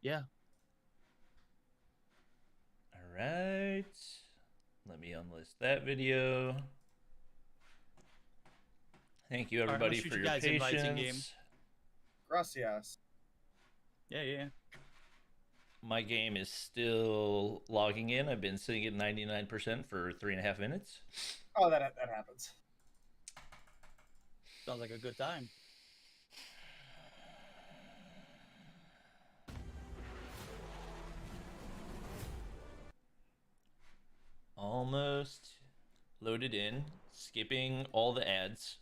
Yeah. All right. Let me unlist that video. Thank you, All right, I'll everybody, shoot for you your guys invites in game. patience. Gracias. Yeah, yeah. My game is still logging in. I've been sitting at 99% for 3.5 minutes. Oh, that happens. Sounds like a good time. Almost loaded in, skipping all the ads.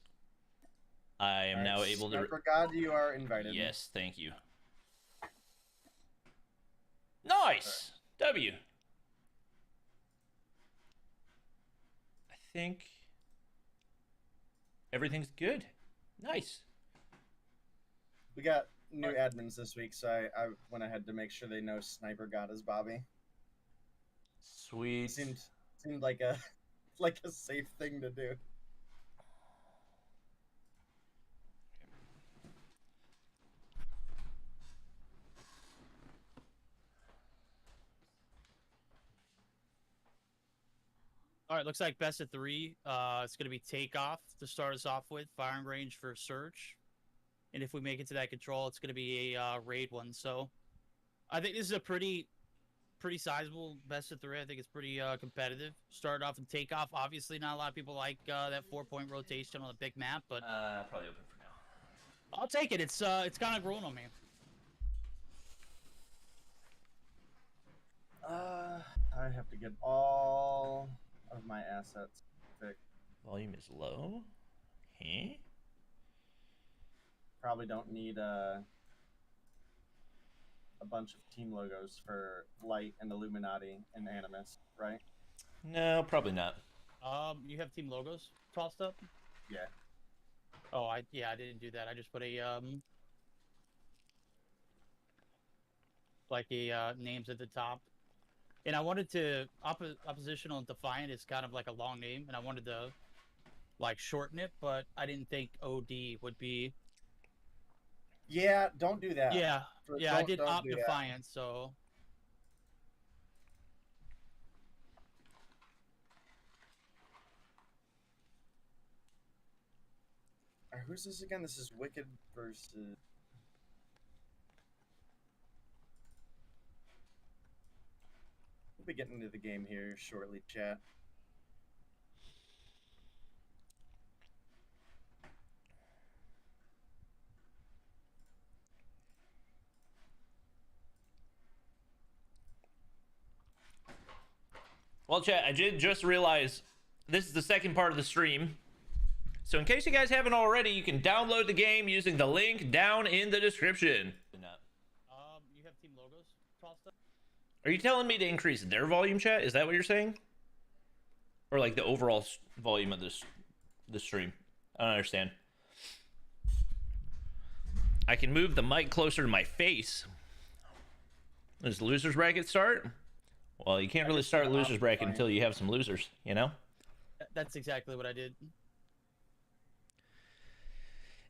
I am All right, now able to. Sniper God, you are invited. Yes, thank you. Nice! W. I think everything's good. Nice. We got new admins this week, so I went ahead to make sure they know Sniper God is Bobby. Sweet. Seemed like a like a safe thing to do. All right, looks like best of 3. It's going to be takeoff to start us off with, firing range for search. And if we make it to that control, it's going to be a raid one. So I think this is a pretty sizable best of 3. I think it's pretty competitive. Start off and takeoff. Obviously, not a lot of people like that 4-point rotation on a big map, but Probably open for now. I'll take it. It's kind of growing on me. I have to get all of my assets fixed. Volume is low. Huh? Probably don't need a bunch of team logos for Light and Illuminati and Animus, right? No, probably not. You have team logos tossed up? Yeah. Oh, I didn't do that. I just put a names at the top. And I wanted to oppositional and defiant is kind of like a long name, and I wanted to like shorten it, but I didn't think OD would be. Yeah, don't do that. Yeah, yeah, I did don't opt do that. defiant, so. Who's this again? This is Wicked versus. We'll be getting into the game here shortly, chat. Well, chat, I did just realize this is the second part of the stream. So in case you guys haven't already, you can download the game using the link down in the description. You have team logos tossed up? Are you telling me to increase their volume, chat? Is that what you're saying? Or like the overall volume of the stream? I don't understand. I can move the mic closer to my face. Does losers bracket start? Well, you can't really start losers bracket until you have some losers, you know? That's exactly what I did.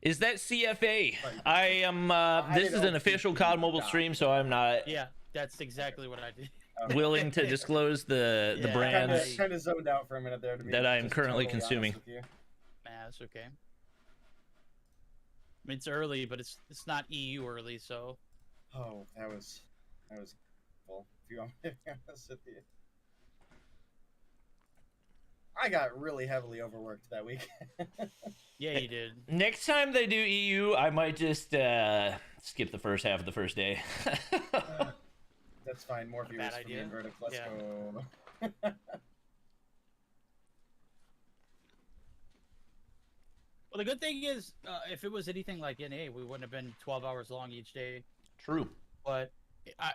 Is that CFA? I am, this is an official COD mobile stream, so I'm not Yeah, that's exactly what I did. willing to disclose the Yeah, brands Kind of zoned out for a minute there. To be that I am just currently totally consuming. honest with you. Nah, that's okay. I mean, it's early, but it's not EU early, so. Oh, that was full. If you want me to be honest with you. I got really heavily overworked that week. Yeah, you did. Next time they do EU, I might just skip the first half of the first day. That's fine. More Not a viewers bad for me idea. and Verdict. Let's Yeah. go. Well, the good thing is, if it was anything like NA, we wouldn't have been 12 hours long each day. True. But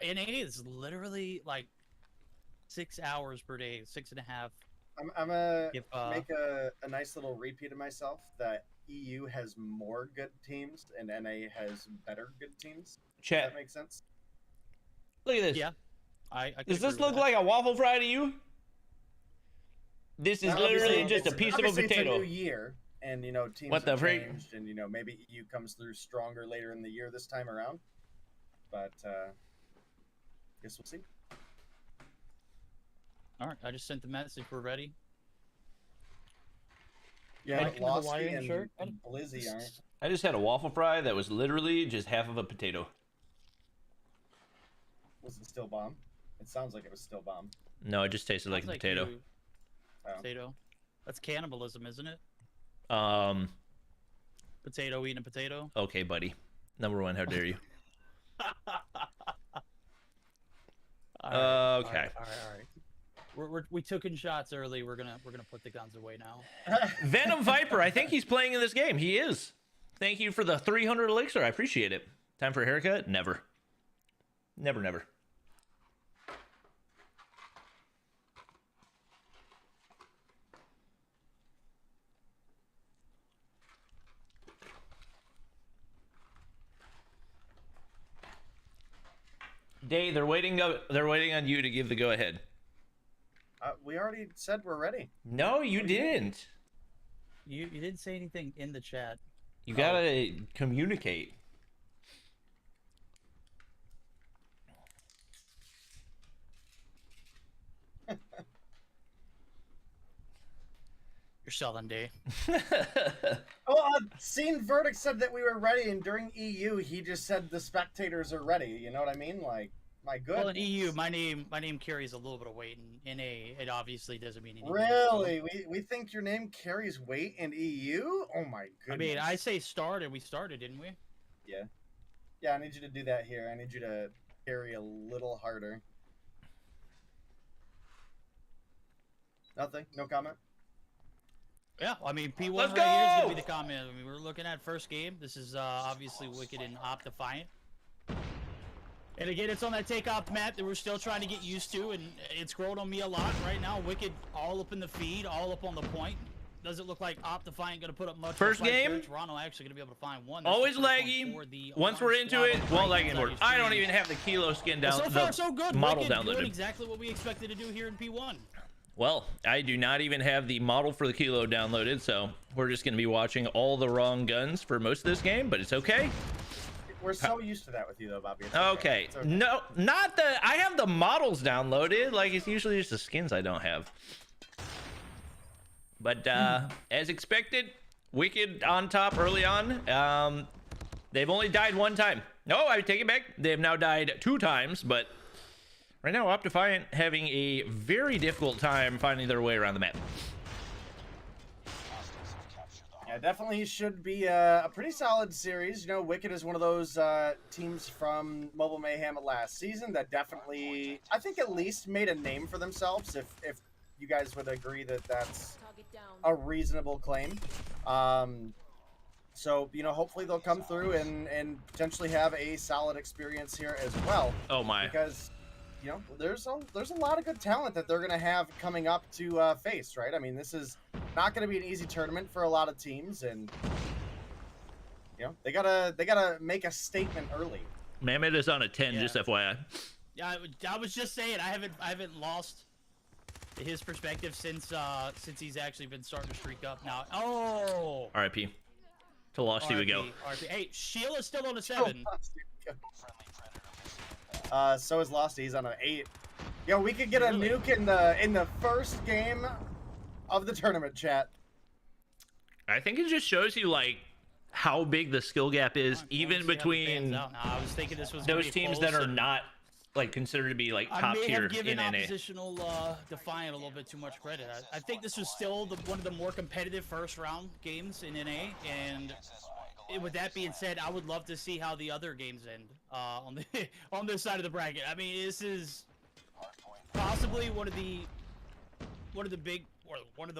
NA is literally like 6 hours per day, 6.5. I'm gonna If, make a nice little repeat of myself that EU has more good teams and NA has better good teams. Does Chat, that make sense? look at this. Yeah. I could Does this agree with look that. like a waffle fry to you? This is Now, literally obviously, just a it's- piece of a obviously potato. It's a new year, and teams What the have freak? changed, and maybe EU comes through stronger later in the year this time around. But Guess we'll see. All right, I just sent the message. We're ready. Yeah, Mike in the Losty Hawaiian and shirt. Blizzy aren't. I just had a waffle fry that was literally just half of a potato. Was it still bomb? It sounds like it was still bomb. No, it just tasted like a Sounds potato. you- Oh. Potato. That's cannibalism, isn't it? Um, Potato eating a potato. okay, buddy. Number one, how dare you? Okay. All right. We took in shots early. We're gonna put the guns away now. Venom Viper, I think he's playing in this game. He is. Thank you for the 300 elixir. I appreciate it. Time for a haircut? Never. Never, never. Day, they're waiting on you to give the go ahead. We already said we're ready. No, you didn't. You didn't say anything in the chat. You gotta communicate. You're selling, Day. Oh, Scene Verdict said that we were ready, and during EU, he just said the spectators are ready. You know what I mean? Like, my goodness. Well, in EU, my name carries a little bit of weight. In NA, it obviously doesn't mean anything. Really? We think your name carries weight in EU? Oh my goodness. I mean, I say started. We started, didn't we? Yeah. Yeah, I need you to do that here. I need you to carry a little harder. Nothing? No comment? Yeah, I mean, P1 Let's right here is go! going to be the comment. I mean, we're looking at first game. This is obviously Wicked and Op Defiant. And again, it's on that takeoff map that we're still trying to get used to, and it's growing on me a lot right now. Wicked all up in the feed, all up on the point. Doesn't look like Op Defiant going to put up much. First game? Toronto actually going to be able to find one. Always laggy. Once we're into it, won't lag anymore. I don't even have the kilo skin down. So far, so good. Model Wicked downloaded. doing exactly what we expected to do here in P1. Well, I do not even have the model for the kilo downloaded, so we're just going to be watching all the wrong guns for most of this game, but it's okay. We're so used to that with you, though, Bobby. It's Okay. It's okay. No, not the... I have the models downloaded. Like, it's usually just the skins I don't have. But, as expected, Wicked on top early on. They've only died one time. No, I take it back. They have now died 2 times, but... Right now, Op Defiant having a very difficult time finding their way around the map. Yeah, definitely should be a pretty solid series. You know, Wicked is one of those teams from Mobile Mayhem last season that definitely, I think, at least made a name for themselves, if you guys would agree that that's a reasonable claim. So, you know, hopefully they'll come through and potentially have a solid experience here as well. Oh, my. Because... you know, there's a lot of good talent that they're going to have coming up to face, right? I mean, this is not going to be an easy tournament for a lot of teams, and you know, they gotta make a statement early. Mammoth is on a 10, Yeah. just FYI. Yeah, I was just saying I haven't lost his perspective since he's actually been starting to streak up now. Oh, RIP. To Losty we go. RP. Hey, Sheila's still on a 7. So is Losty. He's on an 8. Yo, we could get a Really? nuke in the first game of the tournament, chat. I think it just shows you, like, how big the skill gap is, even between I was thinking this was those teams that are not, like, considered to be, like, I top may tier have given in NA. oppositional Defiant a little bit too much credit. I think this was still one of the more competitive first round games in NA, and with that being said, I would love to see how the other games end on the on this side of the bracket. I mean, this is possibly one of the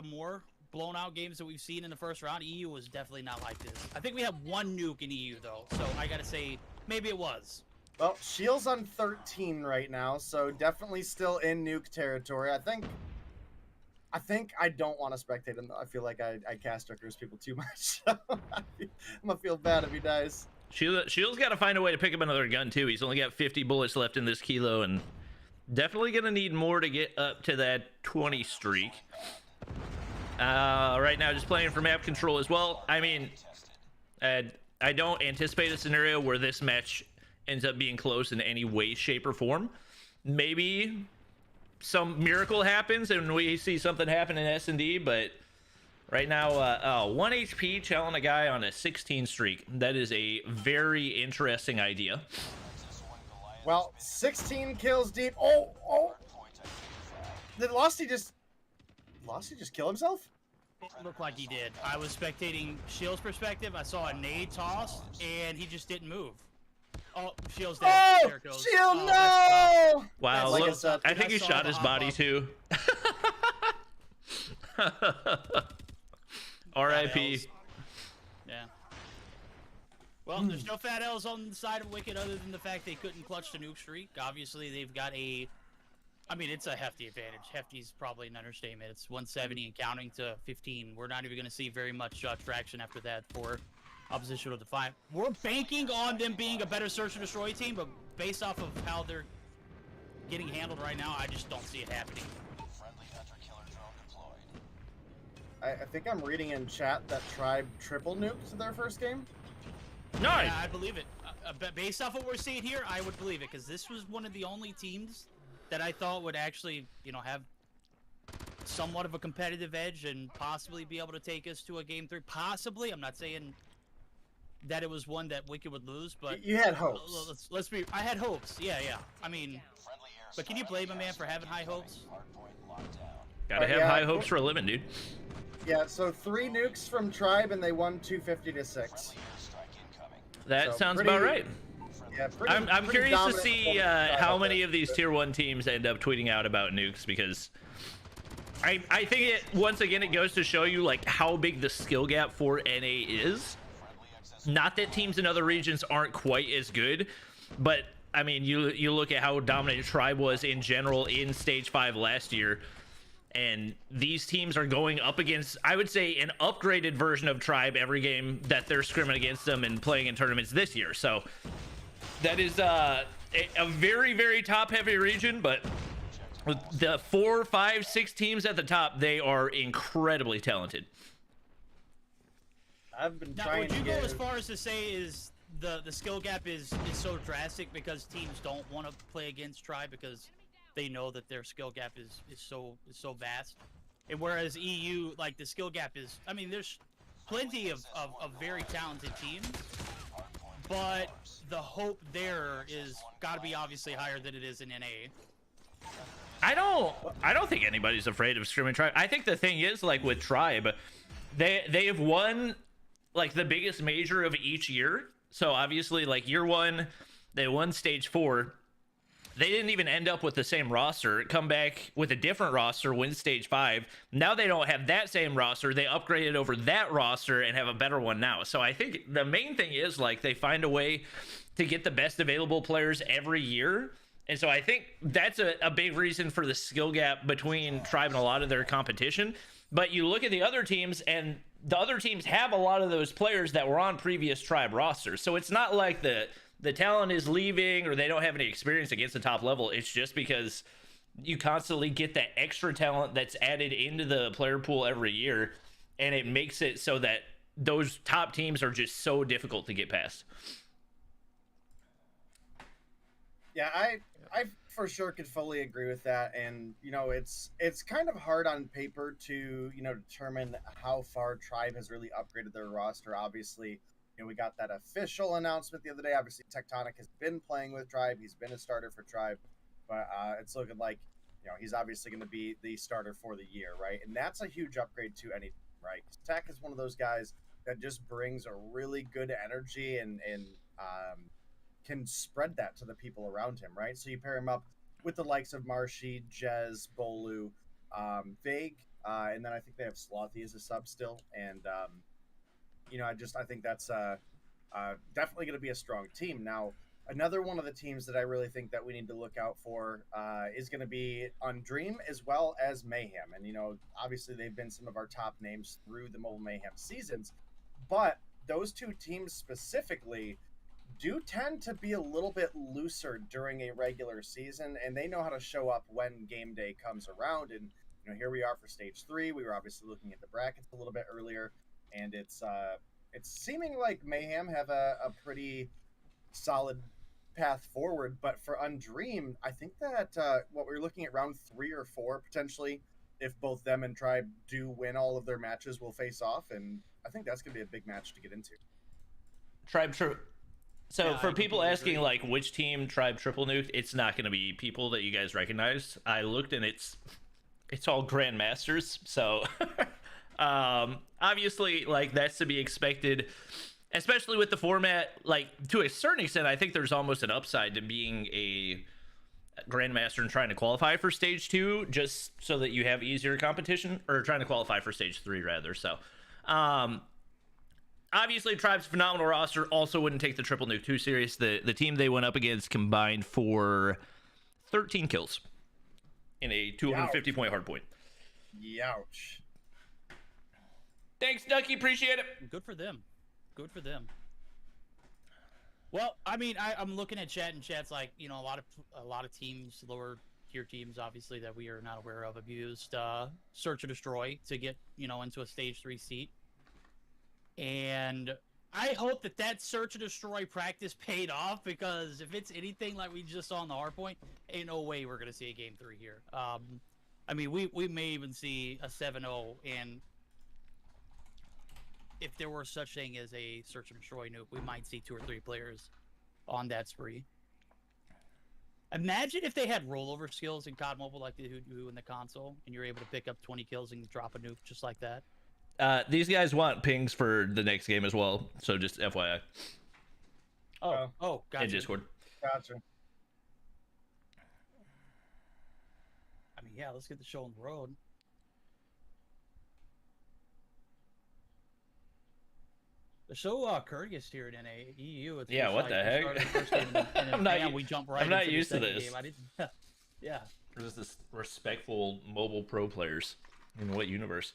more blown out games that we've seen in the first round. EU was definitely not like this. I think we have one nuke in EU though, so I gotta say maybe it was. Well, Shield's on 13 right now, so definitely still in nuke territory. I think I don't want to spectate him, though. I feel like I cast curse people too much. So I'm gonna feel bad if he dies. Shield's got to find a way to pick up another gun, too. He's only got 50 bullets left in this kilo, and definitely going to need more to get up to that 20 streak. Right now, just playing for map control as well. I mean, I don't anticipate a scenario where this match ends up being close in any way, shape, or form. maybe some miracle happens and we see something happen in S&D, but right now, 1 HP challenging a guy on a 16 streak. That is a very interesting idea. Well, 16 kills deep. Oh! Did Losty just kill himself? It looked like he did. I was spectating Shield's perspective. I saw a nade toss, and he just didn't move. Oh, Shield's dead. Oh, There it goes. Shield, Oh, no! Wow, Like look, I said, I think I he saw shot the his hop body up. too. R.I.P. Yeah. Well, there's no fat L's on the side of Wicked other than the fact they couldn't clutch the nuke streak. Obviously, they've got it's a hefty advantage. Hefty's probably an understatement. It's 170 and counting to 15. We're not even going to see very much traction after that for opposition to Defiant. We're banking on them being a better search and destroy team, but based off of how they're getting handled right now, I just don't see it happening. I think I'm reading in chat that Tribe triple nuked their first game. No, Yeah, I believe it. Based off what we're seeing here, I would believe it, because this was one of the only teams that I thought would actually, have somewhat of a competitive edge and possibly be able to take us to a game 3. Possibly. I'm not saying that it was one that Wicked would lose, but You had hopes. let's be. I had hopes. Yeah. I mean, but can you blame a man for having high hopes? gotta have yeah, high hopes for a living, dude. Yeah, so 3 nukes from Tribe, and they won 250 to 6. That So sounds pretty- about right. Yeah, I'm pretty curious to dominant see performance from Tribe how up many there. of these tier 1 teams end up tweeting out about nukes, because I think it once again it goes to show you like how big the skill gap for NA is. Not that teams in other regions aren't quite as good, but I mean you look at how dominant Tribe was in general in stage 5 last year, and these teams are going up against, I would say, an upgraded version of Tribe every game that they're scrimming against them and playing in tournaments this year. So that is a very, very top-heavy region, but with the 4, 5, 6 teams at the top, they are incredibly talented. I've been Now, trying would you to go get... as far as to say is the skill gap is so drastic because teams don't want to play against Tribe because they know that their skill gap is so vast, and whereas EU, like, the skill gap is, I mean, there's plenty of very talented teams, but the hope there is got to be obviously higher than it is in NA. I don't think anybody's afraid of scrimmage Tribe. I think the thing is, like, with Tribe, they have won like the biggest major of each year. So obviously, like, year 1, they won stage 4. They didn't even end up with the same roster. Come back with a different roster, win stage 5. Now they don't have that same roster. They upgraded over that roster and have a better one now. So I think the main thing is, like, they find a way to get the best available players every year. And so I think that's a big reason for the skill gap between Tribe and a lot of their competition. But you look at the other teams, and the other teams have a lot of those players that were on previous Tribe rosters. So it's not like the talent is leaving or they don't have any experience against the top level. It's just because you constantly get that extra talent that's added into the player pool every year, and it makes it so that those top teams are just so difficult to get past. Yeah, I for sure could fully agree with that, and it's kind of hard on paper to determine how far Tribe has really upgraded their roster. Obviously, we got that official announcement the other day. Obviously, Tectonic has been playing with Tribe. He's been a starter for Tribe, but it's looking like he's obviously going to be the starter for the year, right? And that's a huge upgrade to any team, right? Tech is one of those guys that just brings a really good energy and can spread that to the people around him, right? So you pair him up with the likes of Marshy, Jez, Bolu, Vague, and then I think they have Slothy as a sub still, and I think that's definitely going to be a strong team. Now, another one of the teams that I really think that we need to look out for is going to be on Dream as well as Mayhem, and obviously they've been some of our top names through the Mobile Mayhem seasons, but those two teams specifically do tend to be a little bit looser during a regular season, and they know how to show up when game day comes around. And here we are for stage 3. We were obviously looking at the brackets a little bit earlier, and it's seeming like Mayhem have a pretty solid path forward. But for Undream, I think that what we're looking at round 3 or 4 potentially, if both them and Tribe do win all of their matches, will face off, and I think that's gonna be a big match to get into. Tribe true. So Yeah, for I people completely asking agree. like which team Tribe triple nuked, it's not going to be people that you guys recognize. I looked and it's all grandmasters. So obviously like that's to be expected, especially with the format. Like to a certain extent, I think there's almost an upside to being a grandmaster and trying to qualify for stage 2, just so that you have easier competition, or trying to qualify for stage 3 rather. So obviously, Tribe's phenomenal roster also wouldn't take the triple nuke too serious. The team they went up against combined for 13 kills in a 250 point hardpoint. Youch. Thanks, Ducky. Appreciate it. Good for them. Good for them. Well, I mean, I'm looking at chat, and chat's like, you know, a lot of teams, lower tier teams, obviously that we are not aware of, have used search or destroy to get, you know, into a stage 3 seat. And I hope that search and destroy practice paid off, because if it's anything like we just saw on the hardpoint, ain't no way we're gonna see a game 3 here. I mean, we may even see a 7-0, and if there were such thing as a search and destroy nuke, we might see 2 or 3 players on that spree. Imagine if they had rollover skills in COD Mobile like they do in the console, and you're able to pick up 20 kills and drop a nuke just like that. These guys want pings for the next game as well, so just FYI. Oh, gotcha. In Discord. Gotcha. I mean, yeah, let's get the show on the road. They're so courteous here in EU. It's Yeah, just what like the we heck? started the first game, and then I'm not bam, u- we jump right I'm not into the used to second this. game. I didn't. Yeah. There's this respectful mobile pro players. In what universe?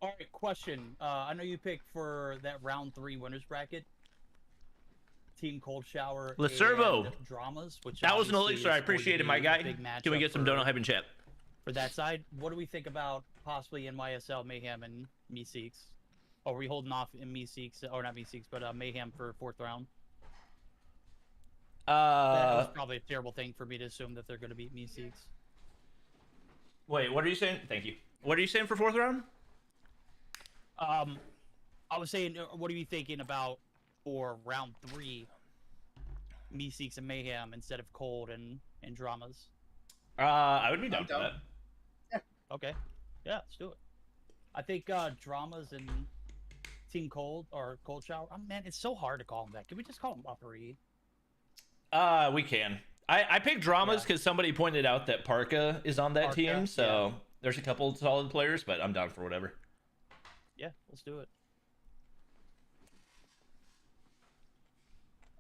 All right, question. I know you picked for that round 3 winners bracket. Team Cold Shower Lacervo. and Dramas, which That was an obviously elixir. I is going to appreciate it, be my a guy. big Can we matchup get some for- donut hype in chat? For that side, what do we think about possibly NYSL, Mayhem, and Meeseeks? Or are we holding off in Meeseeks, or not Meeseeks, but Mayhem for 4th round? That was probably a terrible thing for me to assume that they're going to beat Meeseeks. Wait, what are you saying? Thank you. What are you saying for 4th round? I was saying, what are you thinking about for round 3, Meeseeks and Mayhem instead of Cold and Dramas? I would be down for down. that. Okay, yeah, let's do it. I think Dramas and Team Cold or Cold Shower. Oh, man, it's so hard to call them that. Can we just call them Uppery? We can. I picked Dramas because somebody pointed out that Parka is on that Parka, team, so yeah. there's a couple of solid players, but I'm down for whatever. Yeah, let's do it.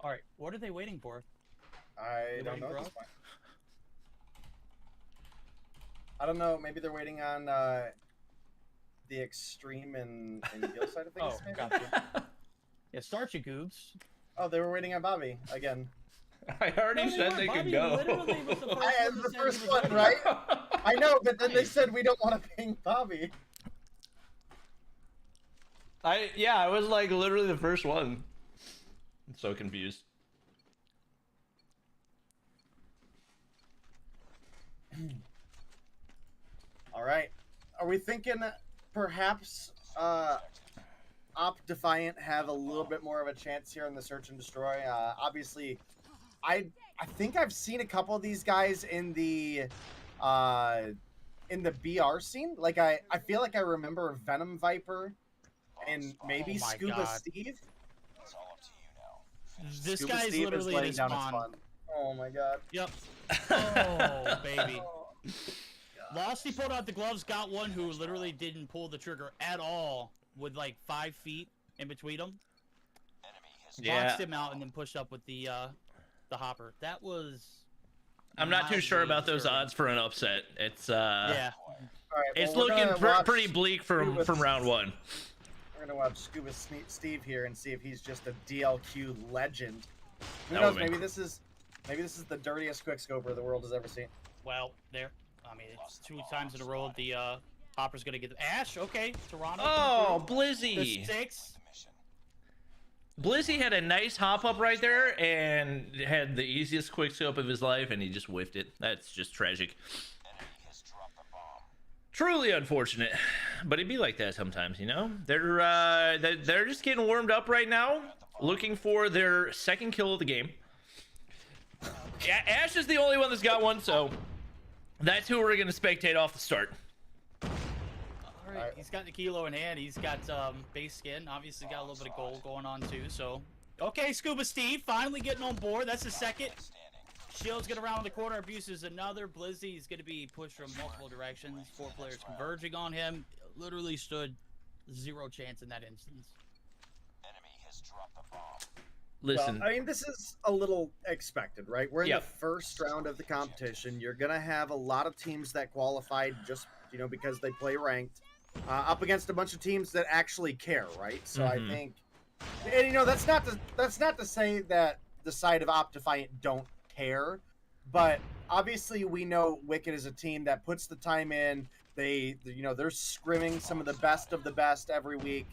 All right, what are they waiting for? I They don't waiting know for at this us? point. I don't know. Maybe they're waiting on the extreme and Gil side of things. Oh, maybe? gotcha. Yeah, start you goobs. Oh, they were waiting on Bobby again. I already No, they said weren't. they could Bobby go. literally was the first I one am to the say first he was one, ready. right? I know, but then they said we don't want to ping Bobby. I was like literally the first one. I'm so confused. All right. Are we thinking perhaps Op Defiant have a little bit more of a chance here in the search and destroy? Obviously, I think I've seen a couple of these guys in the BR scene. Like I feel like I remember Venom Viper and maybe Oh my Scuba God. Steve. This Scuba guy's Steve is literally laying this down his spawn. fun. Oh my God. Yep. Oh, baby. Oh. Losty pulled out the gloves, got one who literally didn't pull the trigger at all with like 5 feet in between them. Yeah. Boxed him out and then pushed up with the hopper. That was... I'm not too sure mildly about those disturbing. odds for an upset. It's Yeah. All right, it's well, we're looking gonna watch pretty bleak from round 1. We're gonna watch Scuba Steve here and see if he's just a DLQ legend. Who That knows? would be- Maybe this is the dirtiest quickscoper the world has ever seen. Well, there. I mean, it's 2 times in a row the hopper's going to get... Ash, okay. Toronto. Oh, The Blizzy. 6. Blizzy had a nice hop up right there and had the easiest quick scope of his life, and he just whiffed it. That's just tragic. Truly unfortunate, but it'd be like that sometimes, you know. They're just getting warmed up right now, looking for their second kill of the game. Yeah, Ash is the only one that's got one, so that's who we're gonna spectate off the start. All right, he's got the kilo in hand. He's got base skin. Obviously, got a little bit of gold going on too. So, okay, Scuba Steve finally getting on board. That's the second. Shield's gonna round the corner. Abuse is another. Blizzy is gonna be pushed from multiple directions. 4 players converging on him. Literally stood 0 chance in that instance. Enemy has dropped the bomb. Listen, Well, I mean, this is a little expected, right? We're in Yep. the first round of the competition. You're gonna have a lot of teams that qualified just because they play ranked, up against a bunch of teams that actually care, right? So I think, and that's not to say that the side of Optifiant don't care, but obviously we know Wicked is a team that puts the time in. They're scrimming some of the best every week.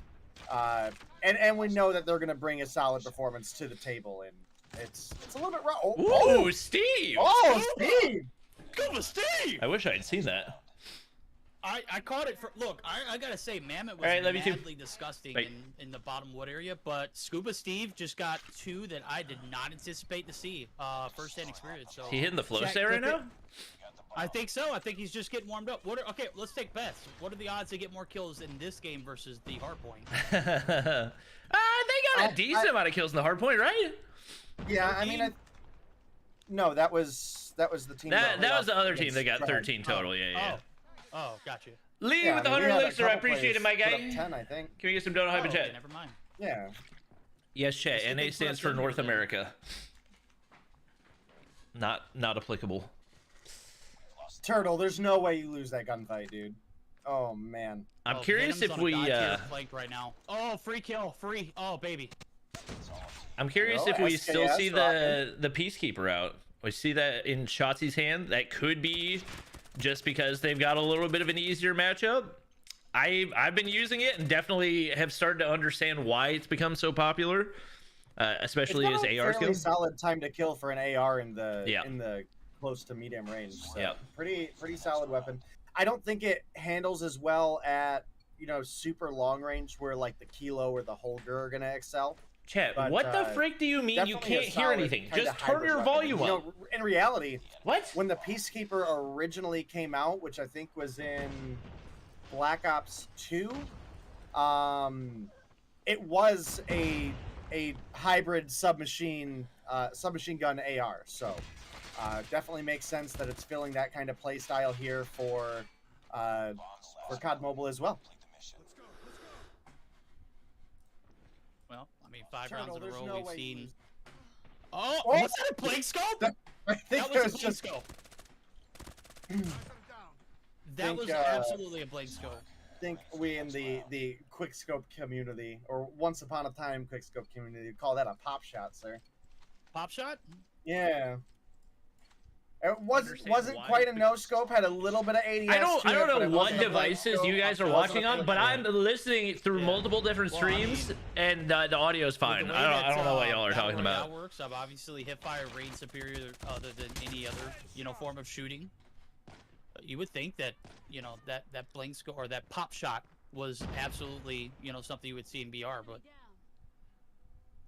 And we know that they're going to bring a solid performance to the table, and it's a little bit rough. ooh, Steve! Oh, Steve! Scuba Steve! I wish I had seen that. I caught it for look. I gotta say, Mammoth was All right, let me too. madly disgusting Wait. in the bottom wood area, but Scuba Steve just got 2 that I did not anticipate to see. First-hand experience. So He hitting the flow check- state right check it. now? I think so. I think he's just getting warmed up. Okay, let's take bets. What are the odds they get more kills in this game versus the hardpoint? They got a decent amount of kills in the hard point, right? Yeah, I mean, no, that was the team. That was the other team against that got Stride. 13 total. Yeah. Oh, gotcha. Lee Yeah, with the I mean, we 100 had a elixir. I couple appreciate it, my players guy. put up 10, I think. Can we get some Dono hype in Okay, chat? never mind. Yeah. Yes, chat. Let's see if NA they put stands us for in North here then. America. Not applicable. Turtle, there's no way you lose that gunfight, dude. Oh, man. I'm Oh, curious Venom's if on a we god tier flank right now. Oh, free kill, free. Oh, baby. I'm curious Well, if we still SKS see the Peacekeeper out. We see that in Shotzi's hand. That could be just because they've got a little bit of an easier matchup. I've been using it and definitely have started to understand why it's become so popular, especially as It's been a AR fairly skills. solid time to kill for an AR in the Yeah. close to medium range. So Yeah. pretty solid weapon. I don't think it handles as well at super long range where like the Kilo or the Holger are gonna excel. Chat, But, what the frick do you mean you Definitely a can't hear solid anything? kinda Just turn hybrid your weapon. volume up. In reality, What? when the Peacekeeper originally came out, which I think was in Black Ops 2, it was a hybrid submachine gun AR. So definitely makes sense that it's filling that kind of play style here for COD Mobile as well. Well, I mean, 5 Turtle, rounds in a there's row no we've way you seen. lose. Oh, Oh! was that a blink scope? I think That it was was a blink just. scope. That think, was absolutely a blink scope. I think we in the quick scope community, or once upon a time quick scope community, call that a pop shot, sir. Pop shot? Yeah. It wasn't why quite a quick- no scope. Had a little bit of ADS. I don't to it, but know it what wasn't a blank devices scope. you guys are It wasn't watching a on, quick but scope. I'm listening through Yeah. multiple different Well, I streams, mean- and the audio's fine. The way I don't that, know what y'all are Battle talking Royale about. works, I've obviously hipfire range superior other than any other form of shooting. You would think that that blink scope or that pop shot was absolutely something you would see in BR, but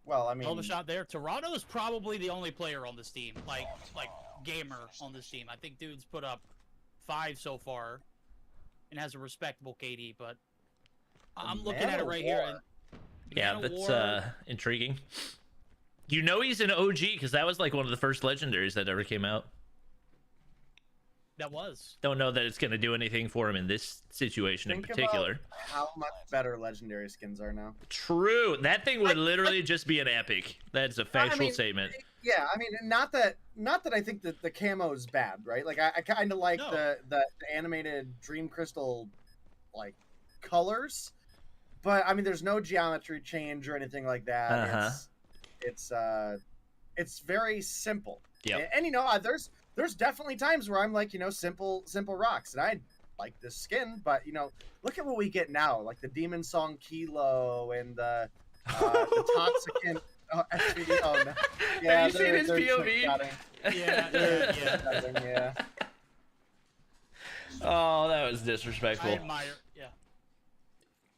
Well, I mean, hell of a shot there. Toronto is probably the only player on this team, like gamer on this team. I think dude's put up 5 so far, and has a respectable KD. But I'm looking at it right here. And Yeah, Man of that's War- intriguing. You know he's an OG because that was like one of the first legendaries that ever came out. That was. Don't know that it's going to do anything for him in this situation in think particular. about how much better legendary skins are now. True. That thing would literally just be an epic. That's a factual mean, statement. Yeah, I mean, not that I think that the camo is bad, right? Like I kind of like No. the animated Dream Crystal like colors, but I mean, there's no geometry change or anything like that. Uh-huh. It's very simple. Yep. And there's definitely times where I'm like, simple rocks, and I like this skin, but look at what we get now, like the Demon Song Kilo and the The toxicant SPD. Oh no. Yeah, Have you seen his they're POV? trick-shotting. Yeah, They're yeah. trick-shotting, yeah. Oh, that was I disrespectful.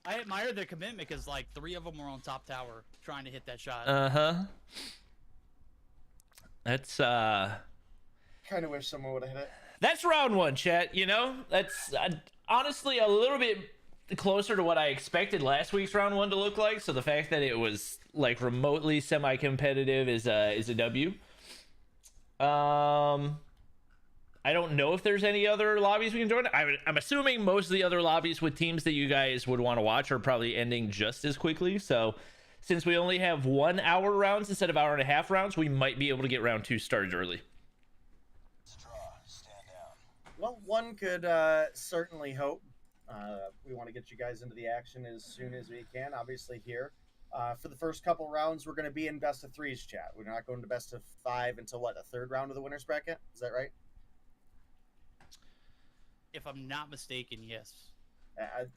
I admire their commitment because like 3 of them were on top tower trying to hit that shot. That's Kind of wish someone would have hit it. that's round 1, chat. You know, that's honestly a little bit closer to what I expected last week's round 1 to look like. So the fact that it was like remotely semi-competitive is a W. I don't know if there's any other lobbies we can join. I'm assuming most of the other lobbies with teams that you guys would want to watch are probably ending just as quickly. So since we only have 1 hour rounds instead of 1.5 hour rounds, we might be able to get round 2 started early. Straw, stand down. Well, one could certainly hope. We want to get you guys into the action as soon as we can. Obviously, here for the first couple rounds, we're going to be in best of 3s, chat. We're not going to best of 5 until what, the 3rd round of the winners bracket? Is that right? If I'm not mistaken, yes.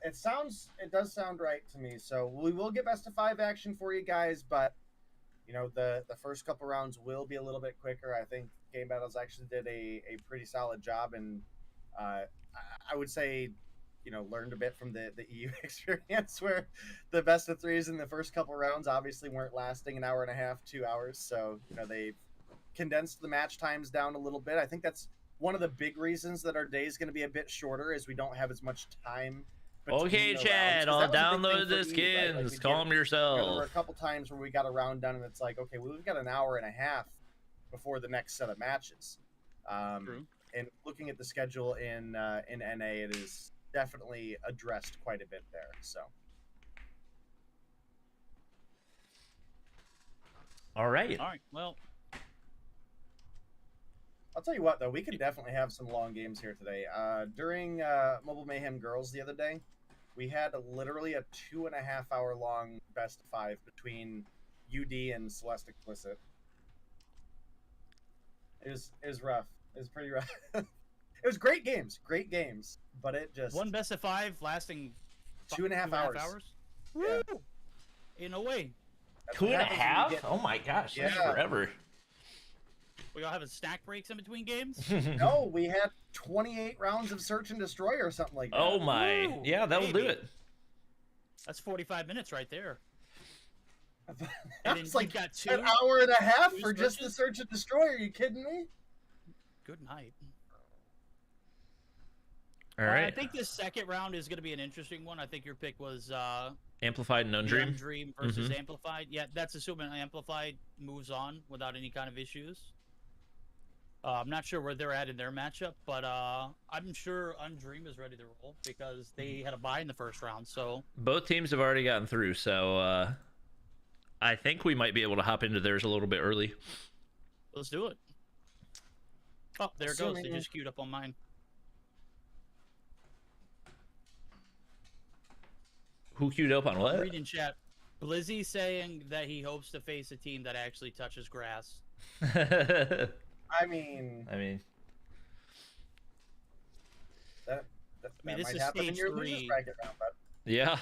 It does sound right to me. So we will get best of 5 action for you guys, but you know the first couple rounds will be a little bit quicker. I think Game Battles actually did a pretty solid job, and I would say, you know, learned a bit from the EU experience where the best of 3s in the first couple rounds obviously weren't lasting an hour and a half, 2 hours. So you know they've condensed the match times down a little bit. I think that's one of the big reasons that our day is going to be a bit shorter is we don't have as much time. Okay, Chad, I'll download the skins. Right? Calm there were yourself. a couple times where we got a round done and it's like, okay, well, we've got an hour and a half before the next set of matches. True. And looking at the schedule in NA, it is definitely addressed quite a bit there. So. All right. All right. Well, I'll tell you what, though, we can definitely have some long games here today. During Mobile Mayhem Girls the other day, we had literally a 2.5 hour long best of 5 between UD and Celeste Explicit. It was rough. It was pretty rough. It was great games, but it just 1 best of 5 lasting 2.5 hours. Woo! In a way. That's Two what and a happens when you half? get- Oh my gosh, that's Yeah. forever. We all having snack breaks in between games. No, we had 28 rounds of Search and Destroy or something like that. Oh my. Ooh, Yeah, that'll do baby. it. That's 45 minutes right there. And then That's like you've got 2. an hour and a half two for just the searches? Search and Destroy. Are you kidding me? Good night. All I right. think this second round is going to be an interesting one. I think your pick was Amplified and Undream. Dream versus Amplified. Yeah, that's assuming Amplified moves on without any kind of issues. I'm not sure where they're at in their matchup, but I'm sure Undream is ready to roll because they had a bye in the first round. So Both teams have already gotten through, so I think we might be able to hop into theirs a little bit early. let's do it. Oh, there it goes. They Assuming- just queued up on mine. Who queued up on what? Read in chat. Blizzy saying that he hopes to face a team that actually touches grass. I mean, that mean, this might is happen in stage your 3. losers bracket round, but Yeah.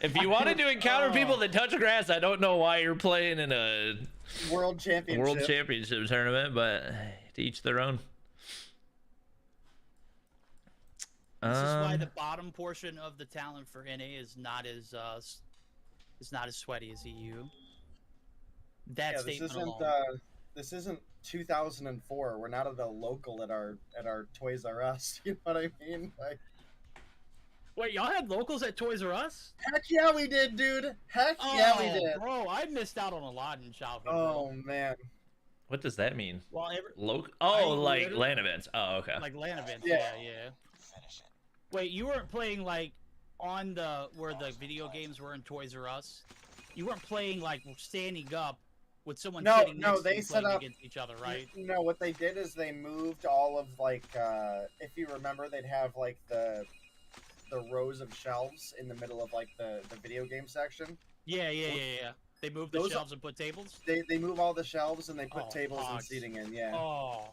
If you wanted to encounter people that touch grass, I don't know why you're playing in a World Championship. World Championship tournament, but to each their own. This is why the bottom portion of the talent for NA is not as sweaty as EU. That Yeah, statement alone. this isn't 2004. We're not at a local at our Toys R Us. You know what I mean? Like, Wait, y'all had locals at Toys R Us? heck yeah, we did, dude. Heck yeah, we did. Bro, I missed out on a lot in childhood. Oh bro. man. What does that mean? Well, Oh, I like literally- LAN events. Oh, okay. like LAN events. Yeah. Yeah. Finish it. Wait, you weren't playing like on where the video games were in Toys R Us? You weren't playing like standing up with someone No, sitting no, next to they you set playing up- against each other, right? No, what they did is they moved all of like if you remember, they'd have like the rows of shelves in the middle of like the video game section. Yeah. They moved the Those are- shelves and put tables? They move all the shelves and they put Oh, tables and hogs. seating in. Yeah. Oh.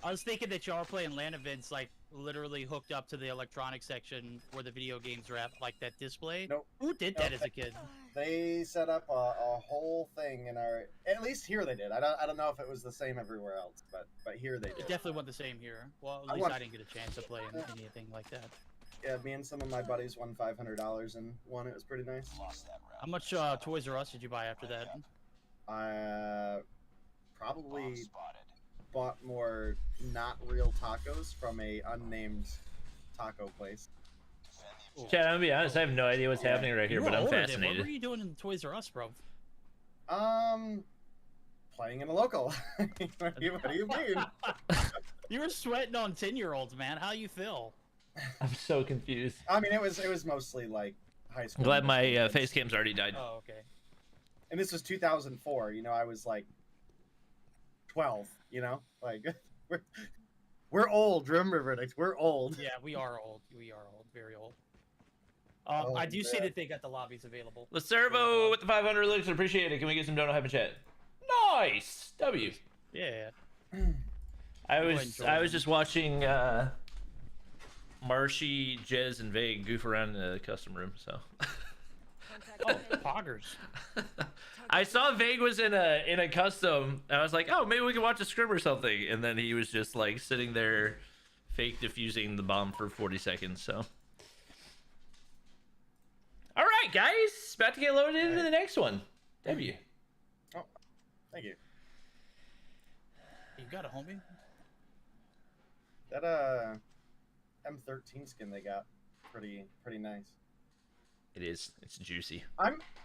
I was thinking that y'all were playing LAN events like literally hooked up to the electronics section where the video games are at, like that display. Nope. Who did that as a kid? They set up a whole thing in our. At least here they did. I don't know if it was the same everywhere else, but here they It did. definitely went the same here. Well, at least I didn't get a chance to play anything like that. Yeah, me and some of my buddies won $500 in one. It was pretty nice. Lost that How round. much Toys R Us did you buy after that? I Bomb probably spotted. bought more not real tacos from a unnamed taco place. Defend the Chad, I'm gonna be honest. I have no idea what's happening right here, You but were I'm older then. What fascinated. were you doing in Toys R Us, bro? Playing in a local. what do you mean? You were sweating on 10-year-olds, man. How you feel? I'm so confused. I mean, it was mostly like high I'm school. glad my kids. face cam's already died. Oh, okay. And this was 2004. You know, I was like 12. You know, like we're old. Remember, Verdict. We're old. Yeah, we are old. We are old. Very old. Oh, I do see man. that they got the lobbies available. Lacervo with the 500 licks. Appreciate it. Can we get some donut hype in chat? Nice. W. Yeah. I Go was ahead, I was Jordan. just watching Marshy, Jez, and Vague goof around in the custom room. So Oh, poggers. I saw Vague was in a custom. And I was like, oh, maybe we can watch a scrim or something. And then he was just like sitting there, fake defusing the bomb for 40 seconds. So. All right, guys, about to get loaded into the next one. W. Thank you. You got a homie? That M13 skin they got, pretty nice. It is. It's juicy.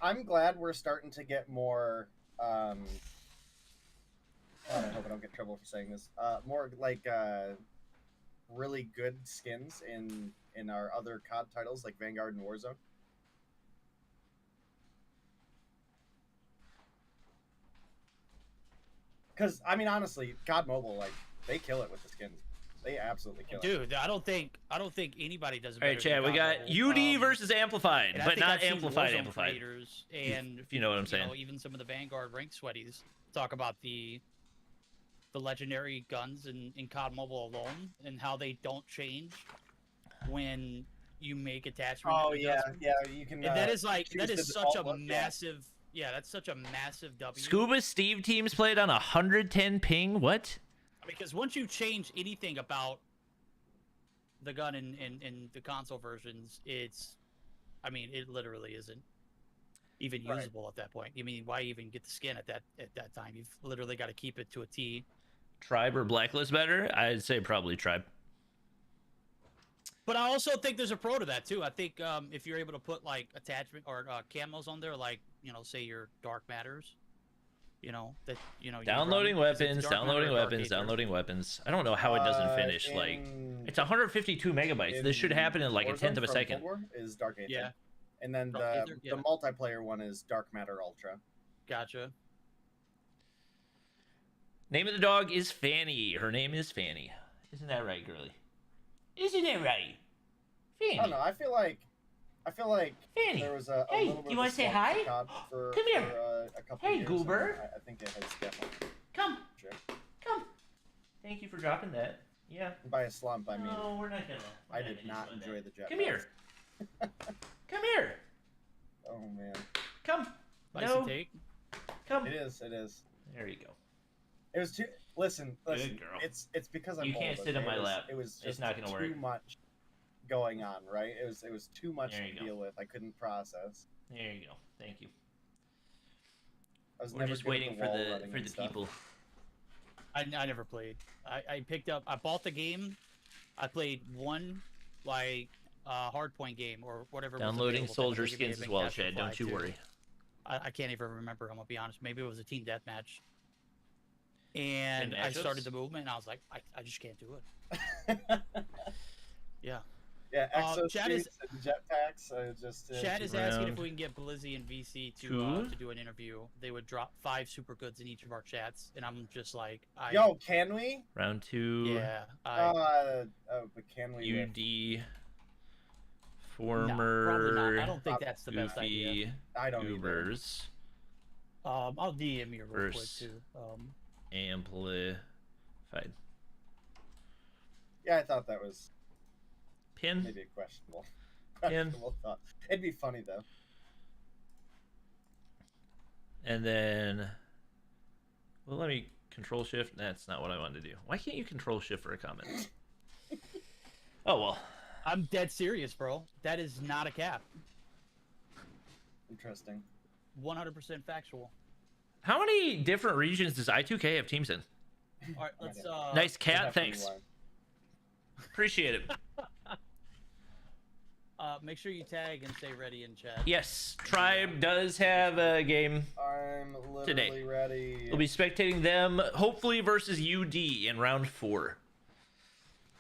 I'm glad we're starting to get more. I hope I don't get in trouble for saying this. More like really good skins in our other COD titles like Vanguard and Warzone. Because I mean, honestly, COD Mobile, like, they kill it with the skins. They absolutely kill it. Dude, I don't think anybody does it All right, better Chad, than we got God Mobile. UD versus Amplified, and I but think not I've seen Amplified. Warzone Amplified. creators and If you know what I'm saying. even some of the Vanguard rank sweaties talk about the legendary guns in COD Mobile alone and how they don't change when you make attachment. Oh yeah, adjustments. yeah. You can. And that is like choose that the is such a default look, yeah. massive. Yeah, that's such a massive W. Scuba Steve teams played on 110 ping. What? Because once you change anything about the gun in the console versions, I mean, it literally isn't even Right. usable at that point. I mean, why even get the skin at that time? You've literally got to keep it to a T. Tribe or Blacklist better? I'd say probably Tribe. But I also think there's a pro to that too. I think if you're able to put like attachment or camos on there, like say your Dark Matters, that you Downloading run, 'cause it's weapons, Dark downloading Matter or Dark weapons, Aether. downloading weapons. I don't know how it doesn't finish. Like, it's 152 megabytes. This should happen in like a Warzone tenth of a from second. Cold War is Dark Aether. Yeah, And then Dark the Aether, yeah. the multiplayer one is Dark Matter Ultra. gotcha. Name of the dog is Fanny. Her name is Fanny. Isn't that right, girly? Isn't it right? Fanny. I don't know. I feel like Fanny. there was a Hey, little bit you of wanna a say slump hi? for COD for, Come here. for a couple Hey, years, and Goober. I think it has definitely Come, tripped. come. Thank you for dropping that. Yeah. By a slump, I mean No, we're not gonna. I did not enjoy the jet. Come here. Come here. Oh man, Come. Spicy No. take. Come. it is. It is. There you go. It was too. Listen. Good girl. It's because I'm You can't old, sit on okay? my It was- lap. It was It's just not gonna too work. much going on, right? It was too much There to you go. deal with. I couldn't process. There you go. Thank you. I was We're never just good at waiting the for wall the running and stuff. people. I never played. I bought the game. I played one like hardpoint game or whatever. was Downloading available. soldier Technically, it may skins have as been well, Capture Chad. the Don't Flag, you too. worry. I can't even remember. I'm gonna be honest. Maybe it was a team deathmatch. And In I matchups? started the movement, and I was like, I just can't do it. Yeah. Yeah, Chad is- exosuits and jetpacks. Just Chad is asking if round. we can get Blizzy and VC Two. to do an interview. They would drop 5 super goods in each of our chats, and I'm just like, Yo, can we? Round 2. yeah. But can we? with- UD. probably Former. not. I don't think that's the best idea. Goofy. I don't either. Goobers. I'll DM you real quick Verse. too. Amplified. Yeah, I thought that was Pin. Maybe a questionable, Pin. questionable thought. It'd be funny though. And then, well, let me control shift. That's not what I wanted to do. Why can't you control shift for a comment? Oh well. I'm dead serious, bro. That is not a cap. Interesting. 100% factual. How many different regions does I2K have teams in? All right, let's. Nice I'd cat, have to thanks. rewind. Appreciate it. Make sure you tag and stay ready in chat. Yes, Tribe does have a game. I'm literally Today. ready. We'll be spectating them, hopefully versus UD in round 4.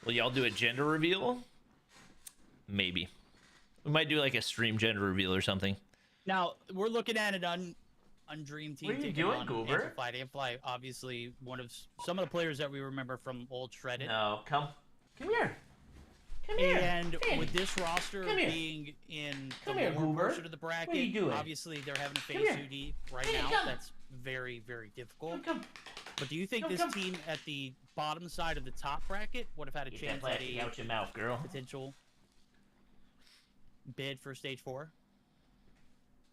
Will y'all do a gender reveal? Maybe. We might do like a stream gender reveal or something. Now we're looking at an Undream team. What are you taking doing, on Goober? Amplified. Amplified, obviously one of some of the players that we remember from old Shredded. No, come here. Come here. And Hey. with this roster Come here. being in the Come here, lower Goober. portion of the bracket, What are you doing? obviously they're having to Come face here. UD right Hey, now. come. That's very, very difficult. Come. But do you think Come, this come. team at the bottom side of the top bracket would have had a Get that chance at plastic a out your mouth, girl. potential bid for stage 4?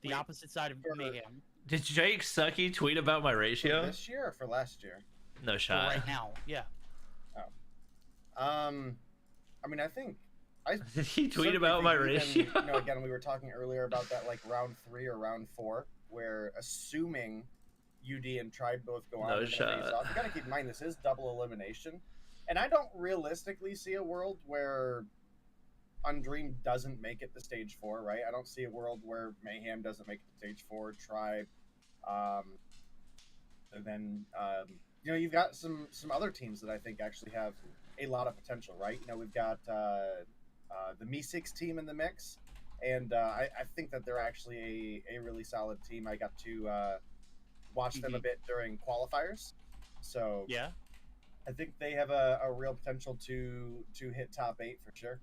The Wait, opposite side of for- Mayhem. Did Jake Sucky tweet about my For ratio? this year or for last year? No For shot. right now, yeah. I mean, I think I Did he tweet certainly about my think ratio? even, again, we were talking earlier about that like round 3 or round 4, where assuming UD and Tribe both go on No and they shot. face off, you gotta keep in mind this is double elimination, and I don't realistically see a world where Undream doesn't make it to stage 4, right? I don't see a world where Mayhem doesn't make it to stage 4, Tribe, and then you've got some other teams that I think actually have a lot of potential, right? We've got the Me6 team in the mix, and I think that they're actually a really solid team. I got to watch them a bit during qualifiers, so Yeah. I think they have a real potential to hit top 8 for sure.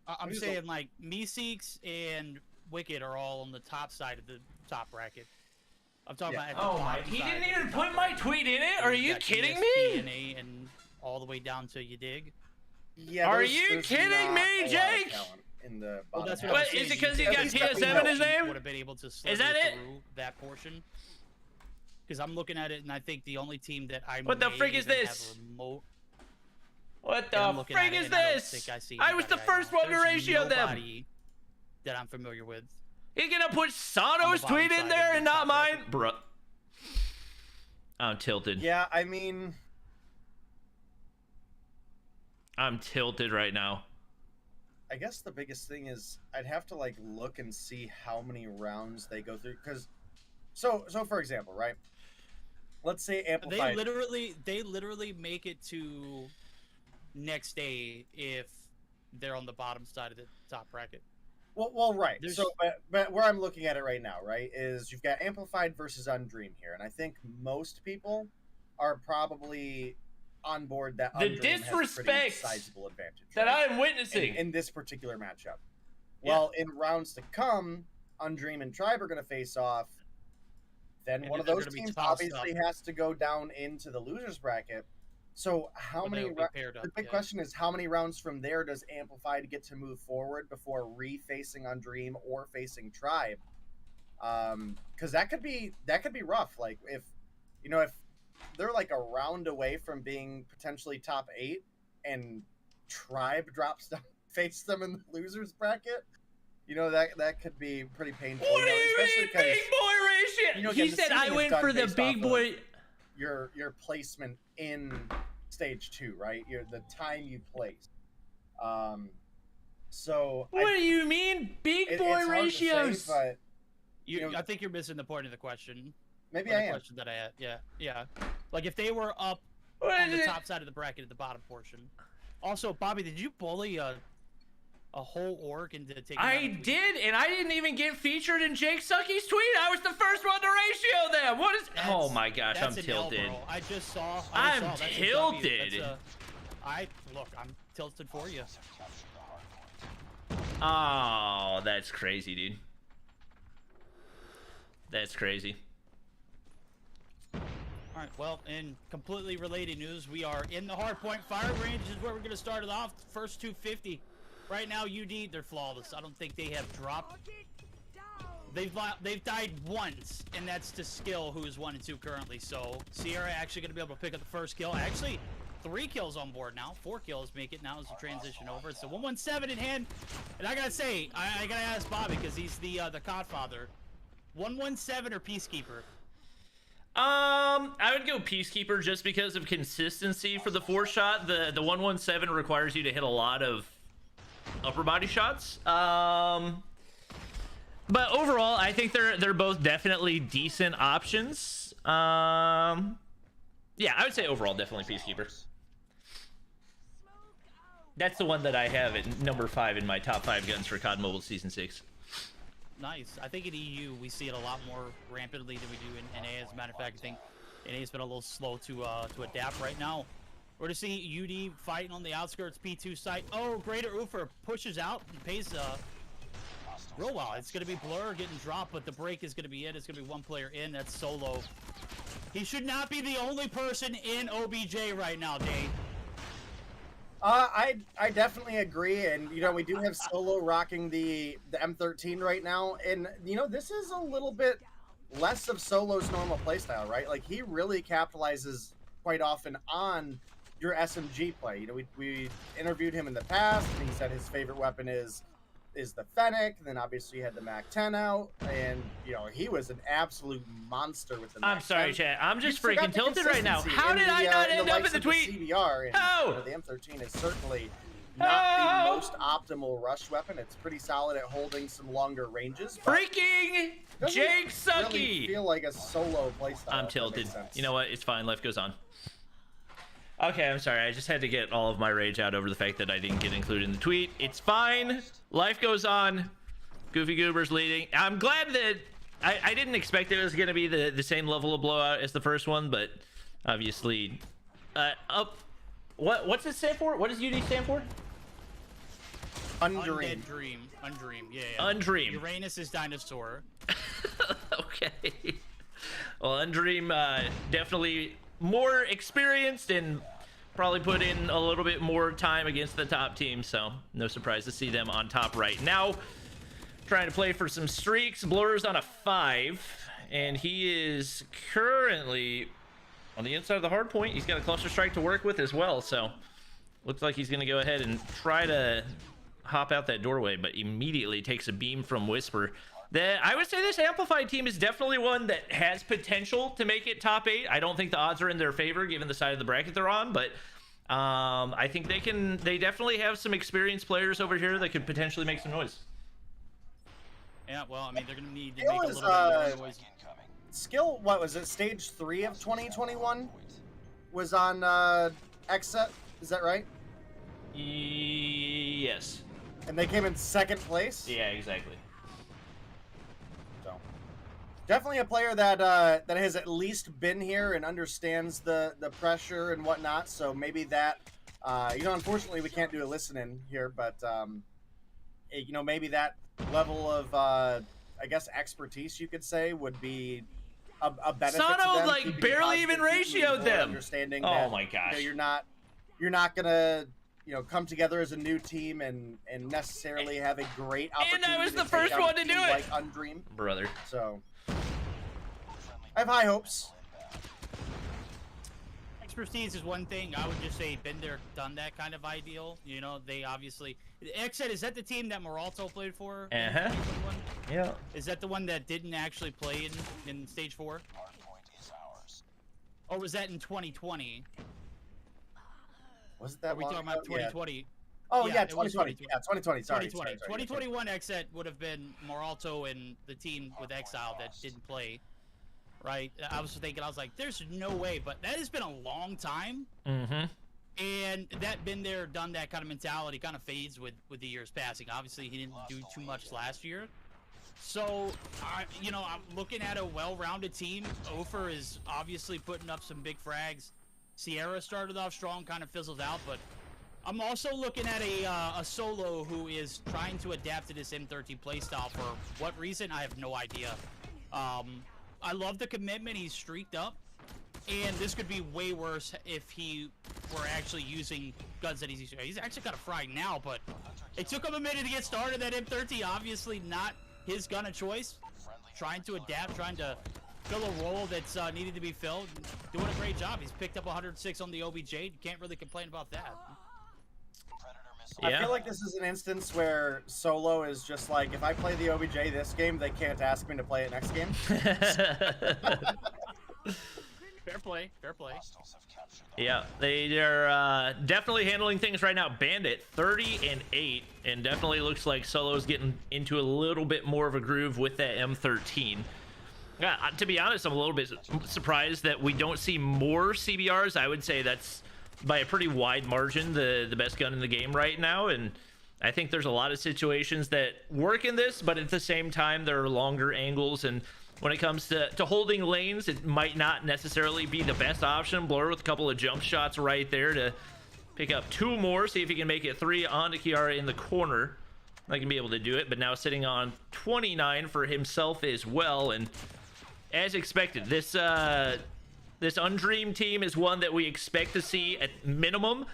I'm Who's saying like Meeseeks and Wicked are all on the top side of the top bracket. I'm talking Yeah. about at the Oh my! bottom He side didn't of even the put top my bracket. tweet in it. Where Are you've you got kidding ESP me? and A and all the way down to you dig. Yeah, Are there's- you there's kidding not me, a lot of Jake? talent in the Well, bottom that's half. what I'm What, saying. is it 'cause he At got least that we TSM in know. his name? Would have been able to Is slither that it? through that portion. Because I'm looking at it, and I think the only team that I What the may frick is even have this? a remote. What and the I'm looking frig at it, is and I don't this? think I see I was anybody the right first now. one to There's ratio them. nobody that I'm familiar with. He's gonna put On Sano's the bottom tweet in side there of and the not top mine, bracket. bruh. I'm tilted. Yeah, I mean, I'm tilted right now. I guess the biggest thing is I'd have to like look and see how many rounds they go through. Because, so for example, right? Let's say They Amplified. literally make it to next day if they're on the bottom side of the top bracket. Well, right. There's- So, but where I'm looking at it right now, right, is you've got Amplified versus Undream here, and I think most people are probably on board that The Undream has a pretty disrespect sizable advantage That right? I'm witnessing. in this particular matchup. Well, in rounds to come, Undream and Tribe are going to face off. Then And one of they're those gonna be teams tossed obviously up. has to go down into the losers bracket. So how But many? they'll be paired up, The big yeah. question is how many rounds from there does Amplified get to move forward before refacing Undream or facing Tribe? Because that could be rough. Like if they're like a round away from being potentially top 8, and Tribe drops down, face them in the losers bracket. That could be pretty painful. What do you especially mean, 'cause big boy ratio? again, He the said I seeding is went done for the based big off boy. your placement in stage 2, right? The time you place. So What do you mean, big boy it's hard to say, ratios? but you know, I think you're missing the point of the question. maybe Or I the am. question that I had. Yeah. Like if they were up What on is the it? top side of the bracket at the bottom portion. Also, Bobby, did you bully a whole orc into taking? down a I tweet? did, and I didn't even get featured in Jake Sucky's tweet. I was the first one to ratio them. What is? That's- Oh my gosh, I'm that's an L, tilted. bro. I just saw. I'm That's a W. tilted. Look, I'm tilted for you. Oh, that's crazy, dude. That's crazy. All right, well, in completely related news, we are in the hardpoint firing range is where we're going to start it off. First 250. Right now, UD, they're flawless. I don't think they have dropped. They've died once, and that's to Skill, who is 1 and 2 currently. So Sierra actually going to be able to pick up the first kill. Actually, 3 kills on board now. 4 kills make it now as we transition over. It's a 117 in hand. And I got to say, I got to ask Bobby, because he's the Godfather. 117 or Peacekeeper? I would go Peacekeeper just because of consistency for the 4-shot. The 117 requires you to hit a lot of upper body shots. But overall, I think they're both definitely decent options. Yeah, I would say overall definitely Peacekeeper. That's the one that I have at number 5 in my top 5 guns for COD Mobile Season 6. Nice. I think in EU we see it a lot more rampantly than we do in NA. As a matter of fact, I think NA has been a little slow to adapt right now. We're to see UD fighting on the outskirts P2 site. Oh, Greater Ufer pushes out and pays real well. It's going to be Blur getting dropped, but the break is going to be it. It's going to be 1 player in. That's Solo. He should not be the only person in OBJ right now, Dave. I definitely agree, and you know we do have Solo rocking the M13 right now, and you know this is a little bit less of Solo's normal playstyle, right? Like he really capitalizes quite often on your SMG play. You know we interviewed him in the past, and he said his favorite weapon is the Fennec. And then obviously he had the MAC-10 out, and you know he was an absolute monster with the MAC-10. I'm sorry, chat. I'm just You freaking forgot the tilted right now. consistency How in did the, I not in end the up in likes the of the tweet? CBR, and, How? you know, the M13 is certainly not the most optimal rush weapon. It's pretty solid at holding some longer ranges. But Freaking Jake Sucky! really feel like a solo playstyle. I'm if that tilted. makes sense. You know what? It's fine. Life goes on. Okay, I'm sorry. I just had to get all of my rage out over the fact that I didn't get included in the tweet. It's fine. Life goes on. Goofy Goober's leading. I'm glad that I didn't expect it was going to be the same level of blowout as the first one, but obviously what's it stand for? What does UD stand for? Undream. Undead Dream. Undream. Yeah. Undream. Uranus is dinosaur. Okay. Well, Undream definitely more experienced and probably put in a little bit more time against the top team, so no surprise to see them on top right now. Trying to play for some streaks. Blur's on a 5, and he is currently on the inside of the hard point. He's got a cluster strike to work with as well, so looks like he's going to go ahead and try to hop out that doorway, but immediately takes a beam from Whisper. I would say this Amplified team is definitely one that has potential to make it top 8. I don't think the odds are in their favor given the side of the bracket they're on, but I think they definitely have some experienced players over here that could potentially make some noise. Yeah, well, I mean, they're going to need to Skill make a is, little bit more noise. Skill, what was it? Stage 3 of 2021 was on Xset. Is that right? Yes. And they came in 2nd place. Yeah, exactly. So definitely a player that that has at least been here and understands the pressure and whatnot. So maybe that you know, unfortunately we can't do a listen-in here, but you know, maybe that level of I guess expertise you could say would be a benefit to Sano them, like keeping barely positive, even keeping ratioed more them. Understanding Oh that, my gosh. you know, you're not gonna, you know, come together as a new team and necessarily have a great opportunity. And I was to the take first out one a to do team it. like Undream. Brother. So I have high hopes. Expertise is one thing. I would just say been there, done that kind of ideal. You know, they obviously... Xset, is that the team that Moralto played for? in Uh-huh. 2021? Yeah. Is that the one that didn't actually play in Stage 4? Or was that in 2020? Was it that Are we long talking about ago? Yeah. 2020? Oh Yeah, yeah, it was 2020. 2020. Yeah, 2020. Sorry. 2020. Sorry. 2021 Xset would have been Moralto and the team with Exile that didn't play. Right? I was thinking, I was like, there's no way, but that has been a long time. Mm-hmm. And that been there, done that kind of mentality kind of fades with the years passing. Obviously, he didn't do too much last year. So, you know, I'm looking at a well-rounded team. Ofer is obviously putting up some big frags. Sierra started off strong, kind of fizzled out, but I'm also looking at a Solo who is trying to adapt to this M13 playstyle. For what reason, I have no idea. I love the commitment. He's streaked up. And this could be way worse if he were actually using guns that he's using. He's actually kind of frying now, but it took him a minute to get started. That M13, obviously not his gun of choice. Trying to adapt, trying to fill a role that's needed to be filled. Doing a great job. He's picked up 106 on the OBJ. You can't really complain about that. Yeah. I feel like this is an instance where Solo is just like, if I play the OBJ this game, they can't ask me to play it next game. Fair play, fair play. Yeah, they are definitely handling things right now. Bandit 30-8, and definitely looks like Solo's getting into a little bit more of a groove with that M13. Yeah, to be honest, I'm a little bit surprised that we don't see more CBRs. I would say that's by a pretty wide margin the best gun in the game right now, and I think there's a lot of situations that work in this, but at the same time there are longer angles, and when it comes to holding lanes, it might not necessarily be the best option. Blur with a couple of jump shots right there to pick up 2 more, see if he can make it 3 onto Kiara in the corner. Not gonna be able to do it, but now sitting on 29 for himself as well. And as expected, this Undream team is one that we expect to see at minimum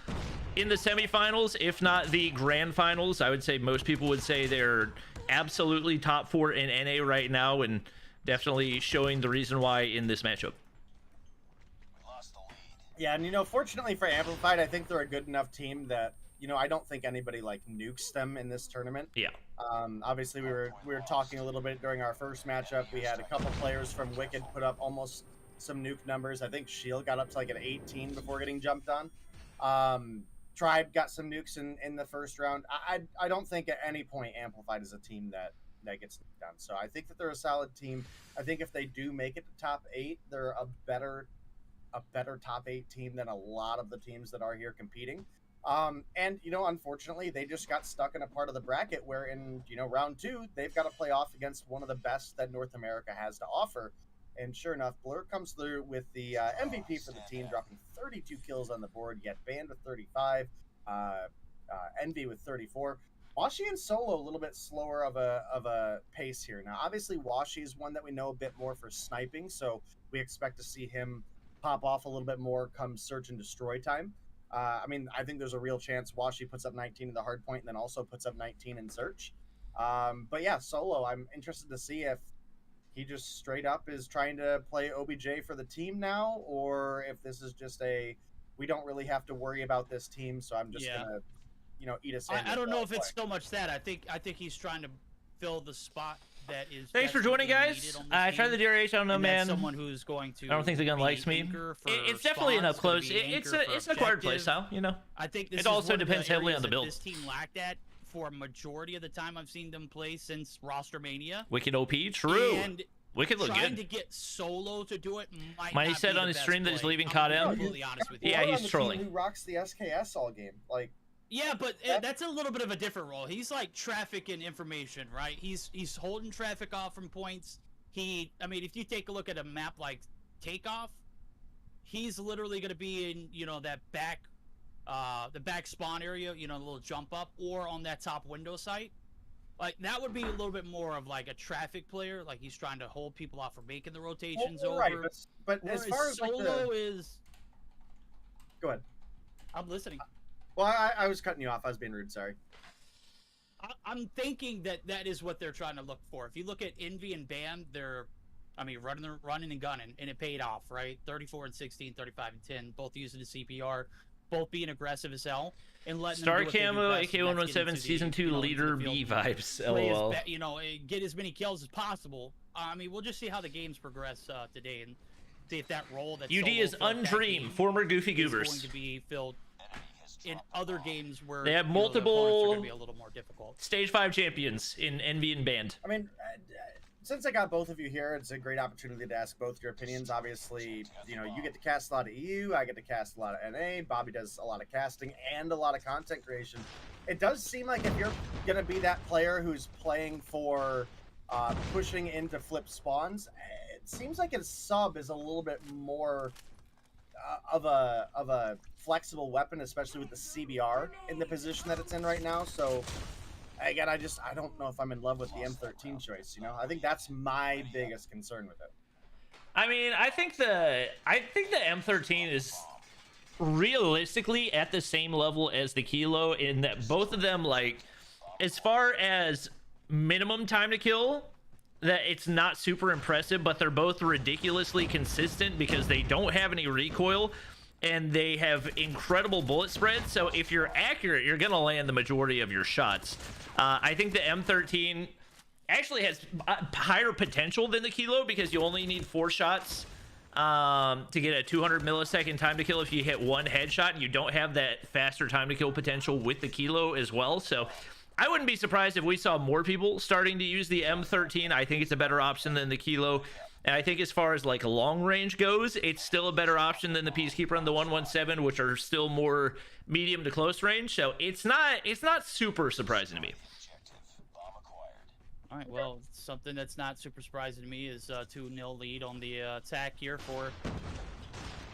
in the semifinals, if not the grand finals. I would say most people would say they're absolutely top 4 in NA right now, and definitely showing the reason why in this matchup. Yeah, and you know, fortunately for Amplified, I think they're a good enough team that, you know, I don't think anybody like nukes them in this tournament. Yeah. Obviously, we were talking a little bit during our first matchup. We had a couple players from Wicked put up almost some nuke numbers. I think Shield got up to like an 18 before getting jumped on. Tribe got some nukes in the first round. I don't think at any point Amplified is a team that gets done. So I think that they're a solid team. I think if they do make it to top 8, they're a better top 8 team than a lot of the teams that are here competing. And you know, unfortunately, they just got stuck in a part of the bracket where in, you know, round 2, they've got to play off against one of the best that North America has to offer. And sure enough, Blur comes through with the MVP for the team, dropping 32 kills on the board. You got Band with 35, Envy with 34. Washi and Solo a little bit slower of a pace here. Now, obviously, Washi is one that we know a bit more for sniping, so we expect to see him pop off a little bit more come search and destroy time. I mean, I think there's a real chance Washi puts up 19 in the hard point and then also puts up 19 in search. But yeah, Solo, I'm interested to see if he just straight up is trying to play OBJ for the team now, or if this is just we don't really have to worry about this team, so I'm just gonna, you know, eat a sandwich. I don't know if it's so much that. I think he's trying to fill the spot that is. Thanks for joining, guys. I tried the DRH. I don't know, man. Someone who's going to. I don't think the gun likes me. It's definitely an up close. It's an acquired playstyle, you know. I think this it also depends heavily on the build. This team lacked that for a majority of the time I've seen them play since Roster Mania. Wicked OP, true. And Wicked look trying good. to get Solo to do it might He not said be on the his best stream that play. he's leaving I'm COD gonna out. be completely honest with you. Yeah, he's trolling. Who rocks the SKS all game? Like. Yeah, but that's a little bit of a different role. He's like traffic and information, right? He's holding traffic off from points. I mean, if you take a look at a map like Takeoff, he's literally going to be in, you know, that the back spawn area, you know, a little jump up, or on that top window site. Like, that would be a little bit more of like a traffic player. Like, he's trying to hold people off from making the rotations over. Right, but as far as Solo is. Go ahead. I'm listening. Well, I was cutting you off. I was being rude. Sorry. I'm thinking that is what they're trying to look for. If you look at Envy and Bam, they're, I mean, running and gunning, and it paid off, right? 34 and 16, 35 and 10, both using the CPR, both being aggressive as hell, and letting Star them do Camo, what they do best, AK-117, Season 2 leader B vibes. LOL. You know, get as many kills as possible. I mean, we'll just see how the games progress today, and see if that role that UD is Undream, former Goofy Goobers. Is going to be filled in other games where they have you know, multiple the be a little more difficult. Stage 5 champions in Envy and Band. I mean, since I got both of you here, it's a great opportunity to ask both your opinions. Obviously, you know, you get to cast a lot of EU, I get to cast a lot of NA, Bobby does a lot of casting and a lot of content creation. It does seem like if you're going to be that player who's playing for pushing into flip spawns, it seems like his sub is a little bit more of a flexible weapon, especially with the CBR in the position that it's in right now. So again, I don't know if I'm in love with the M13 choice. You know, I think that's my biggest concern with it. I mean, I think the M13 is realistically at the same level as the Kilo in that both of them, like, as far as minimum time to kill, that it's not super impressive, but they're both ridiculously consistent because they don't have any recoil and they have incredible bullet spread. So if you're accurate, you're gonna land the majority of your shots. I think the M13 actually has higher potential than the Kilo because you only need 4 shots to get a 200 millisecond time to kill if you hit 1 headshot. You don't have that faster time to kill potential with the Kilo as well. So I wouldn't be surprised if we saw more people starting to use the M13. I think it's a better option than the Kilo. And I think as far as like long range goes, it's still a better option than the Peacekeeper and the 117, which are still more medium to close range. So it's not super surprising to me. All right, well, something that's not super surprising to me is 2-0 lead on the attack here for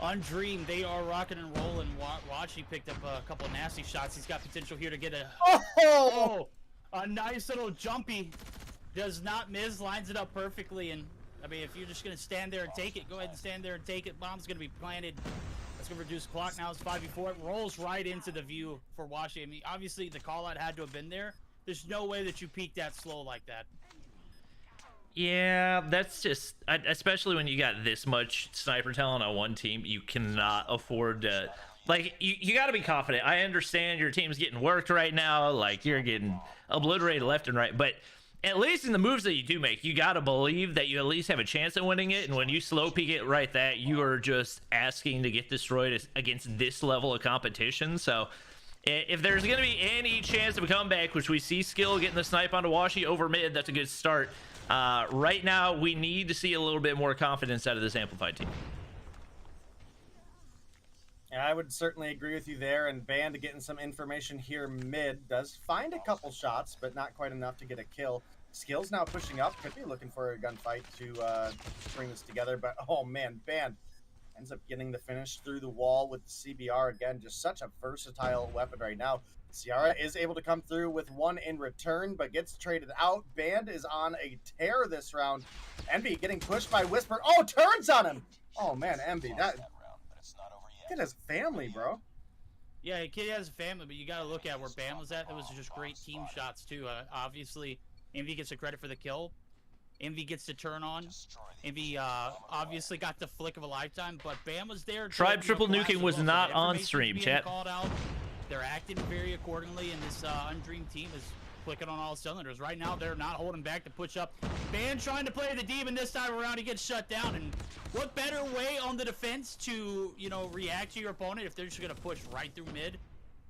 Undream. They are rocking and rolling. Washi picked up a couple of nasty shots. He's got potential here to get a nice little jumpy. Does not miss, lines it up perfectly. And I mean, if you're just gonna stand there and take it, go ahead and stand there and take it. Bomb's gonna be planted. That's gonna reduce clock. Now it's 5v4. It rolls right into the view for Washi. I mean, obviously the call out had to have been there. There's no way that you peek that slow like that. Yeah, that's just, especially when you got this much sniper talent on one team, you cannot afford to, like, you got to be confident. I understand your team's getting worked right now, like, you're getting obliterated left and right, but at least in the moves that you do make, you got to believe that you at least have a chance at winning it, and when you slow peek it right that, you are just asking to get destroyed against this level of competition. So if there's going to be any chance of a comeback, which we see Skill getting the snipe onto Washi over mid, that's a good start. Right now, we need to see a little bit more confidence out of this Amplified team. And I would certainly agree with you there. And Band getting some information here mid does find a couple shots, but not quite enough to get a kill. Skill's now pushing up. Could be looking for a gunfight to bring this together. But, oh, man, Band ends up getting the finish through the wall with the CBR. Again, just such a versatile weapon right now. Ciara is able to come through with 1 in return, but gets traded out. Band is on a tear this round. Envy getting pushed by Whisper. Oh, turns on him! Oh, man, Envy. That kid has family, bro. Yeah, kid has a family, but you got to look at where Bam was at. That was just great team shots, too. Obviously, Envy gets the credit for the kill. Envy gets to turn on. Envy obviously got the flick of a lifetime, but Bam was there. Tribe Triple Nuking was not on stream, chat. They're acting very accordingly, and this Undream team is clicking on all cylinders. Right now, they're not holding back to push up. Band trying to play the demon this time around. He gets shut down, and what better way on the defense to, you know, react to your opponent if they're just going to push right through mid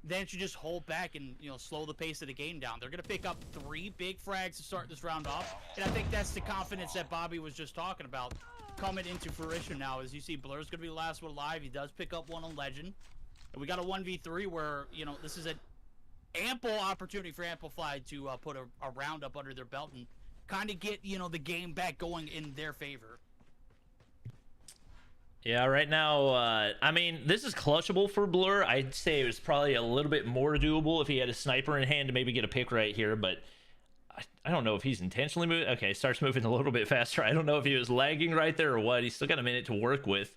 than to just hold back and, you know, slow the pace of the game down. They're going to pick up 3 big frags to start this round off, and I think that's the confidence that Bobby was just talking about coming into fruition now. As you see, Blur's going to be the last one alive. He does pick up 1 on Legend. And we got a 1v3 where, you know, this is an ample opportunity for Amplified to put a round up under their belt and kind of get, you know, the game back going in their favor. Yeah, right now, I mean, this is clutchable for Blur. I'd say it was probably a little bit more doable if he had a sniper in hand to maybe get a pick right here, but I don't know if he's intentionally moving. Okay, starts moving a little bit faster. I don't know if he was lagging right there or what. He's still got a minute to work with.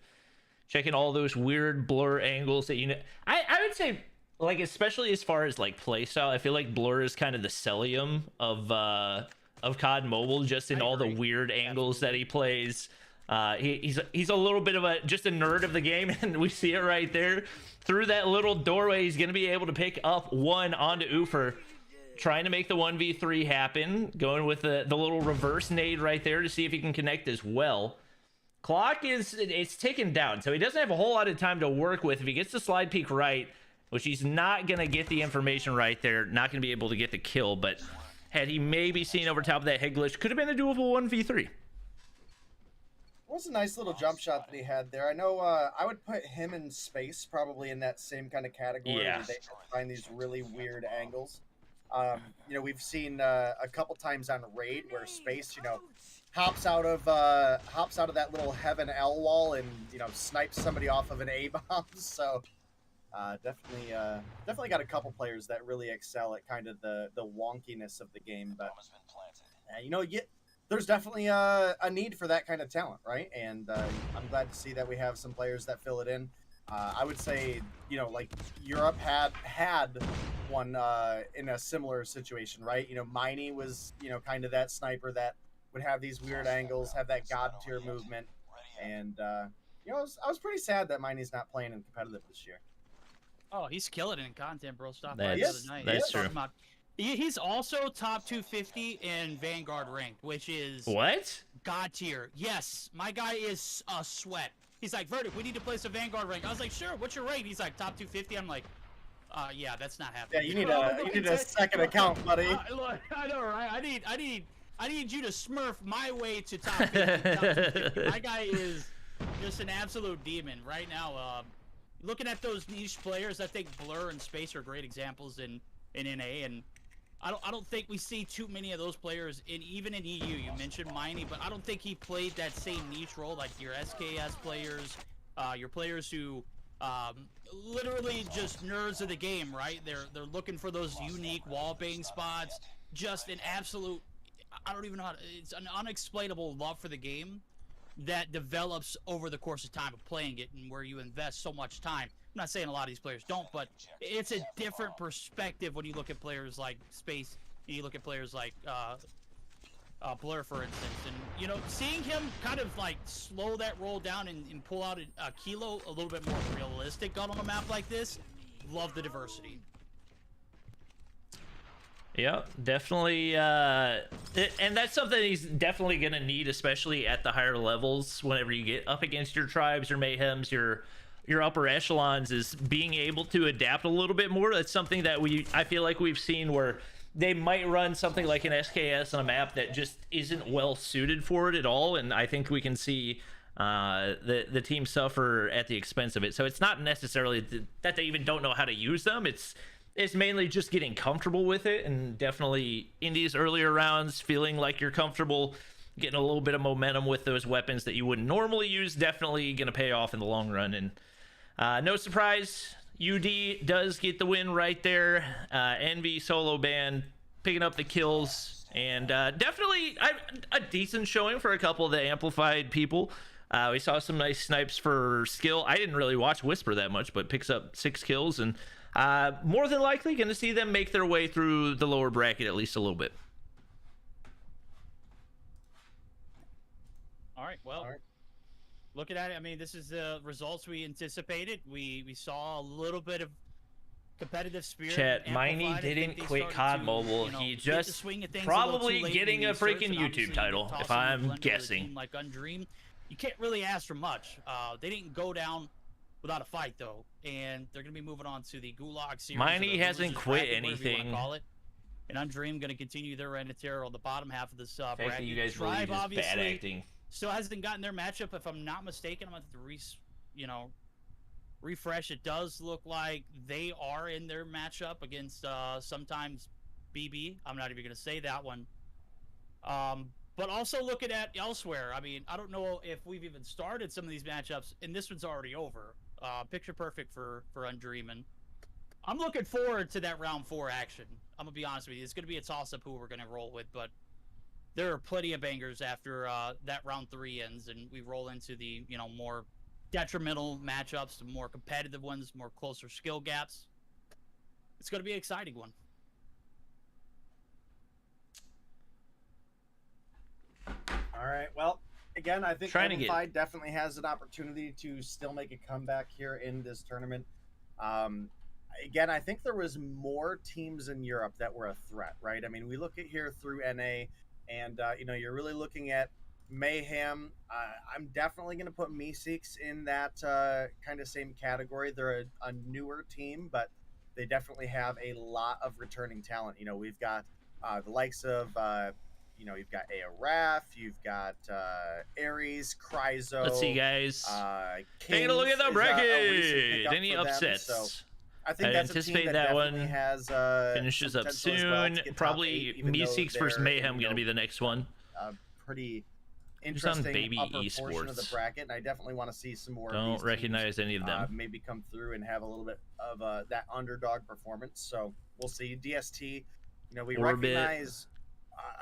Checking all those weird Blur angles that, you know, I would say, like, especially as far as like playstyle, I feel like Blur is kind of the Celium of COD Mobile, just in all the weird angles that he plays. He's a little bit of just a nerd of the game, and we see it right there through that little doorway. He's gonna be able to pick up 1 onto Oofer, trying to make the 1v3 happen, going with the little reverse nade right there to see if he can connect as well. Clock it's ticking down, so he doesn't have a whole lot of time to work with. If he gets the slide peek right, which he's not going to get the information right there, not going to be able to get the kill, but had he maybe seen over top of that head glitch, could have been a doable 1v3. It was a nice little jump shot that he had there. I know I would put him in Space probably in that same kind of category. Yeah. Where they find these really weird angles. You know, we've seen a couple times on Raid where Space, you know, hops out of that little heaven L wall and, you know, snipes somebody off of an A bomb. So definitely got a couple players that really excel at kind of the wonkiness of the game. But you know, there's definitely a need for that kind of talent, right? And I'm glad to see that we have some players that fill it in. I would say, like Europe had one in a similar situation, right? Miney was, kind of that sniper that would have these weird angles, have that god tier movement, and I was pretty sad that Miney's not playing in competitive this year. Oh, he's killing it in content, bro. Stop by That's- the other night. that's true. He's also top 250 in Vanguard ranked, which is What? god tier. Yes, my guy is a sweat. He's like, Verdict, we need to play some Vanguard rank. I was like, sure, what's your rank? He's like, top 250. I'm like, yeah, that's not happening. Yeah, you need a second account, buddy. Look, I know, right? I need you to smurf my way to top 50. Top 250. My guy is just an absolute demon right now. Looking at those niche players, I think Blur and Space are great examples in NA, and I don't think we see too many of those players even in EU. You mentioned Miney, but I don't think he played that same niche role like your SKS players, your players who literally just nerds of the game, right? They're looking for those unique wall bang spots. Just an absolute, I don't even know it's an unexplainable love for the game that develops over the course of time of playing it, and where you invest so much time. I'm not saying a lot of these players don't, but it's a different perspective when you look at players like Space, and you look at players like Blur, for instance. And, seeing him kind of like slow that roll down and pull out a Kilo a little bit more realistic on a map like this, love the diversity. Yeah, definitely. And that's something he's definitely going to need, especially at the higher levels. Whenever you get up against your tribes, your mayhems, your upper echelons, is being able to adapt a little bit more. That's something that I feel like we've seen where they might run something like an SKS on a map that just isn't well suited for it at all. And I think we can see the team suffer at the expense of it. So it's not necessarily that they even don't know how to use them. It's mainly just getting comfortable with it, and definitely in these earlier rounds, feeling like you're comfortable, getting a little bit of momentum with those weapons that you wouldn't normally use, definitely going to pay off in the long run. And no surprise, UD does get the win right there. Envy solo ban picking up the kills, and definitely a decent showing for a couple of the amplified people. We saw some nice snipes for skill. I didn't really watch Whisper that much, but picks up 6 kills, and more than likely going to see them make their way through the lower bracket at least a little bit. All right, well, looking at it, I mean, this is the results we anticipated. We saw a little bit of competitive spirit. Chat, Miney didn't quit COD Mobile. He just probably getting a freaking YouTube title, if I'm guessing. Like Undream, you can't really ask for much. They didn't go down without a fight, though, and they're going to be moving on to the Gulag series. Miney hasn't quit anything. And Undream going to continue their reign of terror on the bottom half of this bracket. You guys Tribe, believe is bad acting. Still hasn't gotten their matchup, if I'm not mistaken. I'm going to have to refresh. It does look like they are in their matchup against sometimes BB. I'm not even going to say that one. But also looking at elsewhere, I mean, I don't know if we've even started some of these matchups, and this one's already over. Picture perfect for Undreamin'. I'm looking forward to that round 4 action. I'm going to be honest with you. It's going to be a toss-up who we're going to roll with, but there are plenty of bangers after that round 3 ends, and we roll into the, more detrimental matchups, the more competitive ones, more closer skill gaps. It's going to be an exciting one. All right, well, again, I think Amplified definitely has an opportunity to still make a comeback here in this tournament. Again, I think there was more teams in Europe that were a threat, right? I mean, we look at here through NA, and you're really looking at Mayhem. I'm definitely going to put Meeseeks in that kind of same category. They're a newer team, but they definitely have a lot of returning talent. We've got the likes of you've got Aaraf, you've got Ares, Cryzo. Let's see, guys. Taking a look at the bracket. Any upsets? So I think that's anticipate that one has finishes up soon. Probably Meeseeks versus Mayhem going to be the next one. Pretty interesting Baby upper Esports portion of the bracket, and I definitely want to see some more. Don't of these recognize teams, any of them. Maybe come through and have a little bit of that underdog performance. So we'll see. DST, we Orbit. recognize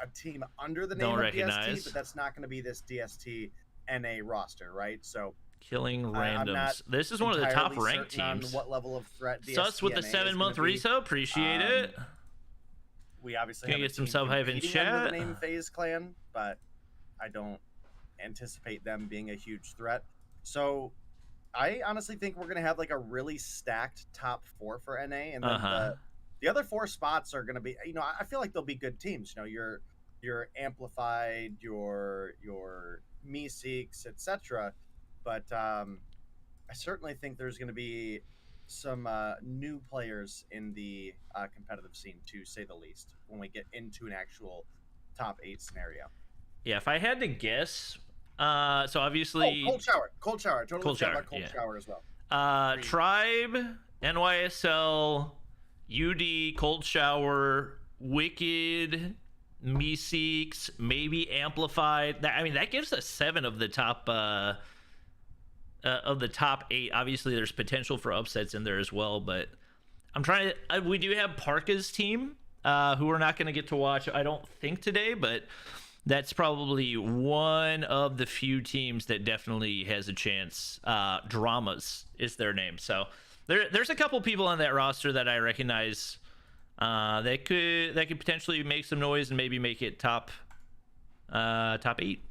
a team under the name Don't of recognize. DST, but that's not going to be this DST NA roster, right? So Killing I'm randoms. not This is one of the top entirely ranked certain on teams. what level of threat DST Sus with the NA is gonna 7-month be. resub. Appreciate it. We obviously Can have you a get some team sub hype in competing under the chat? name FaZe Clan, but I don't anticipate them being a huge threat. So I honestly think we're gonna have like a really stacked top 4 for NA, and then the other 4 spots are gonna be, you know, I feel like they'll be good teams. You know, your Amplified, your Meeseeks, etc. But I certainly think there's gonna be some new players in the competitive scene, to say the least, when we get into an actual top 8 scenario. Yeah, if I had to guess, so obviously Cold Shower. I totally Cold forgot Shower, about Cold yeah. Shower as well. Tribe, NYSL, UD, Cold Shower, Wicked, Meeseeks, maybe Amplified. I mean, that gives us 7 of the top 8. Obviously, there's potential for upsets in there as well, but I'm trying to. We do have Parka's team, who we're not going to get to watch, I don't think, today, but that's probably one of the few teams that definitely has a chance. Dramas is their name, so there's a couple people on that roster that I recognize that could potentially make some noise and maybe make it top 8.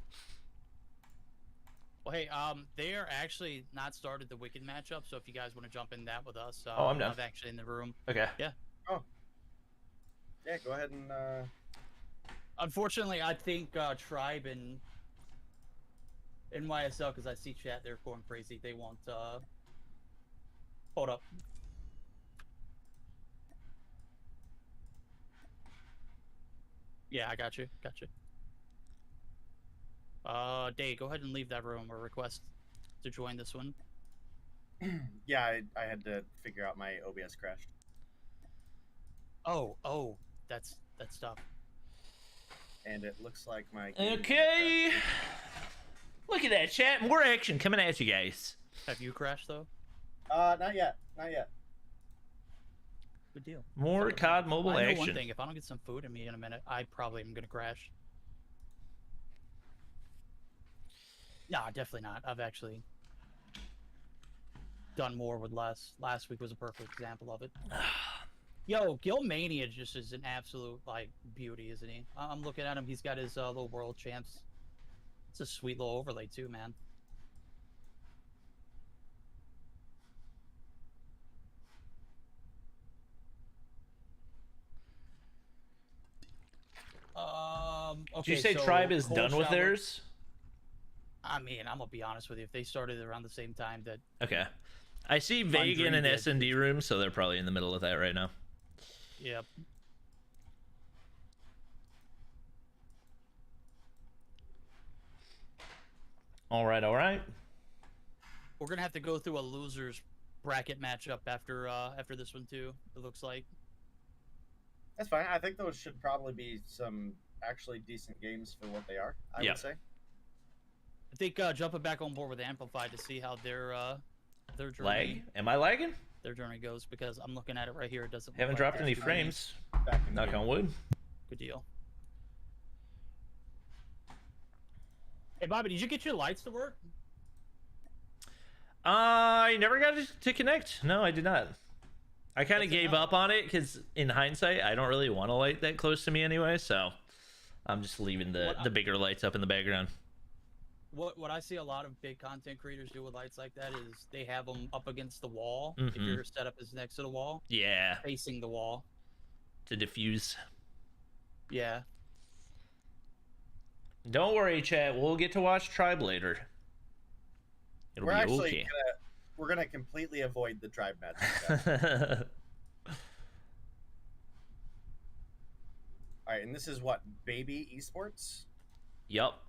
Well, hey, they are actually not started the Wicked matchup, so if you guys want to jump in that with us, I'm down. I'm actually in the room. Okay. Yeah. Oh. Yeah, go ahead and. Unfortunately, I think Tribe and NYSL, because I see chat, they're going crazy. They won't. Hold up. Yeah, I got you. Got you. Day, go ahead and leave that room or request to join this one. Yeah, I had to figure out my OBS crashed. Oh, that's tough. And it looks like my game Okay. Look at that, chat. More action coming at you guys. Have you crashed though? Not yet. Good deal. More COD mobile I know action. one thing. If I don't get some food in me in a minute, I probably am gonna crash. No, definitely not. I've actually done more with less. Last week was a perfect example of it. Yo, Gilmania just is an absolute like beauty, isn't he? I'm looking at him. He's got his little world champs. It's a sweet little overlay too, man. Okay, Did you say so Tribe is Cold done with Shower- theirs? I mean, I'm gonna be honest with you. If they started around the same time, that Okay. I see Vegan and did. S&D room, so they're probably in the middle of that right now. yep. All right. We're gonna have to go through a losers bracket matchup after this one too. It looks like. That's fine. I think those should probably be some actually decent games for what they are. I Yeah. would say. I think jumping back on board with Amplified to see how their journey Lag? Am I lagging? their journey goes, because I'm looking at it right here. It doesn't. look Haven't like dropped there's any too many. frames. Back in the Knock game. on wood. Good deal. Hey Bobby, did you get your lights to work? I never got to connect. No, I did not. I kind of That's gave enough. up on it because, in hindsight, I don't really want a light that close to me anyway. So I'm just leaving the bigger lights up in the background. What I see a lot of big content creators do with lights like that is they have them up against the wall. If Mhm. your setup is next to the wall, Yeah, facing the wall. to diffuse. Yeah. Don't worry, chat. We'll get to watch Tribe later. It'll We're be actually okay. we're gonna completely avoid the Tribe matchup. All right, and this is what, Baby Esports? Yup.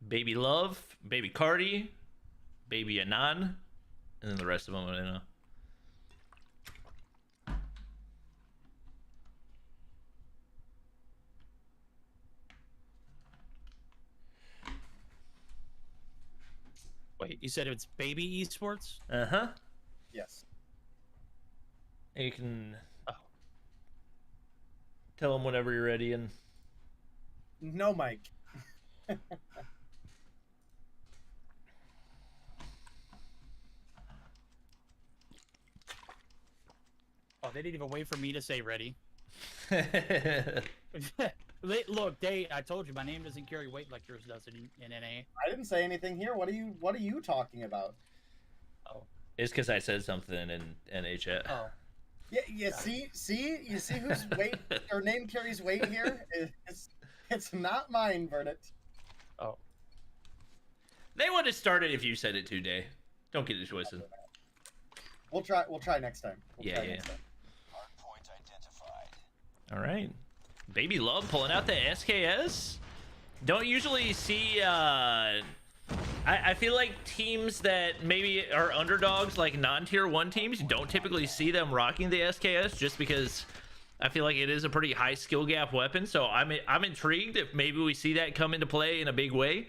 Baby Love, Baby Cardi, Baby Anon, and then the rest of them, I don't know. Wait, you said it's Baby Esports? Uh-huh. Yes. You can Oh. tell them whenever you're ready, and No, Mike. Oh, they didn't even wait for me to say ready. Look, I told you my name doesn't carry weight like yours does in NA. I didn't say anything here. What are you talking about? Oh. It's because I said something in NHS. Oh. Yeah, you see whose weight or name carries weight here? It's not mine, Verdant. Oh. They would have started if you said it today. Don't get it twisted. We'll try next time. Yeah. Next time. Hardpoint identified. All right. Baby Love pulling out the SKS. Don't usually see I feel like teams that maybe are underdogs, like non-tier 1 teams, you don't typically see them rocking the SKS just because I feel like it is a pretty high skill gap weapon. So I'm intrigued if maybe we see that come into play in a big way.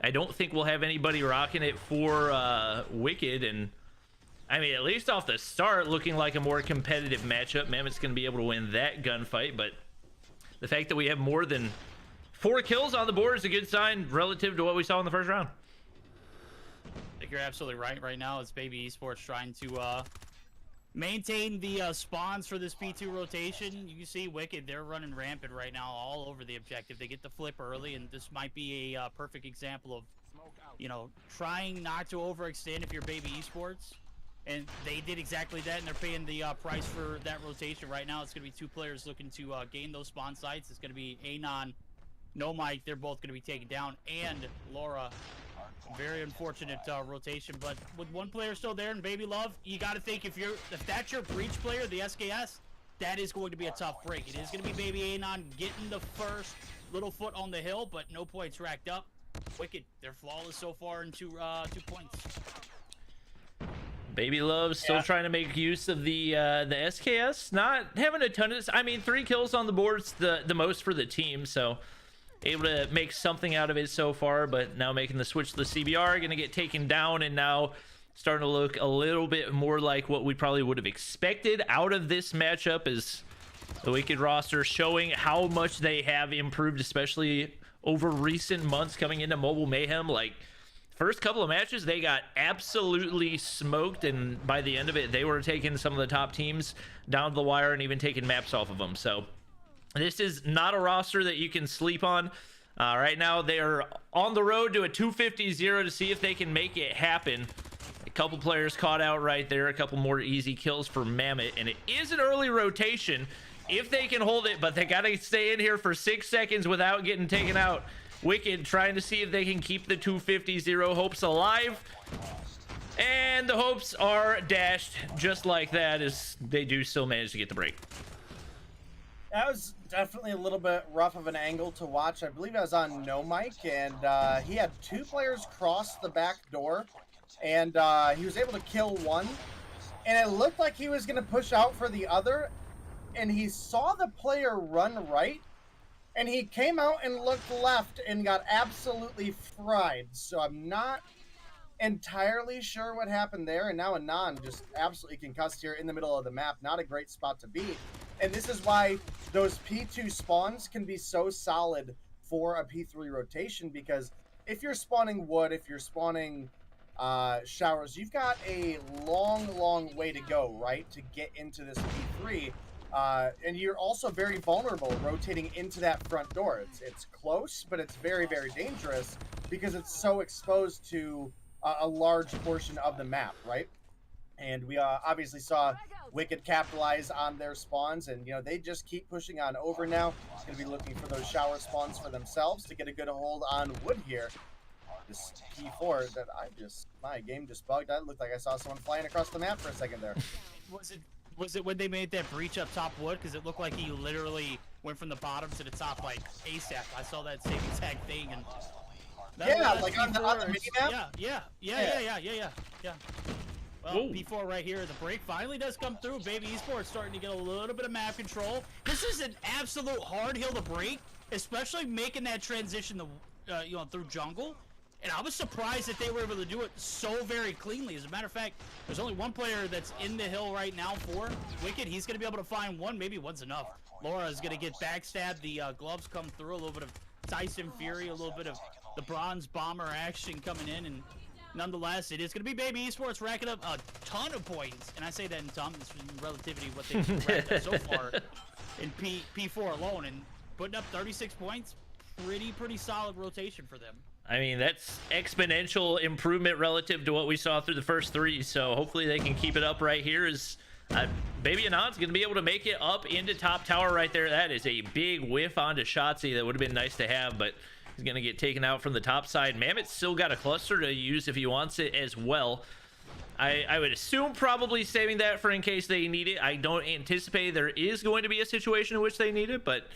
I don't think we'll have anybody rocking it for Wicked, and I mean, at least off the start, looking like a more competitive matchup. Mammoth's going to be able to win that gunfight, but the fact that we have more than 4 kills on the board is a good sign relative to what we saw in the first round. I think you're absolutely right. Right now, it's Baby Esports trying to maintain the spawns for this P2 rotation. You can see Wicked, they're running rampant right now all over the objective. They get the flip early, and this might be a perfect example of, you know, trying not to overextend if you're Baby Esports. And they did exactly that, and they're paying the price for that rotation right now. It's going to be 2 players looking to gain those spawn sites. It's going to be Anon, No Mike. They're both going to be taken down, and Laura. Very unfortunate rotation, but with 1 player still there and Baby Love, you got to think if that's your breach player, the SKS, that is going to be a tough break. It is going to be Baby Anon getting the first little foot on the hill, but no points racked up. Wicked, they're flawless so far in 2 points. Baby Love still trying to make use of the SKS, not having a ton of this. I mean, 3 kills on the board's the most for the team, so able to make something out of it so far, but now making the switch to the CBR, gonna get taken down, and now starting to look a little bit more like what we probably would have expected out of this matchup, is the Wicked roster showing how much they have improved, especially over recent months coming into Mobile Mayhem. Like, first couple of matches, they got absolutely smoked, and by the end of it, they were taking some of the top teams down to the wire and even taking maps off of them. So this is not a roster that you can sleep on. Right now, they are on the road to a 250-0 to see if they can make it happen. A couple players caught out right there. A couple more easy kills for Mammoth. And it is an early rotation if they can hold it, but they got to stay in here for 6 seconds without getting taken out. Wicked trying to see if they can keep the 250-0 hopes alive. And the hopes are dashed just like that, as they do still manage to get the break. That was definitely a little bit rough of an angle to watch. I believe I was on No Mic, and he had 2 players cross the back door, and he was able to kill 1. And it looked like he was going to push out for the other, and he saw the player run right, and he came out and looked left and got absolutely fried. So I'm not entirely sure what happened there, and now Anon just absolutely concussed here in the middle of the map. Not a great spot to be. And this is why those P2 spawns can be so solid for a P3 rotation, because if you're spawning wood, if you're spawning showers, you've got a long way to go, right, to get into this P3. And you're also very vulnerable rotating into that front door. It's close, but it's very dangerous because it's so exposed to a large portion of the map, right? And we obviously saw Wicked capitalize on their spawns, and you know they just keep pushing on over now. Going to be looking for those shower spawns for themselves to get a good hold on wood here. This P4 that my game just bugged. That looked like I saw someone flying across the map for a second there. Was it when they made that breach up top wood? Because it looked like he literally went from the bottom to the top like ASAP. I saw that same exact thing, and like on the mini map. Yeah. Well, P4 right here, the break finally does come through. Baby Esports starting to get a little bit of map control. This is an absolute hard hill to break, especially making that transition through jungle. And I was surprised that they were able to do it so very cleanly. As a matter of fact, there's only 1 player that's in the hill right now for Wicked. He's going to be able to find 1. Maybe 1's enough. Laura is going to get backstabbed. The gloves come through. A little bit of Tyson Fury, a little bit of the bronze bomber action coming in, and nonetheless, it is going to be Baby Esports racking up a ton of points, and I say that in ton, it's in relativity what they've racked up so far in P4 alone, and putting up 36 points, pretty solid rotation for them. I mean, that's exponential improvement relative to what we saw through the first three, so hopefully they can keep it up right here. As Baby Anon's going to be able to make it up into top tower right there. That is a big whiff onto Shotzi. That would have been nice to have, but he's going to get taken out from the top side. Mammoth's still got a cluster to use if he wants it as well. I would assume probably saving that for in case they need it. I don't anticipate there is going to be a situation in which they need it, but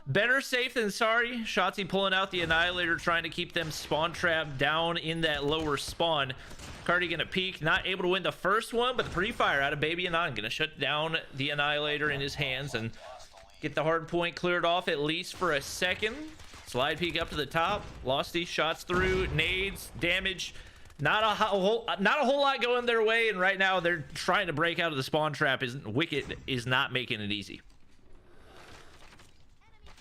better safe than sorry. Shotzi pulling out the Annihilator, trying to keep them spawn trapped down in that lower spawn. Cardi gonna peek, not able to win the first one, but the pre-fire out of Baby Anon gonna shut down the Annihilator in his hands and get the hard point cleared off at least for a second. Slide peek up to the top, lost these shots through, nades, damage. Not a whole lot going their way, and right now they're trying to break out of the spawn trap. Wicked is not making it easy.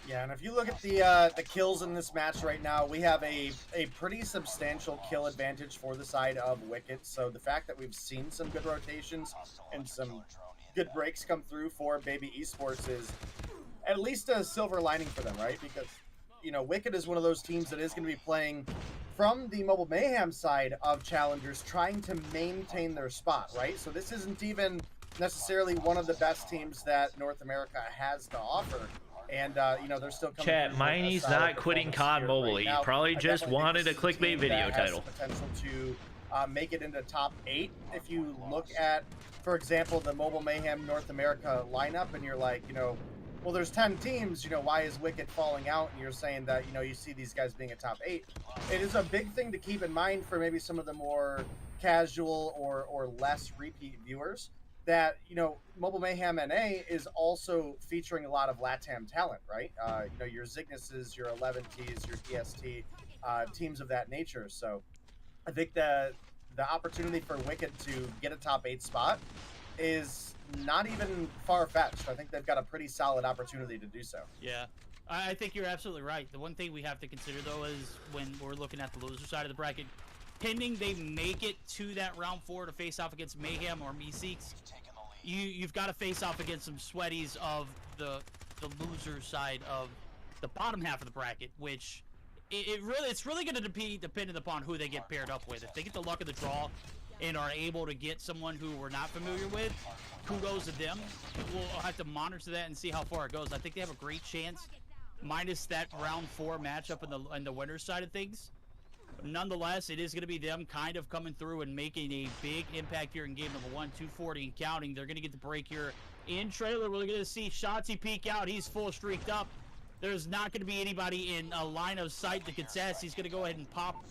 Yeah, and if you look at the kills in this match right now, we have a pretty substantial kill advantage for the side of Wicked. So the fact that we've seen some good rotations and some good breaks come through for Baby Esports is at least a silver lining for them, right? Because, you know, Wicked is one of those teams that is going to be playing from the Mobile Mayhem side of challengers, trying to maintain their spot, right? So this isn't even necessarily one of the best teams that North America has to offer. And, you know, they're still coming. Chat, Miney's not quitting COD Mobile. He probably just wanted a clickbait video title. Potential to make it into top 8. If you look at, for example, the Mobile Mayhem North America lineup, and you're like, you know, well, there's 10 teams, you know, why is Wicked falling out? And you're saying that, you know, you see these guys being a top 8. It is a big thing to keep in mind for maybe some of the more casual or less repeat viewers, that, you know, Mobile Mayhem NA is also featuring a lot of LATAM talent, right? You know, your Zygnuses, your 11Ts, your EST, teams of that nature. So I think the opportunity for Wicked to get a top 8 spot is not even far-fetched. I think they've got a pretty solid opportunity to do so. Yeah, I think you're absolutely right. The one thing we have to consider, though, is when we're looking at the loser side of the bracket, pending they make it to that round 4 to face off against Mayhem or Meeseeks, you've got to face off against some sweaties of the loser side of the bottom half of the bracket, which it's really going to be dependent upon who they get paired up with. If they get the luck of the draw and are able to get someone who we're not familiar with, kudos to them. We'll have to monitor that and see how far it goes. I think they have a great chance, minus that round 4 matchup in the winner's side of things. Nonetheless, it is going to be them kind of coming through and making a big impact here in game number 1, 240 and counting. They're going to get the break here in trailer. We're going to see Shotzi peek out. He's full streaked up. There's not going to be anybody in a line of sight to contest. He's going to go ahead and pop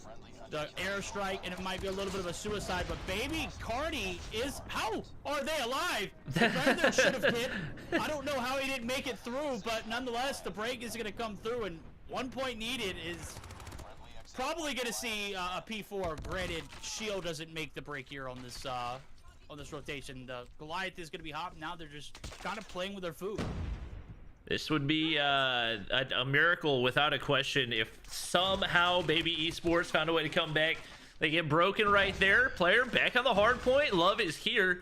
the airstrike, and it might be a little bit of a suicide, but Baby Cardi is... How are they alive? The Predator should have hit. I don't know how he didn't make it through, but nonetheless, the break is going to come through, and 1 point needed is... Probably going to see a P4. Granted, Shield doesn't make the break here on this rotation. The Goliath is going to be hot. Now they're just kind of playing with their food. This would be a miracle without a question if somehow Baby Esports found a way to come back. They get broken right there. Player back on the hard point. Love is here.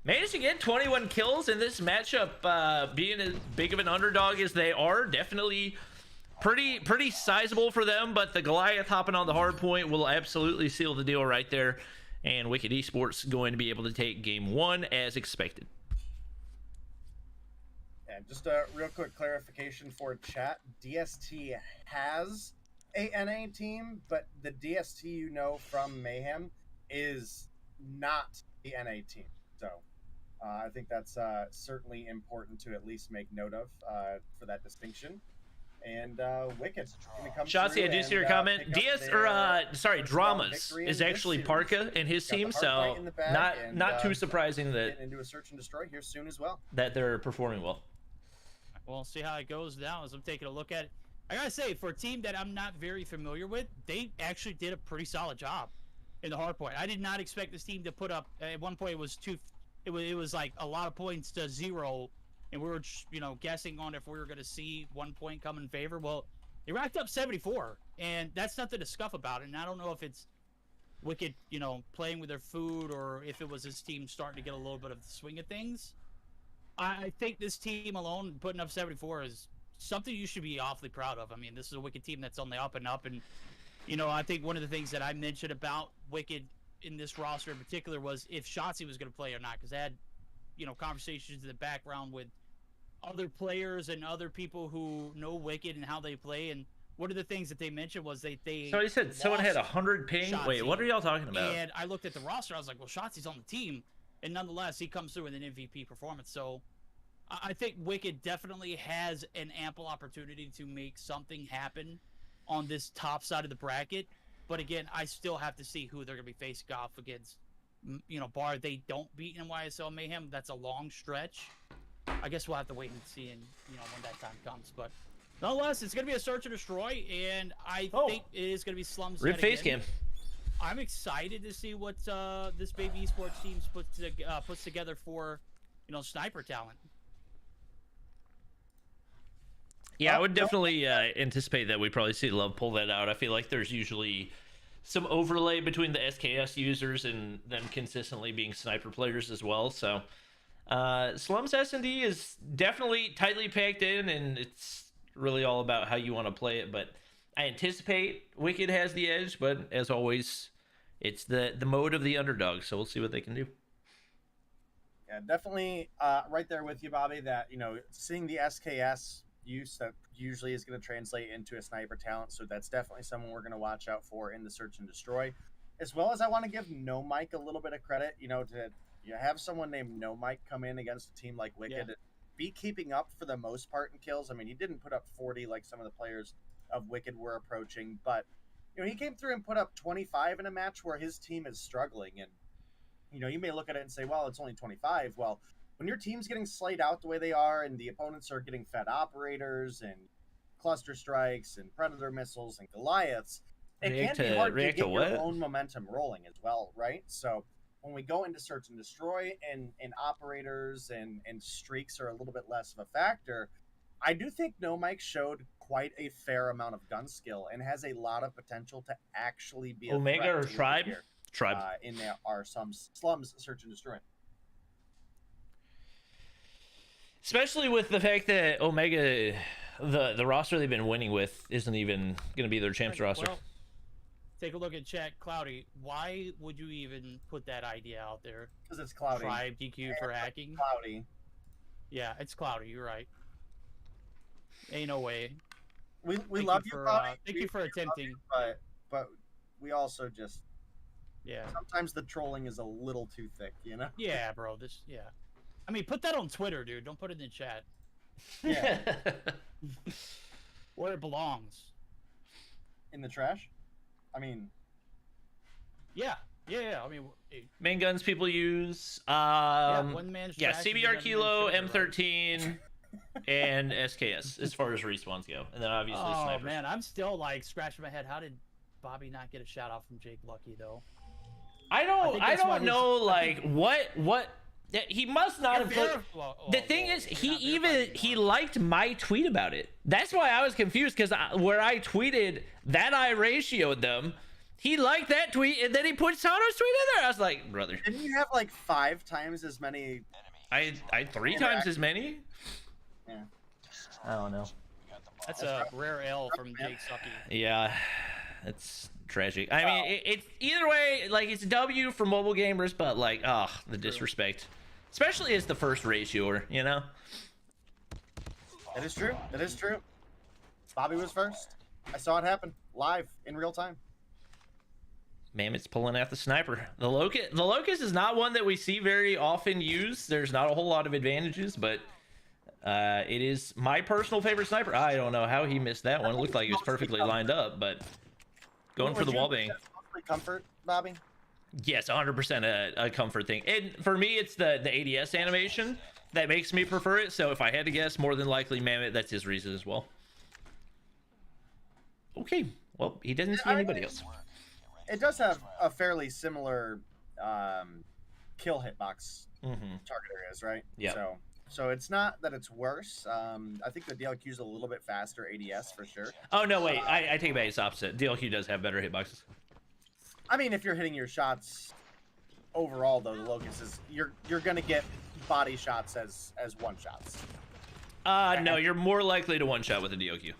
Managed to get 21 kills in this matchup. Being as big of an underdog as they are, definitely pretty sizable for them, but the Goliath hopping on the hard point will absolutely seal the deal right there, and Wicked Esports going to be able to take game 1 as expected. And just a real quick clarification for chat, DST has a NA team, but the DST you know from Mayhem is not the NA team. So I think that's certainly important to at least make note of for that distinction. And Wicked gonna come Shotzi, I do see your comment. Dramas is actually Parka and his team, so not too surprising that into a search and destroy here soon as well. That they're performing well. We'll see how it goes now as I'm taking a look at it. I gotta say, for a team that I'm not very familiar with, they actually did a pretty solid job in the hard point. I did not expect this team to put up. At one point, it was like a lot of points to 0. And we were, you know, guessing on if we were going to see 1 point come in favor. Well, They racked up 74, and that's nothing to scuff about. And I don't know if it's Wicked, playing with their food, or if it was his team starting to get a little bit of the swing of things. I think this team alone putting up 74 is something you should be awfully proud of. I mean, this is a Wicked team that's on the up and up, and I think one of the things that I mentioned about Wicked in this roster in particular was if Shotzi was going to play or not, because they had conversations in the background with other players and other people who know Wicked and how they play. And one of the things that they mentioned was they So you said someone had 100 ping. Shotzi. Wait, what are y'all talking about? And I looked at the roster. I was like, well, Shotzi's on the team, and nonetheless, he comes through with an MVP performance. So I think Wicked definitely has an ample opportunity to make something happen on this top side of the bracket. But again, I still have to see who they're going to be facing off against. Bar they don't beat NYSL Mayhem. That's a long stretch. I guess we'll have to wait and see, and when that time comes. But nonetheless, it's going to be a search and destroy, and I think it is going to be Slums. Rip face cam. I'm excited to see what this baby esports team puts together for sniper talent. Yeah, I would definitely anticipate that we probably see Love pull that out. I feel like there's usually some overlay between the SKS users and them consistently being sniper players as well. So Slums S&D is definitely tightly packed in, and it's really all about how you want to play it. But I anticipate Wicked has the edge, but as always, it's the mode of the underdog. So we'll see what they can do. Yeah, definitely right there with you, Bobby, that, seeing the SKS use that usually is going to translate into a sniper talent. So that's definitely someone we're going to watch out for in the search and destroy. As well as I want to give No Mike a little bit of credit, to have someone named No Mike come in against a team like Wicked and be keeping up for the most part in kills. I mean, he didn't put up 40 like some of the players of Wicked were approaching, but he came through and put up 25 in a match where his team is struggling. And you may look at it and say, well, it's only 25. Well, when your team's getting slayed out the way they are, and the opponents are getting fed operators and cluster strikes and predator missiles and Goliaths, it can be hard to get your own momentum rolling as well, right? So when we go into search and destroy and operators and streaks are a little bit less of a factor, I do think No Mike showed quite a fair amount of gun skill and has a lot of potential to actually be Omega or Tribe? Tribe. In there are some Slums search and destroy. Especially with the fact that Omega, the roster they've been winning with, isn't even going to be their champs roster. Well, take a look at chat. Cloudy, why would you even put that idea out there? Because it's Cloudy. Tribe DQ for hacking. Cloudy. Yeah, it's Cloudy. You're right. Ain't no way. We love you, Cloudy. Thank you for attempting. But we also just Yeah. sometimes the trolling is a little too thick, Yeah, bro. I mean, put that on Twitter, dude. Don't put it in the chat. Yeah. Where it belongs. In the trash? I mean, Yeah. I mean, Main guns people use. one man's Yeah, trash is CBR another Kilo, man's treasure, right? M13, and SKS as far as respawns go, and then obviously Oh snipers. man, I'm still like scratching my head. How did Bobby not get a shout out from Jake Lucky though? I think that's why don't know like what. He must not have. The thing is, he liked my tweet about it. That's why I was confused, because where I tweeted that I ratioed them, he liked that tweet, and then he put Sano's tweet in there. I was like, brother. didn't you have like 5 times as many? I had 3 times as many. Yeah. I don't know. That's a rare L from Jake Sucky. Yeah, it's tragic. I mean, it's either way. Like, it's a W for mobile gamers, but like, the disrespect. Especially as the first ratioer, That is true. That is true. Bobby was first. I saw it happen live in real time. Mammoth's pulling out the sniper. The Locust is not one that we see very often used. There's not a whole lot of advantages, but it is my personal favorite sniper. I don't know how he missed that one. It looked like he was perfectly lined up, but going for the wallbang. Comfort, Bobby? Yes, 100% a comfort thing. And for me, it's the ADS animation that makes me prefer it. So if I had to guess, more than likely Mammoth, that's his reason as well. Okay, well, he doesn't see anybody else. It does have a fairly similar kill hitbox target areas, right? Yeah. So So it's not that it's worse. I think the DLQ is a little bit faster ADS for sure. Oh no, wait, I take it back. It's opposite. DLQ does have better hitboxes. I mean, if you're hitting your shots overall, though, the Locust is you're gonna get body shots as one shots. No, you're more likely to one shot with a DLQ.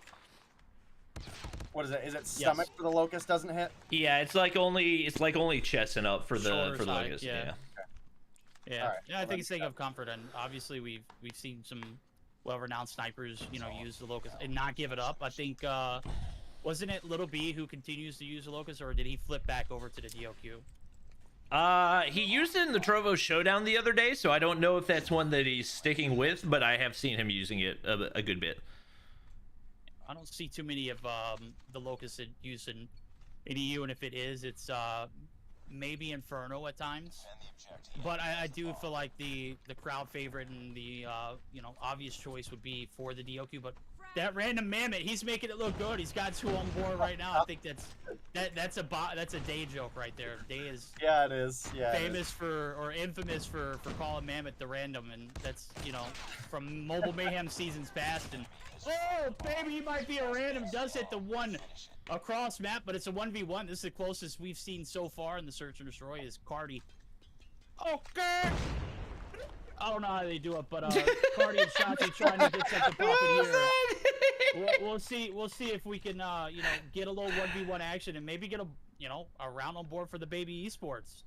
What is it? Is it stomach for the Locust doesn't hit? Yeah, it's like only chest and up for the Shoulders high, Locust. yeah. Yeah, Alright, yeah. I think it's a thing of comfort, and obviously we've seen some well-renowned snipers, use the Locust and not give it up. I think wasn't it Little B who continues to use the Locust, or did he flip back over to the DLQ? He used it in the Trovo Showdown the other day, so I don't know if that's one that he's sticking with, but I have seen him using it a good bit. I don't see too many of the Locust used in EU, and if it is, it's maybe Inferno at times. But I do feel like the crowd favorite and the obvious choice would be for the DLQ. But that random Mammoth, he's making it look good. He's got 2 on board right now. I think that's a Day joke right there. Day is it is. Yeah, famous for or infamous for calling Mammoth the random, and that's from Mobile Mayhem seasons past. And oh baby, he might be a random. Does hit the one across map, but it's a 1v1. This is the closest we've seen so far in the Search and Destroy is Cardi. Okay. I don't know how they do it, but Cardi and Shotzi trying to get something popping here. We'll see if we can get a little 1v1 action and maybe get a round on board for the baby esports.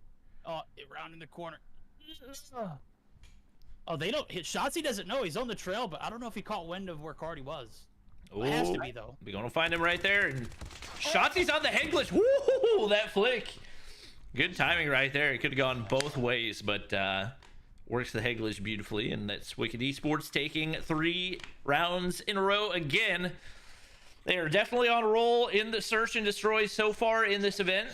Round in the corner. Oh, they don't hit. Shotzi doesn't know he's on the trail, but I don't know if he caught wind of where Cardi was. It has to be though. We're gonna find him right there. And Shotzi's on the head glitch. Woo! That flick. Good timing right there. It could have gone both ways, but works the head glitch beautifully. And that's Wicked Esports taking 3 rounds in a row again. They are definitely on a roll in the Search and Destroy so far in this event.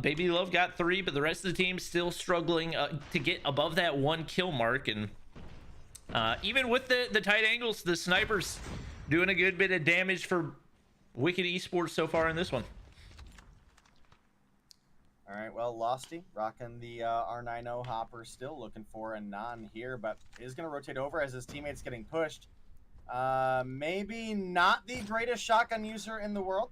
Baby Love got 3, but the rest of the team still struggling to get above that 1 kill mark. And even with the tight angles, the snipers doing a good bit of damage for Wicked Esports so far in this one. All right, well, Losty rocking the R90 hopper, still looking for a non here, but is going to rotate over as his teammate's getting pushed. Maybe not the greatest shotgun user in the world.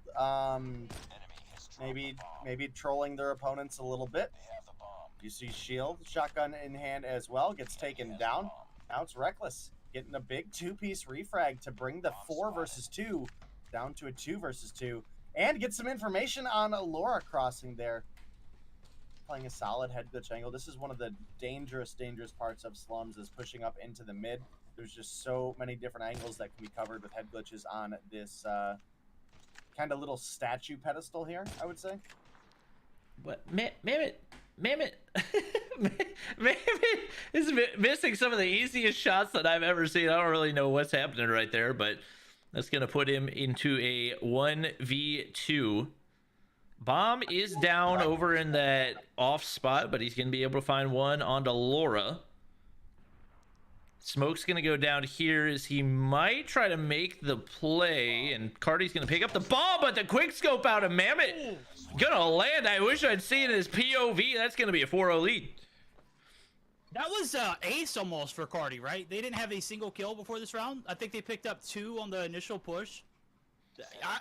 Maybe trolling their opponents a little bit. You see Shield, shotgun in hand as well, gets taken down. Now it's Reckless getting a big 2-piece refrag to bring the 4 versus 2 down to a 2 versus 2, and get some information on Laura crossing there. Playing a solid head glitch angle. This is one of the dangerous parts of Slums, is pushing up into the mid. There's just so many different angles that can be covered with head glitches on this kind of little statue pedestal here, I would say. What? Mammoth is missing some of the easiest shots that I've ever seen. I don't really know what's happening right there, but that's going to put him into a 1v2. Bomb is down over in that off spot, but he's going to be able to find one onto Laura. Smoke's going to go down here as he might try to make the play, and Cardi's going to pick up the ball, but the quick scope out of Mammoth gonna land. I wish I'd seen his POV. That's going to be a 4-0 lead. That was ace almost for Cardi, right? They didn't have a single kill before this round. I think they picked up 2 on the initial push.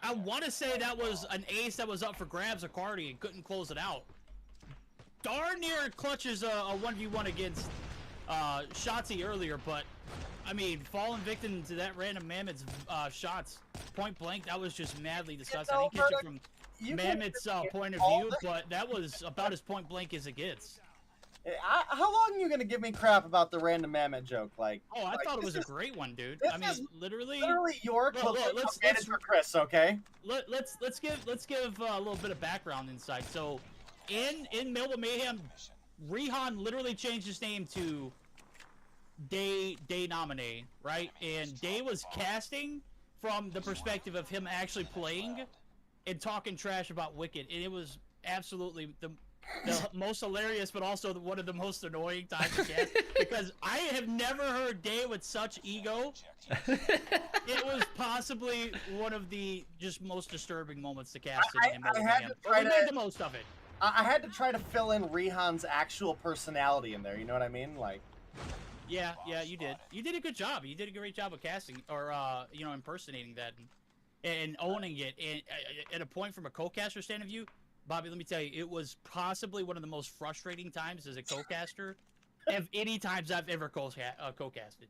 I want to say that was an ace that was up for grabs of Cardi and couldn't close it out. Darn near clutches a 1v1 against Shotzi earlier, but I mean, falling victim to that random Mammoth's shots point blank, that was just madly disgusting. I didn't catch it from Mammoth's point of view, but that was about as point blank as it gets. How long are you gonna give me crap about the random Mammoth joke? I thought it was a great one, dude. I mean, literally your let's for Chris, okay? Let's give a little bit of background insight. So, in Mobile Mayhem, Rehan literally changed his name to Day Nominee, right? And Day was casting from the perspective of him actually playing and talking trash about Wicked, and it was absolutely the most hilarious, but also one of the most annoying times to cast, because I have never heard Day with such ego. It was possibly one of the just most disturbing moments to cast in Mobile Mayhem. We made the most of it. I had to try to fill in Rehan's actual personality in there. You know what I mean? Yeah, you did. You did a good job. You did a great job of casting, or you know, impersonating that and owning it. And at a point from a co-caster stand of view, Bobby, let me tell you, it was possibly one of the most frustrating times as a co-caster of any times I've ever co-casted.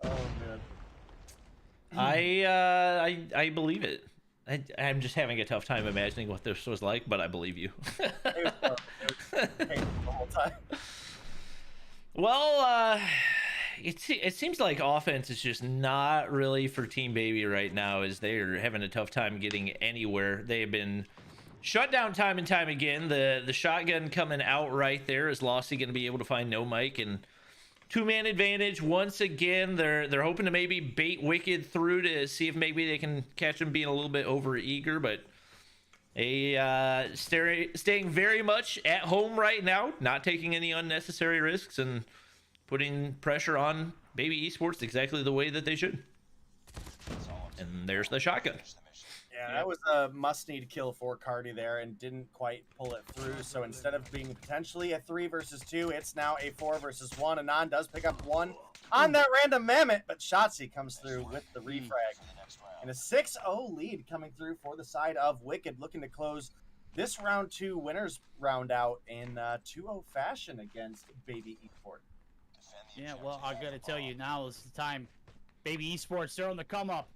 Oh man. I believe it. I'm just having a tough time imagining what this was like, but I believe you. It was painful the whole time. Well, it seems like offense is just not really for Team Baby right now, as they are having a tough time getting anywhere. They have been shut down time and time again. The shotgun coming out right there. Is Lossy going to be able to find No Mike and two-man advantage once again? They're hoping to maybe bait Wicked through to see if maybe they can catch him being a little bit over eager, but staying very much at home right now, not taking any unnecessary risks and putting pressure on Baby Esports exactly the way that they should. And there's the shotgun. Yeah, that was a must-need kill for Cardi there and didn't quite pull it through. So instead of being potentially a 3 versus 2, it's now a 4 versus 1. Anon does pick up 1 on that random mammoth, but Shotzi comes through with the refrag. And a 6-0 lead coming through for the side of Wicked, looking to close this round 2 winners round out in 2-0 fashion against Baby Esports. Yeah, well, I gotta tell you, now is the time. Baby Esports, they're on the come up.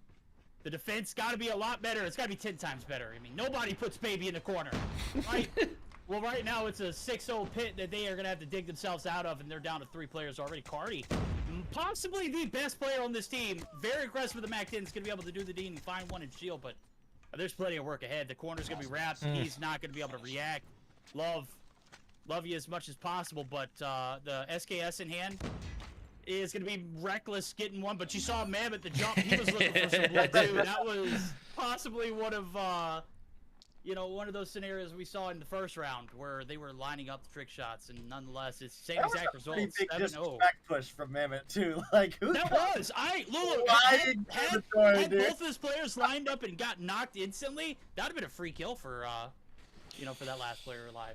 The defense got to be a lot better. It's got to be 10 times better. I mean, nobody puts Baby in the corner, right? Well, right now it's a 6-0 pit that they are going to have to dig themselves out of, and they're down to 3 players already. Cardi, possibly the best player on this team, very aggressive with the Mac 10, is going to be able to do the deed and find one and shield, but there's plenty of work ahead. The corner's going to be wrapped. He's not going to be able to react. Love you as much as possible, but the SKS in hand is going to be reckless getting one, but you saw Mam at the jump. He was looking for some blood too. That was possibly one of, you know, one of those scenarios we saw in the first round where they were lining up the trick shots, and nonetheless, it's the same exact result. Pretty big 7-0. disrespect push from Mammoth too. Like who? That was Lulu. Had both his players lined up and got knocked instantly, that'd have been a free kill for, you know, for that last player alive.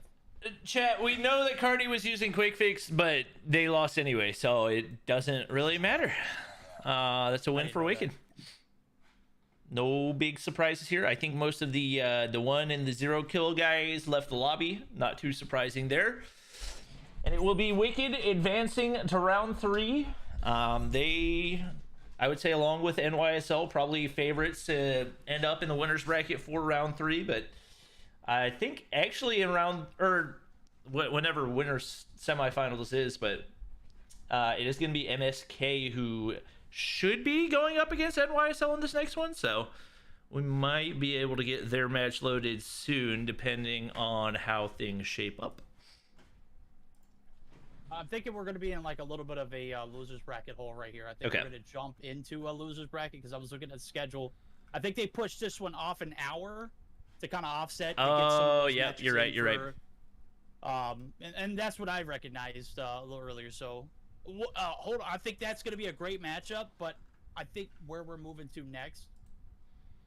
Chat, we know that Cardi was using quick fix, but they lost anyway, so it doesn't really matter. That's a win for Wicked. No big surprises here. I think most of the 1 and the 0 kill guys left the lobby. Not too surprising there. And it will be Wicked advancing to round 3. They, I would say, along with NYSL, probably favorites to end up in the winners bracket for round 3, but I think actually in round, or whenever winners semifinals is, but it is going to be MSK who should be going up against NYSL in this next one, so we might be able to get their match loaded soon depending on how things shape up. I'm thinking we're going to be in like a little bit of a losers bracket hole right here. I think we're going to jump into a losers bracket because I was looking at the schedule. I think they pushed this one off an hour to kind of offset. Oh, yeah, you're right. And that's what I recognized a little earlier. So, hold on. I think that's going to be a great matchup, but I think where we're moving to next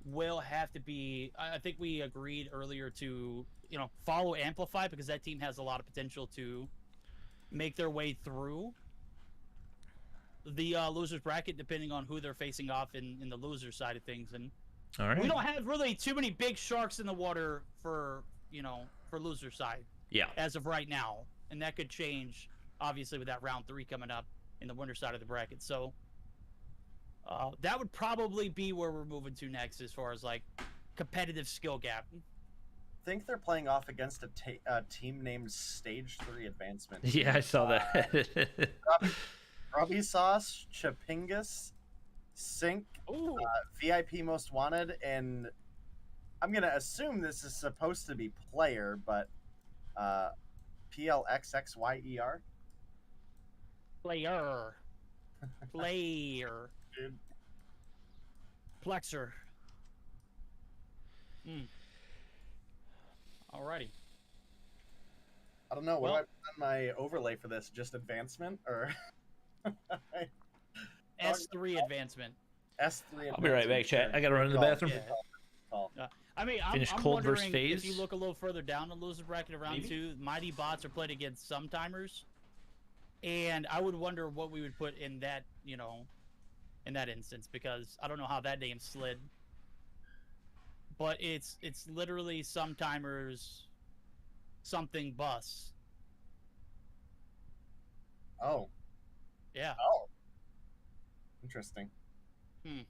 will have to be. I think we agreed earlier to, you know, follow Amplify because that team has a lot of potential to make their way through the losers bracket, depending on who they're facing off in the loser side of things. And all right, we don't have really too many big sharks in the water for, you know, for loser side. Yeah. As of right now, and that could change obviously with that round 3 coming up in the winner side of the bracket. So that would probably be where we're moving to next as far as like competitive skill gap. I think they're playing off against a team named Stage 3 Advancement. Yeah, I saw that. Grubby Sauce, Chapingus, Sync, VIP Most Wanted, and I'm going to assume this is supposed to be player, but PLXXYER. Player. Dude. Plexer. Alrighty. I don't know. What do I put on my overlay for this? Just advancement or S3 advancement. S3. I'll be right back, chat. I gotta run to the bathroom. Yeah. I mean, Finish I'm cold versus wondering phase. if you look a little further down the loser bracket of round 2, Mighty Bots are played against some timers, And I would wonder what we would put in that, you know, in that instance, because I don't know how that name slid. But it's literally sometimers something bus. Oh. Yeah. Oh. Interesting. Did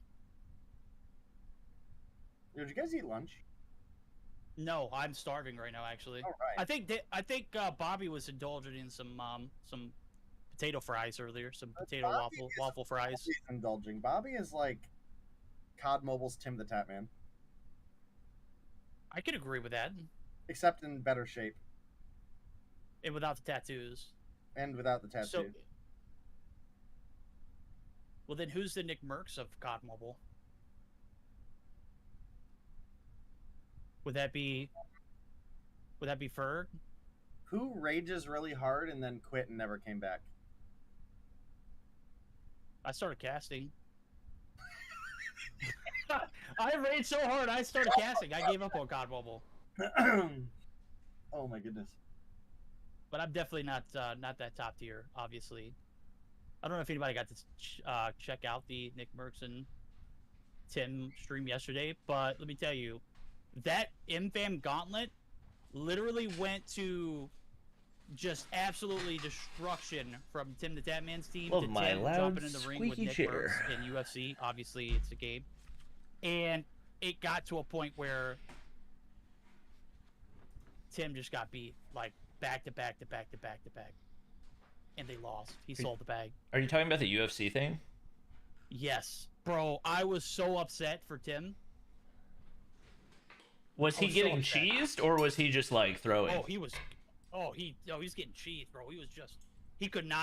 you guys eat lunch? No, I'm starving right now. Actually, All right. I think Bobby was indulging in some potato fries earlier. Some potato Bobby waffle fries. Bobby's indulging. Bobby is like COD Mobile's Tim the Tap Man, I could agree with that, except in better shape and without the tattoos. and without the tattoo. So, well, then who's the Nick Merckx of COD Mobile? Would that be Ferg? Who rages really hard and then quit and never came back? I started casting. I raged so hard I started casting. I gave up on COD Mobile. Oh my goodness. But I'm definitely not that top tier, obviously. I don't know if anybody got to check out the Nick Merckx and Tim stream yesterday, but let me tell you, that MFAM gauntlet literally went to just absolutely destruction from Tim the Tatman's team Love to my Tim loud jumping in the ring with squeaky Nick chair. Merckx in UFC. Obviously, it's a game. And it got to a point where Tim just got beat, like, back to back to back to back to back. And they lost. He sold the bag. Are you talking about the UFC thing? Yes. Bro, I was so upset for Tim. Was he so getting upset. cheesed, or was he just like throwing? Oh, he was getting cheesed, bro. He was just he couldn't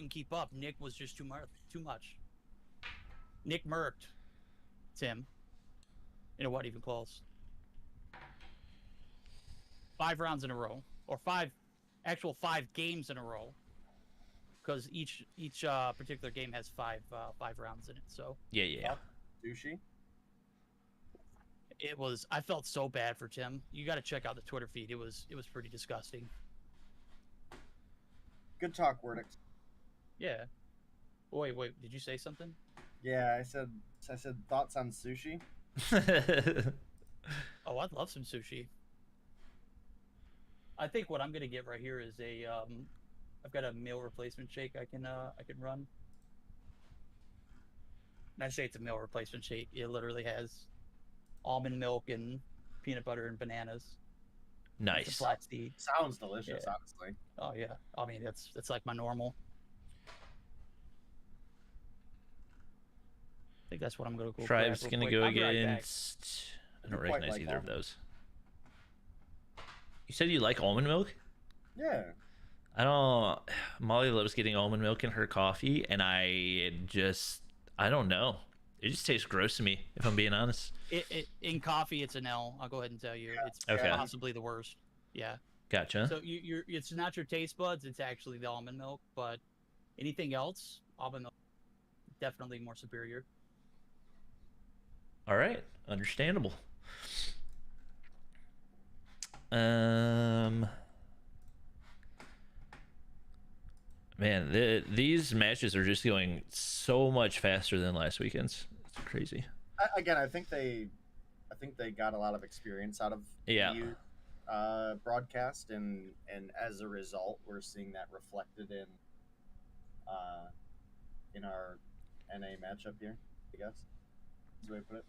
keep up. Nick was just too much. Nick murked Tim. And it wasn't even close. 5 rounds in a row. Or 5 games in a row. Because each particular game has 5 rounds in it. So Yeah. Sushi? it was. I felt so bad for Tim. You got to check out the Twitter feed. It was pretty disgusting. Good talk, Wordix. Yeah. Wait. Did you say something? Yeah, I said thoughts on sushi. Oh, I'd love some sushi. I think what I'm gonna get right here is a I've got a meal replacement shake I can run. And I say it's a meal replacement shake. It literally has almond milk and peanut butter and bananas. Some Nice. flax seed. Sounds delicious, Yeah. honestly. Oh yeah. I mean that's like my normal. I think that's what I'm gonna go. Tribe's grab gonna real go quick. I'll be right back. against. I You don't quite recognize like either of almond. those. You said you like almond milk? Yeah. I don't. Molly loves getting almond milk in her coffee, and I don't know. It just tastes gross to me, if I'm being honest. In coffee, it's an L. I'll go ahead and tell you, it's Okay. possibly the worst. Yeah. Gotcha. So it's not your taste buds; it's actually the almond milk. But anything else, almond milk, definitely more superior. All right, understandable. Man, these matches are just going so much faster than last weekend's. It's crazy. Again, I think they got a lot of experience out of Yeah. the youth, broadcast, and as a result, we're seeing that reflected in our NA matchup here. I guess is the way to put it.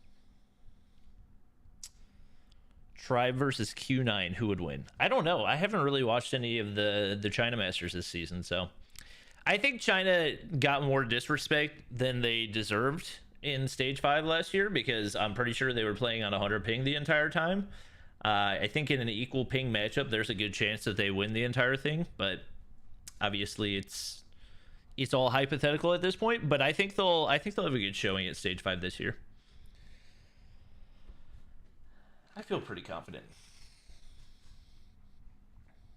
Tribe versus Q9, who would win? I don't know. I haven't really watched any of the China Masters this season, so I think China got more disrespect than they deserved in Stage 5 last year, because I'm pretty sure they were playing on 100 ping the entire time. I think in an equal ping matchup, there's a good chance that they win the entire thing, but obviously it's all hypothetical at this point. But I think they'll have a good showing at Stage 5 this year. I feel pretty confident.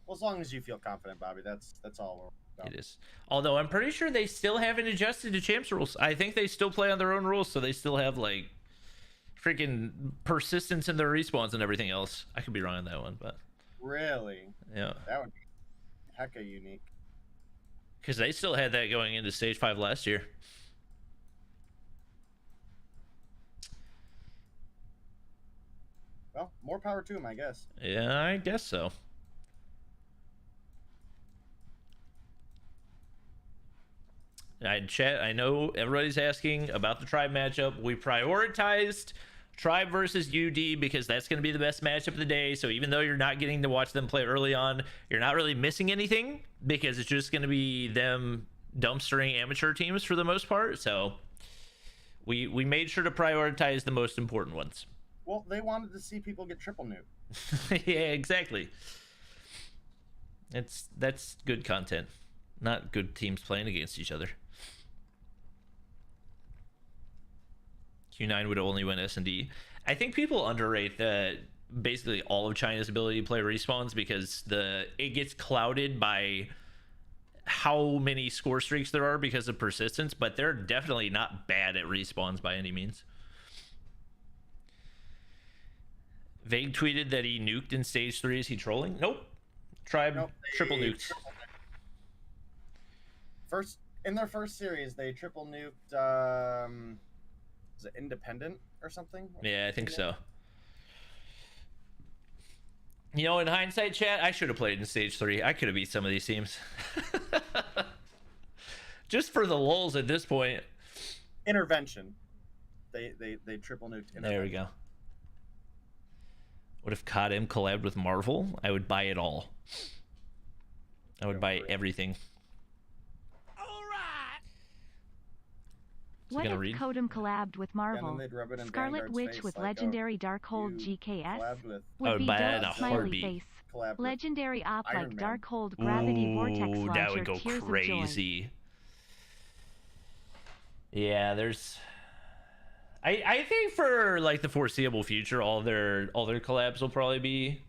Well, as long as you feel confident, Bobby, that's all we're about. It is. Although I'm pretty sure they still haven't adjusted to champs rules. I think they still play on their own rules, so they still have like freaking persistence in their respawns and everything else. I could be wrong on that one, but Really? yeah. That would be hecka unique. Because they still had that going into Stage 5 last year. Well, more power to him, I guess. Yeah, I guess so. Chat, I know everybody's asking about the Tribe matchup. We prioritized Tribe versus UD because that's going to be the best matchup of the day. So even though you're not getting to watch them play early on, you're not really missing anything because it's just going to be them dumpstering amateur teams for the most part. So we made sure to prioritize the most important ones. Well, they wanted to see people get triple nuked. Yeah, exactly. That's good content, not good teams playing against each other. Q9 would only win S&D. I think people underrate that basically all of China's ability to play respawns because it gets clouded by how many score streaks there are because of persistence, but they're definitely not bad at respawns by any means. Vague tweeted that he nuked in stage 3. Is he trolling? Nope. Tribe triple nuked. In their first series, they triple nuked. Is it Independent or something? Yeah, I think so. You know, in hindsight, chat, I should have played in stage 3. I could have beat some of these teams. Just for the lulz at this point. Intervention. They triple nuked. There we go. What if COD collabed with Marvel? I would buy it all. I would buy everything. What if COD collabed with Marvel? Scarlet Witch with legendary Darkhold GKS would be dope smiley face. Legendary op like Darkhold Gravity Vortex Launcher. That would go Tears crazy. Yeah, there's. I think for like the foreseeable future, all their collabs will probably be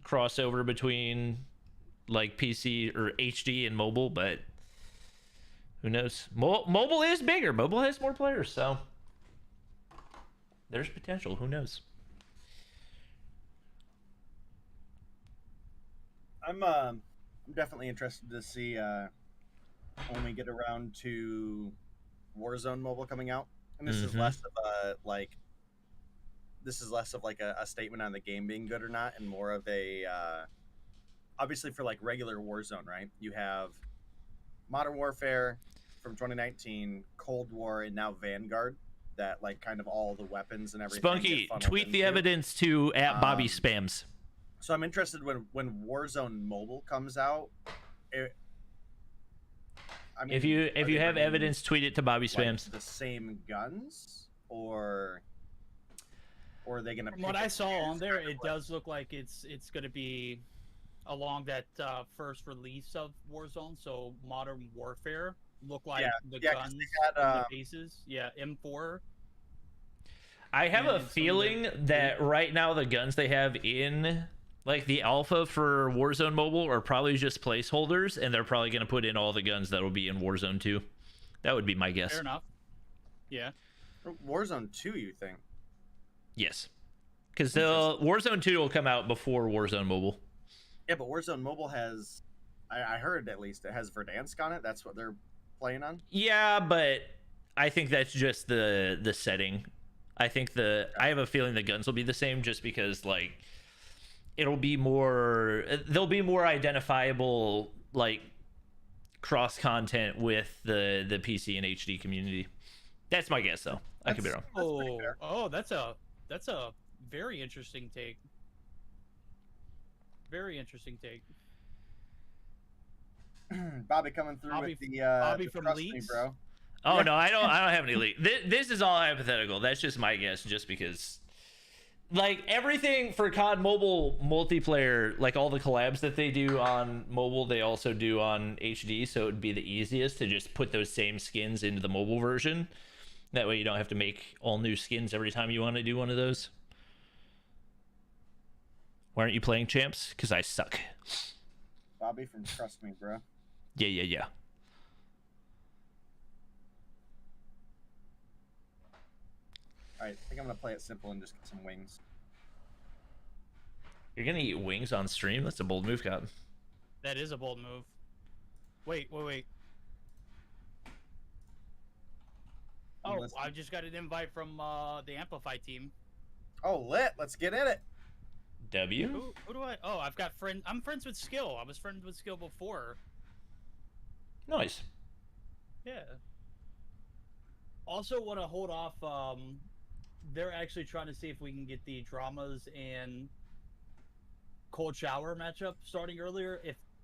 crossover between like PC or HD and mobile, but. Who knows? Mobile is bigger. Mobile has more players, so there's potential. Who knows? I'm definitely interested to see when we get around to Warzone Mobile coming out, and this is less of like a statement on the game being good or not, and more of a obviously for like regular Warzone, right? You have Modern Warfare from 2019, Cold War, and now Vanguard. That like kind of all the weapons and everything. Spunky, tweet the evidence to @Bobby Spams. So I'm interested when Warzone Mobile comes out. If you have evidence, tweet it to Bobby Spams. Like the same guns, or are they gonna? From what I saw on there, it does look like it's gonna be along that first release of Warzone. So Modern Warfare look like the guns and the bases. Yeah, M4. I have a feeling that right now the guns they have in like the alpha for Warzone Mobile are probably just placeholders, and they're probably going to put in all the guns that will be in Warzone 2. That would be my guess. Fair enough. Yeah. Warzone 2, you think? Yes. Because the Warzone 2 will come out before Warzone Mobile. Yeah, but Warzone Mobile has, I heard at least, it has Verdansk on it. That's what they're playing on? Yeah, but I think that's just the setting. I think I have a feeling the guns will be the same just because, like, they'll be more identifiable, like, cross content with the PC and HD community. That's my guess, though. I could be wrong. That's a very interesting take. Very interesting take. Bobby coming through with the Bobby from trust Leaks, me, bro. Oh no, I don't have any leak. This is all hypothetical. That's just my guess, just because, like, everything for COD Mobile multiplayer, like all the collabs that they do on mobile, they also do on HD. So it would be the easiest to just put those same skins into the mobile version. That way, you don't have to make all new skins every time you want to do one of those. Why aren't you playing champs? Because I suck. Bobby from Trust Me, bro. Yeah. Alright, I think I'm gonna play it simple and just get some wings. You're gonna eat wings on stream? That's a bold move, Cotton. That is a bold move. Wait. Oh, I just got an invite from the Amplify team. Oh, lit. Let's get in it. W? Who do I? Oh, I've got friend. I'm friends with Skill. I was friends with Skill before. Nice. Yeah. Also want to hold off. They're actually trying to see if we can get the Dramas and Cold Shower matchup starting earlier.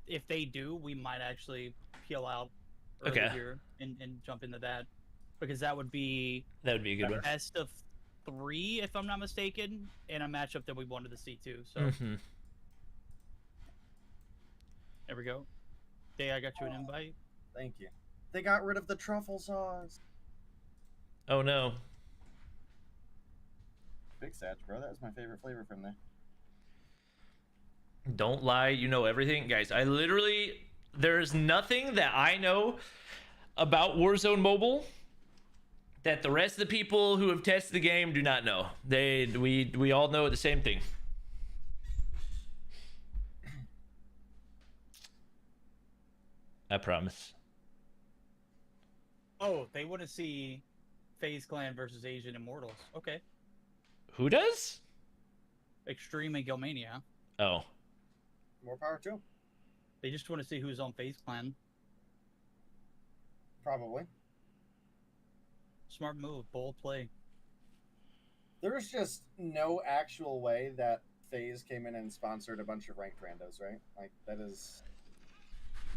If they do, we might actually peel out earlier and jump into that, because that would be a good one. Best of 3, if I'm not mistaken, and a matchup that we wanted to see too. So there we go. Day, I got you an invite. Thank you. They got rid of the truffle sauce. Oh no. Big Satch, bro. That was my favorite flavor from there. Don't lie, you know everything. Guys, I literally, there's nothing that I know about Warzone Mobile that the rest of the people who have tested the game do not know. We all know the same thing. I promise. Oh, they want to see FaZe Clan versus Asian Immortals. Okay. Who does? Extreme and Gilmania. Oh. More power to them. They just want to see who's on FaZe Clan. Probably. Smart move, bold play. There's just no actual way that FaZe came in and sponsored a bunch of ranked randos, right? Like, that is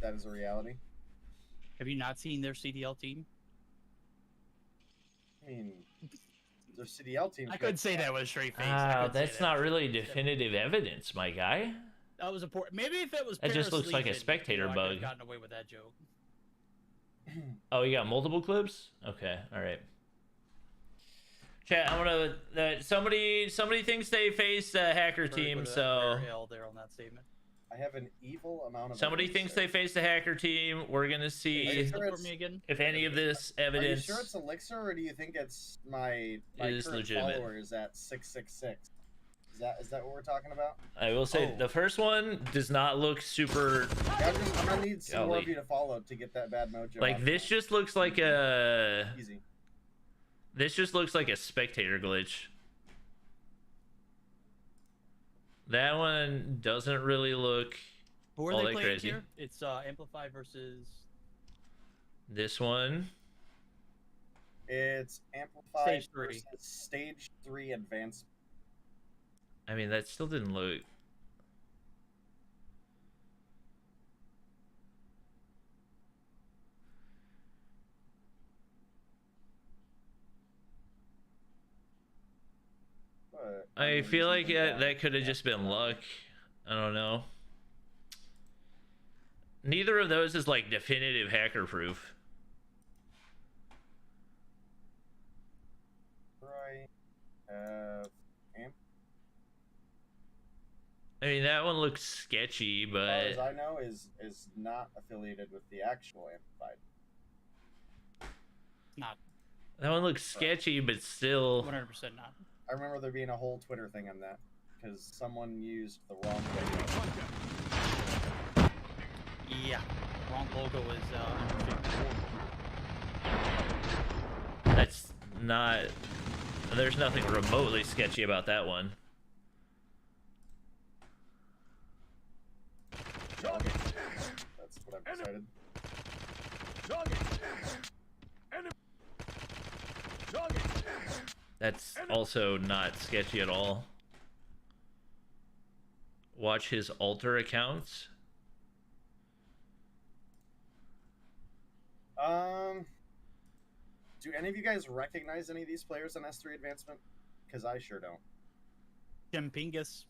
a reality. Have you not seen their CDL team? I mean, their CDL team. I couldn't say that with a straight face. That's not really definitive evidence, my guy. That was important. Maybe if it was. That just looks like a spectator bug. I could have gotten away with that joke. Oh, you got multiple clips? Okay, all right. Chat, I'm gonna. Somebody thinks they faced a hacker team, so. There on that statement. I have an evil amount of. Somebody thinks they faced a hacker team. We're gonna see if any of this evidence. Are you sure it's Elixir, or do you think it's my current legitimate. followers at 666? Is that what we're talking about? I will say the first one does not look super. Yeah, I'm gonna need some more of you to follow to get that bad mojo. Like this just looks like a. Easy. This just looks like a spectator glitch. That one doesn't really look all that crazy. Here? It's Amplify versus. This one. It's Amplify Stage 3. versus Stage 3 Advanced. I mean, that still didn't look. I feel like that could have just been luck. I don't know. Neither of those is like definitive hacker proof. Right. I mean, that one looks sketchy, but. As I know, is not affiliated with the actual Amplified. Not. That one looks sketchy, but still. 100% not. I remember there being a whole Twitter thing on that because someone used the wrong logo. Yeah, wrong logo is That's not. There's nothing remotely sketchy about that one. That's what I've decided. That's also not sketchy at all. Watch his alter accounts. Do any of you guys recognize any of these players on S3 Advancement? Because I sure don't. Chimpingus.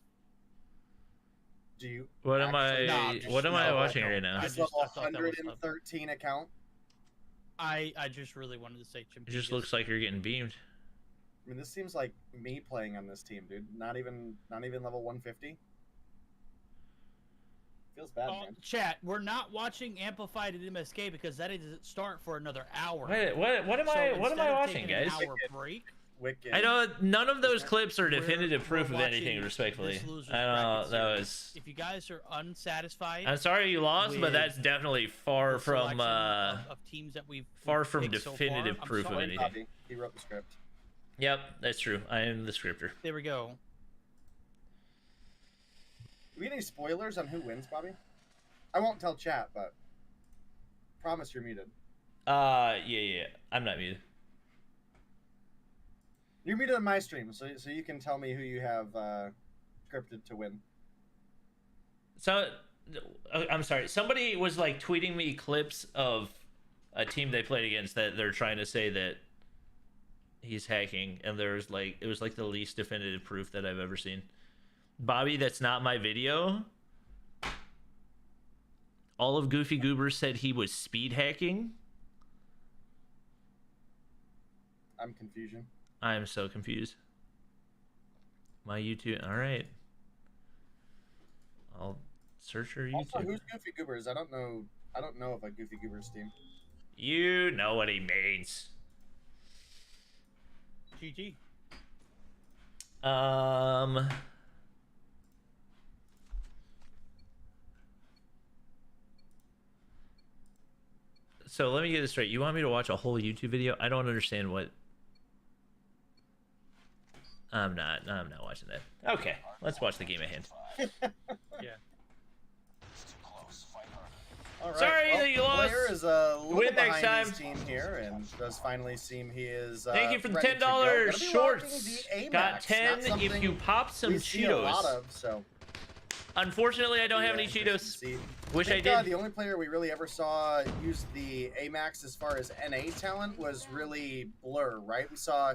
Do you? What am I? What am I watching right now? His level 113 account. I just really wanted to say Chimpingus. It just looks like you're getting beamed. I mean, this seems like me playing on this team, dude. Not even level 150. Feels bad, man. Chat, we're not watching Amplified at MSK because that doesn't start for another hour. Wait, what am I watching, guys? An hour break. Wicked. I know none of those clips are definitive proof of anything, respectfully. I know that was. If you guys are unsatisfied, I'm sorry you lost, but that's definitely far from of teams that we've far from definitive proof of anything. Bobby. He wrote the script. Yep, that's true. I am the scripter. There we go. Do we get any spoilers on who wins, Bobby? I won't tell chat, but promise you're muted. Yeah. I'm not muted. You're muted on my stream, so you can tell me who you have scripted to win. So, I'm sorry. Somebody was like tweeting me clips of a team they played against that they're trying to say that he's hacking, and there's like it was like the least definitive proof that I've ever seen. Bobby, that's not my video. All of Goofy Goober said he was speed hacking. I'm confusion. I'm so confused. My YouTube. All right. I'll search her YouTube. Also, who's Goofy Goobers? I don't know of a Goofy Goobers team. You know what he means. GG. So let me get this straight. You want me to watch a whole YouTube video? I don't understand what. I'm not watching that. Okay, let's watch the game at hand. Yeah. All right. Sorry that you lost. Player is a little Win next behind time. his team here, and does finally seem he is. Thank you for the ready to go. $10 Gonna be shorts. rocking the Got AMAX, 10 not if you pop some we've seen a lot Cheetos. of, so. Unfortunately, I don't have any Cheetos. Wish I did. The only player we really ever saw use the AMAX as far as NA talent was really Blur, right? We saw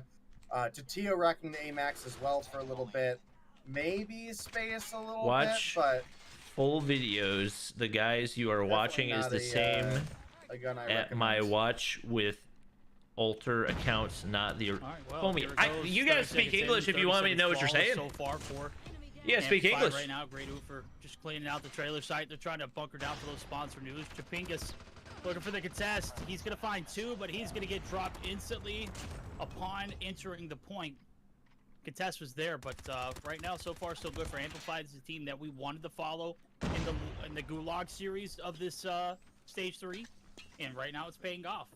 Tatio rocking the AMAX as well for a little bit. Maybe Space a little bit, but full videos. The guys you are watching is the same at my watch with alter accounts, not the. Right, well, homie, you gotta speak English if you want me to know what you're saying. So far for you gotta speak English. Right now, Great Oofer just cleaning out the trailer site. They're trying to bunker down for those spawns for news. Chapingas looking for the contest. He's gonna find two, but he's gonna get dropped instantly upon entering the point. Contest was there, but right now, so far, so good for Amplified. It's a team that we wanted to follow in the Gulag series of this stage 3, and right now it's paying off.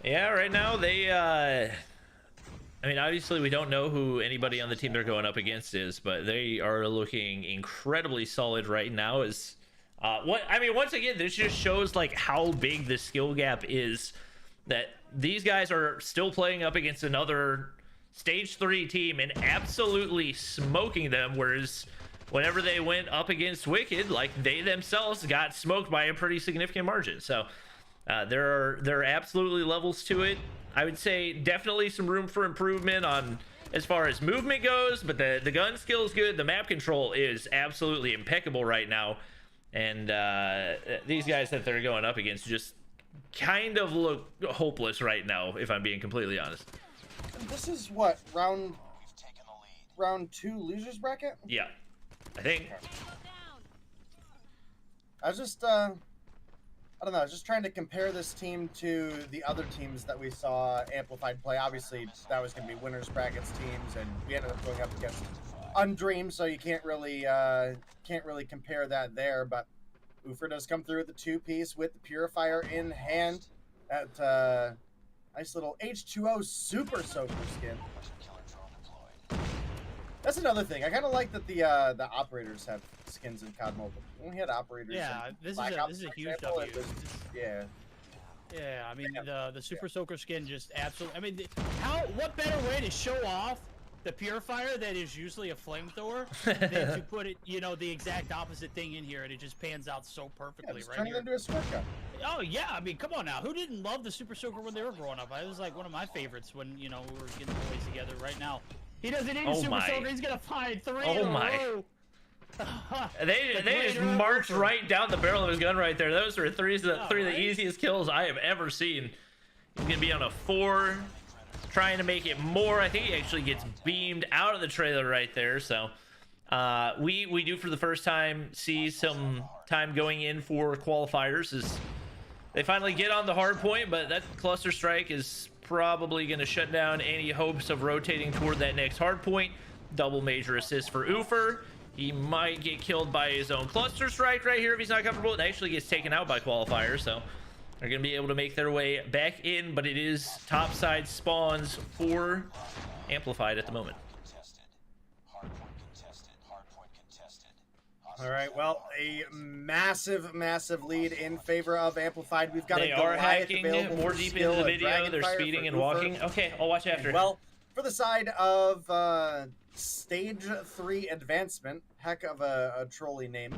Yeah, right now they. I mean, obviously we don't know who anybody on the team they're going up against is, but they are looking incredibly solid right now. Once again, this just shows like how big the skill gap is. That these guys are still playing up against another stage 3 team and absolutely smoking them, whereas whenever they went up against Wicked, like they themselves got smoked by a pretty significant margin. So there are absolutely levels to it. I would say definitely some room for improvement on as far as movement goes, but the gun skill is good. The map control is absolutely impeccable right now, and these guys that they're going up against just kind of look hopeless right now, if I'm being completely honest. This is what, round 2 losers bracket? Yeah, I think. I was just I don't know, I was just trying to compare this team to the other teams that we saw Amplified play. Obviously that was going to be winners brackets teams, and we ended up going up against Undream, so you can't really compare that there. But Oofer does come through with the 2-piece with the Purifier in hand. That nice little H2O Super Soaker skin. That's another thing. I kind of like that the operators have skins in COD Mobile. When we had operators, yeah, this is a huge W. Yeah. Yeah, I mean the Super Soaker skin just absolutely. I mean, what better way to show off the Purifier that is usually a flamethrower than to put it, the exact opposite thing in here, and it just pans out so perfectly right turning here. into a squirt gun. Oh yeah, I mean, come on now. Who didn't love the Super Soaker when they were growing up? It was like one of my favorites when we were getting the boys together. Right now, he doesn't need a Super Soaker. He's gonna find 3 in a row. They just marched right down the barrel of his gun right there. Those were three of the easiest kills I have ever seen. He's gonna be on a 4, trying to make it more. I think he actually gets beamed out of the trailer right there. So we do for the first time see some time going in for qualifiers as They finally get on the hard point, but that cluster strike is probably going to shut down any hopes of rotating toward that next hard point. Double major assist for Ufer. He might get killed by his own cluster strike right here if he's not comfortable. It actually gets taken out by qualifier, so they're going to be able to make their way back in, but it is topside spawns for Amplified at the moment. All right, well, a massive lead in favor of Amplified. We've got they are hacking more deep into the video. They're speeding and walking. Okay, I'll watch after. Well, for the side of Stage 3 Advancement, heck of a trolley name.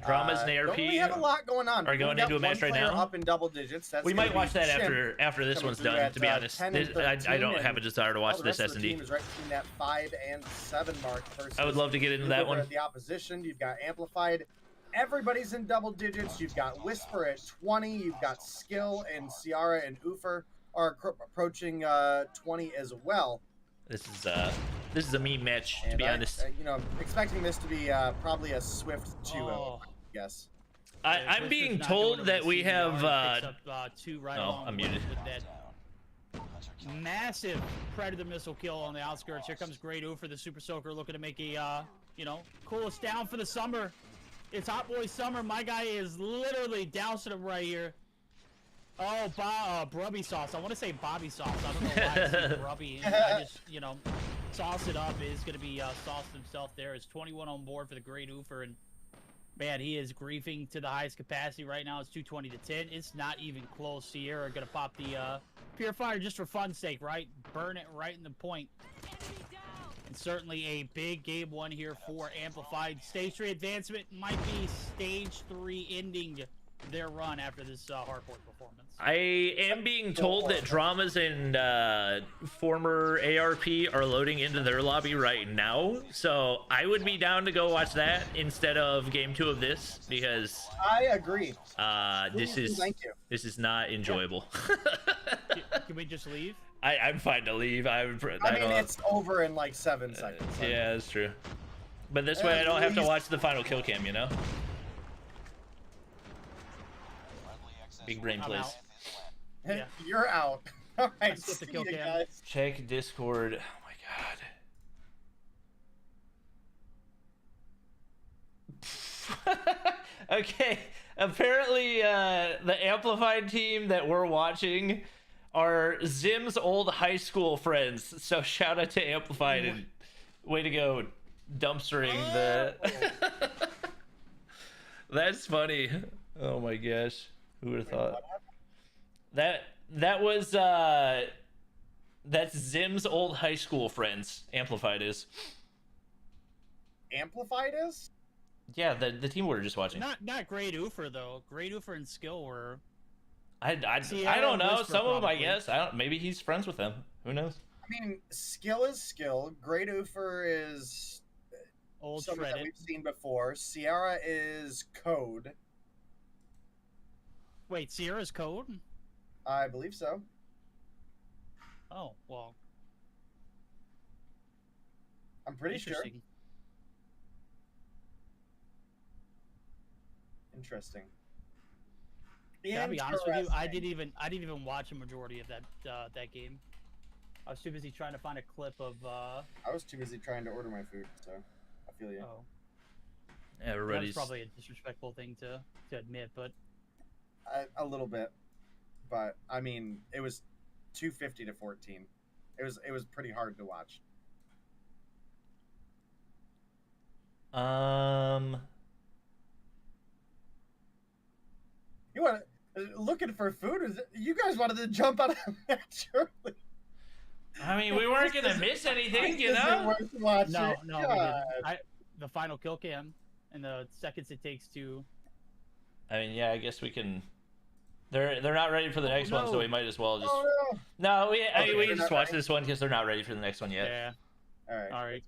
Dramas and ARP. We have a lot going on. Are going into a match right now. Up in double digits. That's we might watch that after this one's done. To be honest, I don't have a desire to watch this S&D. Is right between that 5 and 7 mark. I would love to get into that one. The opposition, you've got Amplified. Everybody's in double digits. You've got Whisper at 20. You've got Skill and Ciara and Ufer are approaching 20 as well. This is a meme match, to be honest. You know, expecting this to be probably a swift 2-0. Yes. I'm being told that we have. Oh, I'm muted. With that massive Predator missile kill on the outskirts. Here comes Great O for the Super Soaker, looking to make a, you know, cool us down for the summer. It's Hot Boy Summer. My guy is literally dousing him right here. Oh, Brubby sauce. I want to say Bobby sauce. I don't know why I say Brubby. I just, you know, sauce it up. Is going to be sauced himself there. It's 21 on board for the Great Oofer, and man, he is griefing to the highest capacity right now. It's 220 to 10. It's not even close. Sierra going to pop the Purifier just for fun's sake, right? Burn it right in the point. And certainly a big game one here for Amplified. Stage 3 advancement might be Stage 3 ending their run after this hardcore performance. I am being told that Dramas and former ARP are loading into their lobby right now, so I would be down to go watch that instead of game 2 of this, because I agree. This is not enjoyable. Can we just leave? I'm fine to leave. I mean, it's over in like 7 seconds. Yeah, that's true. But this way I don't have to watch the final kill cam, you know? Big brain, please. Yeah. You're out. All right, see you guys. Check Discord. Oh my god. Okay, apparently the Amplified team that we're watching are Zim's old high school friends. So shout out to Amplified and way to go dumpstering the... That's funny. Oh my gosh. Who would have thought? That was that's Zim's old high school friends. Amplified is. Amplified is? Yeah, the team we were just watching. Not Great Oofer though. Great Oofer and Skill were. I don't know. Whisper, some of them, I guess. Maybe he's friends with them. Who knows? I mean, Skill is Skill. Great Oofer is old someone shredded that we've seen before. Ciara is COD. Wait, Sierra's COD? I believe so. Oh, well. I'm pretty sure. Interesting. Yeah, I'll be honest with you, I didn't even watch a majority of that game. I was too busy trying to find a clip of I was too busy trying to order my food, so I feel you. Oh. Everybody's That's probably a disrespectful thing to admit, but a little bit, but I mean, it was 250 to 14. It was pretty hard to watch. You want looking for food? You guys wanted to jump out of the match early. I mean, we weren't gonna miss anything, you know. No, we didn't. The final kill cam and the seconds it takes to. I mean, yeah, I guess we can. They're not ready for the next one, so we might as well just. Oh, no, we just watch this one because they're not ready for the next one yet. Yeah. All right.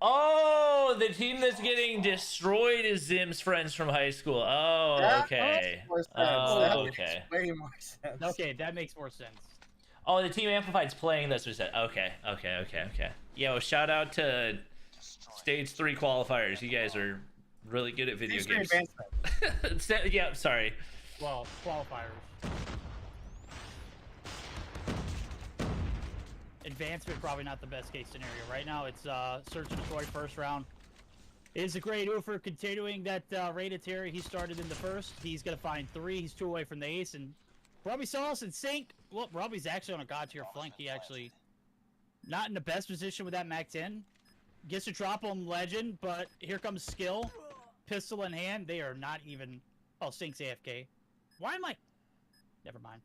Oh, the team that's getting destroyed is Zim's friends from high school. Oh, okay. Oh, okay. Way more sense. Okay, that makes more sense. Oh, the team Amplified's playing. That's what he said. Okay. Yo, shout out to Stage 3 qualifiers. You guys are really good at video games. Yeah, sorry. Well, qualifiers. Advancement probably not the best case scenario. Right now it's search and destroy first round. It is a great Ufer continuing that raid of Terry he started in the first. He's gonna find 3. He's 2 away from the ace, and Robbie saw us in sync. Well, Robbie's actually on a god tier flank. He actually not in the best position with that MAC-10. Gets to drop him Legend, but here comes Skill. Pistol in hand. They are not even... Oh, Sync's AFK. Why am I... Never mind.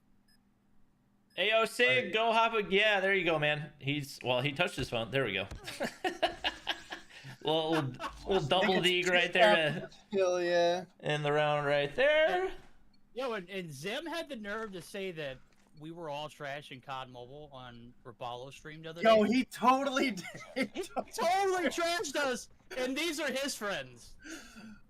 Ayo, Sig, go hop a... Yeah, there you go, man. He's... Well, he touched his phone. There we go. little double dig right there. Hell yeah. In the round right there. Yo, and Zim had the nerve to say that we were all trash in COD Mobile on Rapallo stream the other day. Yo, he totally did. He totally trashed us, and these are his friends.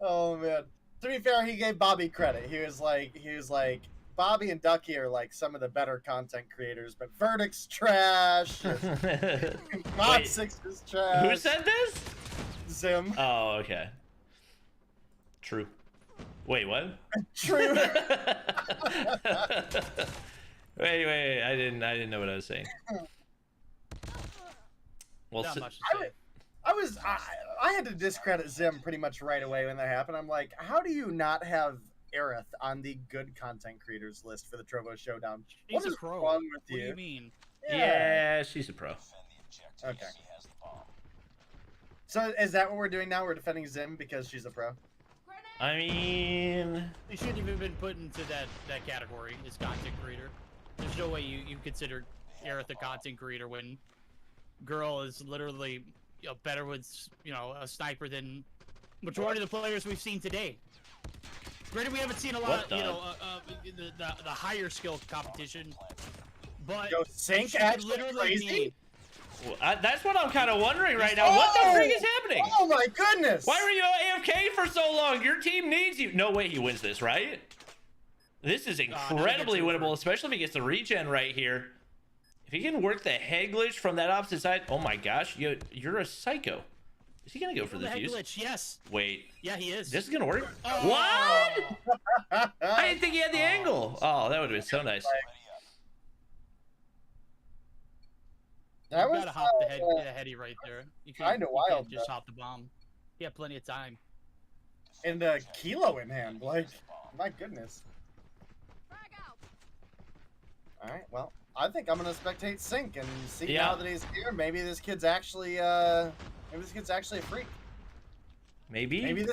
Oh man. To be fair, he gave Bobby credit. He was like, Bobby and Ducky are like some of the better content creators, but Verdict's trash. Mod 6 is trash. Who said this? Zim. Oh, okay. True. Wait, what? True. Wait, I didn't know what I was saying. Well, Not much to say. I had to discredit Zim pretty much right away when that happened. I'm like, how do you not have Aerith on the good content creators list for the Trovo Showdown? She's What is a pro. wrong with What you? do you mean? yeah, she's a pro. Okay. So is that what we're doing now? We're defending Zim because she's a pro? I mean, He shouldn't even been put into that category as content creator. There's no way you consider Aerith a content creator when girl is literally better with a sniper than majority of the players we've seen today. Granted, we haven't seen a lot the higher skill competition, but Yo, Sync she actually literally crazy? need... well, that's what I'm kind of wondering right now. What the freak is happening? Oh my goodness! Why were you AFK for so long? Your team needs you. No way he wins this, right? This is incredibly winnable, especially if he gets the regen right here. If he can work the head glitch from that opposite side, oh my gosh, you're a psycho. Is he gonna go for the fuse? Glitch, yes. Wait. Yeah, he is. This is gonna work. Oh. What? I didn't think he had the angle. Oh, that would have been so nice. That You was gotta hop the heady right there. You kinda wild, can't just though. hop the bomb. He had plenty of time. and a kilo in hand. Like, my goodness. All right, well, I think I'm gonna spectate Sync and see now that he's here. Maybe this kid's actually a freak. Maybe. Maybe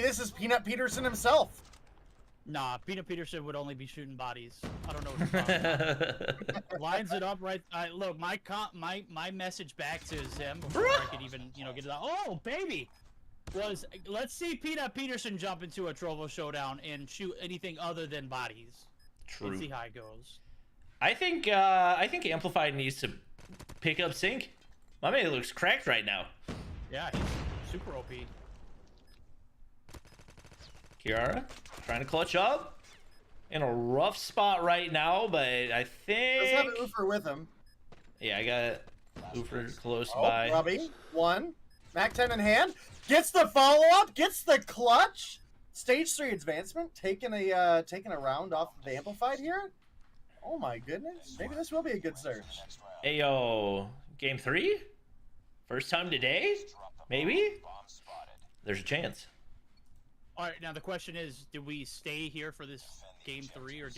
this is Peanut Peterson himself. Nah, Peanut Peterson would only be shooting bodies. I don't know what you're talking about. Lines it up right. Look, my message back to Zim before I could even get it out. Oh baby, was let's see Peanut Peterson jump into a Trovo Showdown and shoot anything other than bodies. True. Let's see how it goes. I think Amplified needs to pick up Sync. My man looks cracked right now. Yeah, he's super OP. Kiara trying to clutch up in a rough spot right now, but I think Let's have Ufer with him. Yeah, I got Ufer close Oh, by. Robbie, one. MAC-10 in hand. Gets the follow-up. Gets the clutch. Stage 3 advancement. Taking a round off the Amplified here. Oh my goodness. Maybe this will be a good search. Ayo, game 3? First time today? Maybe? There's a chance. All right, now the question is, do we stay here for this game 3, or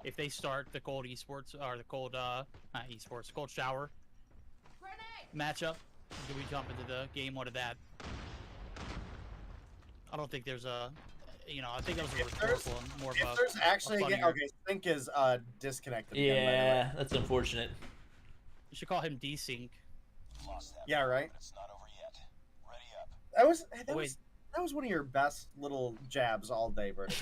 if they start the cold esports or the cold not esports, cold shower matchup, do we jump into the game 1 of that? I don't think there's a, I think that was a rhetorical and more of a. If there's actually okay, Sync is disconnected. Yeah, again, by the way. that's unfortunate. You should call him desync. Yeah, right. It's not over yet. Ready up. That was one of your best little jabs all day, Bert.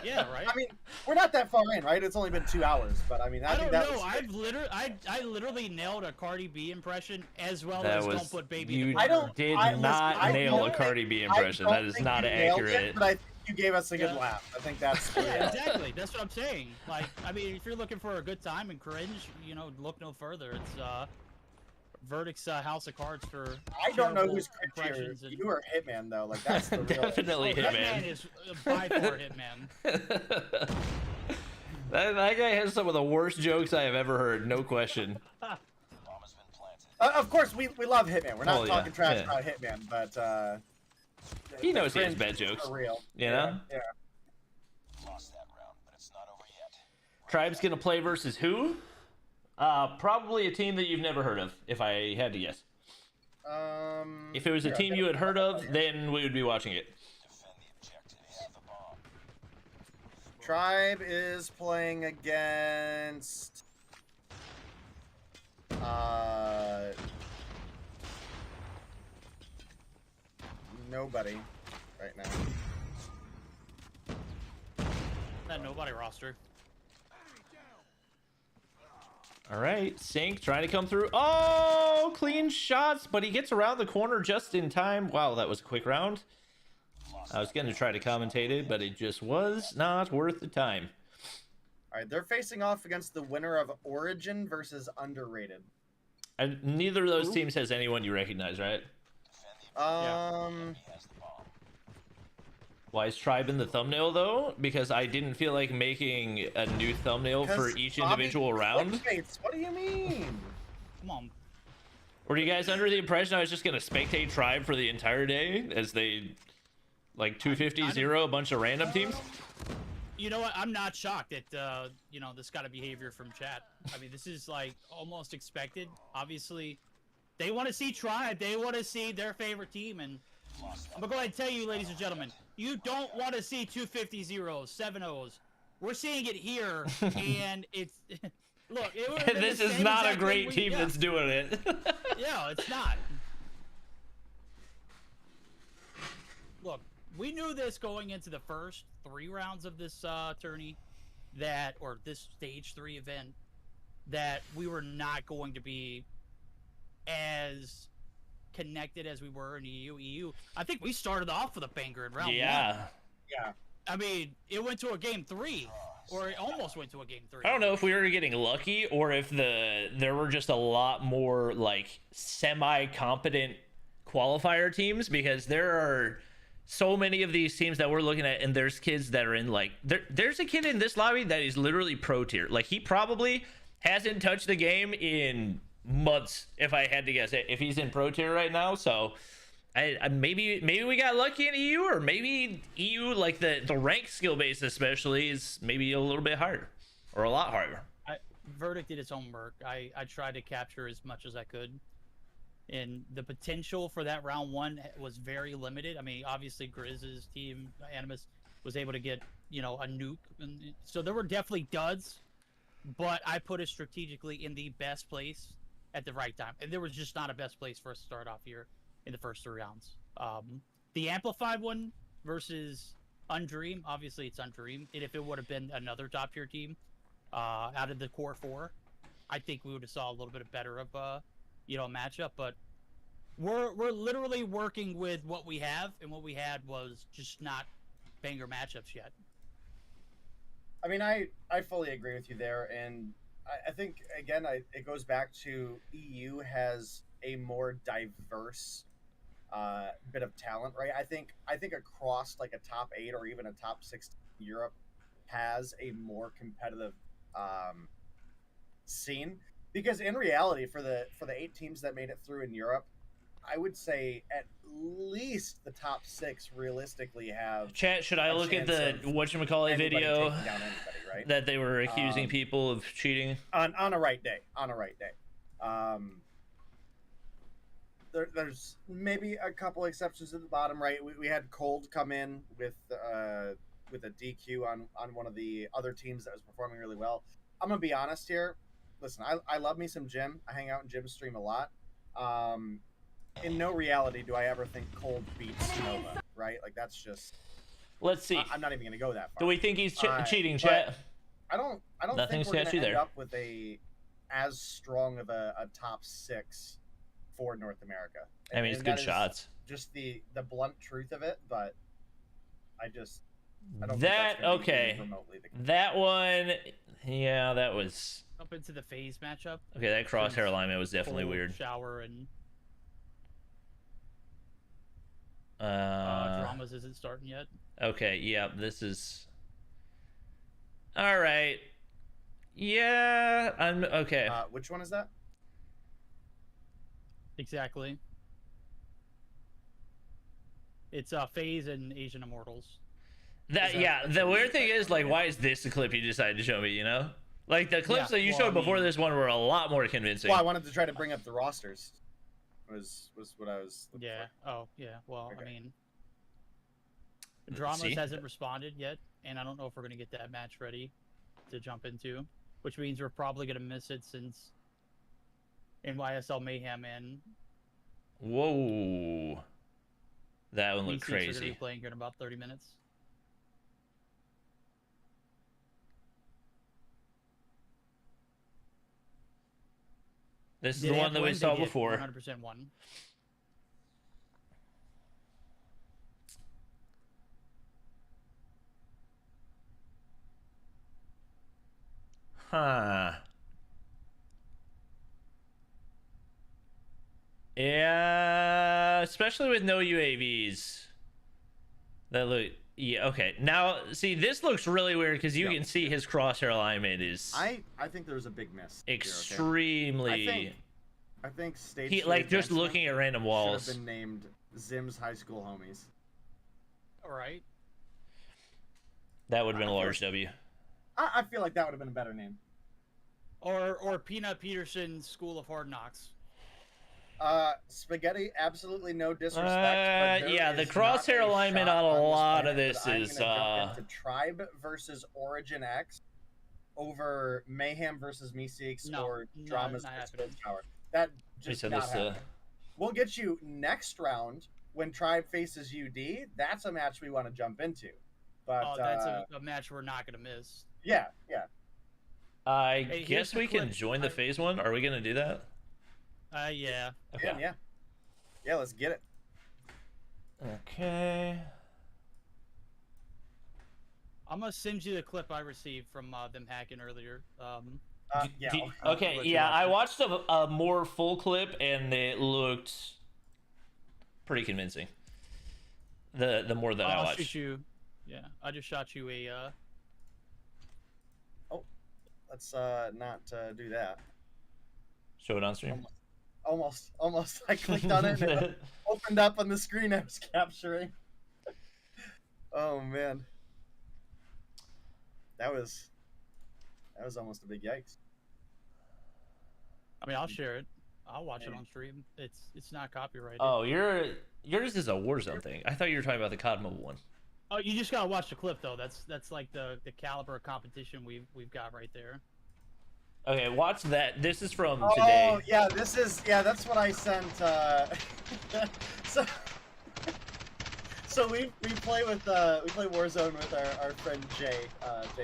Yeah, right. I mean, we're not that far in, right? It's only been 2 hours, but I mean, I think don't that know. was I literally nailed a Cardi B impression as well That as was, Don't Put Baby you in the Corner. did I not nail a don't Cardi B impression. I That don't is think not you nailed it, accurate. but I think you gave us a good Yeah. laugh. I think that's Yeah, exactly. That's what I'm saying. Like, I mean, if you're looking for a good time and cringe, look no further. It's Verdict's House of Cards for. I don't know who's cringier. You are Hitman though. Like that's the real. Definitely Hitman. Hitman is by far Hitman. That guy has some of the worst jokes I have ever heard. No question. Of course, we love Hitman. We're not talking trash about Hitman, but he knows he has bad jokes. For real. You know? Yeah. Lost that round, but it's not over yet. Tribe's gonna play versus who? Probably a team that you've never heard of, if I had to guess. If it was a team you had heard of, then we would be watching it. Defend the objective. They have the bomb. Tribe is playing against nobody right now. That nobody roster. All right, Sync trying to come through. Oh, clean shots, but he gets around the corner just in time. Wow, that was a quick round. I was going to try to commentate it, but it just was not worth the time. All right, they're facing off against the winner of Origin versus Underrated. And neither of those teams has anyone you recognize, right? Why is Tribe in the thumbnail, though? Because I didn't feel like making a new thumbnail for each individual round. What do you mean? Come on. Were you guys under the impression I was just going to spectate Tribe for the entire day as they, like, 250-0 a bunch of random teams? You know what? I'm not shocked at, you know, this kind of behavior from chat. I mean, this is, like, almost expected. Obviously, they want to see Tribe. They want to see their favorite team, and I'm gonna go ahead and tell you, ladies and gentlemen, you don't want to see 250 zeros, 7-0s. We're seeing it here, and it's look. This is not a great team that's doing it. Yeah, it's not. Look, we knew this going into the first 3 rounds of this tourney, or this stage 3 event, that we were not going to be as connected as we were in EU. I think we started off with a banger in round 1. Yeah. I mean, it went to a game 3, or it almost went to a game 3. I don't know if we were getting lucky or if there were just a lot more like semi-competent qualifier teams, because there are so many of these teams that we're looking at, and there's kids that are in like there's a kid in this lobby that is literally pro tier. Like, he probably hasn't touched the game in months, if I had to guess it, if he's in pro tier right now. So I maybe we got lucky in EU, or maybe EU, like the rank skill base especially, is maybe a little bit harder, or a lot harder. Verdict did its own work. I tried to capture as much as I could, and the potential for that round 1 was very limited. I mean, obviously Grizz's team, Animus, was able to get, you know, a nuke, and so there were definitely duds, but I put it strategically in the best place at the right time, and there was just not a best place for us to start off here in the first 3 rounds. The amplified one versus Undream, obviously it's Undream, and if it would have been another top tier team out of the core 4, I think we would have saw a little bit better of you know, matchup. But we're literally working with what we have, and what we had was just not banger matchups yet. I mean, I fully agree with you there, and I think, again, it goes back to EU has a more diverse bit of talent, right? I think across like a top 8 or even a top 6, Europe has a more competitive scene, because in reality, for the 8 teams that made it through in Europe, I would say at least the top 6 realistically have. Chat, should I look at the whatchamacallit video right? that they were accusing people of cheating? On a right day. There's maybe a couple exceptions at the bottom, right? We had Cold come in with a DQ on one of the other teams that was performing really well. I'm gonna be honest here. Listen, I love me some Jim. I hang out in Jim's stream a lot. In no reality do I ever think Cold beats Nova, right? Like, that's just. Let's see. I'm not even gonna go that far. Do we think he's cheating, chat? I don't think we're gonna end up with as strong of a top 6 for North America. I mean, it's good shots. Just the blunt truth of it, but I don't that think okay. That one, yeah, that was Up into the phase matchup. Okay, that crosshair alignment was definitely weird. Shower and dramas isn't starting yet. Okay, yeah, this is all right. Yeah, I'm okay. Which one is that? Exactly. It's FaZe and Asian Immortals. The weird thing is, like, why is this the clip you decided to show me, you know? Like, the clips that you showed before this one were a lot more convincing. Well, I wanted to try to bring up the rosters. Was what I was looking for. Oh, yeah. Well, okay. I mean, Let's Dramas see. hasn't responded yet, and I don't know if we're going to get that match ready to jump into, which means we're probably going to miss it since in YSL Mayhem and... Whoa. That one looked crazy. We're going to be playing here in about 30 minutes. This is the one that we saw before. 100% one. Huh. Yeah, especially with no UAVs. That look... Yeah, okay. Now, see, this looks really weird because you can see his crosshair alignment is... I think there was a big miss. Extremely... Here, okay? I think stage he, like, just looking at random walls. Should have been named Zim's High School Homies. All right. That would have been a large W. I feel like that would have been a better name. Or Peanut Peterson's School of Hard Knocks. Spaghetti, absolutely no disrespect. But yeah, the crosshair alignment on a lot of this is into Tribe versus Origin X over Mayhem versus Meeseeks or Dramas versus Cold Tower. That just not happening. We'll get you next round when Tribe faces UD. That's a match we want to jump into. But that's a match we're not going to miss. Yeah, yeah. I guess we can join the phase one. Are we going to do that? Yeah. Okay. Yeah, let's get it. Okay. I'm going to send you the clip I received from them hacking earlier. I watched a more full clip, and it looked pretty convincing. The more that I watched. Shoot you. Yeah, I just shot you a... Oh, let's not do that. Show it on stream? Almost. I clicked on it and it opened up on the screen I was capturing. Oh, man. That was almost a big yikes. I mean, I'll share it. I'll watch it on stream. It's not copyrighted. Oh, yours is a Warzone thing. I thought you were talking about the COD Mobile one. Oh, you just gotta watch the clip though. That's like the caliber of competition we've got right there. Okay, watch that. This is from today. Oh yeah, that's what I sent. So we play Warzone with our friend Jay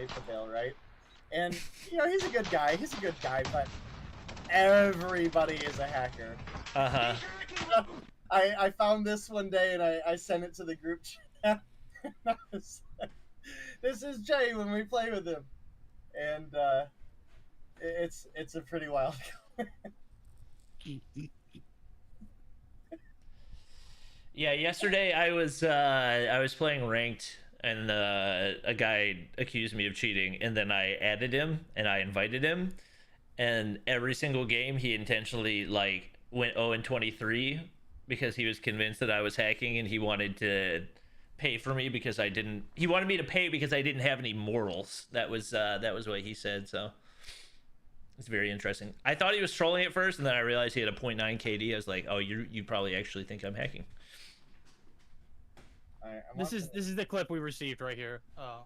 Patel, right? And he's a good guy. But everybody is a hacker. I found this one day and I sent it to the group chat. This is Jay when we play with him, and it's a pretty wild. Yeah, yesterday I was playing ranked, and a guy accused me of cheating, and then I added him and I invited him, and every single game he intentionally went 0-23 because he was convinced that I was hacking, and he wanted to pay for me because he wanted me to pay because I didn't have any morals. That was what he said. So it's very interesting. I thought he was trolling at first, and then I realized he had a 0.9 KD. I was like, oh, you probably actually think I'm hacking. This is the clip we received right here. I'm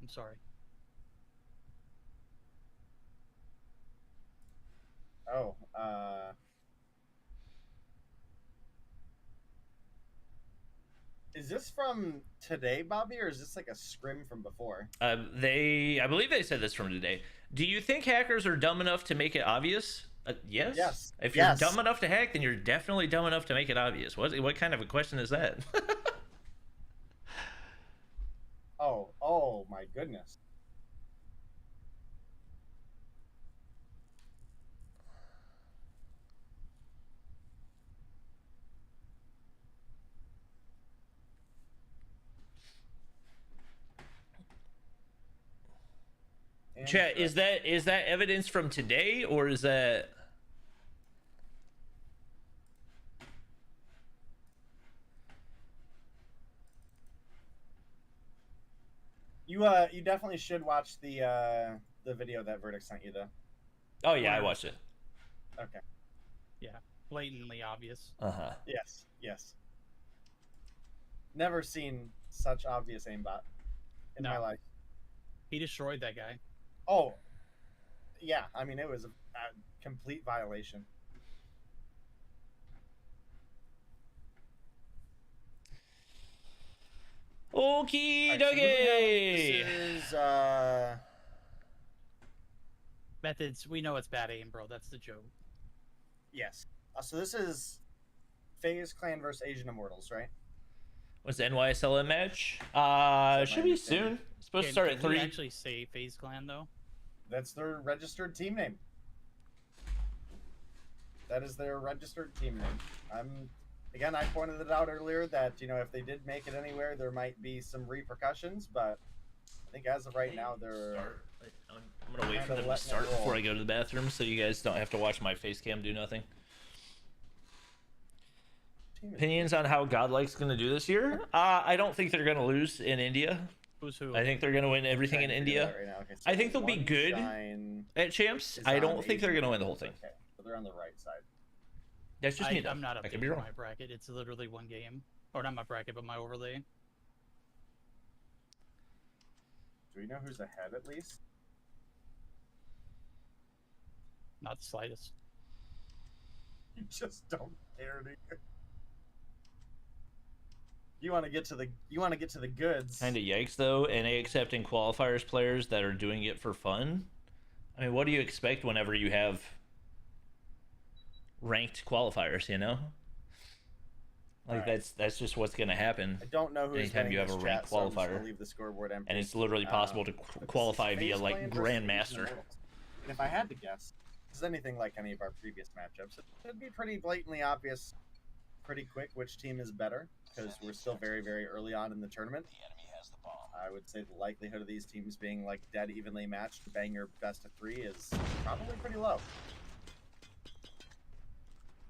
sorry. Oh, is this from today, Bobby, or is this like a scrim from before? I believe they said this from today. Do you think hackers are dumb enough to make it obvious? Yes. Yes. If you're dumb enough to hack, then you're definitely dumb enough to make it obvious. What kind of a question is that? Oh my goodness. Chat, is that evidence from today, or is that? You definitely should watch the video that Verdict sent you, though. Oh yeah, I watched it. Okay. Yeah, blatantly obvious. Yes. Never seen such obvious aimbot in my life. He destroyed that guy. Oh, yeah. I mean, it was a complete violation. Okie Right, dokie. so this is Methods. We know it's bad aim, bro. That's the joke. yes. So this is FaZe Clan versus Asian Immortals, right? What's the NYSL match? Should be soon. It's supposed to start at 3. Can we actually say FaZe Clan though? That's their registered team name. That is their registered team name. Again, I pointed it out earlier that, you know, if they did make it anywhere, there might be some repercussions, but I think as of right now, they're... I'm gonna wait for them to start before I go to the bathroom, so you guys don't have to watch my face cam do nothing. Opinions on how Godlike's gonna do this year? I don't think they're gonna lose in India. Who's who? I think they're gonna win everything in India. Right now. Okay, so I think they'll be good at champs. I don't think they're gonna win the whole thing. Okay, so they're on the right side. That's just me. I'm not I could updating be wrong. my bracket. It's literally one game, or not my bracket, but my overlay. Do we know who's ahead at least? Not the slightest. You just don't care to. You want to get to the goods. Kind of yikes though. NA accepting qualifiers players that are doing it for fun. I mean, what do you expect whenever you have ranked qualifiers? You know, like that's just what's gonna happen. I don't know who's anytime you have a ranked qualifier. So leave the scoreboard empty. And it's literally possible to qualify via like Grandmaster. And if I had to guess, this is anything like any of our previous matchups, it'd be pretty blatantly obvious, pretty quick which team is better, because we're still very, very early on in the tournament. The enemy has the bomb. I would say the likelihood of these teams being like dead evenly matched to bang your best of 3 is probably pretty low.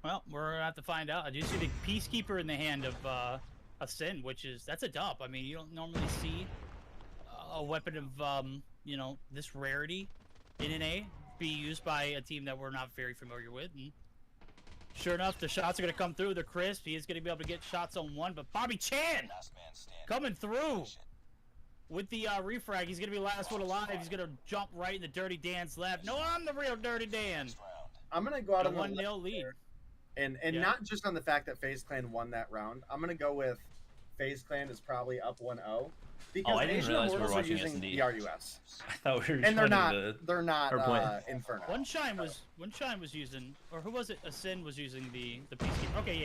Well, we're gonna have to find out. I do see the Peacekeeper in the hand of a Sin, that's a dub. I mean, you don't normally see a weapon of you know, this rarity in NA be used by a team that we're not very familiar with. And sure enough, the shots are gonna come through. They're crisp. He is gonna be able to get shots on one, but Bobby Chan coming through with the refrag. He's gonna be last one alive. He's gonna jump right in the Dirty Dan's lap. No, I'm the real Dirty Dan. I'm gonna go out on a 1-0 lead. And yeah, not just on the fact that FaZe Clan won that round. I'm gonna go with FaZe Clan is probably up 1-0 because I didn't realize we were watching using S&D. the RUS. I thought we were. And they're not Inferno. One Shine was using, or who was it? A Sin was using the Peacekeeper. Okay,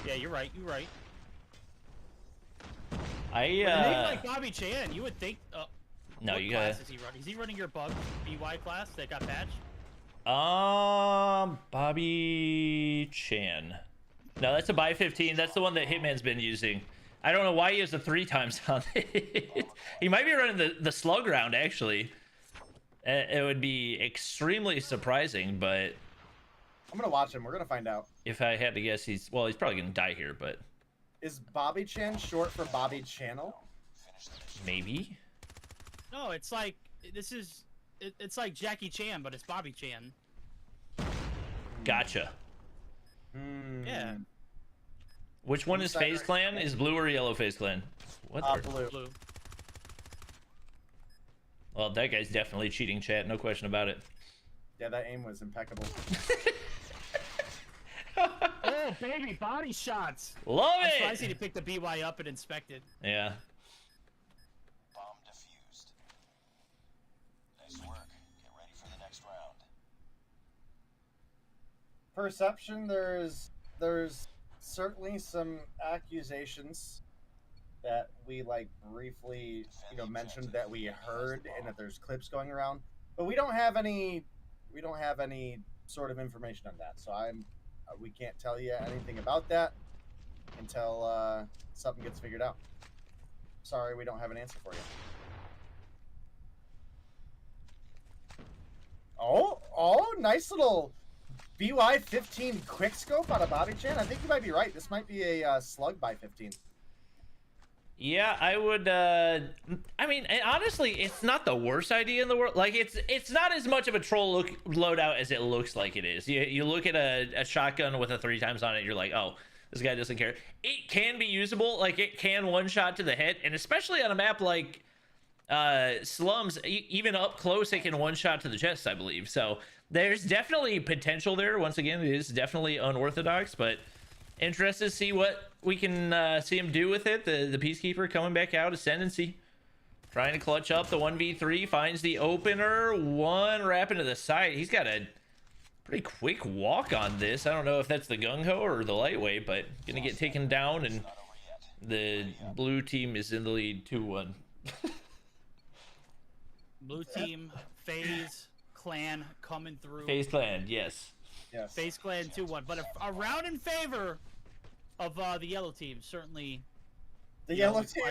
yeah. You're right. Like Bobby Chan, you would think. No, what you class got. is he running? Is he running your bug BY class that got patched? Bobby Chan. No, that's a buy 15. That's the one that Hitman's been using. I don't know why he has the 3 times on it. He might be running the slug round, actually. It would be extremely surprising, but I'm gonna watch him. We're gonna find out. If I had to guess, he's probably gonna die here, but is Bobby Chan short for Bobby Channel? Maybe. No, it's like it's like Jackie Chan, but it's Bobby Chan. Gotcha. Yeah. Which one is FaZe Clan? Is blue or yellow FaZe Clan? What? Blue. Well, that guy's definitely cheating, chat. No question about it. Yeah, that aim was impeccable. Oh, baby, body shots. Love it. That's why I see to pick the BY up and inspect it. Yeah. Bomb defused. Nice work. Get ready for the next round. Perception, there's certainly some accusations that we briefly mentioned that we heard and that there's clips going around, but we don't have any sort of information on that, so we can't tell you anything about that until something gets figured out. Sorry, we don't have an answer for you. Oh, nice little BY-15 quick scope out of Bobby Chan. I think you might be right. This might be a slug by 15. Yeah, I would. I mean, honestly, it's not the worst idea in the world. Like, it's not as much of a troll loadout as it looks like it is. You look at a shotgun with a 3x on it, you're like, oh, this guy doesn't care. It can be usable. Like, it can one shot to the head, and especially on a map like Slums, even up close, it can one shot to the chest, I believe. So there's definitely potential there. Once again, it is definitely unorthodox, but interested to see what we can see him do with it. The Peacekeeper coming back out, Ascendancy, trying to clutch up the 1v3, finds the opener, one wrap into the side. He's got a pretty quick walk on this. I don't know if that's the gung-ho or the lightweight, but gonna get taken down, and the blue team is in the lead 2-1. Blue team, FaZe Clan coming through. FaZe Clan, yes. Yes. FaZe Clan 2-1, but a round in favor of the yellow team. Certainly, the yellow team.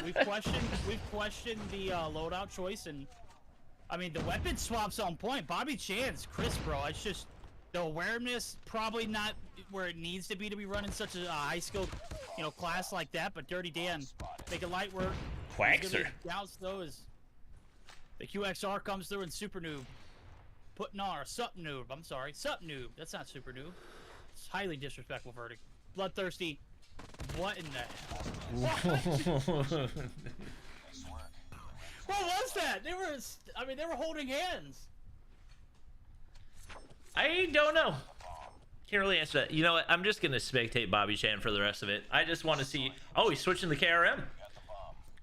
We've questioned the loadout choice, and I mean the weapon swap's on point. Bobby Chan's crisp, bro. It's just the awareness probably not where it needs to be running such a high skill, class like that. But Dirty Dan making light work. Quaxer. Doubts though is the QXR comes through and Super Noob. Putting our Sup Noob. I'm sorry, Sup Noob. That's not Super Noob. It's highly disrespectful verdict. Bloodthirsty. What in the hell? What was that? They were holding hands. I don't know. Can't really answer that. You know what? I'm just gonna spectate Bobby Chan for the rest of it. I just want to see. Oh, he's switching the KRM.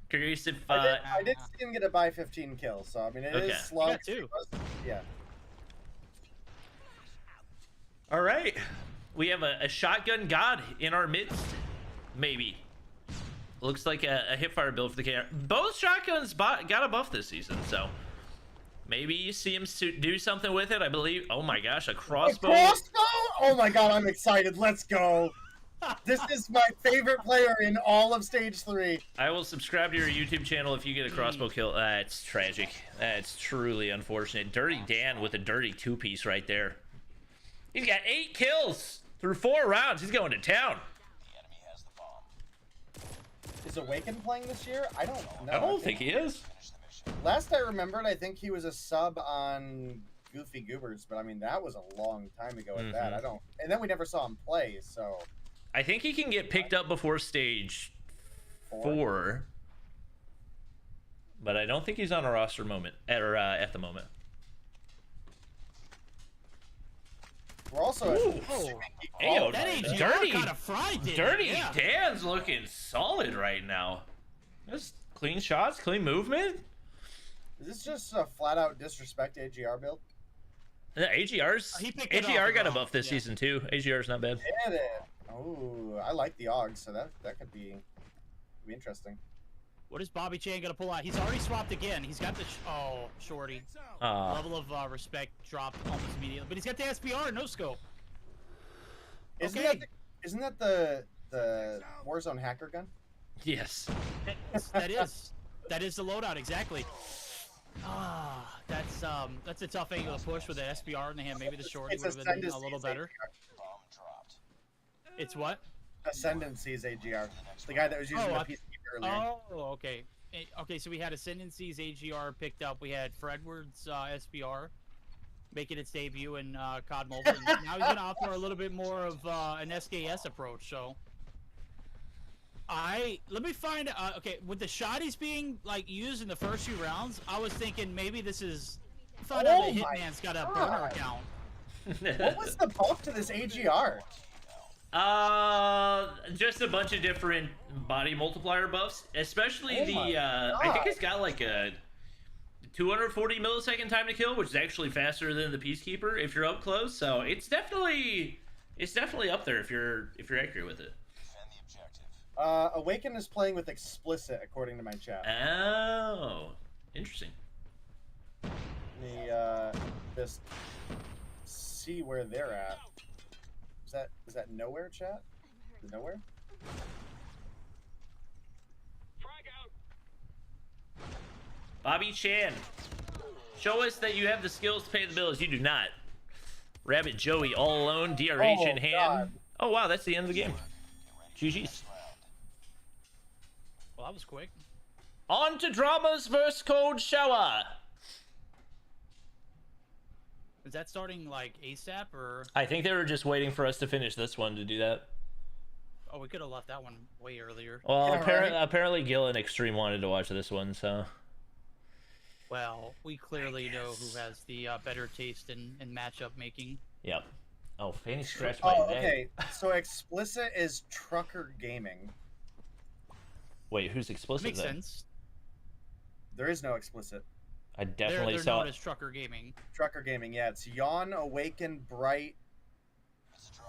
Curious if I did see him get a by 15 kill, so I mean it is slow. Yeah, too. Yeah. All right, we have a shotgun god in our midst. Maybe. Looks like a hipfire build for the KR. Both shotguns got a buff this season, so maybe you see him do something with it. I believe. Oh my gosh, a crossbow. A crossbow? Oh my god, I'm excited. Let's go. This is my favorite player in all of Stage 3. I will subscribe to your YouTube channel if you get a crossbow kill. That's tragic. That's truly unfortunate. Dirty Dan with a dirty 2-piece right there. He's got 8 kills through 4 rounds. He's going to town. The enemy has the bomb. Is Awaken playing this year? I don't know. I don't think he is. Last I remembered, I think he was a sub on Goofy Goobers, but I mean that was a long time ago at that. And then we never saw him play, so I think he can get picked up before stage 4. But I don't think he's on a roster at the moment. We're also that AGR kind of fried it. Dirty Dan's looking solid right now. Just clean shots, clean movement. Is this just a flat out disrespect AGR build? Yeah, AGR got a buff this season too. AGR's not bad. Did it? Oh, I like the AUG, so that could be interesting. What is Bobby Chan gonna pull out? He's already swapped again. He's got the shorty. Level of respect dropped almost immediately, but he's got the SPR, no scope. Isn't that the Warzone hacker gun? Yes. That is the loadout exactly. That's a tough angle to push with the SPR in the hand. Maybe the shorty would have been a little better. It's what? Ascendancy's AGR. The guy that was using the PC earlier. Oh, okay. Okay, so we had Ascendancy's AGR picked up. We had Fredward's SPR making its debut in COD Mobile. And now he's going to offer a little bit more of an SKS approach. So, let me find okay, with the shotties being like used in the first few rounds, I was thinking maybe this is. Found out that Hitman's got a burner account. What was the buff to this AGR? Just a bunch of different body multiplier buffs, especially I think it's got like a 240 millisecond time to kill, which is actually faster than the Peacekeeper if you're up close. So it's definitely up there if you're accurate with it. Defend the objective. Awaken is playing with explicit according to my chat. Oh, interesting. Just see where they're at. Is that nowhere, chat? Is it nowhere? Bobby Chan Show us that you have the skills to pay the bills. You do not. Rabbit Joey all alone, DRH in hand. God. Oh wow, that's the end of the game. GG's. Well, that was quick. On to dramas versus Cold Shower. Is that starting like ASAP or? I think they were just waiting for us to finish this one to do that. Oh, we could have left that one way earlier. Well, Yeah, apparently Gil and Extreme wanted to watch this one, so. Well, we clearly know who has the better taste in matchup making. Yep. Oh, Fanny scratched my neck. Okay. So explicit is Trucker Gaming. Wait, who's explicit Makes then? sense. There is no explicit. I definitely They're saw known as Trucker Gaming. Trucker Gaming, yeah. It's Yawn, Awaken, Bright,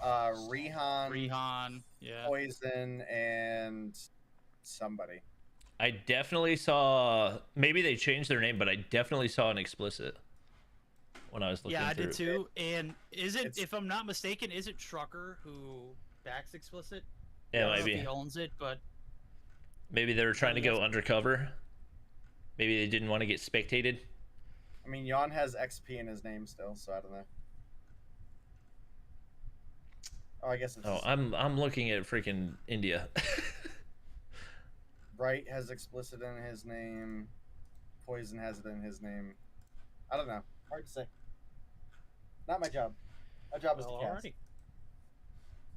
Rihan, Yeah. Poison, and somebody. I definitely saw. Maybe they changed their name, but I definitely saw an explicit when I was looking. Yeah, I through. did too. And It's- if I'm not mistaken, is it Trucker who backs explicit? Yeah, I don't know maybe. if he owns it, but Maybe they were trying to go undercover. Maybe they didn't want to get spectated. I mean, Yawn has XP in his name still, so I don't know. Oh, I guess it's... Oh, I'm looking at freaking India. Bright has explicit in his name. Poison has it in his name. I don't know. Hard to say. Not my job. My job is to cast. alrighty.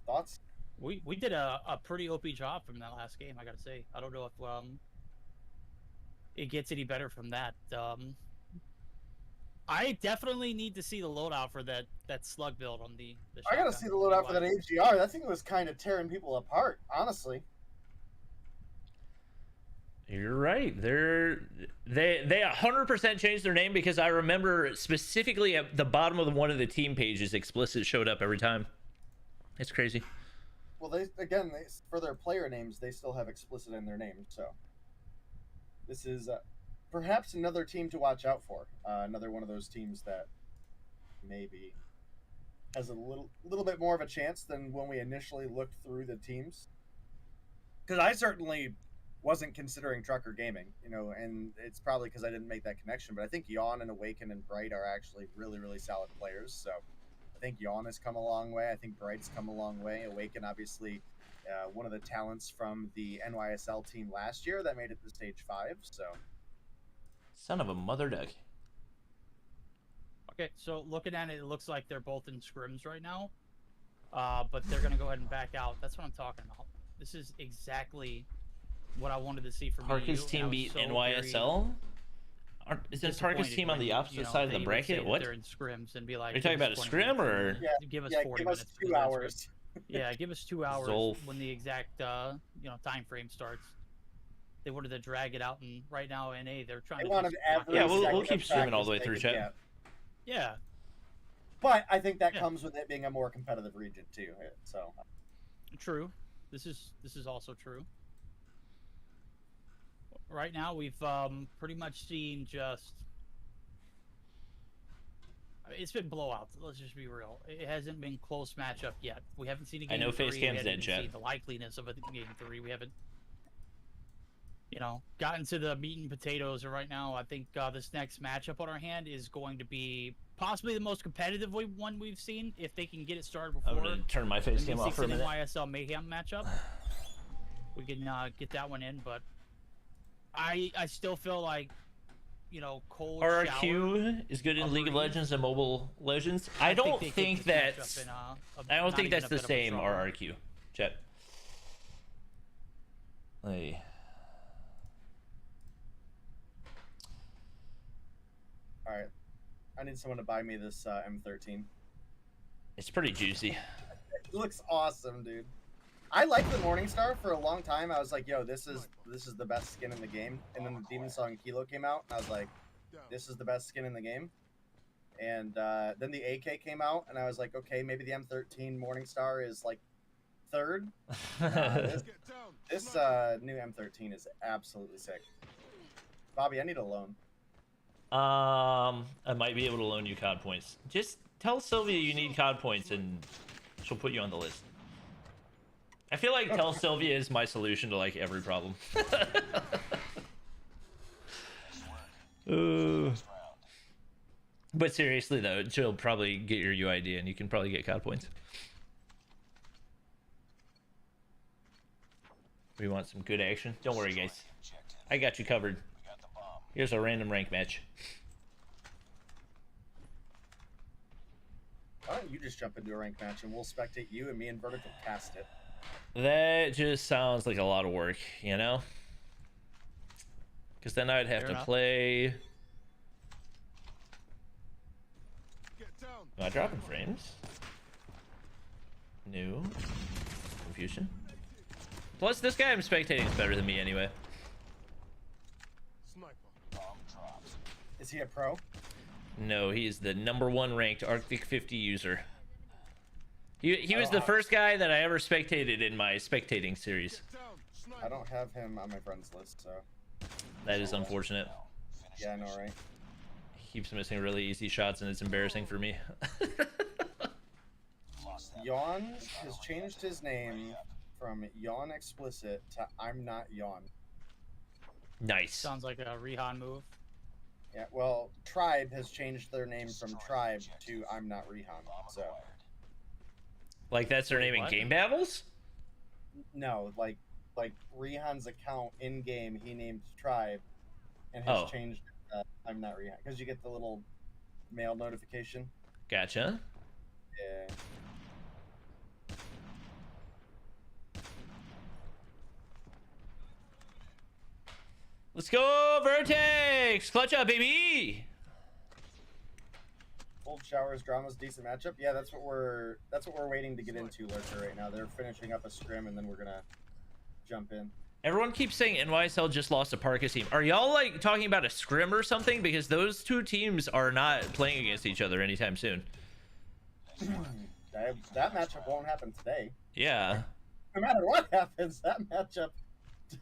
Thoughts? We did a pretty OP job from that last game, I gotta say. I don't know if it gets any better from that. I definitely need to see the loadout for that slug build on the I gotta shotgun. see the loadout for that AGR. That thing was kind of tearing people apart, honestly. You're right. They 100% changed their name because I remember specifically at the bottom of one of the team pages, explicit showed up every time. It's crazy. Well, for their player names, they still have explicit in their name. So this is perhaps another team to watch out for. Another one of those teams that maybe has a little bit more of a chance than when we initially looked through the teams. Because I certainly wasn't considering Trucker Gaming, and it's probably because I didn't make that connection. But I think Yawn and Awaken and Bright are actually really, really solid players. So I think Yawn has come a long way. I think Bright's come a long way. Awaken, obviously, one of the talents from the NYSL team last year that made it to stage 5. So, Son of a mother duck. Okay, so looking at it, it looks like they're both in scrims right now. But they're gonna go ahead and back out. That's what I'm talking about. This is exactly what I wanted to see from Parker's team beat NYSL? Isn't Parker's team on the opposite side of the bracket? What? They're in scrims and be like, Are you talking about a scrim or? yeah, give us 40 give us minutes. 2 hours. Yeah, give us 2 hours Zolf. when the exact time frame starts. They wanted to drag it out, and right now NA they're trying They to. wanted every Yeah, we'll second keep of streaming all the way practice through, they could chat. get. Yeah, But I think that Yeah. comes with it being a more competitive region too. So true. This is also true. Right now we've pretty much seen just. It's been blowouts. Let's just be real. It hasn't been close matchup yet. We haven't seen a game. I know 3. face cam's We dead, haven't chat. seen the likeliness of a game 3. We haven't, gotten to the meat and potatoes. And right now, I think this next matchup on our hand is going to be possibly the most competitive one we've seen. If they can get it started I'm before gonna turn my face cam off for a minute. YSL Mayhem matchup, we can get that one in. But I still feel like. Cold RRQ is good in League of Legends and Mobile Legends. I don't think that's. I don't think that's the same RRQ. Chat. Hey. all right, I need someone to buy me this M13. It's pretty juicy. It looks awesome, dude. I liked the Morningstar for a long time. I was like, yo, this is the best skin in the game. And then the Demon Song Kilo came out, and I was like, this is the best skin in the game. And then the AK came out, and I was like, okay, maybe the M13 Morningstar is like third. This new M13 is absolutely sick. Bobby, I need a loan. I might be able to loan you COD points. Just tell Sylvia you need COD points, and she'll put you on the list. I feel like tell Sylvia is my solution to like every problem. But seriously though, she'll probably get your UID and you can probably get COD points. We want some good action. Don't worry, guys. I got you covered. Here's a random rank match. Why don't you just jump into a rank match and we'll spectate you and me and Vertical cast it? That just sounds like a lot of work, you know? Because then I'd have to play... Am I dropping frames? New. Confusion. Plus, this guy I'm spectating is better than me anyway. Is he a pro? No, he's the #1 ranked Arctic 50 user. He was the first guy that I ever spectated in my spectating series. I don't have him on my friends list, so... That is unfortunate. Yeah, I know, right? He keeps missing really easy shots and it's embarrassing for me. Yawn has changed his name from Yawn Explicit to I'm Not Yawn. Nice. Sounds like a Rihan move. Yeah, well, Tribe has changed their name from Tribe to I'm Not Rihan, so... Like that's their name in game battles? No, like Rihan's account in-game, he named Tribe, and has changed I'm Not Rihan, because you get the little mail notification. Gotcha. Yeah. Let's go, Vertex! Clutch up, baby! Cold Showers Drama's decent matchup. Yeah, that's what we're waiting to get into, Lurker, right now. They're finishing up a scrim and then we're gonna jump in. Everyone keeps saying NYSL just lost a Parkas team. Are y'all like talking about a scrim or something? Because those two teams are not playing against each other anytime soon. That matchup won't happen today. Yeah. No matter what happens, that matchup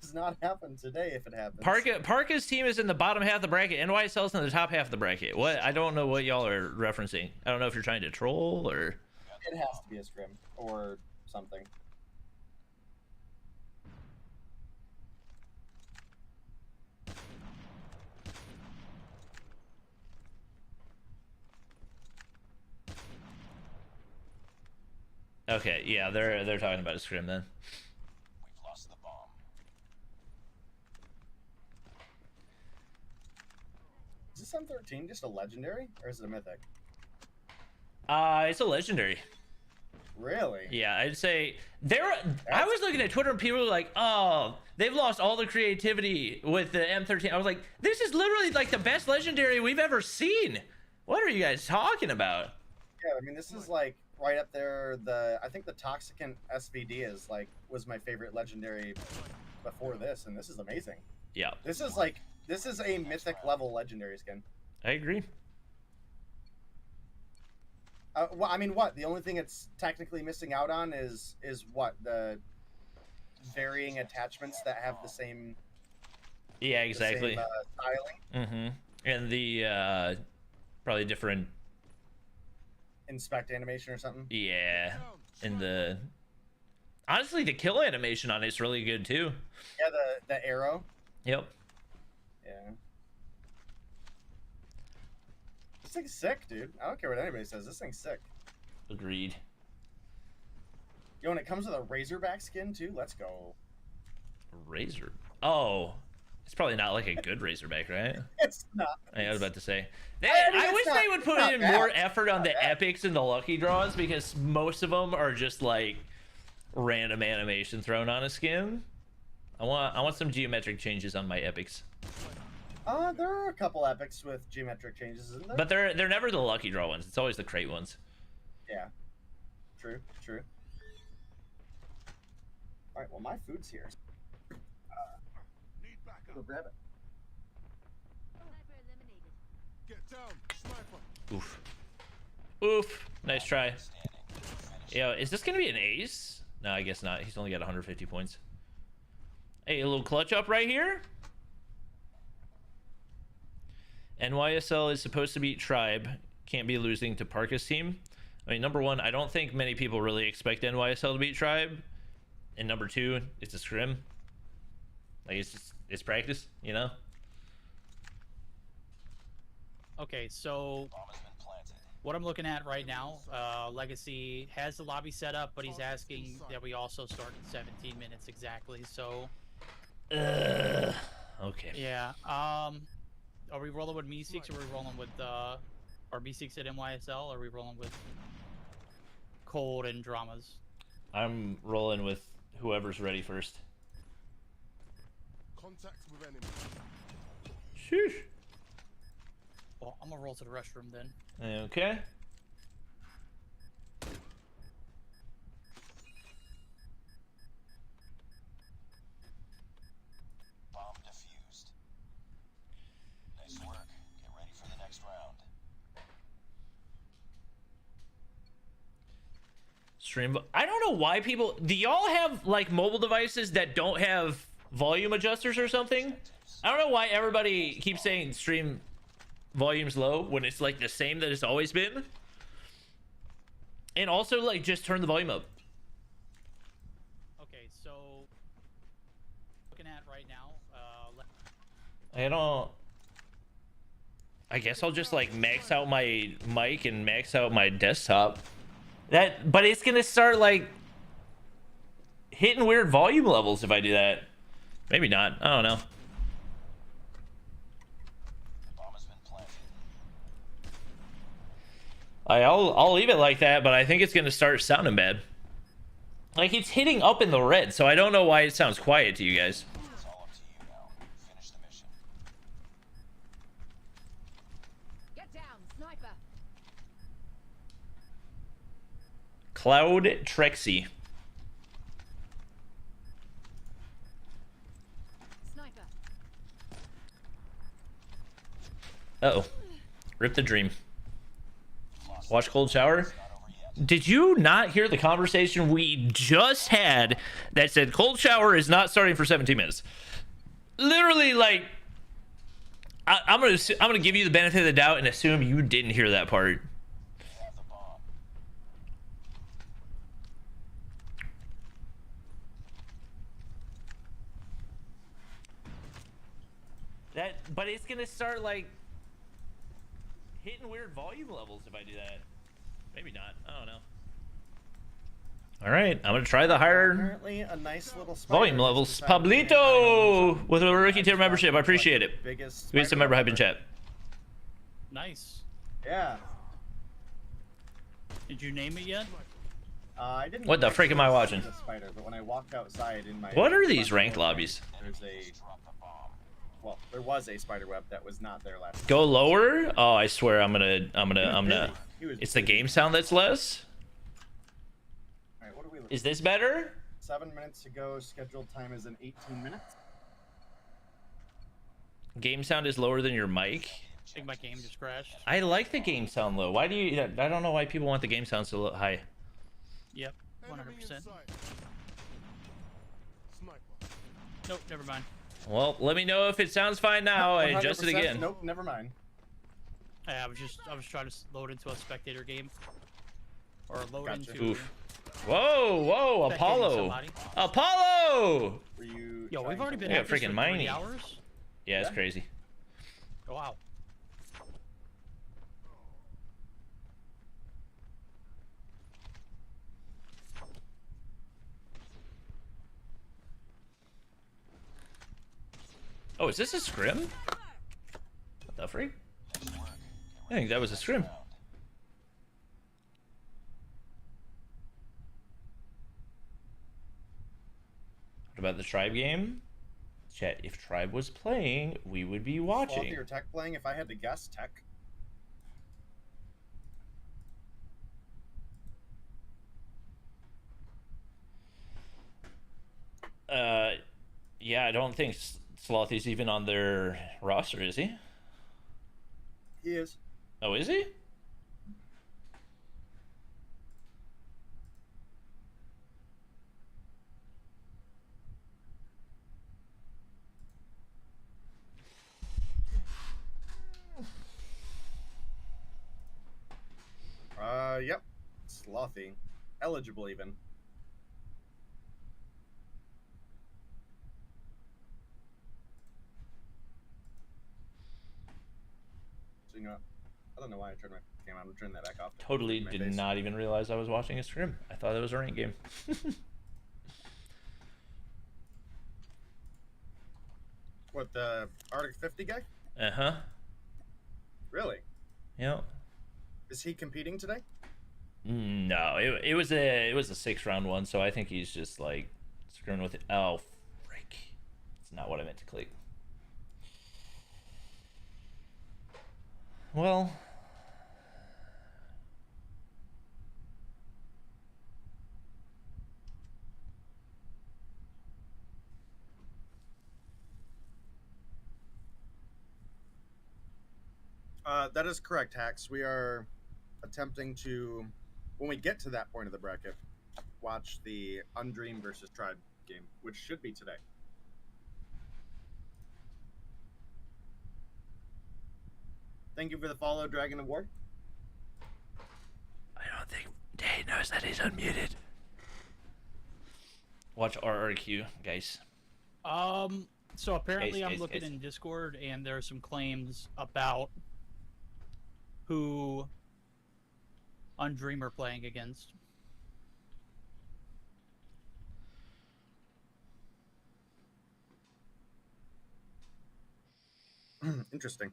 does not happen today if it happens. Parkas team is in the bottom half of the bracket. NYSL's in the top half of the bracket. What? I don't know what y'all are referencing. I don't know if you're trying to troll or... It has to be a scrim or something. Okay, yeah, they're talking about a scrim then. We've lost the bomb. Is this M13 just a legendary or is it a mythic? It's a legendary. Really? Yeah, I'd say I was looking at Twitter and people were like, "Oh, they've lost all the creativity with the M13." I was like, "This is literally like the best legendary we've ever seen. What are you guys talking about?" Yeah, I mean, this is like right up there. I think the Toxicant SVD was my favorite legendary before this, and this is amazing. Yeah. This is a mythic level legendary skin. I agree. Well, I mean, what? The only thing it's technically missing out on is what? The varying attachments that have the same... Yeah, exactly. The same, styling. And the, probably different... Inspect animation or something? Yeah. And honestly, the kill animation on it's really good, too. Yeah, the arrow. Yep. Yeah. This thing's sick, dude. I don't care what anybody says. This thing's sick. Agreed. Yo, when it comes with a Razorback skin, too, let's go. Razor? Oh. It's probably not like a good Razorback, right? It's not. I was about to say. I wish they would put in more effort on the epics and the lucky draws, because most of them are just like random animation thrown on a skin. I want some geometric changes on my epics. There are a couple epics with geometric changes, isn't there? But they're never the lucky draw ones. It's always the crate ones. Yeah. True. All right. Well, my food's here. Go grab it. Oof. Oof. Nice try. Yo, is this gonna be an ace? No, I guess not. He's only got 150 points. Hey, a little clutch up right here. NYSL is supposed to beat Tribe. Can't be losing to Parkas team. I mean, number one, I don't think many people really expect NYSL to beat Tribe. And number two, it's a scrim. Like, it's practice, you know? Okay, so what I'm looking at right now, Legacy has the lobby set up, but he's asking that we also start in 17 minutes exactly. So, okay. Yeah. Are we rolling with Me6 or are we rolling with or Me6 at NYSL? Or are we rolling with Cold and Dramas? I'm rolling with whoever's ready first. Contact with enemy. Sheesh. Well, I'm gonna roll to the restroom then. Okay. Bomb defused. Nice work. Get ready for the next round. Stream. I don't know why people. Do y'all have like mobile devices that don't have volume adjusters or something? I don't know why everybody keeps saying stream volume's low when it's like the same that it's always been. And also like just turn the volume up. Okay, so looking at right now, I don't. I guess I'll just like max out my mic and max out my desktop. But it's gonna start like hitting weird volume levels if I do that. Maybe not. I don't know. I'll leave it like that, but I think it's gonna start sounding bad. Like it's hitting up in the red, so I don't know why it sounds quiet to you guys. It's all up to you now. Finish the mission. Get down, sniper. Cloud Trexie. Sniper. Uh-oh. Rip the dream. Watch Cold Shower. Did you not hear the conversation we just had that said Cold Shower is not starting for 17 minutes? Literally, like, I'm gonna give you the benefit of the doubt and assume you didn't hear that part. But it's gonna start like hitting weird volume levels if I do that. Maybe not. I don't know. All right, I'm gonna try the higher Apparently a nice little volume levels. Pablito with a rookie tier membership. I appreciate it. Biggest We get some member hype in chat. nice. Yeah. Did you name it yet? I didn't. What the frick am I watching? The spider, but when I walked outside in my. What are these ranked lobbies? There's a. Well, there was a spider web that was not there last. Go lower? Oh, I swear I'm gonna. It's the game sound that's less. All right, what are we looking? Is this better? 7 minutes to go. Scheduled time is in 18 minutes. Game sound is lower than your mic. I think my game just crashed. I like the game sound low. Why do you? I don't know why people want the game sound so high. Yep, 100%. Nope, never mind. Well, let me know if it sounds fine now. I adjust it again. Nope, never mind. I was trying to load into a spectator game, or load Gotcha. into. Oof. Whoa, whoa, Spectating Apollo! somebody. Apollo! Were you? Yo, we've already been Yeah, at this freaking for 3 mining. hours. Yeah, it's crazy. Oh, wow. Oh, is this a scrim? What the freak? I think that was a scrim. What about the Tribe game? Chat, if Tribe was playing, we would be watching. Your Tech playing? If I had to guess, Tech. Yeah, I don't think Slothy's even on their roster, is he? He is. Oh, is he? Yep. Slothy. Eligible even. So actually, no. I don't know why I turned my camera on. I'm turning that back off. Totally did not even realize I was watching a stream. I thought it was a ranked game. What, the Arctic 50 guy? Uh-huh. Really? Yeah. Is he competing today? No, it was a 6-round one, so I think he's just like screwing with it. Oh, frick! It's not what I meant to click. Well, that is correct, Hax. We are attempting to, when we get to that point of the bracket, watch the Undream versus Tribe game, which should be today. Thank you for the follow, Dragon of War. I don't think Day knows that he's unmuted. Watch RRQ, guys. So apparently I'm Guys. looking in Discord, and there are some claims about who Undream are playing against. Interesting.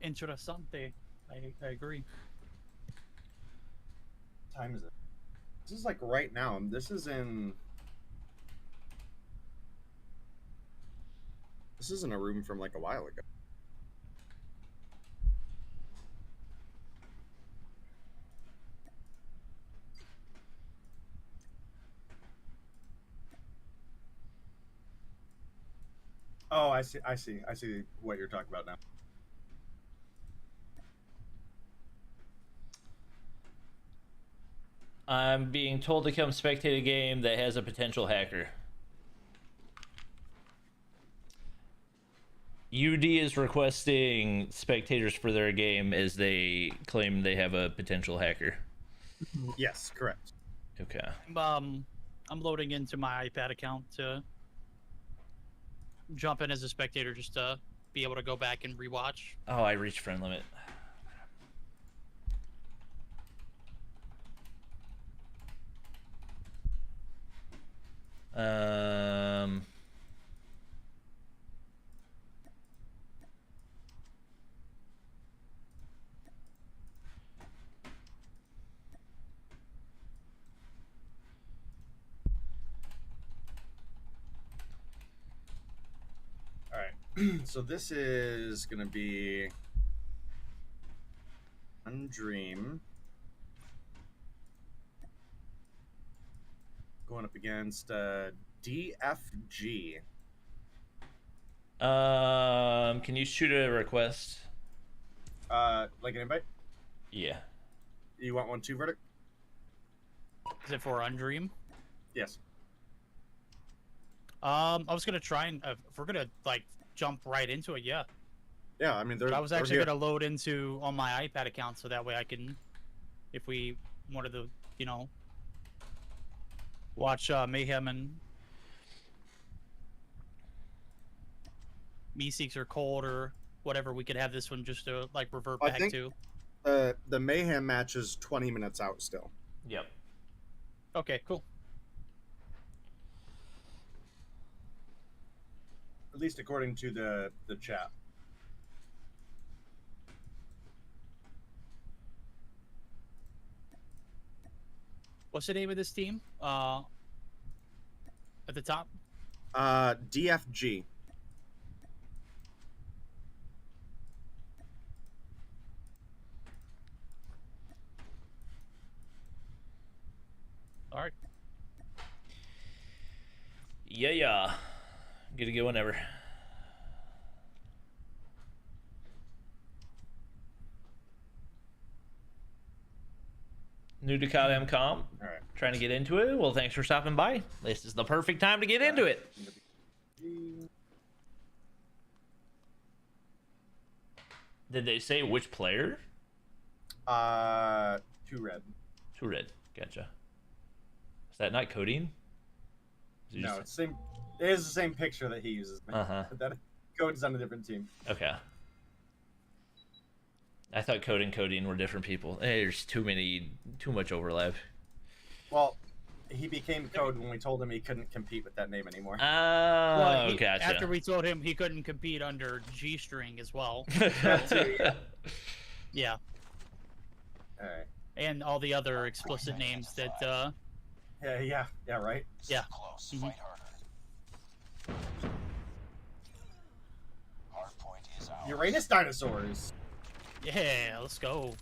Interessante. I agree. What time is it? This is like right now. This is in a room from like a while ago. Oh, I see what you're talking about now. I'm being told to come spectate a game that has a potential hacker. UD is requesting spectators for their game as they claim they have a potential hacker. Yes, correct. Okay. I'm loading into my iPad account to jump in as a spectator just to be able to go back and rewatch. Oh, I reached friend limit. All right. So this is going to be Undream going up against DFG. Can you shoot a request? Like an invite? Yeah. You want 1-2 verdict? Is it for Undream? Yes. I was gonna try and if we're gonna like jump right into it, yeah. Yeah, I mean, I was actually gonna load into on my iPad account so that way I can, if we wanted to, you know, watch Mayhem and Meeseeks or Cold or whatever, we could have this one just to like revert back to. The Mayhem match is 20 minutes out still. Yep. Okay, cool. At least according to the chat. What's the name of this team? At the top? DFG. All right. Yeah. Get a good whenever. New to COD All right. Trying to get into it. Well, thanks for stopping by. This is the perfect time to get into it. Did they say which player? 2 red. 2 red. Gotcha. Is that not codeine? No, it's same. It is the same picture that he uses. But that Code's on a different team. Okay. I thought Code and codeine were different people. There's too much overlap. Well, he became Code when we told him he couldn't compete with that name anymore. Oh, gotcha. After we told him he couldn't compete under G-string as well. Yeah. All right. And all the other explicit names that. Yeah, right. Yeah. Close. Mhm. Fight harder. Hardpoint is ours. Uranus dinosaurs. Yeah, let's go.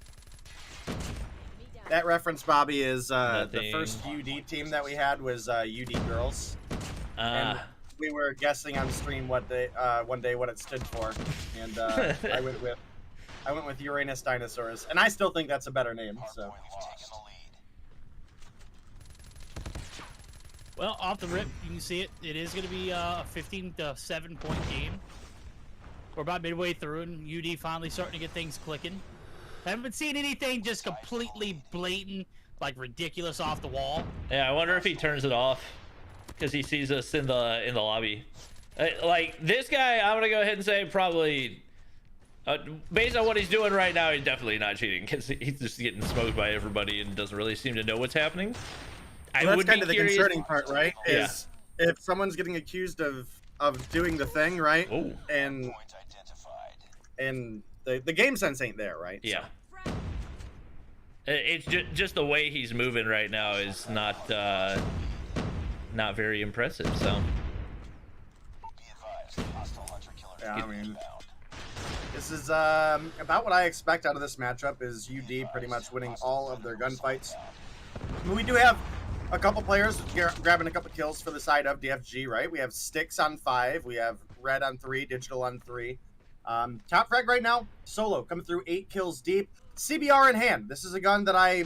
That reference, Bobby, is the Nothing. first UD team that we had was UD girls. And we were guessing on stream what they one day what it stood for, and I went with Uranus dinosaurs, and I still think that's a better name. So. We've taken the lead. Well, off the rip, you can see it. It is going to be a 15-7 point game. We're about midway through, and UD finally starting to get things clicking. Haven't seen anything just completely blatant, like ridiculous off the wall. Yeah, I wonder if he turns it off because he sees us in the lobby. Like this guy, I'm gonna go ahead and say probably, based on what he's doing right now, he's definitely not cheating because he's just getting smoked by everybody and doesn't really seem to know what's happening. Well, that's kind of the concerning part, right? Yeah. Is if someone's getting accused of doing the thing, right? Oh. And the game sense ain't there, right? Yeah. It's just the way he's moving right now is not very impressive. So. Yeah, I mean, this is about what I expect out of this matchup. Is UD pretty much winning all of their gunfights. I mean, we do have a couple players grabbing a couple kills for the side of DFG, right? We have Sticks on 5, we have Red on 3, Digital on 3. Top frag right now, Solo coming through 8 kills deep. CBR in hand. This is a gun that I,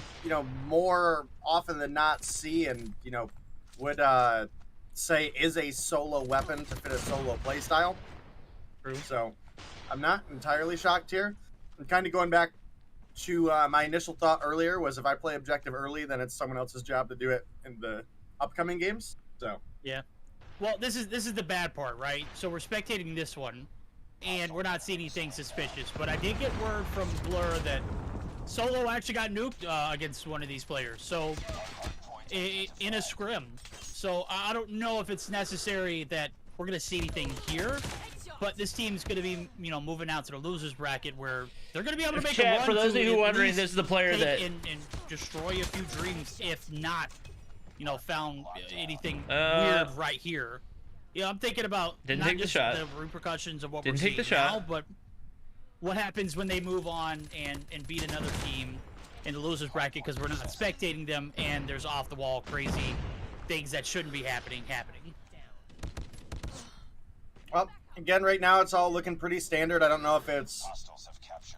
more often than not see and, would say is a solo weapon to fit a solo playstyle. True. So I'm not entirely shocked here. I'm kind of going back to my initial thought earlier was if I play objective early, then it's someone else's job to do it in the upcoming games. So yeah. Well, this is the bad part, right? So we're spectating this one, and we're not seeing anything suspicious. But I did get word from Blur that Solo actually got nuked against one of these players. So in a scrim. So I don't know if it's necessary that we're gonna see anything here. But this team's going to be, moving out to the losers bracket where they're going to be able to make a run. For those of you wondering, this is the player that and destroy a few dreams, if not, found anything weird right here. I'm thinking about didn't not take just the shot. The repercussions of what Didn't we're take seeing the shot. now, but what happens when they move on and beat another team in the losers bracket because we're not spectating them and there's off the wall crazy things that shouldn't be happening. Well, again, right now it's all looking pretty standard. I don't know if it's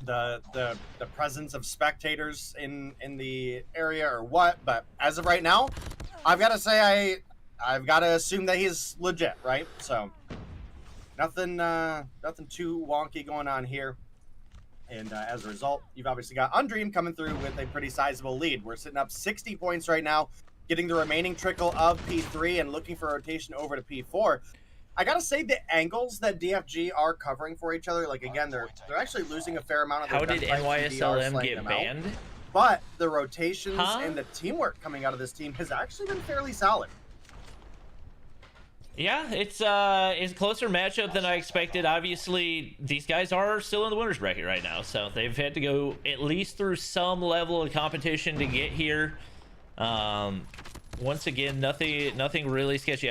the presence of spectators in the area or what, but as of right now, I've got to say I've got to assume that he's legit, right? So nothing too wonky going on here. And as a result, you've obviously got Undream coming through with a pretty sizable lead. We're sitting up 60 points right now, getting the remaining trickle of P3 and looking for a rotation over to P4. I gotta say the angles that DFG are covering for each other, like again, they're actually losing a fair amount of their How did NYSLM get banned? But the rotations and the teamwork coming out of this team has actually been fairly solid. Yeah, it's a closer matchup than I expected. Obviously, these guys are still in the winners bracket right now, so they've had to go at least through some level of competition to get here. Once again, nothing really sketchy.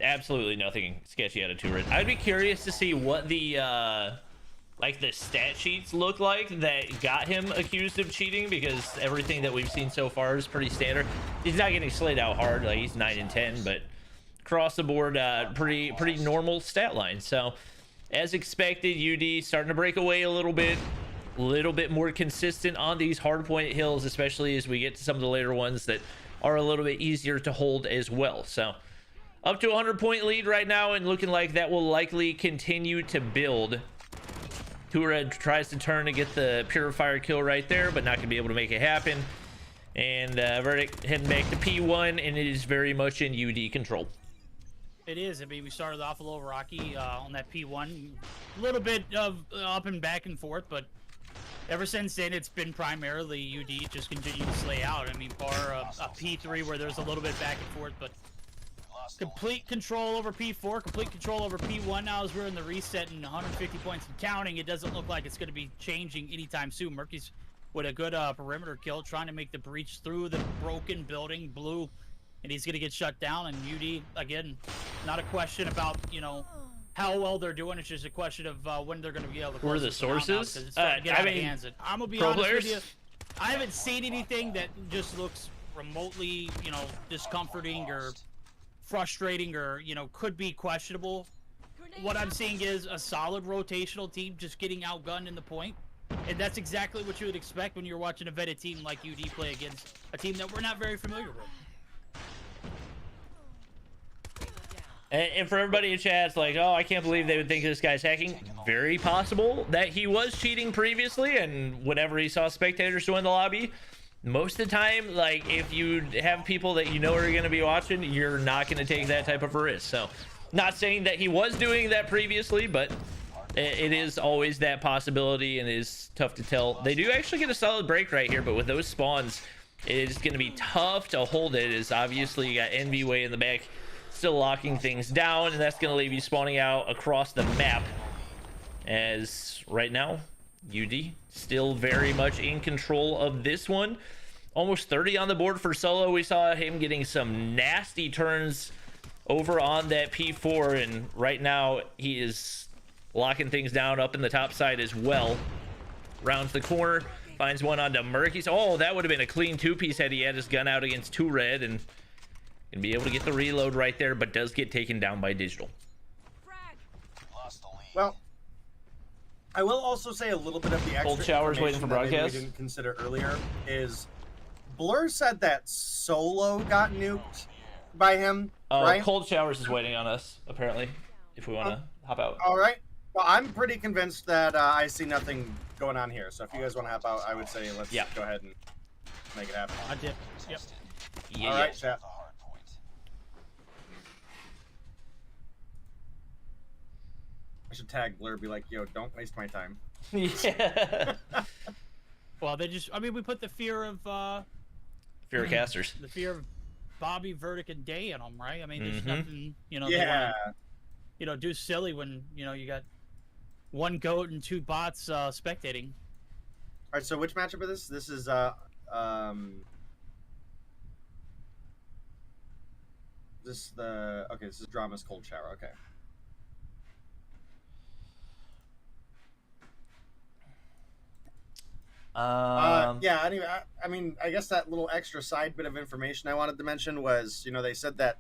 Absolutely nothing sketchy out of 2 red. I'd be curious to see what the the stat sheets look like that got him accused of cheating, because everything that we've seen so far is pretty standard. He's not getting slayed out hard, like he's 9 and 10, but across the board, pretty normal stat line. So, as expected, UD starting to break away a little bit more consistent on these hard-pointed hills, especially as we get to some of the later ones that are a little bit easier to hold as well. So up to a 100-point lead right now, and looking like that will likely continue to build. 2 red tries to turn to get the purifier kill right there, but not gonna be able to make it happen. And Verdict heading back to P1, and it is very much in UD control. It is. I mean, we started off a little rocky on that P1. A little bit of up and back and forth, but ever since then, it's been primarily UD just continue to slay out. I mean, bar a P3 where there's a little bit back and forth, but complete control over P4, complete control over P1 now as we're in the reset and 150 points and counting. It doesn't look like it's going to be changing anytime soon. Murky's with a good perimeter kill, trying to make the breach through the broken building, blue, and he's going to get shut down. And UD, again, not a question about, you know, how well they're doing. It's just a question of when they're going to be able to close. Who are the sources? It's starting to get out of hands. And I'm going to be honest with you, I haven't seen anything that just looks remotely, you know, discomforting or frustrating or, you know, could be questionable. What I'm seeing is a solid rotational team just getting outgunned in the point. And that's exactly what you would expect when you're watching a vetted team like UD play against a team that we're not very familiar with. And for everybody in chat, it's like, oh, I can't believe they would think this guy's hacking. Very possible that he was cheating previously, and whenever he saw spectators join the lobby, most of the time, like, if you have people that you know are going to be watching, you're not going to take that type of a risk. So, not saying that he was doing that previously, but it is always that possibility, and it is tough to tell. They do actually get a solid break right here, but with those spawns, it is going to be tough to hold it. As obviously you got Envy way in the back, still locking things down, and that's going to leave you spawning out across the map. As right now, UD still very much in control of this one. Almost 30 on the board for Solo. We saw him getting some nasty turns over on that P4, and right now he is locking things down up in the top side as well. Rounds the corner, finds one onto Murky's. Oh, that would have been a clean two-piece had he had his gun out against 2 red, and be able to get the reload right there, but does get taken down by Digital. Well, I will also say a little bit of the extra Cold showers waiting for broadcast. We didn't consider earlier is Blur said that Solo got nuked by him, right? Cold showers is waiting on us, apparently, if we want to hop out. All right. Well, I'm pretty convinced that I see nothing going on here. So if you guys want to hop out, I would say let's go ahead and make it happen. I did. Yep. Yeah, all right, chat. I should tag Blur, be like, yo, don't waste my time. Yeah. Well, they just, I mean, we put the fear of fear of casters. The fear of Bobby, Verdict, and Day in them, right? I mean, there's nothing, you know, yeah. they wanna, you know, do silly when, you know, you got 1 goat and 2 bots spectating. All right, so which matchup is this? This is this is Drama's Cold Shower. Okay. Yeah, anyway, I mean, I guess that little extra side bit of information I wanted to mention was, you know, they said that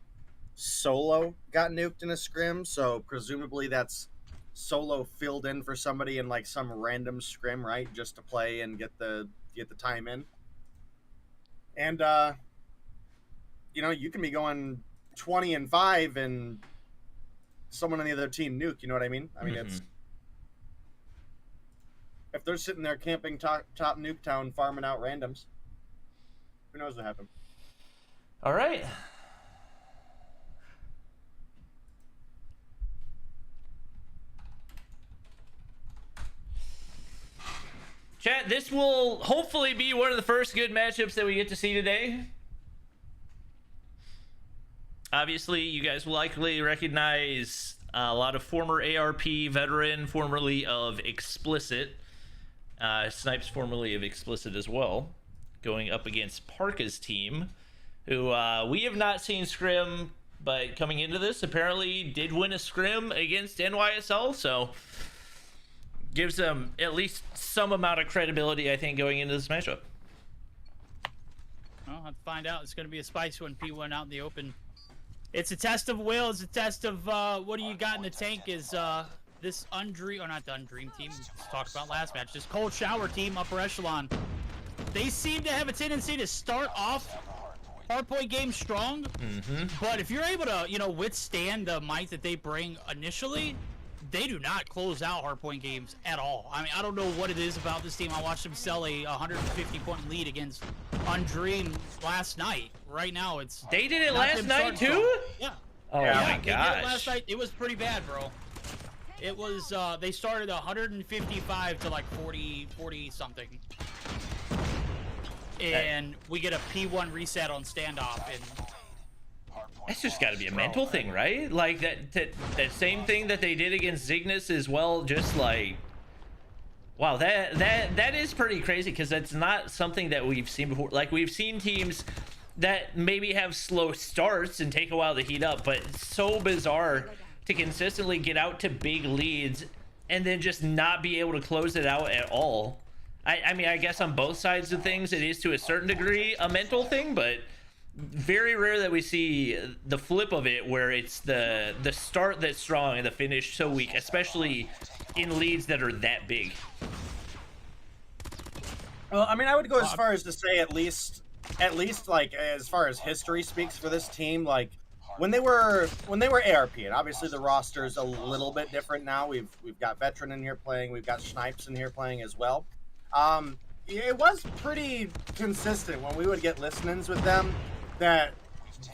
Solo got nuked in a scrim, so presumably that's Solo filled in for somebody in like some random scrim, right, just to play and get the time in. And you know, you can be going 20-5 and someone on the other team nuke, you know what I mean? I mean, it's if they're sitting there camping top Nuketown farming out randoms, who knows what happened? All right. Chat, this will hopefully be one of the first good matchups that we get to see today. Obviously, you guys will likely recognize a lot of former ARP veteran, formerly of Explicit. Snipes formerly of Explicit as well, going up against Parka's team, who we have not seen scrim, but coming into this apparently did win a scrim against NYSL, so gives them at least some amount of credibility, I think, going into this matchup. Well, I'll have to find out. It's going to be a spicy one, P1 out in the open. It's a test of will. It's a test of what do you got in the tank is this Undream, or not the Undream team, we talked about last match, this Cold Shower team, upper echelon. They seem to have a tendency to start off hardpoint game strong, but if you're able to, you know, withstand the might that they bring initially, they do not close out hardpoint games at all. I mean, I don't know what it is about this team. I watched them sell a 150-point lead against Undream last night. Right now, it's... They did it last night, too? Yeah. Oh, my They did it gosh. last night. It was pretty bad, bro. It was, they started 155 to like 40-something. And we get a P1 reset on standoff, and... That's just got to be a mental thing, right? Like that same thing that they did against Zygnus as well. Just like, wow, that is pretty crazy, because that's not something that we've seen before. Like, we've seen teams that maybe have slow starts and take a while to heat up, but it's so bizarre to consistently get out to big leads and then just not be able to close it out at all. I mean, I guess on both sides of things, it is to a certain degree a mental thing, but very rare that we see the flip of it, where it's the start that's strong and the finish so weak, especially in leads that are that big. Well, I mean, I would go as far as to say at least like, as far as history speaks for this team, like when they were ARP, and obviously the roster's a little bit different now. We've got Veteran in here playing, we've got Snipes in here playing as well. It was pretty consistent when we would get listen-ins with them, that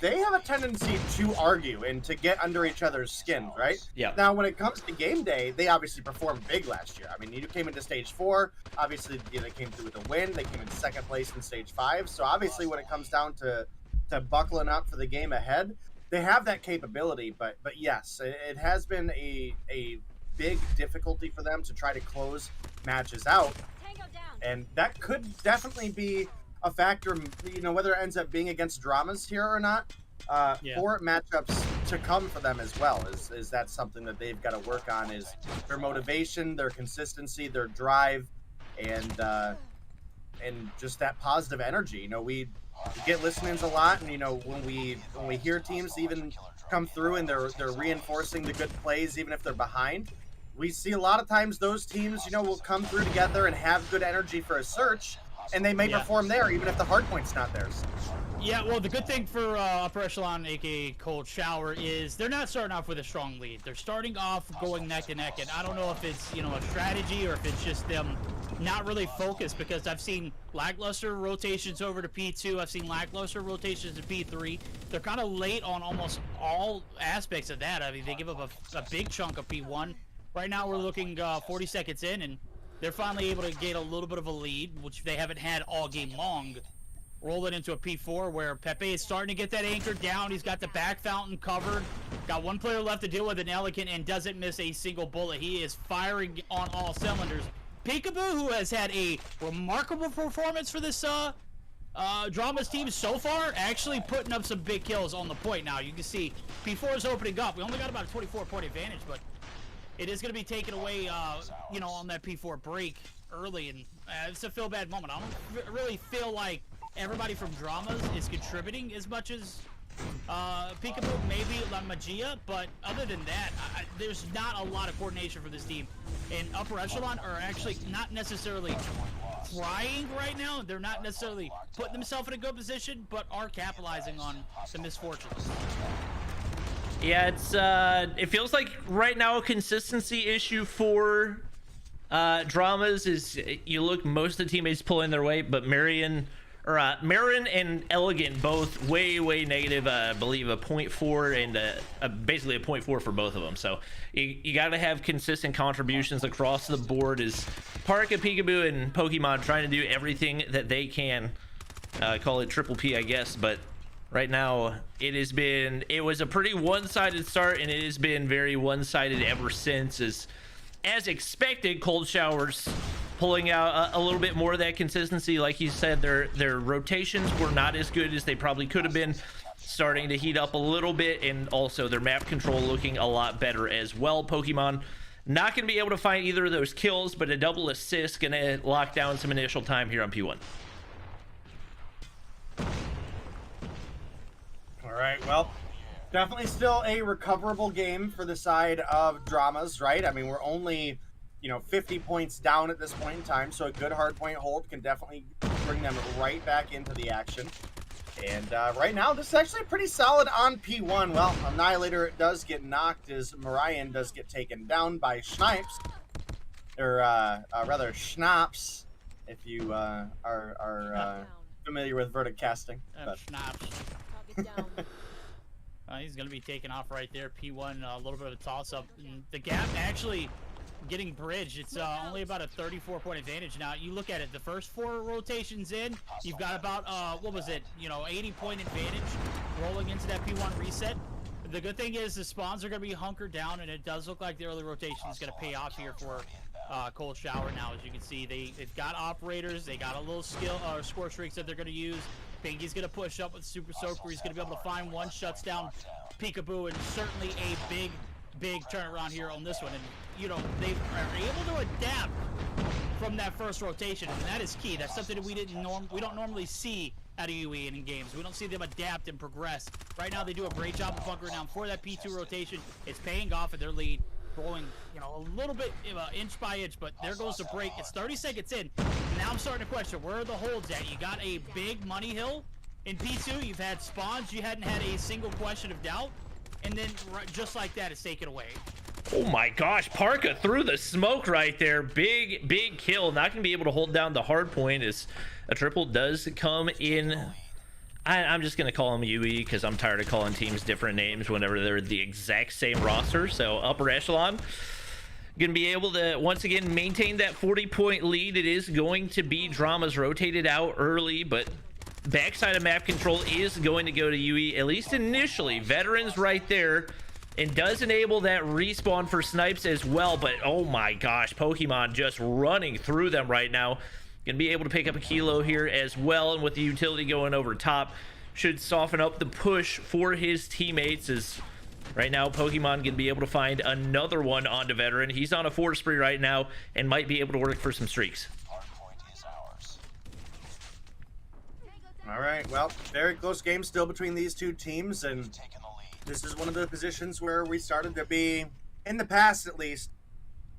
they have a tendency to argue and to get under each other's skins, right? Yeah. Now, when it comes to game day, they obviously performed big last year. I mean, you came into stage 4. Obviously, they came through with a win. They came in second place in stage 5. So obviously, when it comes down to buckling up for the game ahead, they have that capability. But yes, it has been a big difficulty for them to try to close matches out. And that could definitely be a factor, you know, whether it ends up being against Dramas here or not, for matchups to come for them as well. Is that something that they've got to work on, is their motivation, their consistency, their drive, and just that positive energy. You know, we get listen-ins a lot, and you know, when we hear teams even come through and they're reinforcing the good plays even if they're behind, we see a lot of times those teams, you know, will come through together and have good energy for a search, and they may perform there even if the hard point's not theirs. Yeah, well, the good thing for Upper Echelon, aka Cold Shower, is they're not starting off with a strong lead. They're starting off going neck to neck, and I don't know if it's, you know, a strategy or if it's just them not really focused, because I've seen lackluster rotations over to P2. I've seen lackluster rotations to P3. They're kind of late on almost all aspects of that. I mean, they give up a big chunk of P1. Right now, we're looking 40 seconds in, and they're finally able to gain a little bit of a lead, which they haven't had all game long. Roll it into a P4 where Pepe is starting to get that anchor down. He's got the back fountain covered. Got one player left to deal with, an Elegant, and doesn't miss a single bullet. He is firing on all cylinders. Peekaboo, who has had a remarkable performance for this Dramas team so far, actually putting up some big kills on the point now. You can see P4 is opening up. We only got about a 24-point advantage, but it is going to be taken away, you know, on that P4 break early, and it's a feel bad moment. I don't really feel like everybody from Dramas is contributing as much as Peekaboo, maybe La Magia, but other than that, there's not a lot of coordination for this team. And Upper Echelon are actually not necessarily trying right now. They're not necessarily putting themselves in a good position, but are capitalizing on the misfortunes. Yeah, it's it feels like right now a consistency issue for Dramas is, you look, most of the teammates pulling their weight, but Marin and Elegant both way negative. I believe a 0.4 and basically a 0.4 for both of them. So you got to have consistent contributions across the board. Is Parka, Peekaboo, and Pokemon trying to do everything that they can. Call it triple P, I guess, but right now it was a pretty one-sided start, and it has been very one-sided ever since. As expected, Cold Showers pulling out a little bit more of that consistency. Like you said, their rotations were not as good as they probably could have been, starting to heat up a little bit, and also their map control looking a lot better as well. Pokemon not going to be able to find either of those kills, but a double assist going to lock down some initial time here on P1. All right, well, definitely still a recoverable game for the side of Dramas, right? I mean, we're only, you know, 50 points down at this point in time, so a good hard point hold can definitely bring them right back into the action. And right now, this is actually pretty solid on P1. Well, Annihilator does get knocked as Marian does get taken down by Snipes. Or rather, Schnapps, if you are familiar with verdict casting. Schnapps. He's going to be taken off right there. P1, a little bit of a toss-up. The gap actually getting bridged. It's only about a 34-point advantage now. You look at it, the first 4 rotations in, you've got about, what was it, 80-point advantage rolling into that P1 reset. The good thing is the spawns are going to be hunkered down, and it does look like the early rotation is going to pay off here for Cold Shower now. As you can see, they've got operators, they got a little skill score streaks that they're going to use. Pinky's going to push up with Super Soaker. He's going to be able to find one, shuts down Peekaboo, and certainly a big turnaround here on this one. And they are able to adapt from that first rotation, and that is key. That's something that we don't normally see out of UE in games. We don't see them adapt and progress. Right now, they do a great job of bunkering down for that P2 rotation. It's paying off at their lead, rolling, a little bit inch by inch, but there goes the break. It's 30 seconds in. Now I'm starting to question, where are the holds at? You got a big money hill in P2. You've had spawns. You hadn't had a single question of doubt. And then just like that, it's taken away. Oh my gosh, Parka through the smoke right there. Big kill. Not going to be able to hold down the hard point as a triple does come in. I'm just going to call them UE because I'm tired of calling teams different names whenever they're the exact same roster. So upper echelon going to be able to once again maintain that 40-point lead. It is going to be Dramas rotated out early, but backside of map control is going to go to UE, at least initially. Veterans right there, and does enable that respawn for Snipes as well. But oh my gosh, Pokemon just running through them right now. Gonna be able to pick up a kilo here as well, and with the utility going over top, should soften up the push for his teammates. As right now Pokemon gonna be able to find another one onto Veteran. He's on a 4 spree right now and might be able to work for some streaks. All right, well, very close game still between these two teams, and this is one of the positions where we started to be, in the past at least,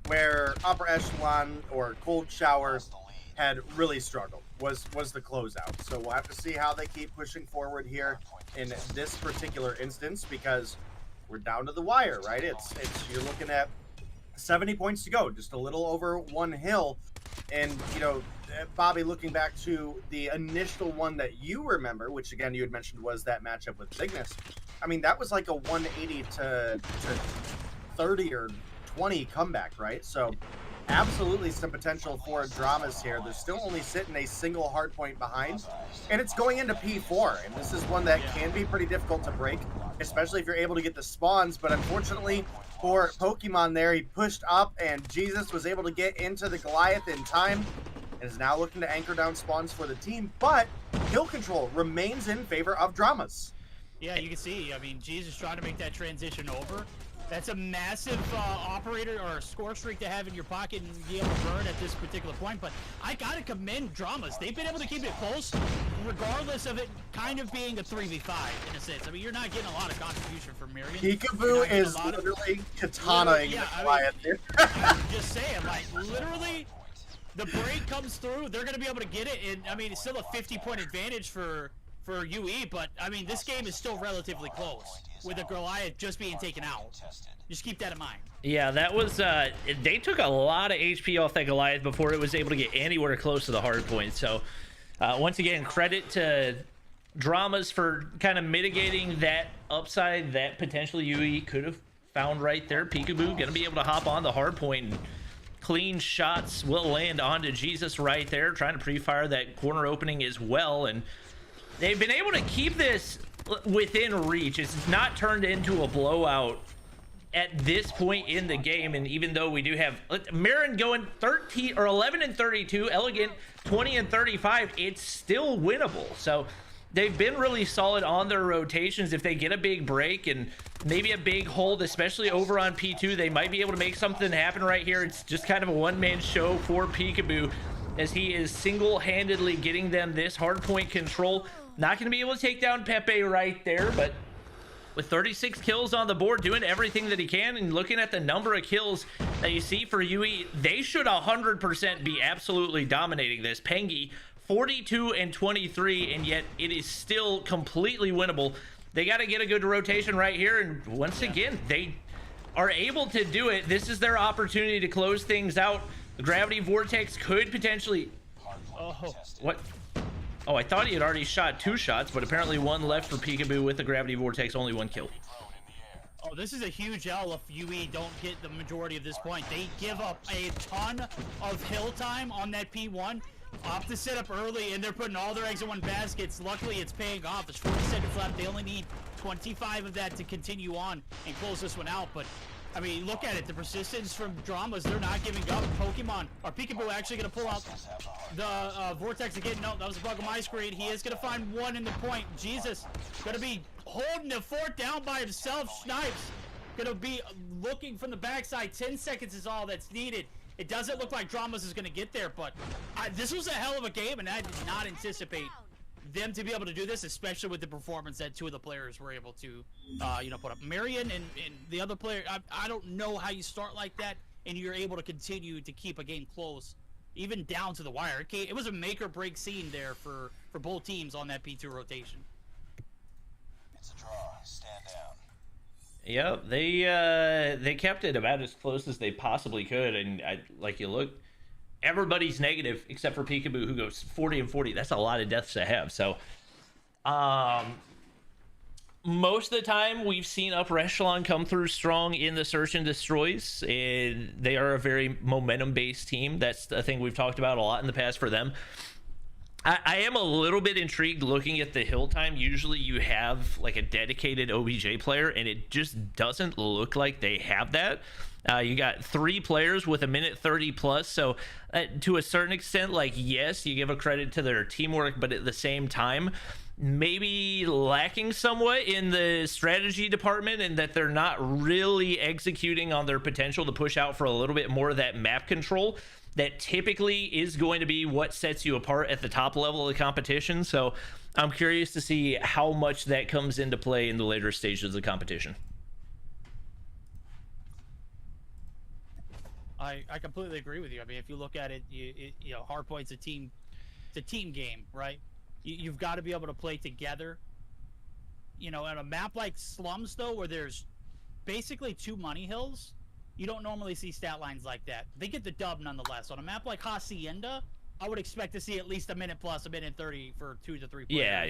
where upper echelon or Cold Shower had really struggled, was the closeout. So we'll have to see how they keep pushing forward here in this particular instance, because we're down to the wire, right? It's you're looking at 70 points to go, just a little over one hill. And, Bobby, looking back to the initial one that you remember, which again you had mentioned was that matchup with Cygnus, I mean, that was like a 180 to 30 or 20 comeback, right? So absolutely some potential for dramas here. They're still only sitting a single hard point behind, and it's going into P4, and this is one that can be pretty difficult to break, especially if you're able to get the spawns. But unfortunately for Pokemon there, he pushed up, and Jesus was able to get into the Goliath in time, and is now looking to anchor down spawns for the team. But kill control remains in favor of dramas. Yeah, you can see, I mean, Jesus trying to make that transition over. That's a massive operator or score streak to have in your pocket and be able to burn at this particular point. But I gotta commend Dramas. They've been able to keep it close, regardless of it kind of being a 3v5 in a sense. I mean, you're not getting a lot of contribution from Miriam. Peekaboo is literally katana-ing the Goliath here. I'm just saying, like, literally, the break comes through, they're gonna be able to get it, and I mean, it's still a 50-point advantage for UE, but I mean, this game is still relatively close with the Goliath just being taken out. Just keep that in mind. Yeah, that was they took a lot of HP off that Goliath before it was able to get anywhere close to the hard point. So once again, credit to Dramas for kind of mitigating that upside that potentially UE could have found right there. Peekaboo gonna be able to hop on the hard point, and clean shots will land onto Jesus right there, trying to pre-fire that corner opening as well. And they've been able to keep this within reach. It's not turned into a blowout at this point in the game. And even though we do have Marin going 11 and 32, Elegant 20 and 35, it's still winnable. So they've been really solid on their rotations. If they get a big break and maybe a big hold, especially over on P2, they might be able to make something happen right here. It's just kind of a one-man show for Peekaboo, as he is single-handedly getting them this hardpoint control. Not going to be able to take down Pepe right there, but with 36 kills on the board, doing everything that he can, and looking at the number of kills that you see for UE, they should 100% be absolutely dominating this. Pengi, 42 and 23, and yet it is still completely winnable. They got to get a good rotation right here, and once again, they are able to do it. This is their opportunity to close things out. The gravity vortex could potentially... Oh, what? Oh, I thought he had already shot 2 shots, but apparently 1 left for Peekaboo with the gravity vortex, only 1 kill. Oh, this is a huge L if UE don't get the majority of this point. They give up a ton of hill time on that P1. Opt to set up early, and they're putting all their eggs in one basket. Luckily, it's paying off. There's 40 seconds left. They only need 25 of that to continue on and close this one out. But, I mean, look at it. The persistence from Dramas, they're not giving up. Pokemon, or Peekaboo actually going to pull out the Vortex again. No, that was a bug on my screen. He is going to find 1 in the point. Jesus, going to be holding the fort down by himself. Snipes going to be looking from the backside. 10 seconds is all that's needed. It doesn't look like Dramas is going to get there, but this was a hell of a game, and I did not anticipate them to be able to do this, especially with the performance that 2 of the players were able to, put up. Marion and the other player, I don't know how you start like that, and you're able to continue to keep a game close, even down to the wire. It was a make-or-break scene there for both teams on that P2 rotation. It's a draw. Stand down. Yep, they kept it about as close as they possibly could, and like you look, everybody's negative except for Peekaboo, who goes 40 and 40. That's a lot of deaths to have. So, most of the time we've seen Upper Echelon come through strong in the search and destroys. They are a very momentum-based team. That's a thing we've talked about a lot in the past for them. I am a little bit intrigued looking at the hill time. Usually you have like a dedicated OBJ player, and it just doesn't look like they have that. You got 3 players with 1:30 plus, so to a certain extent, like, yes, you give a credit to their teamwork, but at the same time, maybe lacking somewhat in the strategy department, and that they're not really executing on their potential to push out for a little bit more of that map control that typically is going to be what sets you apart at the top level of the competition. So I'm curious to see how much that comes into play in the later stages of the competition. I completely agree with you. I mean, if you look at it, Hardpoint's it's a team game, right? You've got to be able to play together. On a map like Slums, though, where there's basically 2 money hills, you don't normally see stat lines like that. They get the dub nonetheless. On a map like Hacienda, I would expect to see at least 1 minute plus 1:30 for 2 to 3 players.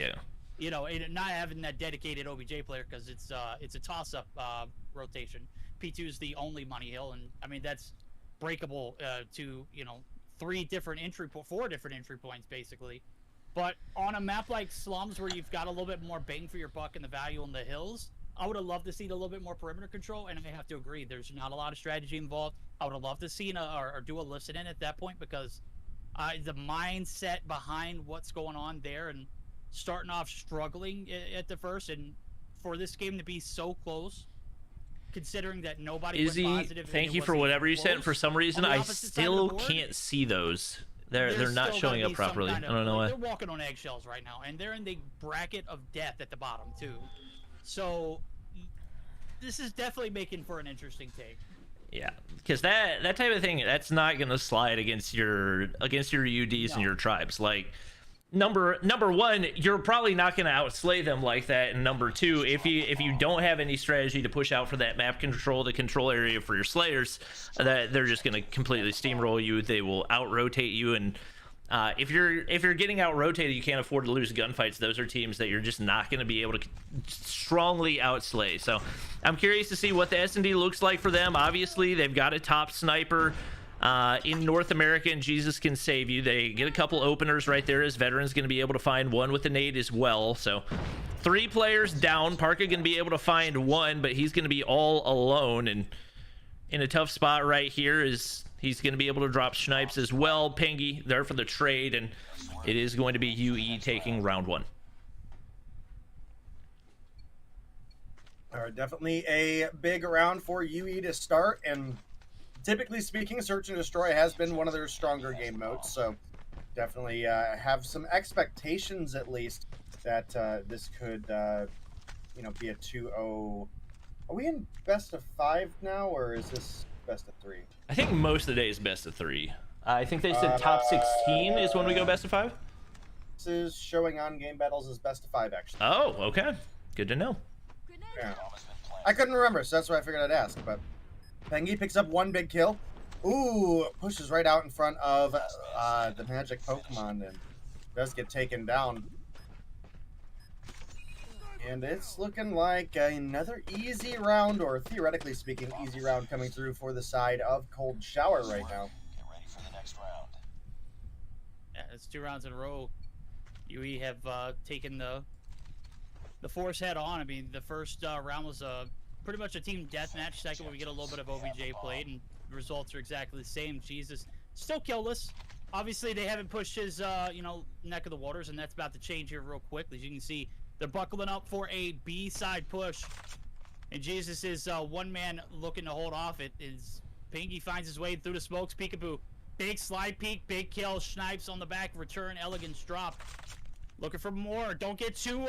Yeah. And not having that dedicated OBJ player, because it's a toss-up rotation. P2 is the only money hill, and I mean that's breakable to 4 different entry points basically. But on a map like Slums, where you've got a little bit more bang for your buck and the value on the hills, I would have loved to see a little bit more perimeter control, and I have to agree, there's not a lot of strategy involved. I would have loved to see or do a listen in at that point, because the mindset behind what's going on there and starting off struggling at the first, and for this game to be so close, considering that nobody Izzy, went positive. Thank you for whatever you said. For some reason, I still can't see those. They're not showing up properly. I don't know why. They're walking on eggshells right now, and they're in the bracket of death at the bottom too. So this is definitely making for an interesting take. Yeah, because that type of thing, that's not going to slide against your UDs and your tribes. Like, number one, you're probably not going to outslay them like that. And number 2, if you don't have any strategy to push out for that map control, the control area for your slayers, that they're just going to completely steamroll you. They will out rotate you, and if you're getting out rotated, you can't afford to lose gunfights. Those are teams that you're just not going to be able to strongly outslay. So I'm curious to see what the S&D looks like for them. Obviously, they've got a top sniper in North America, and Jesus can save you. They get a couple openers right there, as Veteran's going to be able to find one with the nade as well. So 3 players down. Parker going to be able to find one, but he's going to be all alone, and in a tough spot right here is he's going to be able to drop Snipes as well. Pengy there for the trade, and it is going to be UE taking round 1. All right, definitely a big round for UE to start, and typically speaking, Search and Destroy has been one of their stronger game modes, so definitely have some expectations at least that this could be a 2-0. Are we in best of 5 now, or is this best of 3? I think most of the day is best of 3. I think they said top 16 is when we go best of 5. This is showing on Game Battles as best of 5, actually. Oh, okay. Good to know. Yeah. I couldn't remember, so that's why I figured I'd ask. But Pengy picks up 1 big kill. Ooh, pushes right out in front of the magic Pokemon and does get taken down. And it's looking like another easy round, or theoretically speaking, easy round coming through for the side of Cold Shower right now. Get ready for the next round. Yeah, it's 2 rounds in a row. UE have taken the force head on. I mean, the first round was pretty much a team deathmatch. Second, we get a little bit of OBJ played, and the results are exactly the same. Jesus still killless. Obviously, they haven't pushed his neck of the waters, and that's about to change here real quick. As you can see, they're buckling up for a B-side push. And Jesus is one man looking to hold off. It is Pinky finds his way through the smokes. Peekaboo. Big slide peek, big kill. Snipes on the back, return, elegance drop. Looking for more. Don't get too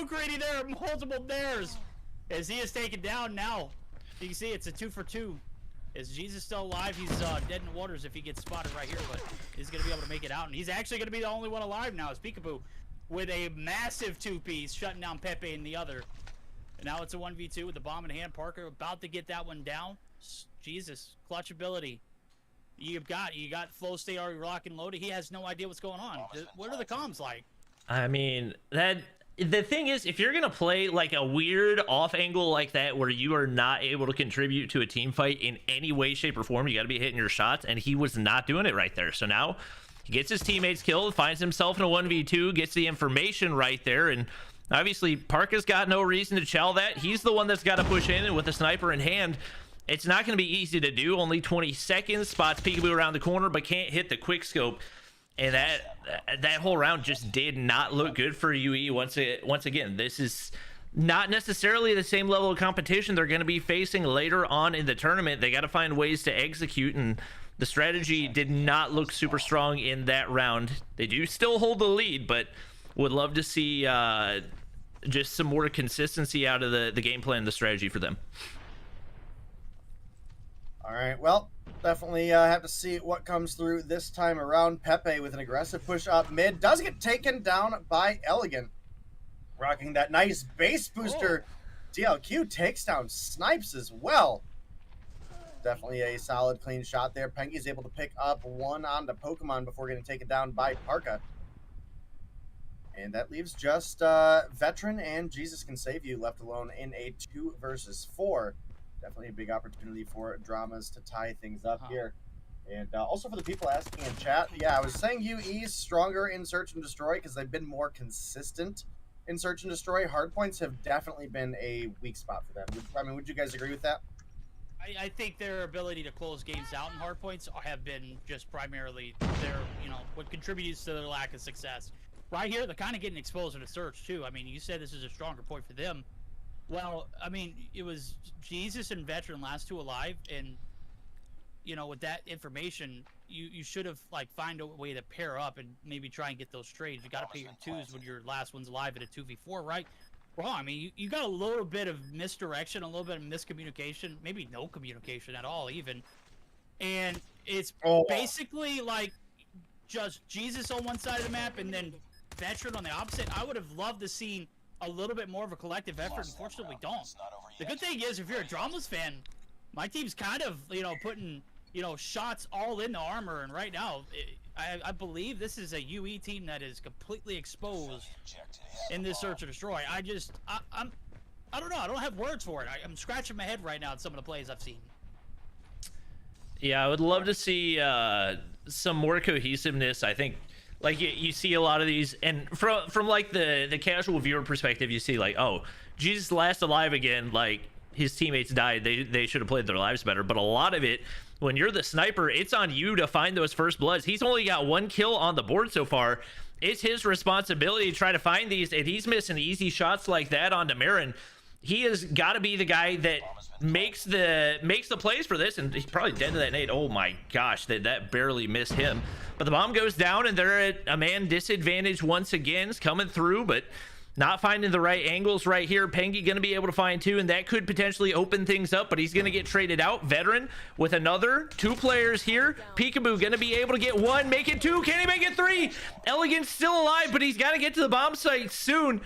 greedy there. Multiple dares. As he is taken down now. You can see it's a 2 for 2. Is Jesus still alive? He's dead in the waters if he gets spotted right here, but he's going to be able to make it out. And he's actually going to be the only one alive now. Is Peekaboo with a massive 2-piece, shutting down Pepe in the other. And now it's a 1v2 with the bomb in hand. Parker about to get that one down. Jesus, clutch ability. You got flow stay already locked and loaded. He has no idea what's going on. What are the comms like? I mean, the thing is, if you're gonna play like a weird off angle like that where you are not able to contribute to a team fight in any way, shape, or form, you got to be hitting your shots, and he was not doing it right there. So now he gets his teammates killed, finds himself in a 1v2, gets the information right there, and obviously Parker's got no reason to chow that. He's the one that's got to push in, and with a sniper in hand, it's not going to be easy to do. Only 20 seconds, spots Peekaboo around the corner, but can't hit the quick scope. And that whole round just did not look good for UE. Once again, this is not necessarily the same level of competition they're going to be facing later on in the tournament. They got to find ways to execute, and the strategy did not look super strong in that round. They do still hold the lead, but would love to see just some more consistency out of the game plan, the strategy for them. All right, well, definitely have to see what comes through this time around. Pepe with an aggressive push up mid does get taken down by Elegant. Rocking that nice base booster. DLQ takes down Snipes as well. Definitely a solid, clean shot there. Pengy's able to pick up 1 on the Pokemon before getting taken down by Parka. And that leaves just Veteran and Jesus Can Save You left alone in a 2 versus 4. Definitely a big opportunity for dramas to tie things up here. And also for the people asking in chat, yeah, I was saying UE's stronger in Search and Destroy because they've been more consistent in Search and Destroy. Hardpoints have definitely been a weak spot for them. Would you guys agree with that? I think their ability to close games out in hardpoints have been just primarily what contributes to their lack of success. Right here, they're kind of getting exposed to the Search too. I mean, you said this is a stronger point for them. Well, I mean, it was Jesus and Veteran last 2 alive, and with that information, you should have find a way to pair up and maybe try and get those trades. You got to pay your 2s when your last one's alive at a 2v4, right? Well, I mean, you got a little bit of misdirection, a little bit of miscommunication, maybe no communication at all, even, and it's basically just Jesus on one side of the map and then Veteran on the opposite. I would have loved to see a little bit more of a collective effort. Unfortunately, we don't. The good thing is, if you're a Dramas fan, my team's kind of, putting, shots all in the armor. And right now, I believe this is a UE team that is completely exposed in this Search and Destroy. I don't know. I don't have words for it. I'm scratching my head right now at some of the plays I've seen. Yeah, I would love to see some more cohesiveness. I think you see a lot of these, and from the casual viewer perspective, you see Jesus last alive again, his teammates died, they should have played their lives better. But a lot of it, when you're the sniper, it's on you to find those first bloods. He's only got 1 kill on the board so far. It's his responsibility to try to find these, and he's missing easy shots like that onto Marin. He has got to be the guy that makes the plays for this, and he's probably dead to that nade. Oh my gosh, that barely missed him. But the bomb goes down, and they're at a man disadvantage once again. It's coming through, but not finding the right angles right here. Pengi going to be able to find 2, and that could potentially open things up, but he's going to get traded out. Veteran with another 2 players here. Peekaboo going to be able to get 1, make it 2. Can he make it 3? Elegant's still alive, but he's got to get to the bomb site soon.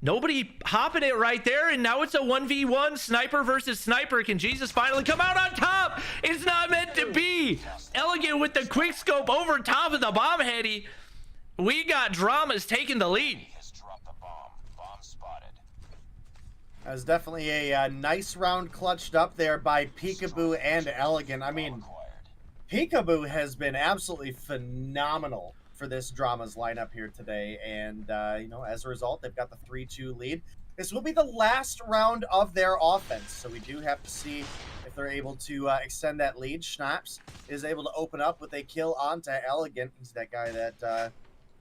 Nobody hopping it right there, and now it's a 1v1. Sniper versus sniper. Can Jesus finally come out on top? It's not meant to be. Elegant with the quick scope over top of the bomb heady. We got Dramas taking the lead. That was definitely a nice round clutched up there by Peekaboo and Elegant. I mean, Peekaboo has been absolutely phenomenal for this Dramas lineup here today. And, you know, as a result, they've got the 3-2 lead. This will be the last round of their offense. So we do have to see if they're able to extend that lead. Schnapps is able to open up with a kill onto Elegant. He's that guy that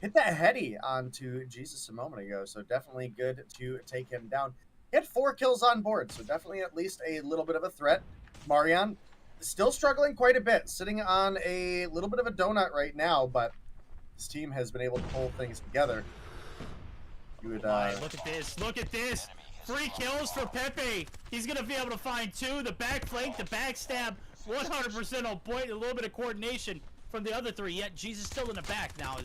hit that heady onto Jesus a moment ago. So definitely good to take him down. He had 4 kills on board, so definitely at least a little bit of a threat. Marian still struggling quite a bit, sitting on a little bit of a donut right now, but his team has been able to pull things together. You would, look at this. Look at this. 3 kills for Pepe. He's going to be able to find 2. The back flank, the backstab, 100% on point. A little bit of coordination from the other 3. Yet Jesus still in the back now.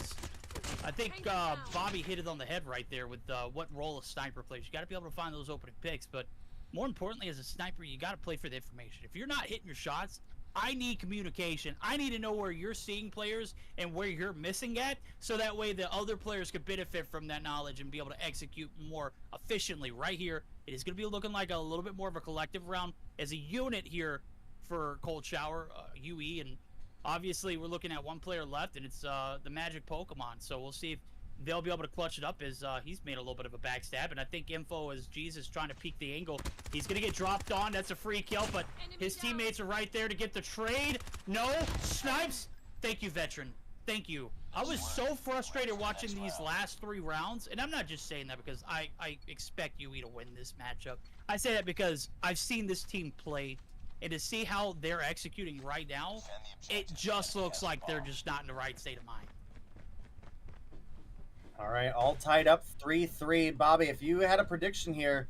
I think Bobby hit it on the head right there with what role a sniper plays. You got to be able to find those opening picks, but more importantly, as a sniper, you got to play for the information. If you're not hitting your shots, I need communication. I need to know where you're seeing players and where you're missing at, so that way the other players could benefit from that knowledge and be able to execute more efficiently. Right here, it is going to be looking like a little bit more of a collective round as a unit here for Cold Shower, UE, and obviously we're looking at 1 player left, and it's the magic Pokemon. So we'll see if they'll be able to clutch it up, as he's made a little bit of a backstab, and I think Info is Jesus trying to peek the angle. He's gonna get dropped on. That's a free kill, but his teammates are right there to get the trade. No, Snipes. Thank you, Veteran. Thank you. I was so frustrated watching these last 3 rounds, and I'm not just saying that because I expect UE to win this matchup. I say that because I've seen this team play, and to see how they're executing right now, it just looks like they're just not in the right state of mind. All right, all tied up 3-3. Bobby, if you had a prediction here,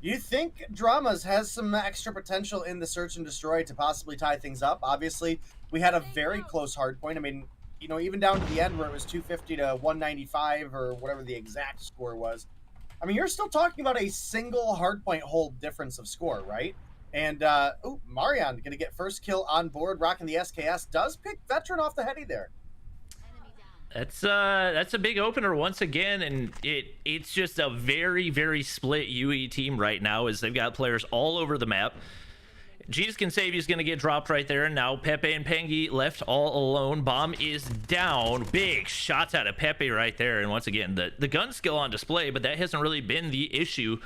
you think Dramas has some extra potential in the search and destroy to possibly tie things up? Obviously, we had a very close hardpoint. I mean, you know, even down to the end where it was 250 to 195 or whatever the exact score was. I mean, you're still talking about a single hardpoint hold difference of score, right? And, Marian going to get first kill on board, rocking the SKS. Does pick Veteran off the heady there. That's a big opener once again, and it's just a very, very split UE team right now, as they've got players all over the map. Jesus Can Save You's gonna get dropped right there, and now Pepe and Pengi left all alone. Bomb is down. Big shots out of Pepe right there, and once again, the gun skill on display, but that hasn't really been the issue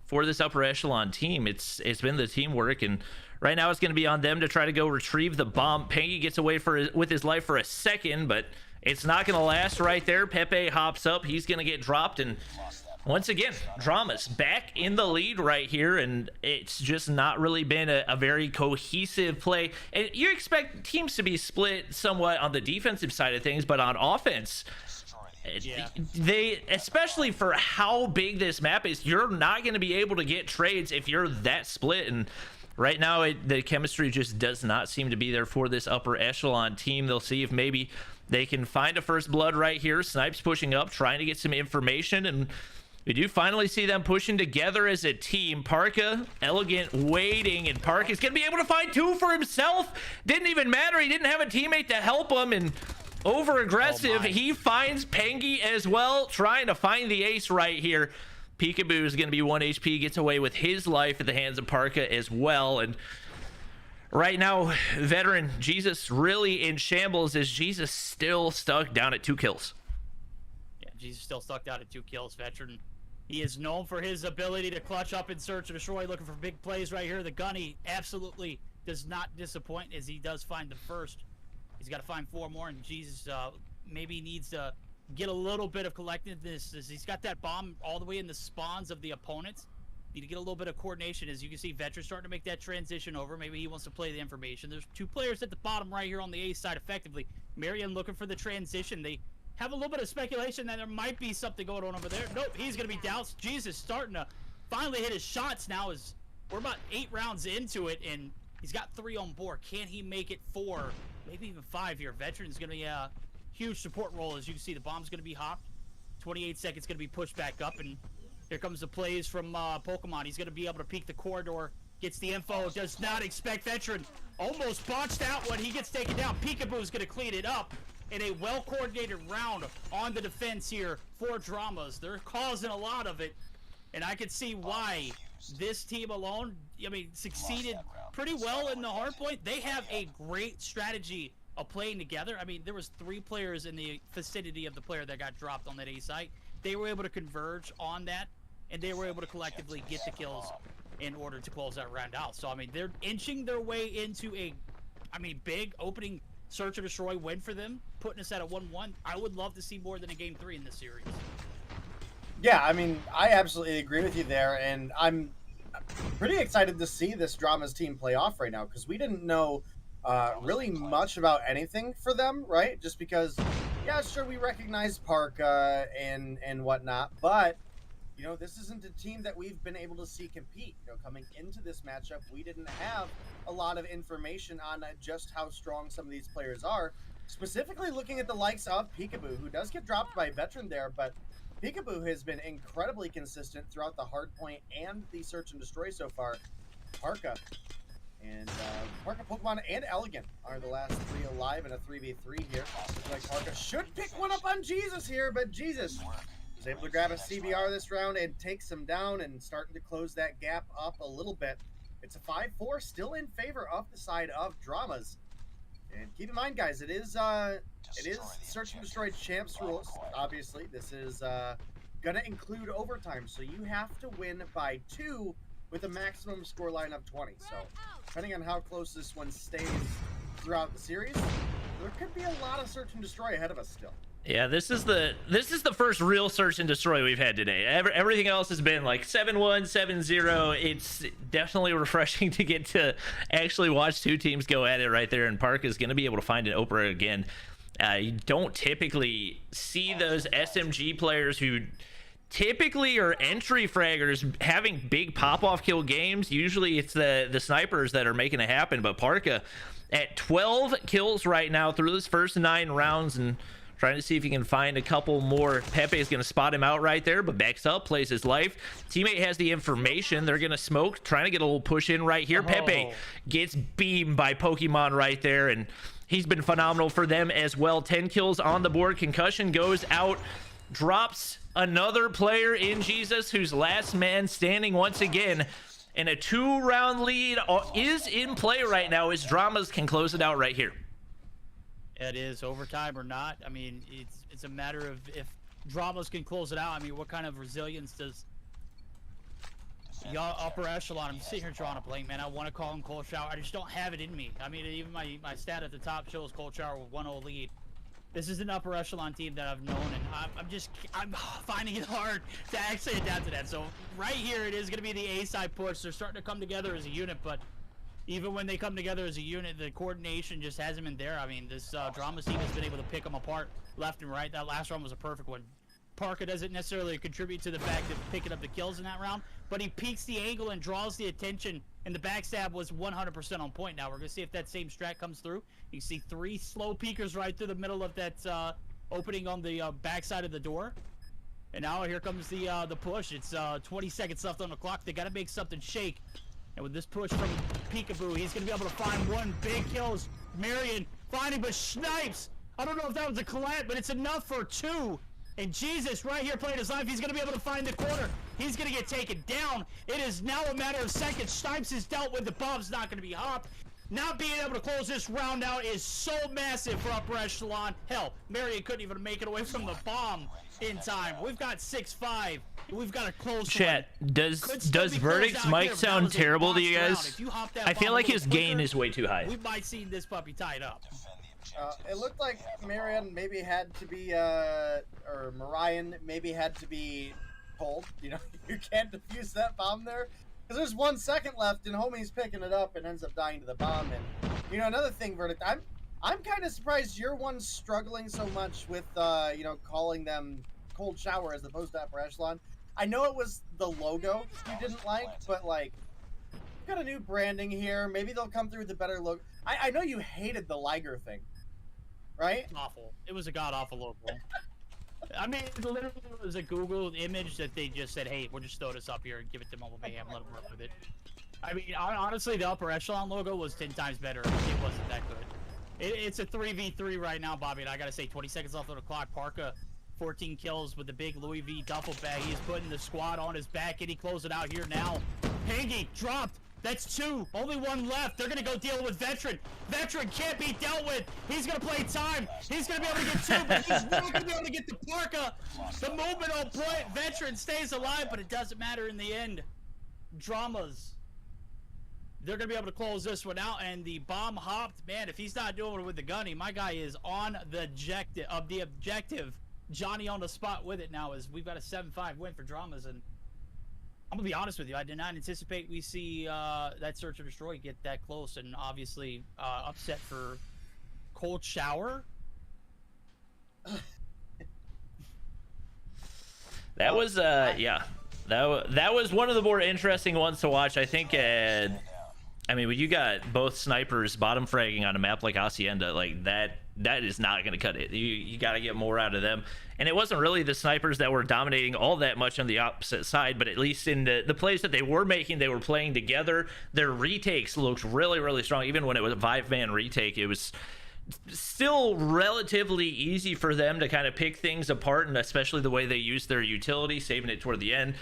for this upper echelon team. It's been the teamwork, and right now it's gonna be on them to try to go retrieve the bomb. Pengi gets away with his life for a second, but it's not going to last right there. Pepe hops up. He's going to get dropped. And once again, Dramas back in the lead right here. And it's just not really been a very cohesive play. And you expect teams to be split somewhat on the defensive side of things. But on offense, they, especially for how big this map is, you're not going to be able to get trades if you're that split. And right now, the chemistry just does not seem to be there for this upper echelon team. They'll see if maybe they can find a first blood right here. Snipes pushing up, trying to get some information, and we do finally see them pushing together as a team. Parka, Elegant waiting, and Parka's gonna be able to find 2 for himself. Didn't even matter, he didn't have a teammate to help him, and over aggressive, he finds Pengi as well, trying to find the ace right here. Peekaboo is gonna be 1 HP, gets away with his life at the hands of Parka as well, and right now, Veteran Jesus really in shambles, as Jesus still stuck down at 2 kills. Yeah, Jesus still stuck down at 2 kills. Veteran, he is known for his ability to clutch up and search and destroy, looking for big plays right here. The gunny absolutely does not disappoint, as he does find the first. He's got to find 4 more, and Jesus maybe needs to get a little bit of collectiveness, as he's got that bomb all the way in the spawns of the opponents. Need to get a little bit of coordination. As you can see, Veteran starting to make that transition over. Maybe he wants to play the information. There's 2 players at the bottom right here on the A side effectively. Marian looking for the transition. They have a little bit of speculation that there might be something going on over there. Nope, he's gonna be doused. Jesus, starting to finally hit his shots now. As we're about 8 rounds into it, and he's got 3 on board. Can he make it 4, maybe even 5 here? Veteran's gonna be a huge support role. As you can see, the bomb's gonna be hopped. 28 seconds gonna be pushed back up, and here comes the plays from Pokemon. He's gonna be able to peek the corridor. Gets the info, does not expect Veteran. Almost botched out when he gets taken down. Peekaboo's gonna clean it up in a well-coordinated round on the defense here for Dramas. They're causing a lot of it, and I can see why this team alone, I mean, succeeded pretty well in the hard point. They have a great strategy of playing together. I mean, there was 3 players in the vicinity of the player that got dropped on that A site. They were able to converge on that, and they were able to collectively get the kills in order to close that round out. So, I mean, they're inching their way into a, I mean, big opening search and destroy win for them, putting us at a 1-1. I would love to see more than a game 3 in this series. Yeah, I mean, I absolutely agree with you there, and I'm pretty excited to see this Dramas team play off right now, because we didn't know really much about anything for them, right? Just because, yeah, sure, we recognize Parka and whatnot, but you know, this isn't a team that we've been able to see compete. You know, coming into this matchup, we didn't have a lot of information on just how strong some of these players are. Specifically looking at the likes of Peekaboo, who does get dropped by Veteran there, but Peekaboo has been incredibly consistent throughout the hardpoint and the search and destroy so far. Parka and Parka, Pokemon, and Elegant are the last 3 alive in a 3v3 here. Looks like Parka should pick one up on Jesus here, but Jesus was able to grab a CBR this round and takes him down and starting to close that gap up a little bit. It's a 5-4, still in favor of the side of Dramas. And keep in mind, guys, it is search and destroy champs rules. Obviously, this is gonna include overtime, so you have to win by 2 with a maximum scoreline of 20. So, depending on how close this one stays throughout the series, there could be a lot of search and destroy ahead of us still. Yeah, this is the first real search and destroy we've had today. Everything else has been like 7-1, 7-0. It's definitely refreshing to get to actually watch 2 teams go at it right there, and Park is going to be able to find an Oprah again. You don't typically see those SMG players who typically are entry fraggers having big pop-off kill games. Usually it's the snipers that are making it happen, but Parka at 12 kills right now through his first 9 rounds, and trying to see if he can find a couple more. Pepe is going to spot him out right there, but backs up, plays his life. Teammate has the information. They're going to smoke, trying to get a little push in right here. Pepe gets beamed by Pokemon right there, and he's been phenomenal for them as well. 10 kills on the board. Concussion goes out, drops another player in Jesus, who's last man standing once again. And a 2-round lead is in play right now, as Dramas can close it out right here. It is overtime or not. I mean, it's a matter of if Dramas can close it out. I mean, what kind of resilience does the upper echelon? I'm sitting here drawing a blank, man. I want to call him Cold Shower. I just don't have it in me. I mean, even my stat at the top shows Cold Shower with 1-0 lead. This is an upper echelon team that I've known, and I'm finding it hard to actually adapt to that. So right here, it is going to be the A side push. They're starting to come together as a unit, but even when they come together as a unit, the coordination just hasn't been there. I mean, this Dramas team has been able to pick them apart left and right. That last round was a perfect one. Parker doesn't necessarily contribute to the fact of picking up the kills in that round, but he peeks the angle and draws the attention, and the backstab was 100% on point. Now we're going to see if that same strat comes through. You can see 3 slow peekers right through the middle of that opening on the backside of the door. And now here comes the push. It's 20 seconds left on the clock. They got to make something shake. And with this push from Peekaboo, he's going to be able to find 1 big kills. Marion finding, but snipes. I don't know if that was a collab, but it's enough for 2. And Jesus right here playing his life. He's going to be able to find the corner. He's going to get taken down. It is now a matter of seconds. Snipes is dealt with. The bomb's not going to be hopped. Not being able to close this round out is so massive for upper echelon. Hell, Marion couldn't even make it away from the bomb in time. We've got 6-5. We've got a close chat. Does Verdict's mic sound terrible to you guys? I feel like his gain is way too high. We might see this puppy tied up. It looked like Marion maybe had to be, or Marion maybe had to be told, you know, you can't defuse that bomb there. Because there's 1 second left and homie's picking it up and ends up dying to the bomb. And, you know, another thing, Verdict, I'm kind of surprised you're one struggling so much with, you know, calling them Cold Shower as opposed to Upper Echelon. I know it was the logo you didn't like, but, like, we've got a new branding here. Maybe they'll come through with a better logo. I know you hated the Liger thing, right? Awful. It was a god-awful logo. I mean, literally, it was a Google image that they just said, hey, we'll just throw this up here and give it to Mobile Mayhem, let them work with it. I mean, honestly, the Upper Echelon logo was 10 times better. It wasn't that good. It's a 3v3 right now, Bobby, and I gotta say, 20 seconds left on the clock. Parka, 14 kills with the big Louis V duffel bag. He's putting the squad on his back, and he closes it out here now. Pangy dropped. That's 2. Only 1 left. They're gonna go deal with Veteran. Veteran can't be dealt with. He's gonna play time. He's gonna be able to get 2, but he's not gonna be able to get the Parka. The movement on point. Veteran stays alive, but it doesn't matter in the end. Dramas. They're going to be able to close this one out, and the bomb hopped. Man, if he's not doing it with the gunny, my guy is on the objective. Johnny on the spot with it now, as we've got a 7-5 win for Dramas, and I'm going to be honest with you. I did not anticipate we see that Search and Destroy get that close, and obviously upset for Cold Shower. That was, yeah. That was one of the more interesting ones to watch. I think, I mean, when you got both snipers bottom fragging on a map like Hacienda, like that is not going to cut it. You got to get more out of them. And it wasn't really the snipers that were dominating all that much on the opposite side, but at least in the plays that they were making, they were playing together. Their retakes looked really, really strong. Even when it was a 5-man retake, it was still relatively easy for them to kind of pick things apart, and especially the way they used their utility, saving it toward the end.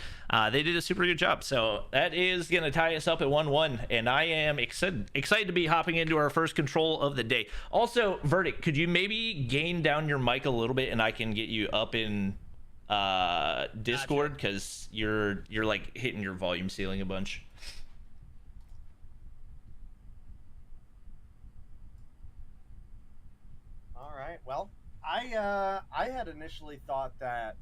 They did a super good job. So that is going to tie us up at 1-1, and I am excited to be hopping into our first control of the day. Also, Verdict, could you maybe gain down your mic a little bit, and I can get you up in Discord, because you're like hitting your volume ceiling a bunch. Well, I had initially thought that,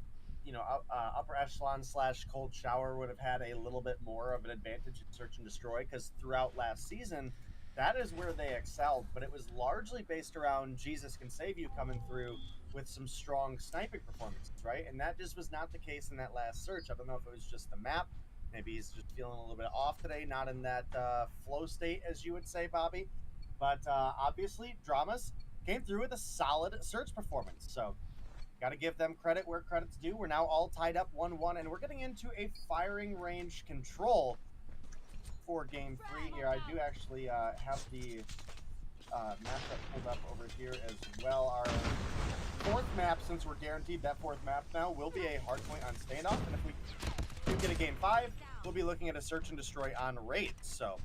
you know, Upper Echelon / Cold Shower would have had a little bit more of an advantage in Search and Destroy, because throughout last season, that is where they excelled. But it was largely based around Jesus Can Save You coming through with some strong sniping performances, right? And that just was not the case in that last Search. I don't know if it was just the map. Maybe he's just feeling a little bit off today, not in that flow state, as you would say, Bobby. But obviously, Dramas came through with a solid Search performance. So got to give them credit where credit's due. We're now all tied up 1-1, and we're getting into a firing range control for Game 3 here. I do actually have the matchup pulled up over here as well. Our 4th map, since we're guaranteed that 4th map now, will be a hardpoint on standoff. And if we do get a Game 5, we'll be looking at a Search and Destroy on raid. So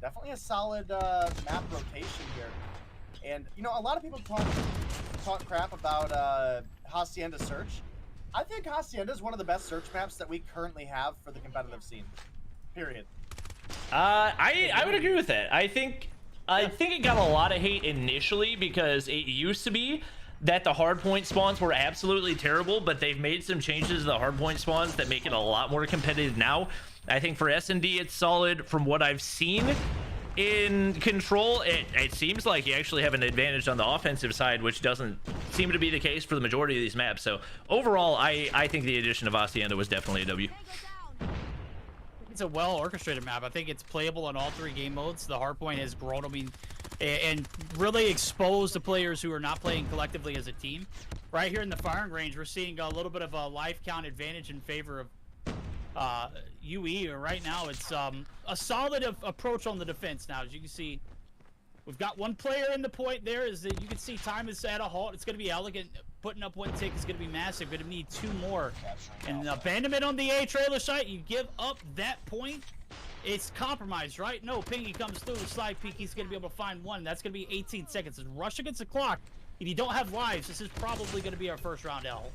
definitely a solid map rotation here. And, you know, a lot of people talk crap about Hacienda Search. I think Hacienda is one of the best Search maps that we currently have for the competitive scene. Period. I would agree with that. I think it got a lot of hate initially because it used to be that the hardpoint spawns were absolutely terrible, but they've made some changes to the hardpoint spawns that make it a lot more competitive now. I think for S&D it's solid. From what I've seen in Control, it seems like you actually have an advantage on the offensive side, which doesn't seem to be the case for the majority of these maps. So overall, I think the addition of Hacienda was definitely a W. It's a well-orchestrated map. I think it's playable in all 3 game modes. The hardpoint has grown, I mean, and really exposed the players who are not playing collectively as a team. Right here in the firing range, we're seeing a little bit of a life count advantage in favor of UE. Right now it's a solid approach on the defense. Now, as you can see, we've got 1 player in the point there. Is that you can see time is at a halt. It's going to be elegant. Putting up 1 tick is going to be massive. Going to need 2 more. And abandonment on the A trailer site, you give up that point, it's compromised, right? No, Pingy comes through the slide peek. He's going to be able to find 1. That's going to be 18 seconds. It's rush against the clock. If you don't have lives, this is probably going to be our first round L.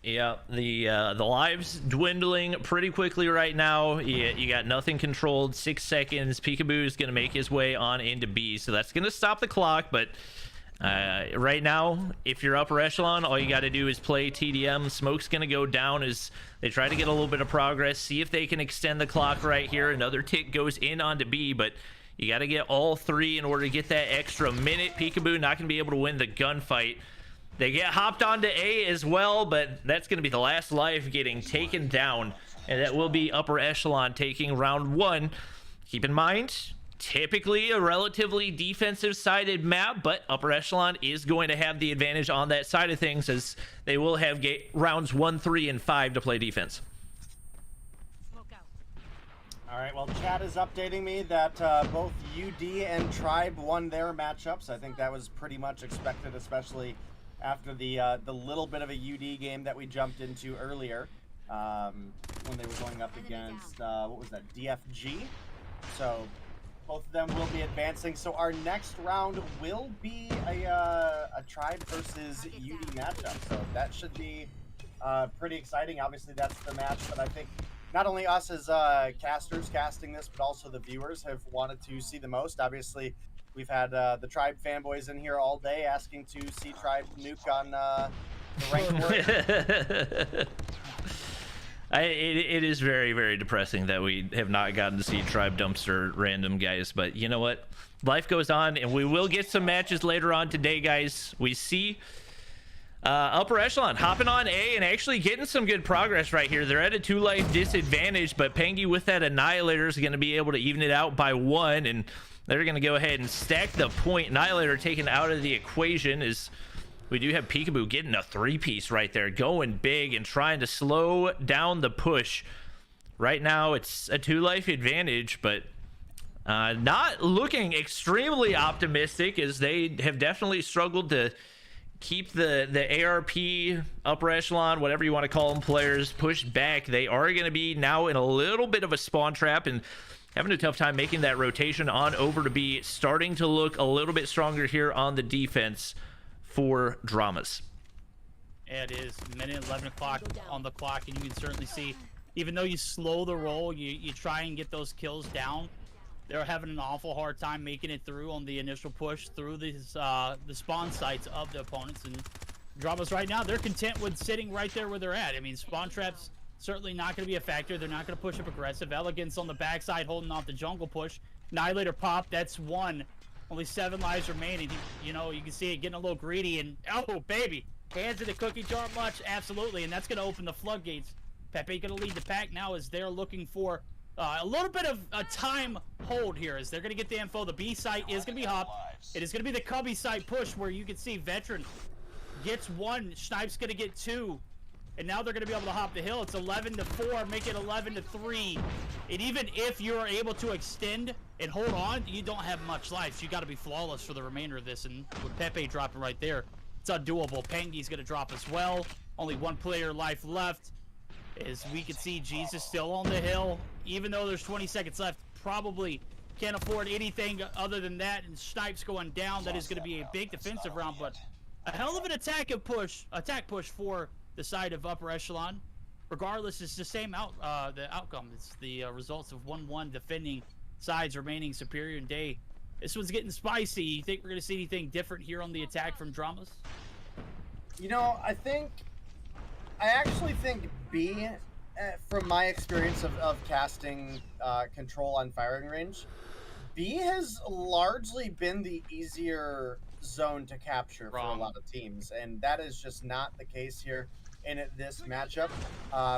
Yeah, the lives dwindling pretty quickly right now. You got nothing controlled. 6 seconds. Peekaboo is going to make his way on into B, so that's going to stop the clock. But right now, if you're Upper Echelon, all you got to do is play TDM. Smoke's going to go down as they try to get a little bit of progress. See if they can extend the clock right here. Another tick goes in onto B, but You got to get all 3 in order to get that extra minute. Peekaboo not going to be able to win the gunfight. They get hopped onto A as well, but that's going to be the last life getting taken down. And that will be Upper Echelon taking round 1. Keep in mind, typically a relatively defensive-sided map, but Upper Echelon is going to have the advantage on that side of things, as they will have rounds 1, 3, and 5 to play defense. All right, well, chat is updating me that both UD and Tribe won their matchups. I think that was pretty much expected, especially after the little bit of a UD game that we jumped into earlier when they were going up against, what was that, DFG? So both of them will be advancing. So our next round will be a Tribe versus UD matchup. So that should be pretty exciting. Obviously, that's the match that I think not only us as casters casting this, but also the viewers have wanted to see the most. Obviously, we've had the Tribe fanboys in here all day asking to see Tribe nuke on the rank board. It is very, very depressing that we have not gotten to see Tribe dumpster random guys, but you know what? Life goes on, and we will get some matches later on today, guys. We see Upper Echelon hopping on A and actually getting some good progress right here. They're at a 2-life disadvantage, but Pengy with that Annihilator is going to be able to even it out by 1, and they're going to go ahead and stack the point. Annihilator taken out of the equation is... We do have Peekaboo getting a 3-piece right there, going big and trying to slow down the push. Right now, it's a 2-life advantage, but not looking extremely optimistic, as they have definitely struggled to keep the ARP, Upper Echelon, whatever you want to call them, players pushed back. They are going to be now in a little bit of a spawn trap and having a tough time making that rotation on over to B, starting to look a little bit stronger here on the defense for Dramas. It is minute 11 o'clock on the clock, and you can certainly see, even though you slow the roll, you try and get those kills down, they're having an awful hard time making it through on the initial push through these the spawn sites of the opponents. And Dramas right now, they're content with sitting right there where they're at. I mean, spawn traps certainly not going to be a factor. They're not going to push up aggressive. Elegance on the backside holding off the jungle push. Annihilator pop, that's 1. Only 7 lives remaining. You know, you can see it getting a little greedy, and oh baby, hands in the cookie jar much, absolutely, and that's going to open the floodgates. Pepe going to lead the pack now as they're looking for a little bit of a time hold here, as they're going to get the info. The B site is going to be hopped. It is going to be the Cubby site push, where you can see Veteran gets 1, Snipe's going to get 2. And now they're going to be able to hop the hill. It's 11-4, make it 11-3. And even if you're able to extend and hold on, you don't have much life. So you got to be flawless for the remainder of this. And with Pepe dropping right there, it's undoable. Pengy's going to drop as well. Only 1 player life left. As we can see, Jesus still on the hill. Even though there's 20 seconds left, probably can't afford anything other than that. And Snipes going down. That is going to be a big defensive round, but a hell of an attack push for the side of Upper Echelon. Regardless, it's the same the outcome. It's the results of 1-1 defending sides remaining superior in day. This one's getting spicy. You think we're going to see anything different here on the attack from Dramas? You know, I actually think B, from my experience of casting Control on firing range, B has largely been the easier zone to capture for a lot of teams, and that is just not the case here in this matchup.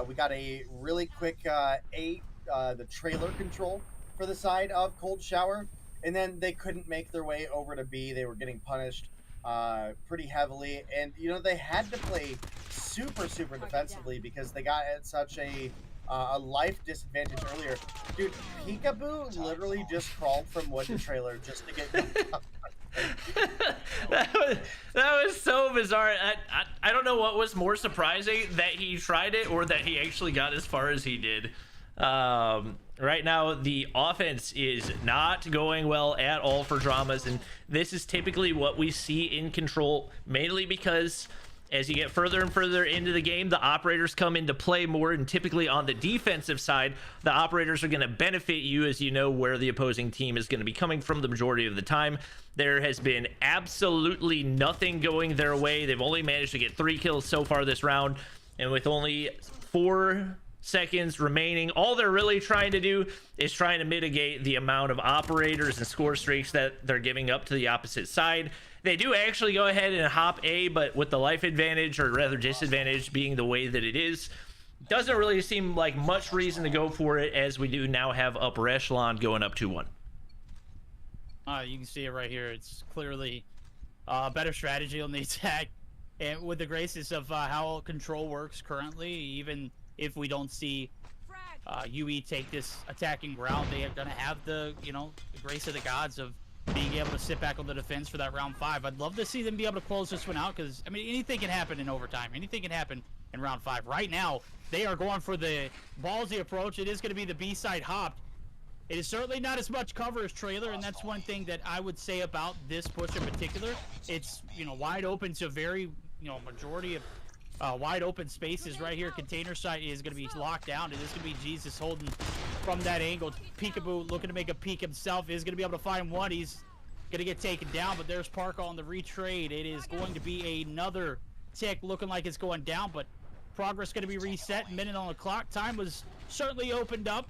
We got a really quick the trailer control for the side of Cold Shower, and then they couldn't make their way over to B. They were getting punished pretty heavily, and you know, they had to play super defensively because they got at such a life disadvantage earlier. Dude, Peekaboo literally just crawled from wood to trailer just to get that was so bizarre. I don't know what was more surprising, that he tried it or that he actually got as far as he did. Right now the offense is not going well at all for Dramas, and this is typically what we see in Control, mainly because as you get further and further into the game, the operators come into play more, and typically on the defensive side, the operators are going to benefit you, as you know where the opposing team is going to be coming from the majority of the time. There has been absolutely nothing going their way. They've only managed to get 3 kills so far this round, and with only 4 seconds remaining. All they're really trying to do is trying to mitigate the amount of operators and score streaks that they're giving up to the opposite side. They do actually go ahead and hop A, but with the life advantage, or rather disadvantage, being the way that it is, doesn't really seem like much reason to go for it, as we do now have upper echelon going up 2-1. You can see it right here. It's clearly a better strategy on the attack, and with the graces of how control works currently, even if we don't see UE take this attacking round, they are going to have the, you know, the grace of the gods of being able to sit back on the defense for that round 5. I'd love to see them be able to close this one out, because, I mean, anything can happen in overtime. Anything can happen in round 5. Right now, they are going for the ballsy approach. It is going to be the B-side hopped. It is certainly not as much cover as trailer, and that's one thing that I would say about this push in particular. It's, you know, wide open to very, you know, majority of wide open spaces right here. Container site is going to be locked down. It is going to be Jesus holding from that angle. Peekaboo looking to make a peek himself, is going to be able to find one. He's going to get taken down, but there's Parker on the retrade. It is going to be another tick looking like it's going down, but progress going to be reset. Minute on the clock. Time was certainly opened up.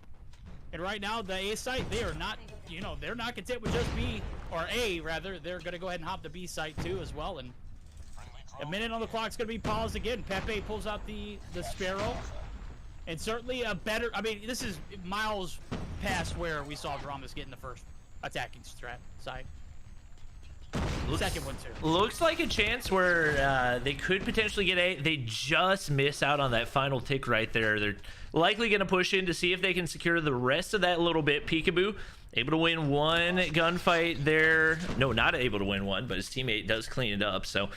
And right now, the A site, they are not, you know, they're not content with just B, or A rather. They're going to go ahead and hop the B site too as well. And a minute on the clock is going to be paused again. Pepe pulls out the Sparrow. And certainly a better, I mean, this is miles past where we saw Dramas get in the first attacking strat side. Second one too. Looks like a chance where they could potentially get A. They just miss out on that final tick right there. They're likely going to push in to see if they can secure the rest of that little bit. Peekaboo able to win one gunfight there. No, not able to win one, but his teammate does clean it up. So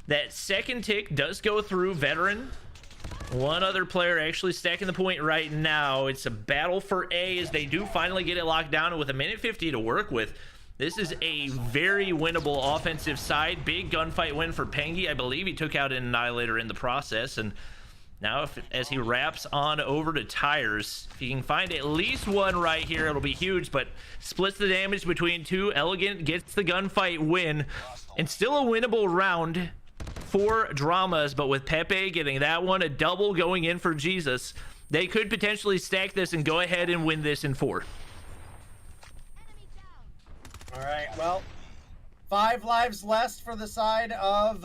that second tick does go through. Veteran, one other player actually stacking the point right now. It's a battle for A as they do finally get it locked down, and with a minute 50 to work with, this is a very winnable offensive side. Big gunfight win for Pengi. I believe he took out an Annihilator in the process, and now as he wraps on over to Tires, if he can find at least one right here, it'll be huge, but splits the damage between two. Elegant gets the gunfight win, and still a winnable round for Dramas, but with Pepe getting that one, a double going in for Jesus, they could potentially stack this and go ahead and win this in 4. All right, well, 5 lives less for the side of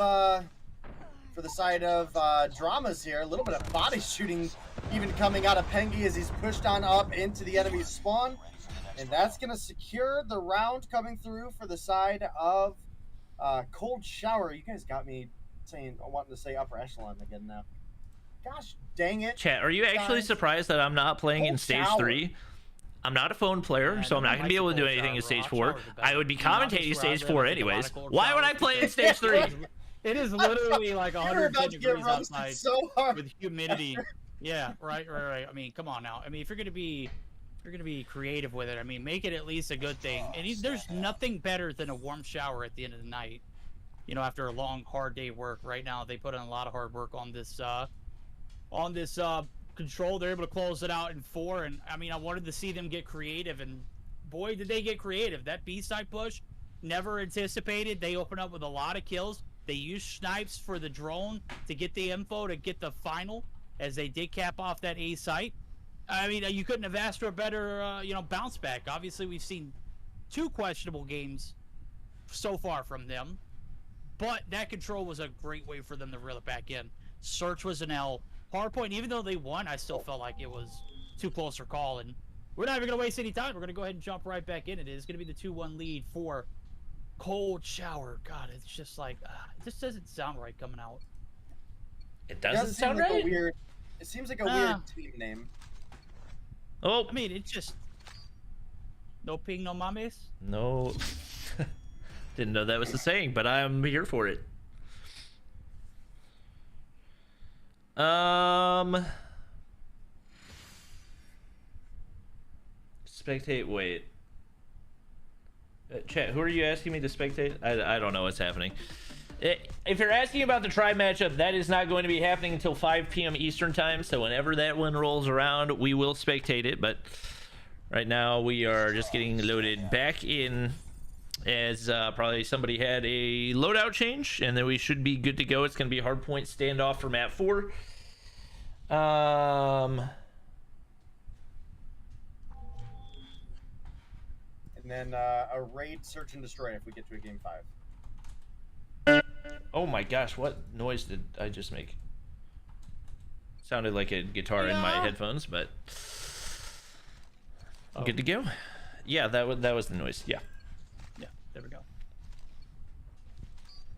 Dramas here. A little bit of body shooting even coming out of Pengi as he's pushed on up into the enemy's spawn, and that's going to secure the round coming through for the side of Cold Shower. You guys got me wanting to say upper echelon again now. Gosh dang it. Chat, are you actually surprised that I'm not playing in stage 3? I'm not a phone player, so I'm not going to be able to do anything in stage 4. I would be commentating stage 4 anyways. Why would I play in stage 3? It is literally like 110 degrees outside so with humidity. Yeah, right. I mean, come on now. I mean, if you're going to be creative with it, I mean, make it at least a good thing. And there's nothing better than a warm shower at the end of the night. You know, after a long, hard day work. Right now, they put in a lot of hard work on this control. They're able to close it out in 4, and I mean, I wanted to see them get creative, and boy did they get creative. That B-side push, never anticipated. They open up with a lot of kills. They used snipes for the drone to get the info to get the final, as they did cap off that A site. I mean, you couldn't have asked for a better you know, bounce back. Obviously, we've seen 2 questionable games so far from them, but that control was a great way for them to reel it back in. Search was an L. Hardpoint, even though they won, I still felt like it was too close for call, and we're not even going to waste any time. We're going to go ahead and jump right back in. It is going to be the 2-1 lead for Cold Shower. God, it's just like, it just doesn't sound right coming out. It doesn't sound right? It seems like a weird team name. Oh. I mean, it's just, no ping, no mames? No. Didn't know that was the saying, but I'm here for it. Spectate, wait. Chat, who are you asking me to spectate? I don't know what's happening. If you're asking about the tri matchup, that is not going to be happening until 5 p.m. Eastern time, so whenever that one rolls around, we will spectate it, but right now we are just getting loaded back in, as probably somebody had a loadout change, and then we should be good to go. It's going to be a hardpoint standoff for map 4. And then a raid, search, and destroy if we get to a game 5. Oh my gosh, what noise did I just make? Sounded like a guitar in my headphones, but good to go. Yeah, that was the noise. Yeah. Yeah, there we go.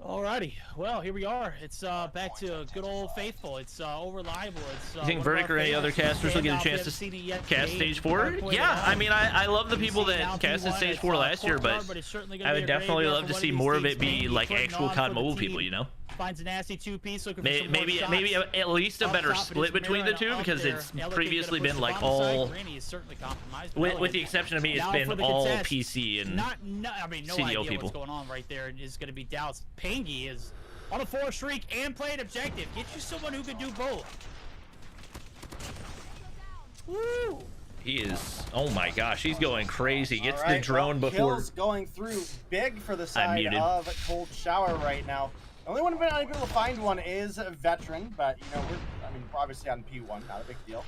Alrighty, well, here we are. It's back to good old faithful. It's reliable. It's you think Verdict or any other casters will get a chance to cast Stage 4? Yeah, I mean, I love the people that casted Stage 4 last year, but I would definitely love to see more of it be like actual COD mobile people, you know? Finds a nasty 2-piece looking for maybe at least a better split between the two, because it's previously been like all, with the exception of me, it's been all PC and I mean, no CDO idea people. What's going on right there is going to be doused. Pangy is on a 4 streak and playing objective. Get you someone who can do both. Woo! He is, oh my gosh, he's going crazy. Gets the drone before. Kills going through big for the side of Cold Shower right now. The only one we've been able to find one is a Veteran, but you know, we're obviously on P1, not a big deal.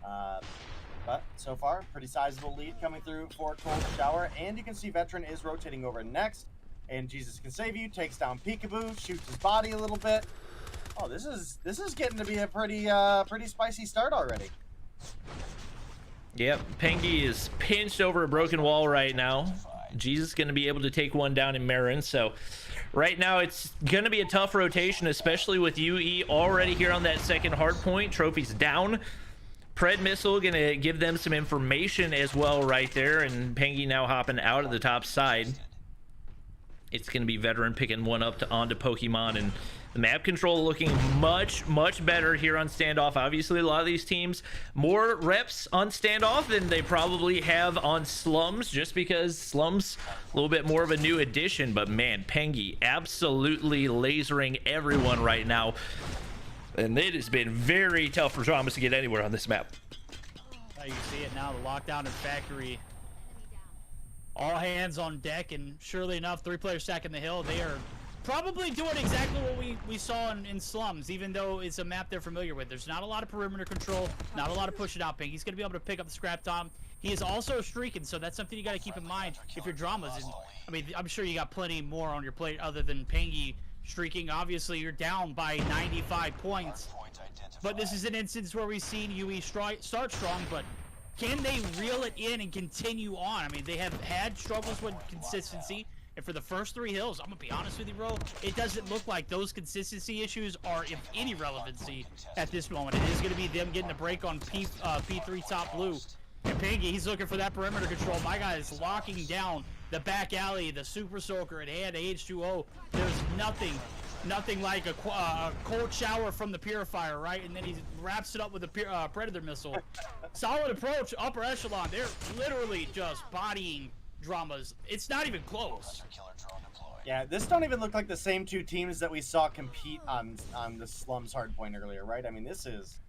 But so far, pretty sizable lead coming through for Cold Shower, and you can see Veteran is rotating over next, and Jesus Can Save You takes down Peekaboo, shoots his body a little bit. Oh, this is getting to be a pretty spicy start already. Yep, Pengy is pinched over a broken wall right now. Jesus going to be able to take one down in Marin, so right now it's going to be a tough rotation, especially with UE already here on that second hard point. Trophy's down. Pred Missile going to give them some information as well right there, and Pengy now hopping out of the top side. It's going to be Veteran picking one up onto Pokemon, and the map control looking much better here on Standoff. Obviously, a lot of these teams more reps on Standoff than they probably have on Slums, just because Slums a little bit more of a new addition. But man, Pengy absolutely lasering everyone right now, and it has been very tough for Dramas to get anywhere on this map. You can see it now, the lockdown in Factory. All hands on deck, and surely enough, 3-player stack in the hill. They are probably doing exactly what we saw in Slums, even though it's a map they're familiar with. There's not a lot of perimeter control, not a lot of pushing out ping. He's going to be able to pick up the scrap tom. He is also streaking, so that's something you got to keep in mind if you're Dramas. And I mean, I'm sure you got plenty more on your plate other than Pangy streaking. Obviously, you're down by 95 points, but this is an instance where we've seen UE start strong, but can they reel it in and continue on? I mean, they have had struggles with consistency, and for the first 3 hills, I'm gonna be honest with you, bro, it doesn't look like those consistency issues are of any relevancy at this moment. It is gonna be them getting a break on P3 top blue. And Pangy, he's looking for that perimeter control. My guy is locking down the back alley, the Super Soaker at hand, H2O. There's nothing like a Cold Shower from the Purifier, right? And then he wraps it up with a Predator Missile. Solid approach, upper echelon. They're literally just bodying Dramas. It's not even close. Yeah, this don't even look like the same 2 teams that we saw compete on the Slums hardpoint earlier, right? I mean, this is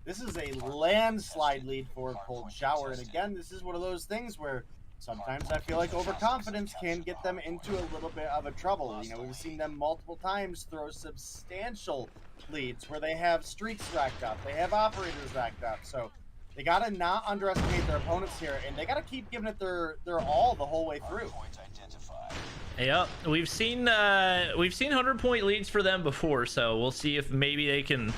a landslide lead for Cold Shower, and again, this is one of those things where sometimes I feel like overconfidence can get them into a little bit of a trouble. You know, we've seen them multiple times throw substantial leads where they have streaks racked up, they have operators racked up, so they gotta not underestimate their opponents here, and they gotta keep giving it their all the whole way through. Yeah, we've seen 100-point leads for them before, so we'll see if maybe they can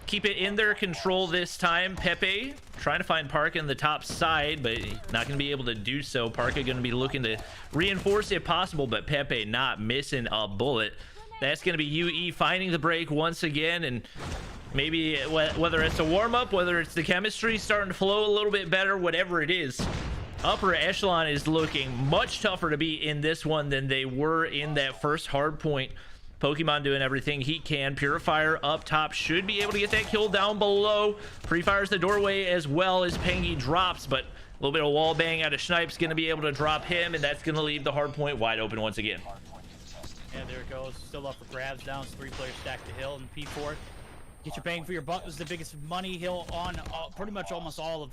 keep it in their control this time. Pepe trying to find Parka in the top side, but not going to be able to do so. Parka going to be looking to reinforce if possible, but Pepe not missing a bullet. That's going to be UE finding the break once again, and maybe whether it's a warm-up, whether it's the chemistry starting to flow a little bit better, whatever it is, upper echelon is looking much tougher to beat in this one than they were in that first hard point. Pokemon doing everything he can. Purifier up top should be able to get that kill down below. Pre-fires the doorway as well as Pangy drops, but a little bit of wall bang out of Snipes going to be able to drop him, and that's going to leave the hard point wide open once again. Yeah, there it goes. Still up for grabs. Down 3-player stack to hill and P4. Get your bang for your buck. This is the biggest money hill on pretty much almost all of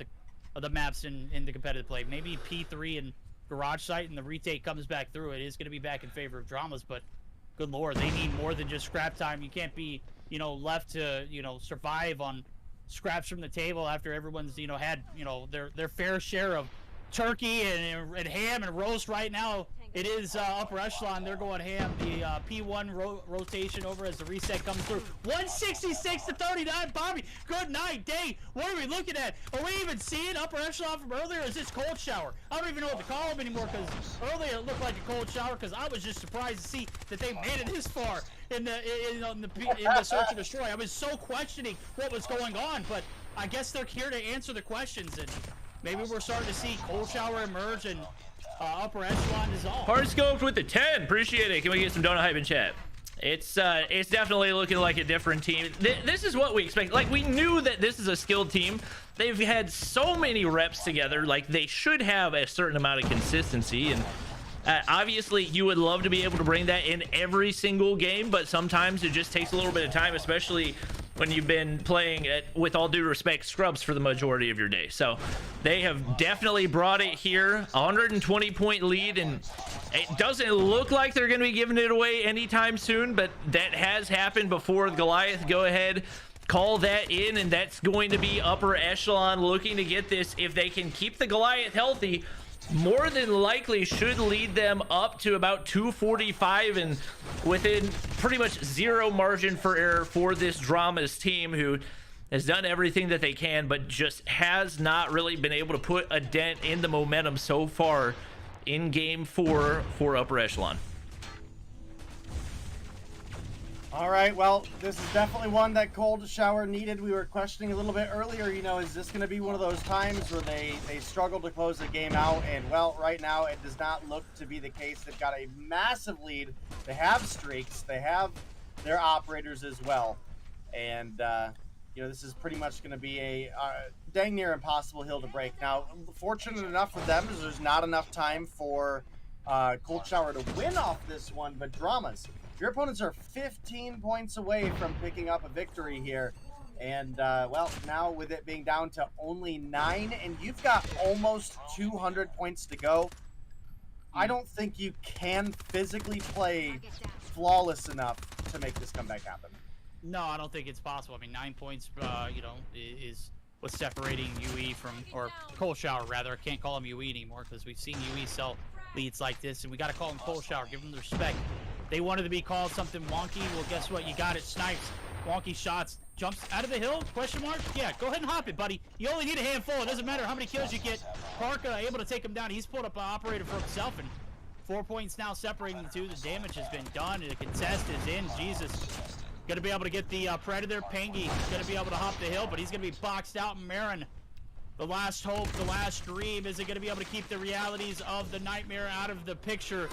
the maps in the competitive play. Maybe P3 and Garage Site, and the retake comes back through. It is going to be back in favor of Dramas, but good lord, they need more than just scrap time. You can't be, left to, survive on scraps from the table after everyone's, had, their fair share of turkey and ham and roast right now. It is upper echelon. They're going ham. The P1 rotation over as the reset comes through. 166 to 39. Bobby, good night, day. What are we looking at? Are we even seeing upper echelon from earlier? Or is this cold shower? I don't even know what to call them anymore because earlier it looked like a cold shower because I was just surprised to see that they made it this far in the search and destroy. I was so questioning what was going on, but I guess they're here to answer the questions, and maybe we're starting to see cold shower emerge and upper echelon dissolve. Hard scoped with the 10. Appreciate it. Can we get some donut hype in chat? It's definitely looking like a different team. This is what we expect. Like, we knew that this is a skilled team. They've had so many reps together. Like, they should have a certain amount of consistency. And obviously, you would love to be able to bring that in every single game, but sometimes it just takes a little bit of time, especially when you've been playing at, with all due respect, scrubs for the majority of your day. So they have definitely brought it here. 120-point lead, and it doesn't look like they're going to be giving it away anytime soon, but that has happened before. Goliath, go ahead, call that in, and that's going to be upper echelon looking to get this. If they can keep the Goliath healthy, more than likely should lead them up to about 245 and within pretty much zero margin for error for this Dramas team, who has done everything that they can but just has not really been able to put a dent in the momentum so far in game 4 for upper echelon. All right, well, this is definitely one that cold shower needed. We were questioning a little bit earlier, you know, is this going to be one of those times where they struggle to close the game out? And, well, right now it does not look to be the case. They've got a massive lead. They have streaks. They have their operators as well. And, you know, this is pretty much going to be a dang near impossible hill to break. Now, fortunate enough for them is there's not enough time for cold shower to win off this one, but Dramas, your opponents are 15 points away from picking up a victory here. And, well, now with it being down to only 9, and you've got almost 200 points to go, I don't think you can physically play flawless enough to make this comeback happen. No, I don't think it's possible. I mean, 9 points, you know, is what's separating UE from, or cold shower, rather. I can't call them UE anymore because we've seen UE sell leads like this, and we got to call them cold shower. Give them the respect. They wanted to be called something wonky. Well, guess what? You got it. Snipes. Wonky shots. Jumps out of the hill? Question mark? Yeah, go ahead and hop it, buddy. You only need a handful. It doesn't matter how many kills you get. Park able to take him down. He's pulled up an operator for himself, and 4 points now separating the two. The damage has been done, and the contest is in. Jesus. Going to be able to get the Predator. Pangy going to be able to hop the hill, but he's going to be boxed out. Marin, the last hope, the last dream. Is it going to be able to keep the realities of the nightmare out of the picture?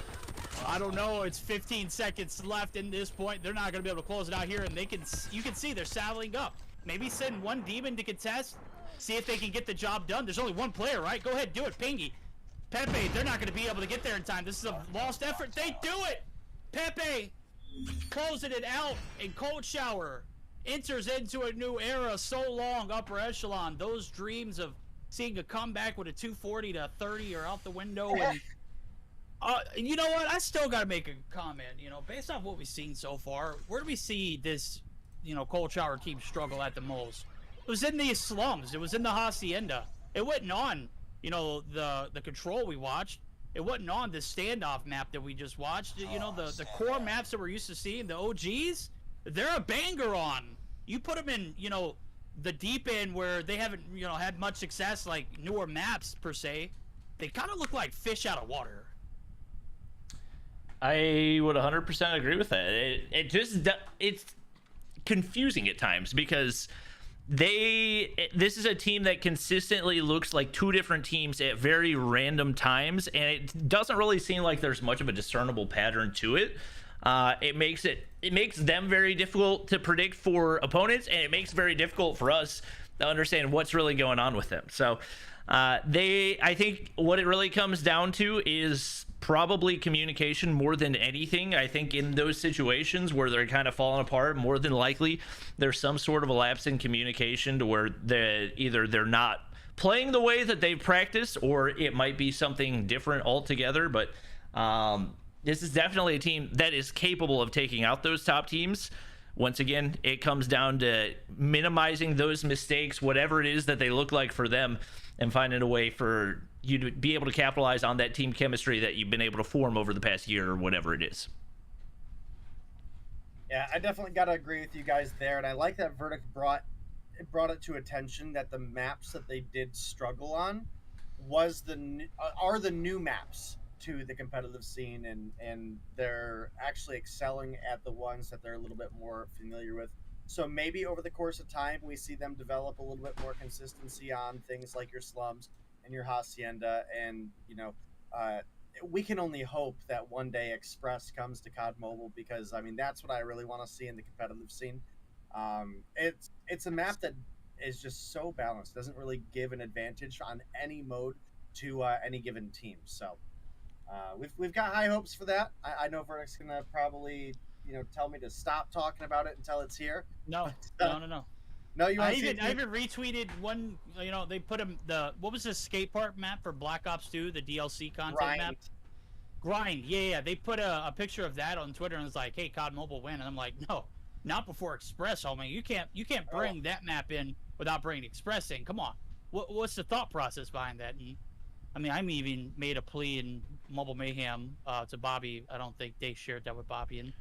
I don't know. It's 15 seconds left in this point. They're not going to be able to close it out here, and you can see they're saddling up. Maybe send one demon to contest, see if they can get the job done. There's only one player, right? Go ahead, do it, Pangy. Pepe, they're not going to be able to get there in time. This is a lost effort. They do it! Pepe closing it out, and cold shower enters into a new era. So long, upper echelon. Those dreams of seeing a comeback with a 240 to 30 are out the window, and you know what? I still got to make a comment. You know, based off what we've seen so far, where do we see this, you know, cold shower team struggle at the most? It was in the slums. It was in the hacienda. It wasn't on, you know, the control we watched. It wasn't on the standoff map that we just watched. You know, the core maps that we're used to seeing, the OGs, they're a banger on. You put them in, you know, the deep end where they haven't, you know, had much success, like newer maps per se. They kind of look like fish out of water. I would 100% agree with that. It's confusing at times because this is a team that consistently looks like two different teams at very random times, and it doesn't really seem like there's much of a discernible pattern to it. It makes them very difficult to predict for opponents, and it makes it very difficult for us to understand what's really going on with them. So I think what it really comes down to is probably communication more than anything. I think in those situations where they're kind of falling apart, more than likely there's some sort of a lapse in communication to where they're not playing the way that they've practiced, or it might be something different altogether. But this is definitely a team that is capable of taking out those top teams. Once again, it comes down to minimizing those mistakes, whatever it is that they look like for them, and finding a way for you to be able to capitalize on that team chemistry that you've been able to form over the past year or whatever it is. Yeah, I definitely got to agree with you guys there, and I like that Verdict brought it to attention that the maps that they did struggle on are the new maps to the competitive scene, and they're actually excelling at the ones that they're a little bit more familiar with. So maybe over the course of time, we see them develop a little bit more consistency on things like your slums and your hacienda, and we can only hope that one day Express comes to COD Mobile, because I mean that's what I really want to see in the competitive scene. It's a map that is just so balanced, doesn't really give an advantage on any mode to any given team. So we've got high hopes for that. I know Verdict's gonna probably tell me to stop talking about it until it's here. No. No, I even retweeted one. They put what was the skate park map for Black Ops 2, the DLC content map? Grind. Yeah. They put a picture of that on Twitter and it's like, hey, COD Mobile win, and I'm like, no, not before Express, homie. You can't bring that map in without bringing Express in. Come on. What's the thought process behind that? And, I mean, I even made a plea in Mobile Mayhem to Bobby. I don't think they shared that with Bobby, and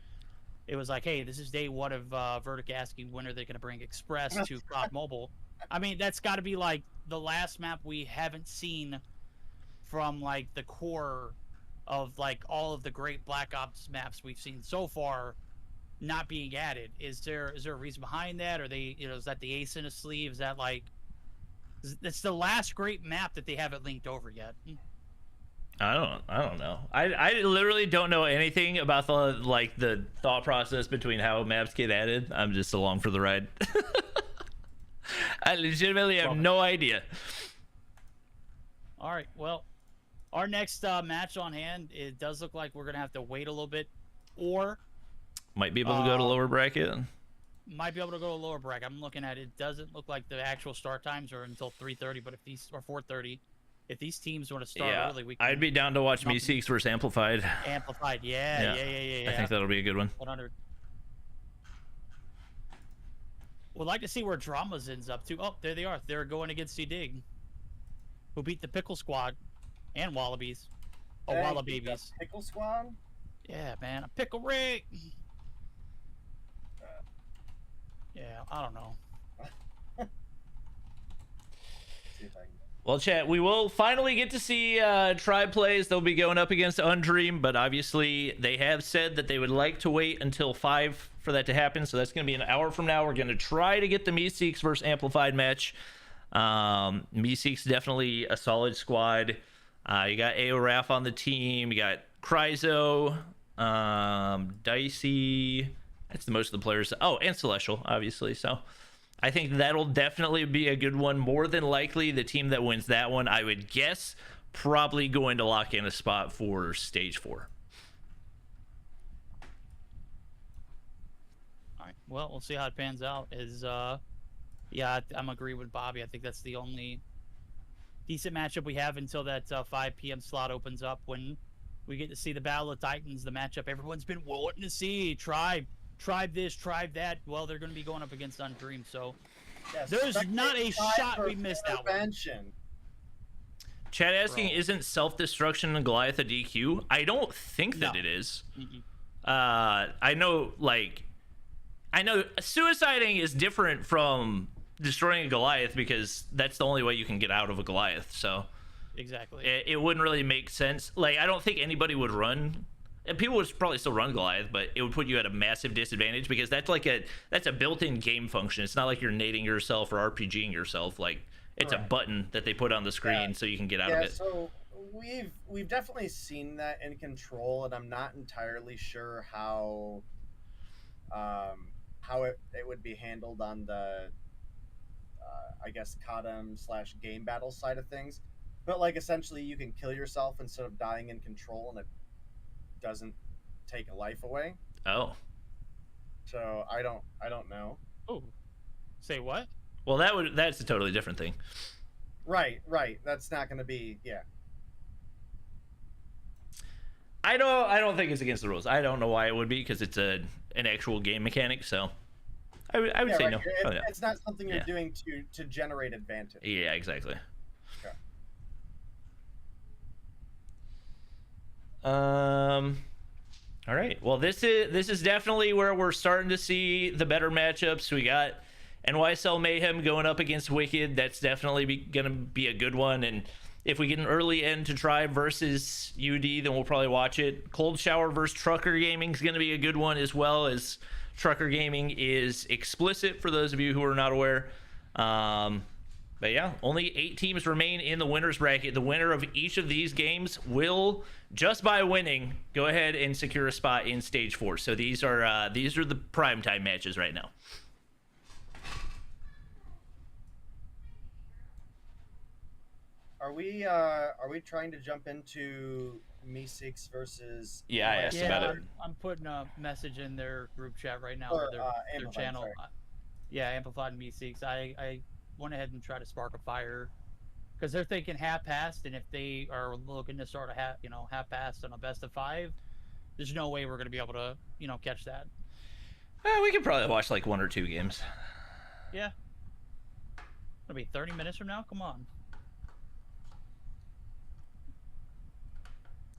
it was like, hey, this is day one of Verdict asking when are they going to bring Express to COD Mobile. I mean, that's got to be like the last map we haven't seen from like the core of like all of the great Black Ops maps we've seen so far not being added. Is there a reason behind that? Or they, is that the ace in the sleeve? Is that like, it's the last great map that they haven't linked over yet? I don't know. I literally don't know anything about the thought process between how maps get added. I'm just along for the ride. I legitimately have no idea. All right, well, our next match on hand, it does look like we're gonna have to wait a little bit, or might be able to go to lower bracket. Might be able to go to lower bracket. I'm looking at it. It doesn't look like the actual start times are until 3:30, but if these or 4:30. If these teams want to start early, we can. I'd be down to watch Meeseeks versus Amplified. Amplified, yeah. I think that'll be a good one. 100. Would like to see where Dramas ends up too. Oh, there they are. They're going against C-Dig, who beat the Pickle Squad and Wallabies. Oh, Wallababies. Pickle Squad? Yeah, man. A Pickle Rick. Yeah, I don't know. See if I can... Well, chat, we will finally get to see Tribe plays. They'll be going up against Undream, but obviously they have said that they would like to wait until 5 for that to happen, so that's going to be an hour from now. We're going to try to get the Meeseeks versus Amplified match. Meeseeks definitely a solid squad. You got AORAF on the team. You got Cryzo, Dicey. That's the most of the players. Oh, and Celestial, obviously, so... I think that'll definitely be a good one. More than likely, the team that wins that one, I would guess, probably going to lock in a spot for Stage 4. All right. Well, we'll see how it pans out. I'm agreeing with Bobby. I think that's the only decent matchup we have until that 5 p.m. slot opens up, when we get to see the Battle of Titans, the matchup everyone's been wanting to see. Tribe this, tribe that. Well, they're going to be going up against Undream, so there's not a shot we missed out. Chad asking, isn't self-destruction in Goliath a DQ? I don't think that it is. I know suiciding is different from destroying a Goliath, because that's the only way you can get out of a Goliath, so exactly. It wouldn't really make sense. Like, I don't think anybody would run... And people would probably still run Goliath, but it would put you at a massive disadvantage, because that's a built-in game function. It's not like you're nading yourself or RPGing yourself. Like, it's a button that they put on the screen so you can get out of it. So we've definitely seen that in Control, and I'm not entirely sure how it would be handled on the I guess CODM/game battle side of things. But like, essentially you can kill yourself instead of dying in Control, and it doesn't take a life away. Oh. So I don't know. Oh. Say what? Well, that's a totally different thing. Right. That's not going to be, I don't think it's against the rules. I don't know why it would be, because it's an actual game mechanic. So I would say right. no. It's not something you're doing to generate advantage. Yeah, exactly. Okay. All right. Well, this is definitely where we're starting to see the better matchups. We got NYSL Mayhem going up against Wicked. That's definitely gonna be a good one. And if we get an early end to Tribe versus UD, then we'll probably watch it. Cold Shower versus Trucker Gaming is gonna be a good one, as well as Trucker Gaming is explicit for those of you who are not aware. But yeah, only 8 teams remain in the winners bracket. The winner of each of these games will, just by winning, go ahead and secure a spot in stage 4. So these are the primetime matches right now. Are we trying to jump into Me6 versus? Yeah, I asked about it. I'm putting a message in their group chat right now, or their channel. Yeah, Amplified and Me6. I went ahead and tried to spark a fire because they're thinking half-assed, and if they are looking to start a half-assed on a best of 5, there's no way we're going to be able to catch that. We could probably watch like 1 or 2 games. Yeah, it'll be 30 minutes from now. Come on.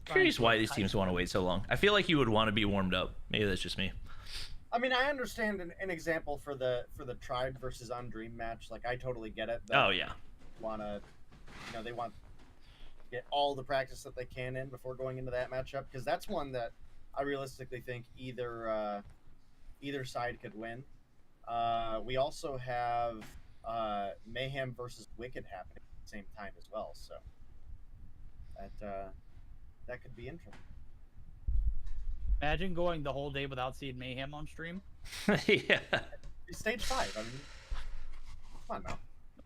Curious why these teams want to wait so long. I feel like you would want to be warmed up. Maybe that's just me. I mean, I understand an example for the Tribe versus Undream match. Like, I totally get it. Oh yeah. They want to get all the practice that they can in before going into that matchup, because that's one that I realistically think either side could win. We also have Mayhem versus Wicked happening at the same time as well, so that could be interesting. Imagine going the whole day without seeing Mayhem on stream. Yeah. Stage 5. I mean, come on now.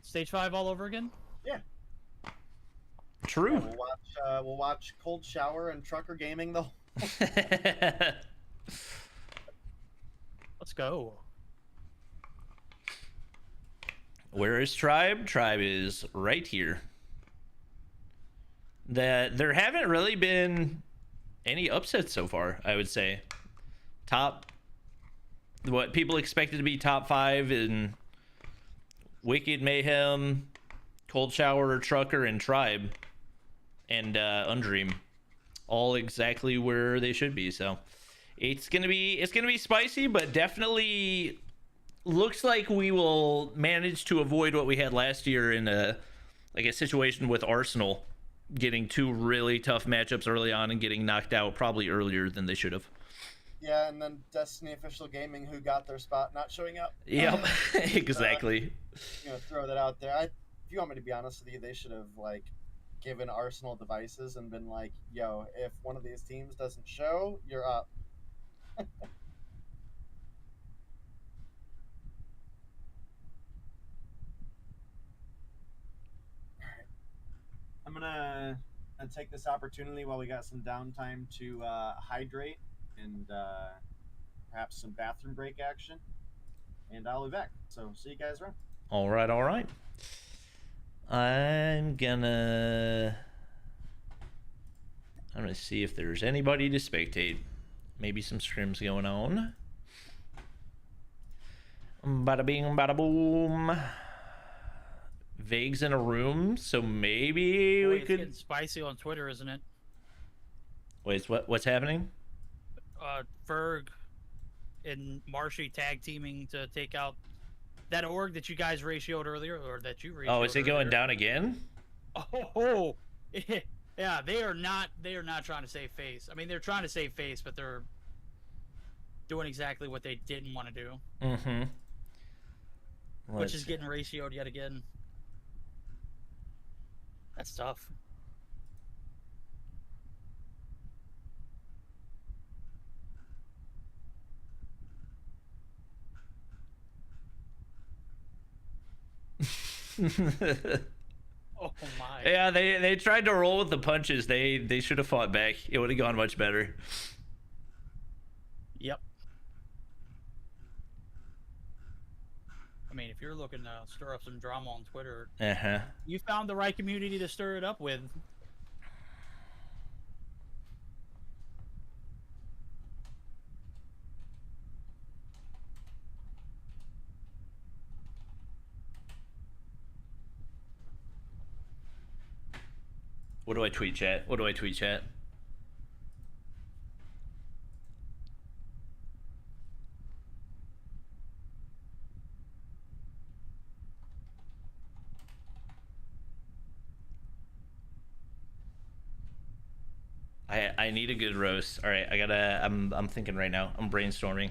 Stage 5 all over again? Yeah. True. Yeah, we'll watch Cold Shower and Trucker Gaming though. Let's go. Where is Tribe? Tribe is right here. There haven't really been any upsets so far, I would say. What people expected to be top 5 in Wicked, Mayhem, Cold Shower, Trucker, and Tribe, and Undream, all exactly where they should be. So it's gonna be spicy, but definitely looks like we will manage to avoid what we had last year in a situation with Arsenal getting 2 really tough matchups early on and getting knocked out probably earlier than they should have. Yeah, and then Destiny Official Gaming, who got their spot, not showing up. Yep, exactly. Throw that out there. If you want me to be honest with you, they should have given Arsenal devices and been like, "Yo, if one of these teams doesn't show, you're up." I'm gonna take this opportunity while we got some downtime to hydrate and perhaps some bathroom break action, and I'll be back. So see you guys around. All right. I'm gonna see if there's anybody to spectate. Maybe some scrims going on. Bada bing, bada boom. Vague's in a room, so maybe we could. It's getting spicy on Twitter, isn't it? Wait, what's happening? Ferg and Marshy tag teaming to take out that org that you guys ratioed earlier, or that you ratioed. Oh, is it going down again? Oh, yeah. They are not trying to save face. I mean, they're trying to save face, but they're doing exactly what they didn't want to do. Mm-hmm. Which is getting ratioed yet again. That's tough. Oh my. Yeah, they tried to roll with the punches. They should have fought back. It would have gone much better. Yep. I mean, if you're looking to stir up some drama on Twitter, you found the right community to stir it up with. What do I tweet, chat? What do I tweet, chat? I need a good roast. All right, I'm thinking right now. I'm brainstorming.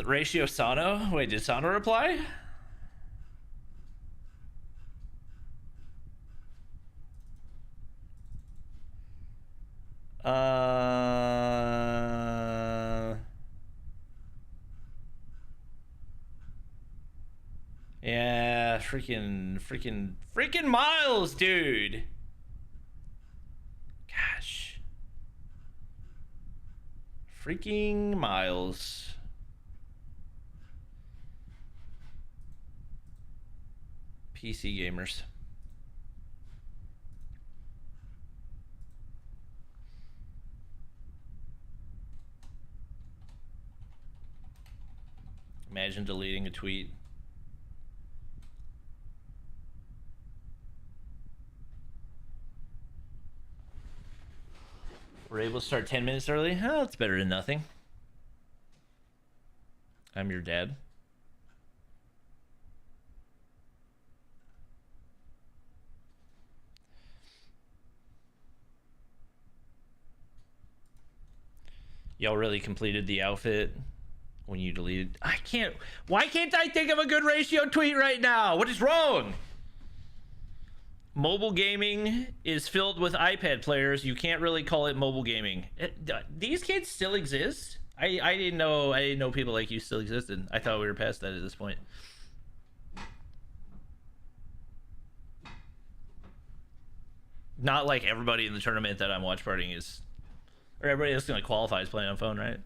Ratio Sano. Wait, did Sano reply? Yeah, freaking Miles, dude. Gosh. Freaking Miles. PC gamers. Imagine deleting a tweet. We're able to start 10 minutes early? Oh, it's better than nothing. I'm your dad. Y'all really completed the outfit when you deleted. I can't. Why can't I think of a good ratio tweet right now? What is wrong? Mobile gaming is filled with iPad players. You can't really call it mobile gaming. These kids still exist? I didn't know people like you still existed. I thought we were past that at this point. Not like everybody in the tournament that I'm watch partying is, or everybody that's gonna qualify is playing on phone, right?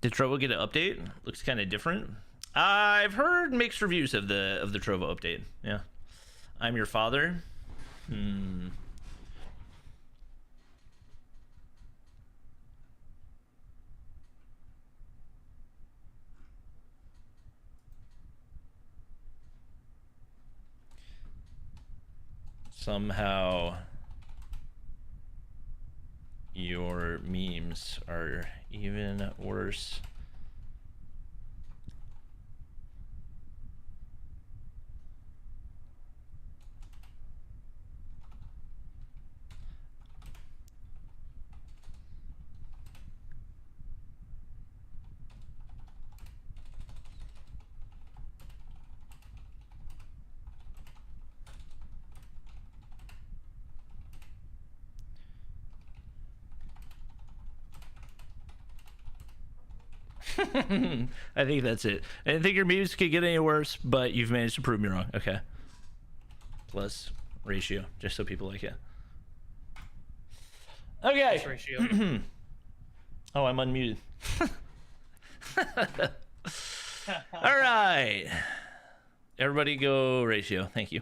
Did Trovo get an update? Looks kind of different. I've heard mixed reviews of the Trovo update. Yeah. I'm your father. Somehow your memes are even worse. I think that's it. I didn't think your memes could get any worse, but you've managed to prove me wrong. Okay. Plus ratio, just so people like it. Okay. Plus ratio. Oh, I'm unmuted. All right. Everybody go ratio. Thank you.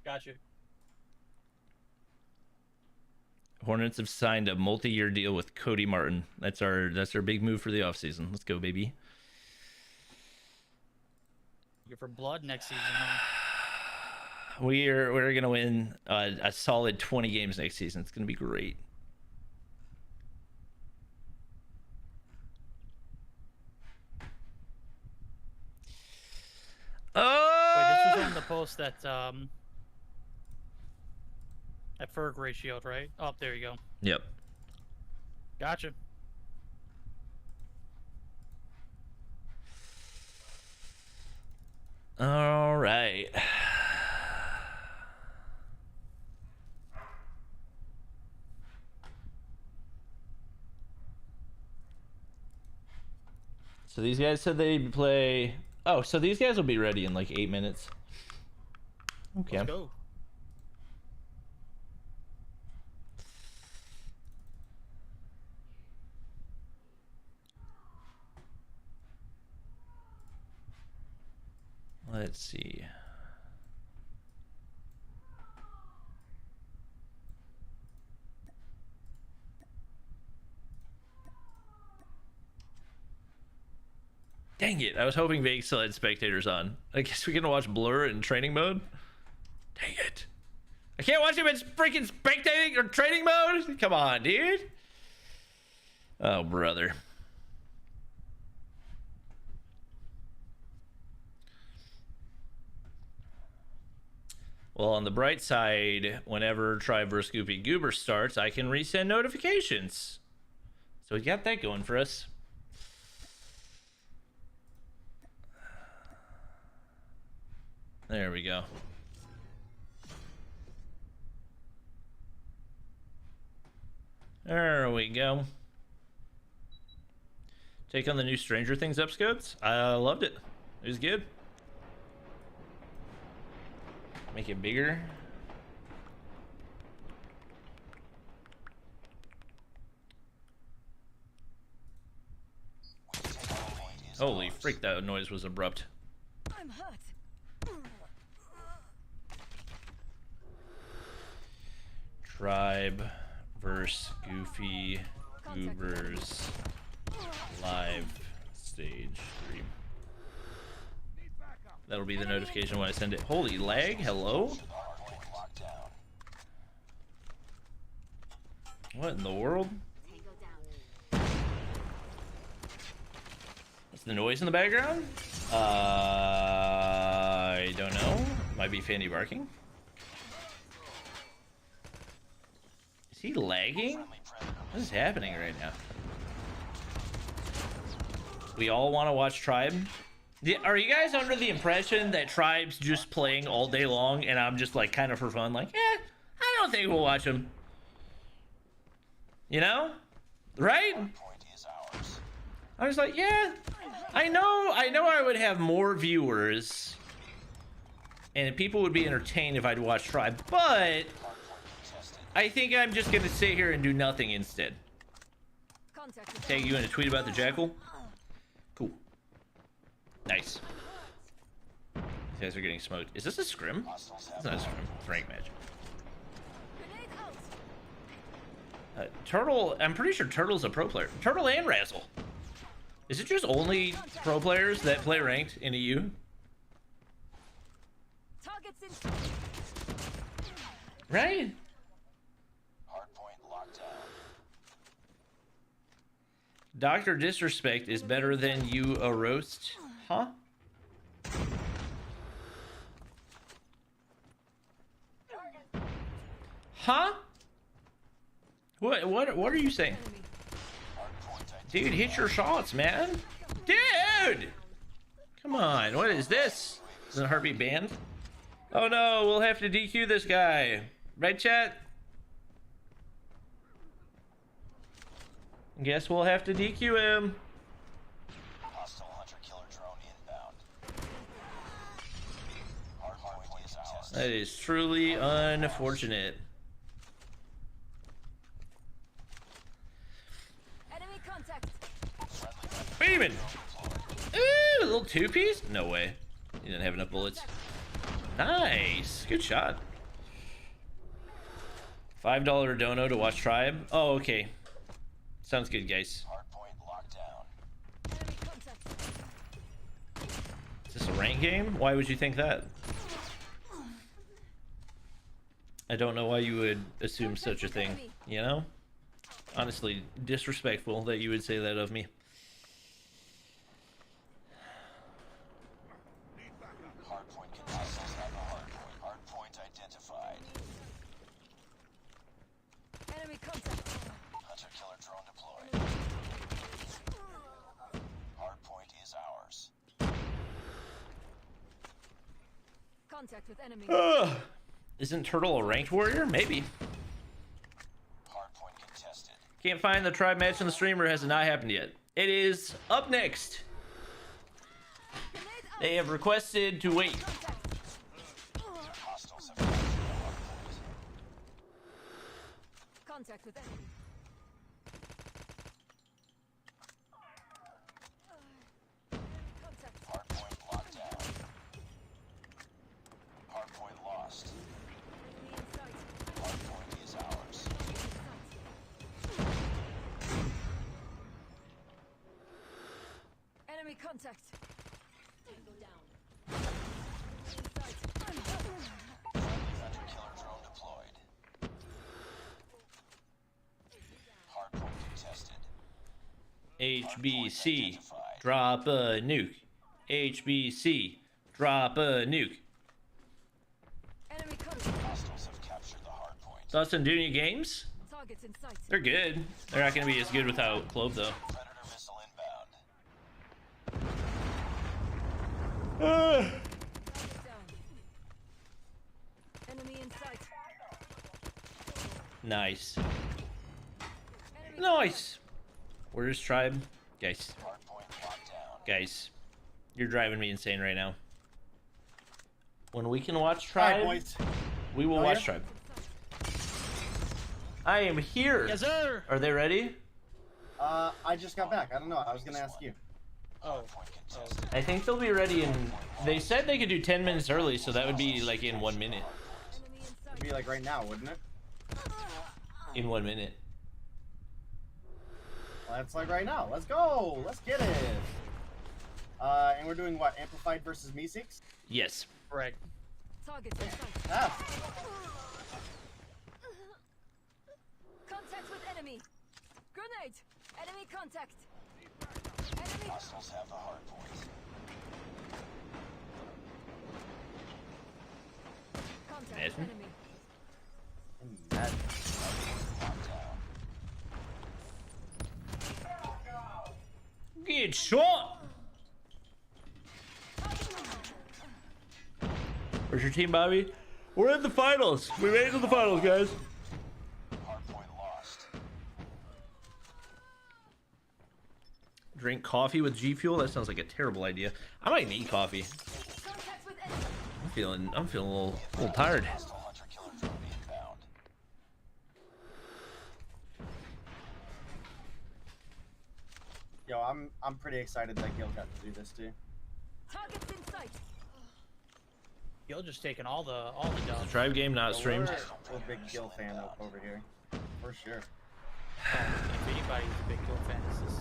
Gotcha. Hornets have signed a multi-year deal with Cody Martin. That's our big move for the offseason. Let's go, baby. You're for blood next season, huh? We're gonna win a solid 20 games next season. It's gonna be great. Oh! Wait, this was on the post that Ferg ratioed, right? Oh, there you go. Yep. Gotcha. All right. So these guys said they'd play. Oh, so these guys will be ready in like 8 minutes. Okay. Let's go. Let's see. Dang it. I was hoping Vegas still had spectators on. I guess we can watch Blur in training mode. Dang it. I can't watch him in freaking spectating or training mode? Come on, dude. Oh, brother. Well, on the bright side, whenever Tribe vs. Goofy Goober starts, I can resend notifications. So we got that going for us. There we go. There we go. Take on the new Stranger Things episodes. I loved it. It was good. Make it bigger. Holy freak, that noise was abrupt. I'm hurt. Tribe versus Goofy Goobers live stage stream. That'll be the notification when I send it. Holy lag, hello? What in the world? What's the noise in the background? I don't know. Might be Fanny barking. Is he lagging? What is happening right now? We all want to watch Tribe. Are you guys under the impression that Tribe's just playing all day long and I'm just like kind of for fun? Like, I don't think we'll watch him. You know? Right? I was like, yeah, I know I would have more viewers and people would be entertained if I'd watch Tribe, but I think I'm just gonna sit here and do nothing instead. Tag you in a tweet about the Jackal. Cool. Nice. These guys are getting smoked. Is this a scrim? It's not a scrim. It's a rank match. Turtle, I'm pretty sure Turtle's a pro player. Turtle and Razzle. Is it just only pro players that play ranked in EU? Right? Dr. Disrespect is better than you a roast. Huh? Huh? What are you saying? Dude, hit your shots, man. Dude! Come on, what is this? Is it a Heartbeat band? Oh no, we'll have to DQ this guy. Right, chat? Guess we'll have to DQ him. Hostile hunter-killer drone inbound. That is truly unfortunate. Enemy contact. Beeman! Ooh, a little two-piece? No way. He didn't have enough bullets. Nice. Good shot. $5 dono to watch Tribe. Oh, okay. Sounds good, guys. Hardpoint locked down. Enemy contact. Is this a rank game? Why would you think that? I don't know why you would assume such a thing, you know? Honestly, disrespectful that you would say that of me. Hardpoint contestants have a hardpoint. Hardpoint identified. Enemy contact. Hunter-killer drone deployed. Hardpoint is ours. Contact with enemy. Isn't Turtle a ranked warrior? Maybe. Hardpoint contested. Can't find the Tribe match on the stream, or has it not happened yet? It is up next. They have requested to wait. Hostiles have captured the hardpoint. Contact with enemy. Contact. Hardpoint locked down. Hardpoint lost. Enemy in sight. Hardpoint is ours. Enemy contact. HBC, drop a nuke. HBC, drop a nuke. Enemy contact. Hostiles have captured the hard point. Dustin, do any games? Targets in sight. They're good. They're not going to be as good without Clove, though. Predator missile inbound. Target down. Enemy in sight. Nice. Enemy Nice. Where's Tribe? Guys. Hard point locked down. Guys. You're driving me insane right now. When we can watch All right, Tribe, boys. we will Oh, watch yeah? Tribe. I am here. Yes, sir. Are they ready? I just got back. I don't know. I was gonna ask you. Oh. Point contested. I think they'll be ready in... They said they could do 10 minutes early, so that would be like in 1 minute. enemy in sight. It'd be like right now, wouldn't it? In 1 minute. Well, that's like right now. Let's go. Let's get it. And we're doing what? Amplified versus Meeseeks? Yes. Correct. Targets in sight. Ah. Contact with enemy. Grenade. Enemy contact. Enemy. Hostiles have the hard point. Contact with Imagine. enemy. Imagine. Locked down. Good shot. Where's your team, Bobby? We're in the finals. We made it to the finals, guys. Hard point lost. Drink coffee with G Fuel? That sounds like a terrible idea. I might need coffee. Contact with enemy. I'm feeling a little tired. Hostile hunter killer drone inbound. Yo, I'm pretty excited that Gil got to do this too. Targets in sight. You're just taking all the dubs. Tribe game not So streamed. we're a big Gil fan over here, for sure. If anybody's a big Gil fan, it's this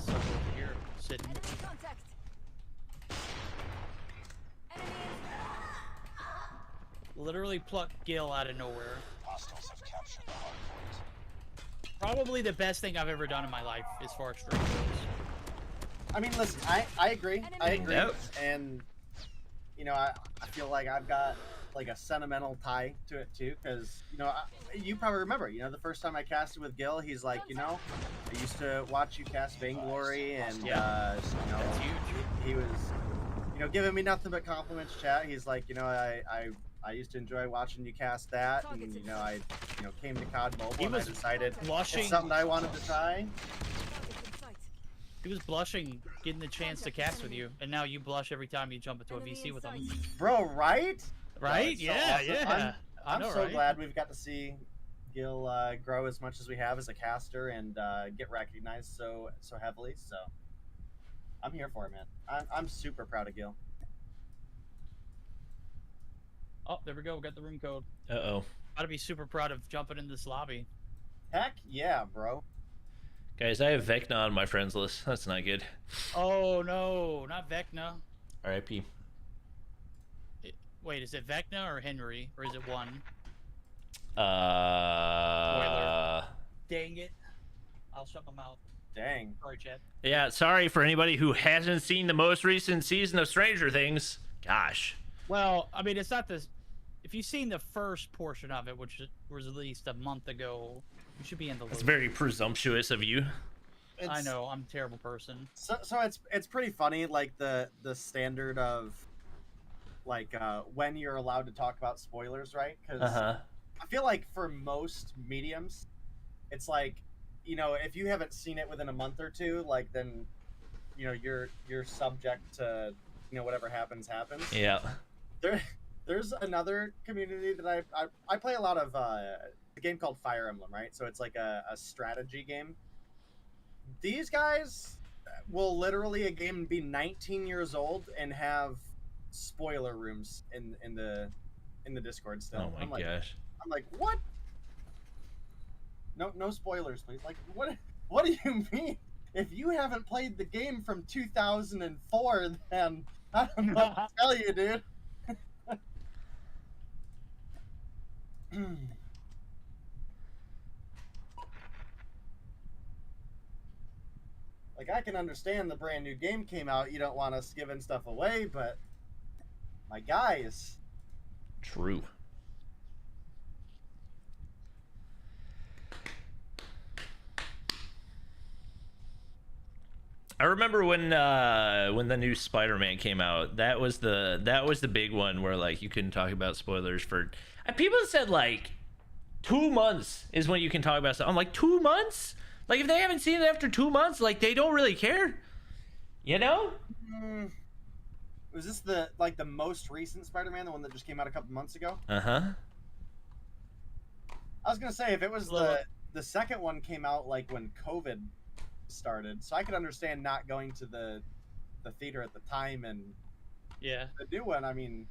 sucker over here sitting. Enemy contact. Enemy in Literally plucked Gil out of nowhere. Hostiles have captured the hard point. Probably the best thing I've ever done in my life as far as stream goes. I mean, listen, I agree. I agree. Yep. And, you know, I feel like I've got, like, a sentimental tie to it, too. Because, you know, you probably remember, you know, the first time I casted with Gil, he's like, you know, I used to watch you cast Vainglory, and, Yeah. you know, That's huge. he was, you know, giving me nothing but compliments, chat. He's like, you know, I used to enjoy watching you cast that, and, you know, I, you know, came to COD Mobile, He and I was decided blushing. it's something I wanted to try. targets in sight. He was blushing getting the chance to cast with you, and now you blush every time you jump into a Enemy VC in with him. sight. Bro, right? Right? it's so Yeah, awesome. yeah. I I'm know, so right? glad we've got to see Gil grow as much as we have as a caster and get recognized so heavily. So I'm here for it, man. I'm super proud of Gil. Oh, there we go. We got the room code. Uh-oh. Gotta be super proud of jumping in this lobby. Heck yeah, bro. Guys, I have Vecna on my friends list. That's not good. Oh no, not Vecna. R.I.P. Wait, is it Vecna or Henry, or is it one? Dang it! I'll shut my mouth. Dang. Sorry, Chad. Yeah, sorry for anybody who hasn't seen the most recent season of Stranger Things. Gosh. Well, I mean, it's not this. If you've seen the first portion of it, which was at least a month ago, you should be in the loop. That's very presumptuous of you. I know, I'm a terrible person. So it's pretty funny, like the standard of like when you're allowed to talk about spoilers, right? Because I feel like for most mediums, it's like, you know, if you haven't seen it within a month or two, like then, you know, you're subject to, you know, whatever happens. Yeah. There's another community that I play a lot of a game called Fire Emblem, right? So it's like a strategy game. These guys will literally a game be 19 years old and have spoiler rooms in the Discord still. Oh my gosh. I'm like, what? No spoilers, please. Like, what do you mean? If you haven't played the game from 2004, then I don't know what to tell you, dude. Like, I can understand the brand new game came out. You don't want us giving stuff away, but my guys. True. I remember when the new Spider-Man came out. That was the big one where like you couldn't talk about spoilers for. People said like 2 months is when you can talk about stuff. I'm like 2 months. Like if they haven't seen it after 2 months, like they don't really care. You know? Was this the most recent Spider-Man, the one that just came out a couple months ago? Uh-huh. I was gonna say if it was the second one came out like when COVID started, so I could understand not going to the theater at the time, and yeah, the new one, I mean,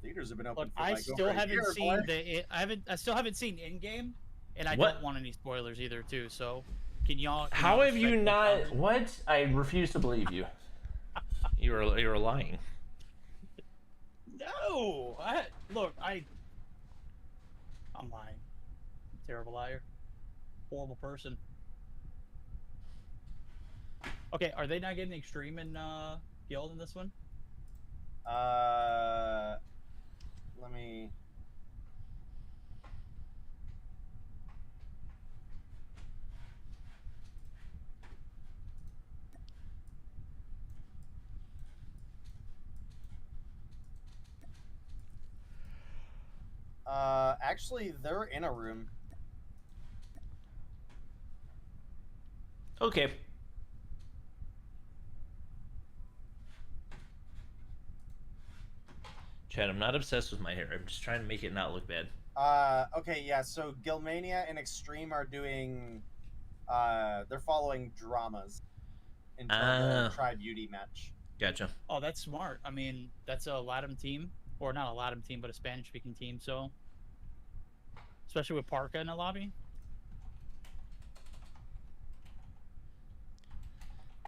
theaters have been open. Look, for I like still over haven't a year, seen boy. I still haven't seen Endgame, and I What? don't want any spoilers either too. So can y'all? How have you not? What? I refuse to believe you. You're lying. No, I'm lying. Terrible liar. Horrible person. Okay, are they not getting extreme in Guild in this one? Let me. Actually, they're in a room. Okay. Chad, I'm not obsessed with my hair. I'm just trying to make it not look bad. Okay, yeah, so Guildmania and Extreme are doing, they're following dramas until the Tri-Beauty match. Gotcha. Oh, that's smart. I mean, that's a Latin team. Or not a Latin team, but a Spanish-speaking team, so... Especially with Parka in the lobby.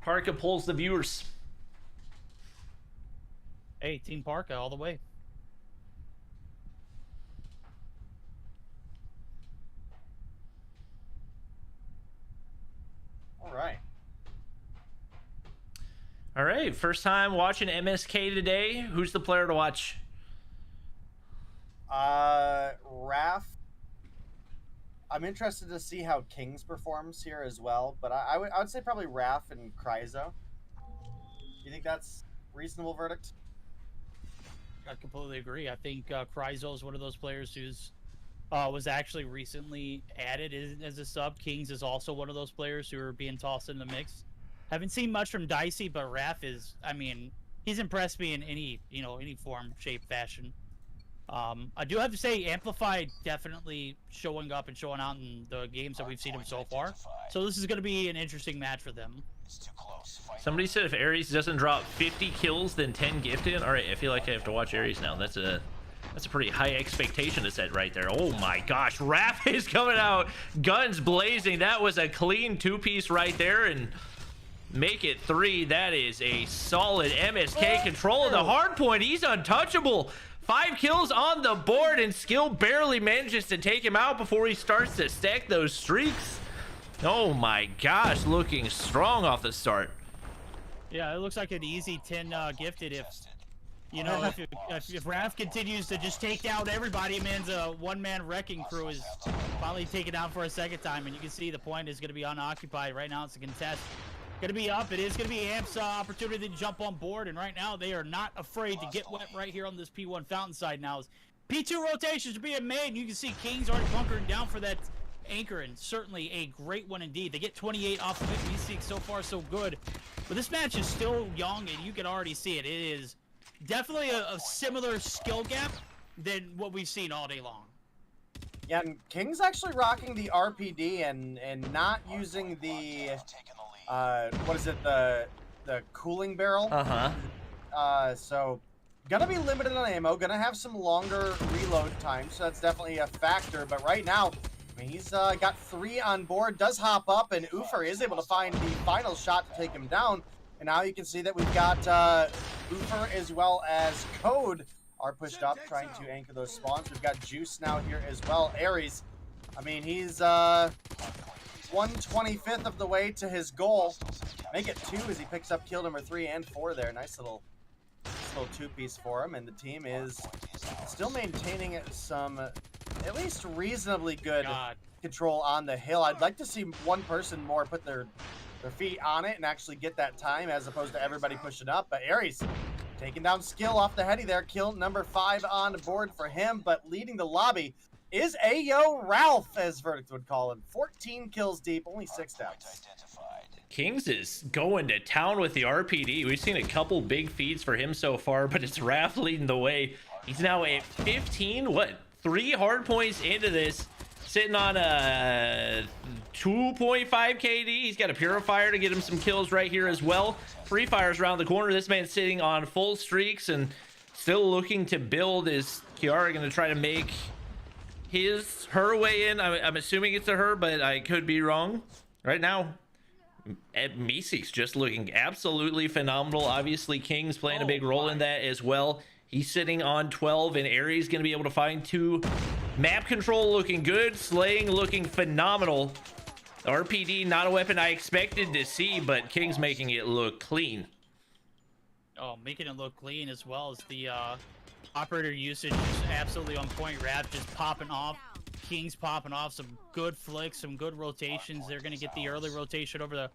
Parka pulls the viewers. Hey, Team Parka all the way. All right. All right, first time watching MSK today. Who's the player to watch? Raph. I'm interested to see how Kings performs here as well, but I would say probably Raph and Kryzo. You think that's a reasonable verdict? I completely agree. I think Kryzo is one of those players who's was actually recently added as a sub. Kings is also one of those players who are being tossed in the mix. Haven't seen much from Dicey, but Raph is, I mean, he's impressed me in any form, shape, fashion. I do have to say, Amplified definitely showing up and showing out in the games that we've seen him so far. So this is going to be an interesting match for them. Somebody said if Ares doesn't drop 50 kills, then 10 gifted. All right, I feel like I have to watch Ares now. That's a pretty high expectation to set right there. Oh my gosh, Raph is coming out, guns blazing. That was a clean two-piece right there, and make it 3. That is a solid MSK control of the hard point. He's untouchable. 5 kills on the board, and Skill barely manages to take him out before he starts to stack those streaks. Oh my gosh, looking strong off the start. Yeah, it looks like an easy 10 gifted if Raph continues to just take down everybody. Man's a one-man wrecking crew is finally taken down for a second time, and you can see the point is going to be unoccupied. Right now it's a contest. Going to be up. It is going to be Amp's opportunity to jump on board, and right now they are not afraid to get wet right here on this P1 fountain side now. P2 rotations are being made, and you can see King's already bunkering down for that anchor, and certainly a great one indeed. They get 28 off of it. We see so far so good, but this match is still young, and you can already see it. It is definitely a similar skill gap than what we've seen all day long. Yeah, and King's actually rocking the RPD and not using the what is it, the cooling barrel. So gonna be limited on ammo, gonna have some longer reload time, so that's definitely a factor. But right now, I mean, he's got 3 on board, does hop up, and Ufer is able to find the final shot to take him down. And now you can see that we've got Ufer as well as COD are pushed up, trying to anchor those spawns. We've got Juice now here as well. Ares, I mean, he's 1/25 of the way to his goal. Make it 2 as he picks up kill number 3 and 4 there. Nice little two-piece for him, and the team is still maintaining some at least reasonably good control on the hill. I'd like to see one person more put their feet on it and actually get that time as opposed to everybody pushing up. But Aries taking down Skill off the heady there. Kill number 5 on board for him, but leading the lobby is Ayo Ralph, as Verdict would call him. 14 kills deep, only 6 deaths. Kings is going to town with the RPD. We've seen a couple big feeds for him so far, but it's Raph leading the way. He's now at 15, 3 hard points into this, sitting on a 2.5 KD. He's got a Purifier to get him some kills right here as well. Free Fire's around the corner. This man's sitting on full streaks and still looking to build. Is Kiara going to try to make her way in? I'm assuming it's a her, but I could be wrong. Right now, Meeseek's just looking absolutely phenomenal. Obviously, King's playing a big role in that as well. He's sitting on 12, and Aries going to be able to find 2. Map control looking good. Slaying looking phenomenal. RPD, not a weapon I expected to see, but King's making it look clean. Oh, making it look clean as well as the operator usage is absolutely on point. Rap just popping off. King's popping off some good flicks, some good rotations. They're going to get the early rotation over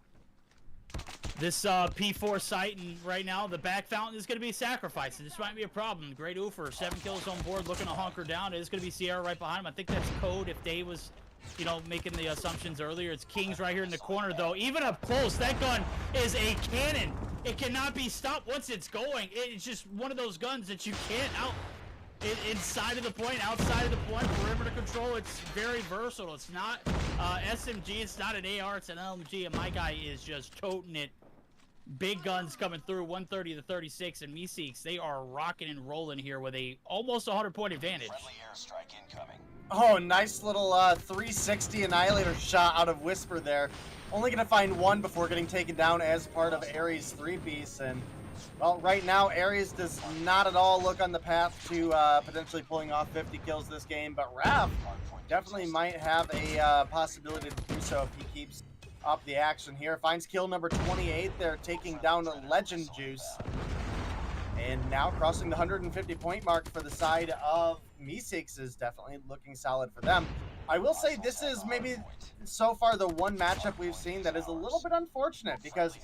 this P4 site, and right now the back fountain is going to be sacrificed. This might be a problem. Great Oofer, 7 kills on board, looking to hunker down. It is going to be Sierra right behind him. I think that's COD if Dave was, you know, making the assumptions earlier. It's King's right here in the corner, though. Even up close, that gun is a cannon. It cannot be stopped once it's going. It's just one of those guns that you can't inside of the point, outside of the point, perimeter control. It's very versatile. It's not SMG, it's not an AR, it's an LMG, and my guy is just toting it. Big guns coming through, 130 to 36, and Meeseeks, they are rocking and rolling here with a almost 100-point advantage. Oh, nice little 360 Annihilator shot out of Whisper there. Only going to find 1 before getting taken down as part of Aries' 3-piece, and well, right now, Aries does not at all look on the path to potentially pulling off 50 kills this game, but Rav definitely might have a possibility to do so if he keeps up the action here. Finds kill number 28 there, taking down a Legend Juice. And now crossing the 150-point mark for the side of Meeseeks is definitely looking solid for them. I will say this is maybe so far the one matchup we've seen that is a little bit unfortunate, because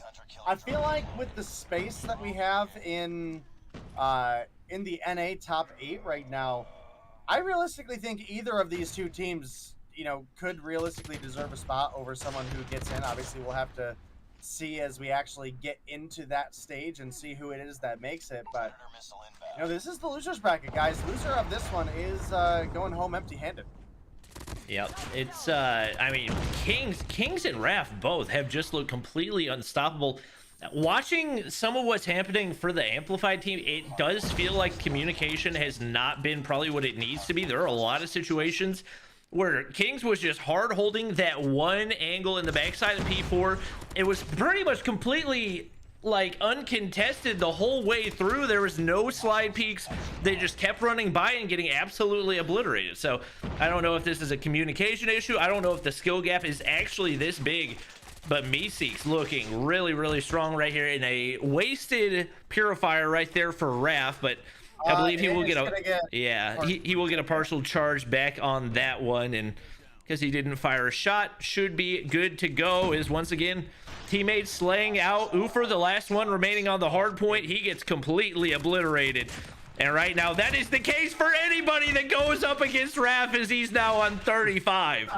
I feel like with the space that we have in the NA top 8 right now, I realistically think either of these two teams, you know, could realistically deserve a spot over someone who gets in. Obviously, we'll have to see as we actually get into that stage and see who it is that makes it. But, you know, this is the loser's bracket, guys. Loser of this one is going home empty-handed. Yep, it's I mean, Kings and Raph both have just looked completely unstoppable. Watching some of what's happening for the Amplified team, it does feel like communication has not been probably what it needs to be. There are a lot of situations where Kings was just hard holding that one angle in the backside of P4. It was pretty much completely like uncontested the whole way through. There was no slide peaks. They just kept running by and getting absolutely obliterated. So I don't know if this is a communication issue. I don't know if the skill gap is actually this big, but Meeseek's looking really, really strong right here in a wasted Purifier right there for Raph, but I believe he will get he will get a partial charge back on that one, and because he didn't fire a shot, should be good to go. Is once again teammates slaying out Oofer, the last one remaining on the hard point. He gets completely obliterated, and right now that is the case for anybody that goes up against Raph, as he's now on 35.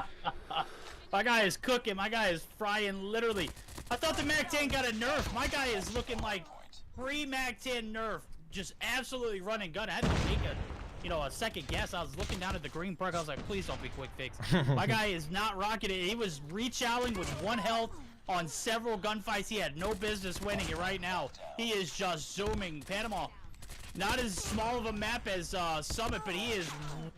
My guy is cooking. My guy is frying, literally. I thought the MAC-10 got a nerf. My guy is looking like pre-MAC-10 nerf. Just absolutely running gun. I had to make a second guess. I was looking down at the green perk. I was like, please don't be quick fix. My guy is not rocking it. He was rechowing with 1 health on several gunfights. He had no business winning it right now. He is just zooming. Panama, not as small of a map as Summit, but he is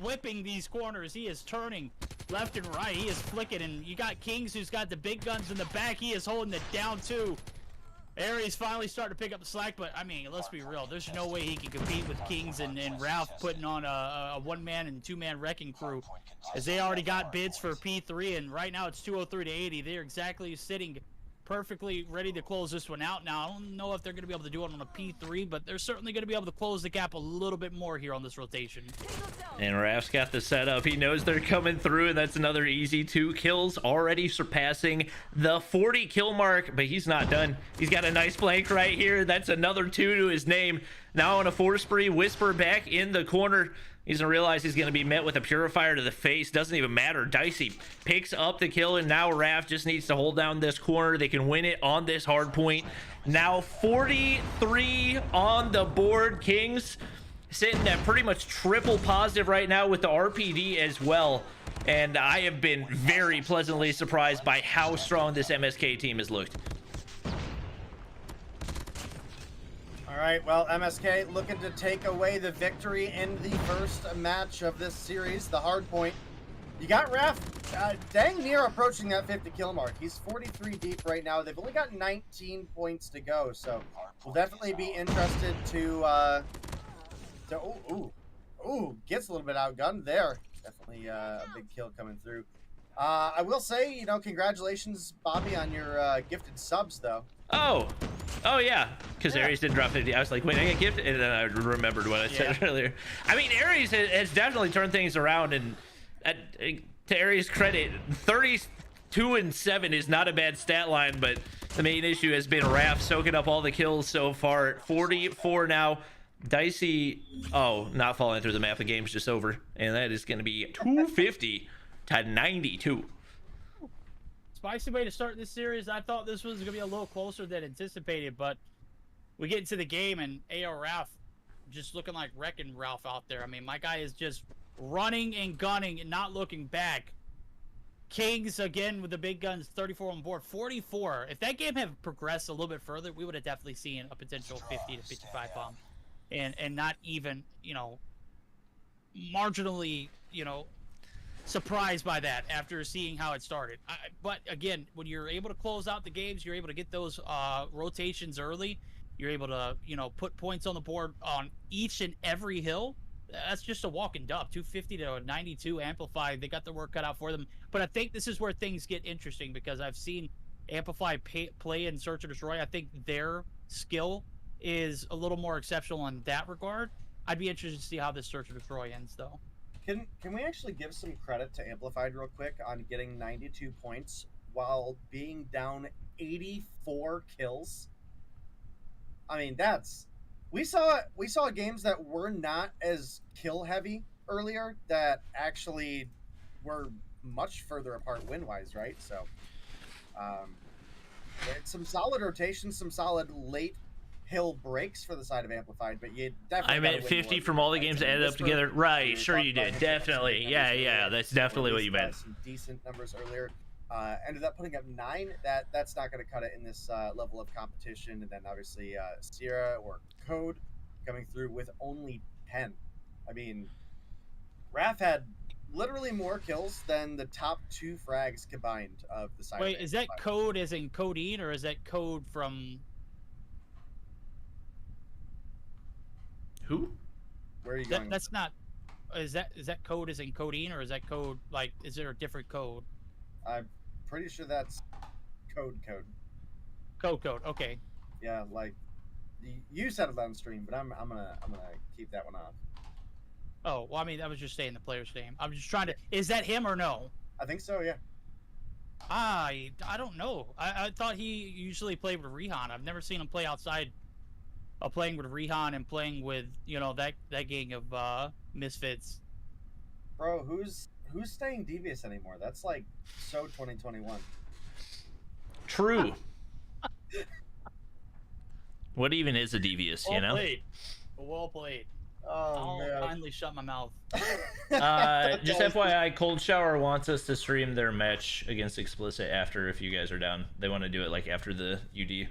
whipping these corners. He is turning left and right. He is flicking, and you got Kings, who's got the big guns in the back. He is holding it down too. Aries finally starting to pick up the slack, but I mean, let's be real. There's no way he can compete with Kings and Ralph putting on a one-man and two-man wrecking crew, as they already got bids for P3, and right now it's 203 to 80. They're exactly sitting perfectly ready to close this one out. Now, I don't know if they're going to be able to do it on a P3, but they're certainly going to be able to close the gap a little bit more here on this rotation. And Raf's got the setup. He knows they're coming through, and that's another easy 2 kills, already surpassing the 40 kill mark, but he's not done. He's got a nice flank right here. That's another 2 to his name. Now on a 4 spree, Whisper back in the corner. He's gonna realize he's gonna be met with a purifier to the face. Doesn't even matter. Dicey picks up the kill, and now Raf just needs to hold down this corner. They can win it on this hard point. Now 43 on the board. Kings sitting at pretty much triple positive right now with the RPD as well. And I have been very pleasantly surprised by how strong this MSK team has looked. All right, well, MSK looking to take away the victory in the first match of this series, the hard point. You got Raf dang near approaching that 50 kill mark. He's 43 deep right now. They've only got 19 points to go, so we'll definitely be interested to gets a little bit outgunned there. Definitely a big kill coming through. I will say, you know, congratulations, Bobby, on your gifted subs, though. Oh yeah, because yeah. Aries didn't drop 50. I was like, wait, I get gifted, and then I remembered what I said earlier. I mean, Aries has definitely turned things around, and to Aries' credit, 32-7 is not a bad stat line, but the main issue has been Raf soaking up all the kills so far. 44 now. Dicey, not falling through the map. The game's just over, and that is going to be 250 to 92. Spicy way to start this series. I thought this was going to be a little closer than anticipated, but we get into the game and AR Ralph just looking like Wrecking Ralph out there. I mean, my guy is just running and gunning and not looking back. Kings, again, with the big guns, 34 on board, 44. If that game had progressed a little bit further, we would have definitely seen a potential 50 to 55 bomb. And not even, you know, marginally, you know, surprised by that after seeing how it started. But again, when you're able to close out the games, you're able to get those rotations early. You're able to, you know, put points on the board on each and every hill. That's just a walk and dub. 250 to 92 Amplify. They got the work cut out for them. But I think this is where things get interesting, because I've seen Amplify play in Search and Destroy. I think their skill is a little more exceptional in that regard. I'd be interested to see how this Search and Destroy ends, though. Can we actually give some credit to Amplified real quick on getting 92 points while being down 84 kills? I mean, we saw games that were not as kill heavy earlier that actually were much further apart win wise, right? So some solid rotations, some solid late hill breaks for the side of Amplified, but you definitely I meant 50 from all the games added up together. Right, sure you did. Definitely. Yeah, that's definitely what you meant. Some decent numbers earlier. Ended up putting up 9. That's not going to cut it in this level of competition. And then obviously Sierra or COD coming through with only 10. I mean, Raf had literally more kills than the top 2 frags combined of the side. Wait, is that COD as in codeine, or is that code from... Who? Where are you going? That's not. Is that code as in codeine, or is that code like? Is there a different code? I'm pretty sure that's code. Code. Okay. Yeah, like you said it on stream, but I'm gonna keep that one off. Oh well, I mean, I was just saying the player's name. I'm just trying to. Is that him or no? I think so. Yeah. I don't know. I thought he usually played with Rehan. I've never seen him play outside. Playing with Rehan and playing with, you know, that gang of misfits. Bro, who's staying devious anymore? That's like so 2021. True. What even is a devious, you know? Well played. Oh, man. I'll finally shut my mouth. Just FYI, Cold Shower wants us to stream their match against Explicit after, if you guys are down. They want to do it like after the UD.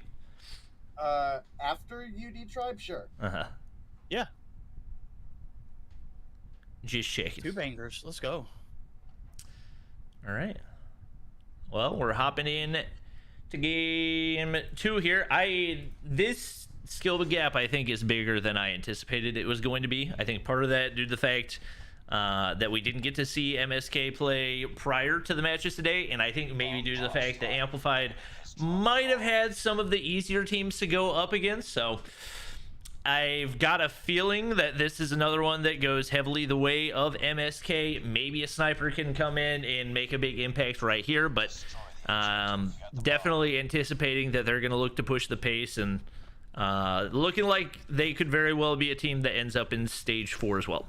After UD Tribe, sure. Yeah. Just checking. 2 bangers. Let's go. All right. Well, we're hopping in to game 2 here. This skill gap, I think, is bigger than I anticipated it was going to be. I think part of that due to the fact that we didn't get to see MSK play prior to the matches today, and I think maybe due to the fact that Amplified might have had some of the easier teams to go up against. So I've got a feeling that this is another one that goes heavily the way of MSK. Maybe a sniper can come in and make a big impact right here, but definitely anticipating that they're going to look to push the pace, and looking like they could very well be a team that ends up in stage 4 as well.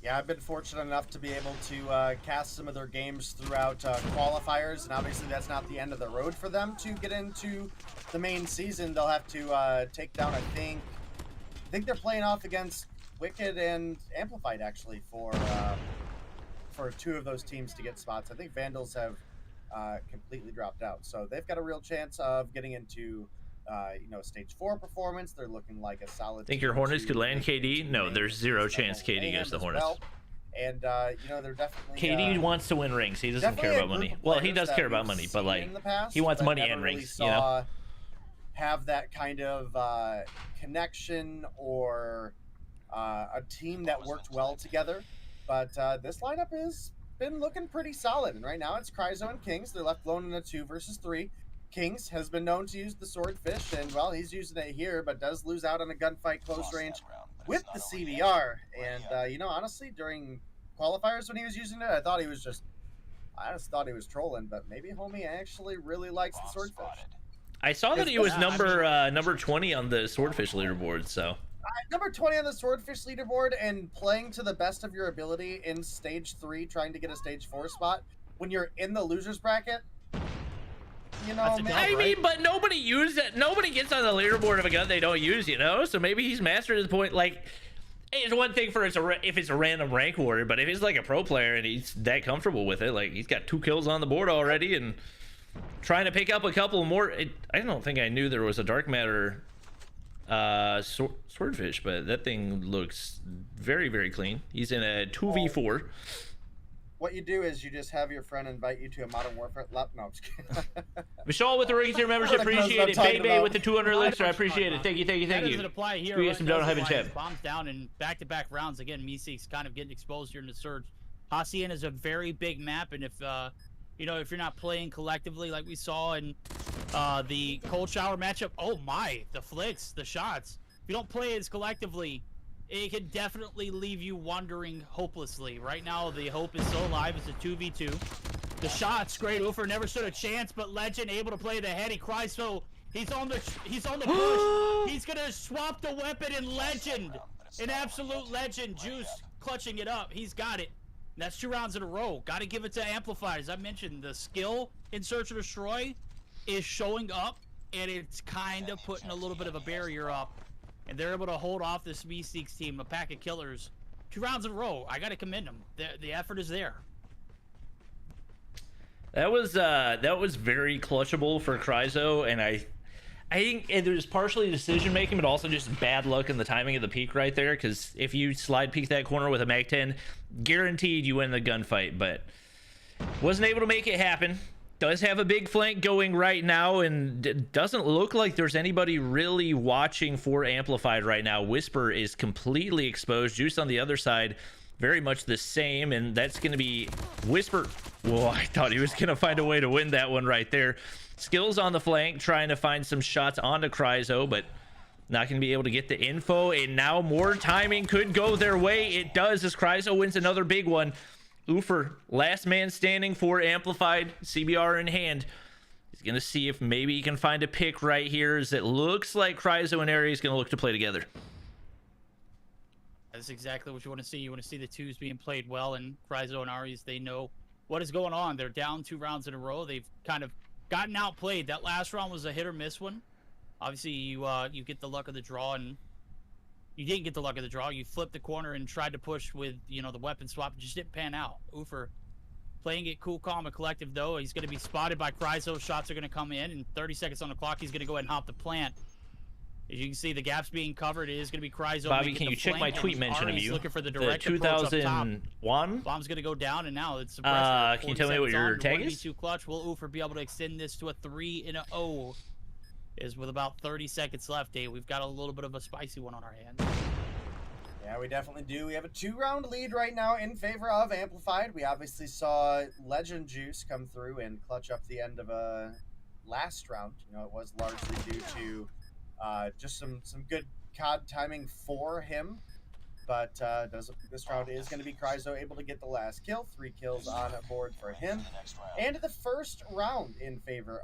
Yeah, I've been fortunate enough to be able to cast some of their games throughout qualifiers, and obviously that's not the end of the road for them to get into the main season. They'll have to take down, I think they're playing off against Wicked and Amplified actually for 2 of those teams to get spots. I think Vandals have completely dropped out, so they've got a real chance of getting into stage 4 performance. They're looking like a solid. Think your Hornets could land KD? No, there's zero chance KD goes to the Hornets. Well. And they're definitely KD wants to win rings. He doesn't care about money. Well, he does care about money, but like he wants money and rings. Really have that kind of connection or a team that worked well together. But this lineup has been looking pretty solid, and right now it's Cryzo and Kings. They're left alone in a 2 versus 3. Kings has been known to use the Swordfish, and well, he's using it here, but does lose out on a gunfight close range with the CBR. And honestly, during qualifiers when he was using it, I just thought he was trolling, but maybe homie actually really likes the Swordfish. I saw that he was number 20 on the Swordfish leaderboard, so number 20 on the Swordfish leaderboard, and playing to the best of your ability in stage 3, trying to get a stage 4 spot when you're in the losers bracket. I mean, but nobody uses it. Nobody gets on the leaderboard of a gun they don't use, So maybe he's mastered his point. Like, it's one thing for if it's a random rank warrior, but if he's like a pro player and he's that comfortable with it, like he's got 2 kills on the board already and trying to pick up a couple more. I don't think I knew there was a dark matter Swordfish, but that thing looks very, very clean. He's in a 2v4. What you do is you just have your friend invite you to a Modern Warfare. No, I'm just kidding. Michelle with the ring tier membership, appreciate it. Bebe with the 200 elixir, I appreciate it. Thank you. That doesn't apply here. Right? Some don't have a chat. Bombs down in back-to-back rounds. Again, Meeseek's kind of getting exposed here in the surge. Hacienda is a very big map, and if if you're not playing collectively like we saw in the cold shower matchup, oh my, the flicks, the shots. If you don't play as collectively, it can definitely leave you wandering hopelessly. Right now, the hope is so alive. It's a 2v2. The shots, great. Ufer never stood a chance, but Legend able to play the head. He cries, so he's on the push. He's gonna swap the weapon in Legend. An absolute Legend. Juice clutching it up. He's got it. And that's 2 rounds in a row. Got to give it to Amplified. As I mentioned, the skill in Search and Destroy is showing up, and it's kind of putting a little bit of a barrier up. And they're able to hold off this Meeseeks team, a pack of killers, 2 rounds in a row. I got to commend them. The effort is there. That was very clutchable for Cryzo, and I think it was partially decision making, but also just bad luck in the timing of the peak right there. Because if you slide peek that corner with a Mag 10, guaranteed you win the gunfight. But wasn't able to make it happen. Does have a big flank going right now, and it doesn't look like there's anybody really watching for Amplified right now. Whisper is completely exposed. Juice on the other side, very much the same, and that's going to be Whisper. Whoa, I thought he was going to find a way to win that one right there. Skills on the flank, trying to find some shots onto Cryzo, but not going to be able to get the info, and now more timing could go their way. It does, as Cryzo wins another big one. Ufer, last man standing for Amplified, CBR in hand. He's going to see if maybe he can find a pick right here, as it looks like Cryzo and Aries going to look to play together. That's exactly what you want to see. You want to see the 2s being played well, and Cryzo and Aries, they know what is going on. They're down 2 rounds in a row. They've kind of gotten outplayed. That last round was a hit or miss one. Obviously, you get the luck of the draw, and you didn't get the luck of the draw. You flipped the corner and tried to push with, the weapon swap. It just didn't pan out. Ufer playing it cool, calm, and collective, though. He's going to be spotted by Cryzo. Shots are going to come in. 30 seconds on the clock, he's going to go ahead and hop the plant. As you can see, the gap's being covered. It is going to be Cryzo. Bobby, can you check my tweet mention of you? Looking for the direct 2001. Bomb's going to go down, and now it's. Can you tell me what your tag is? 1v2 clutch. Will Ufer be able to extend this to a 3-0? Is with about 30 seconds left, Dave. We've got a little bit of a spicy one on our hands. Yeah, we definitely do. We have a 2-round lead right now in favor of Amplified. We obviously saw Legend Juice come through and clutch up the end of a last round. You know, it was largely due to just some good COD timing for him. But this round is going to be Cryzo able to get the last kill. 3 kills on board for him. And the first round in favor,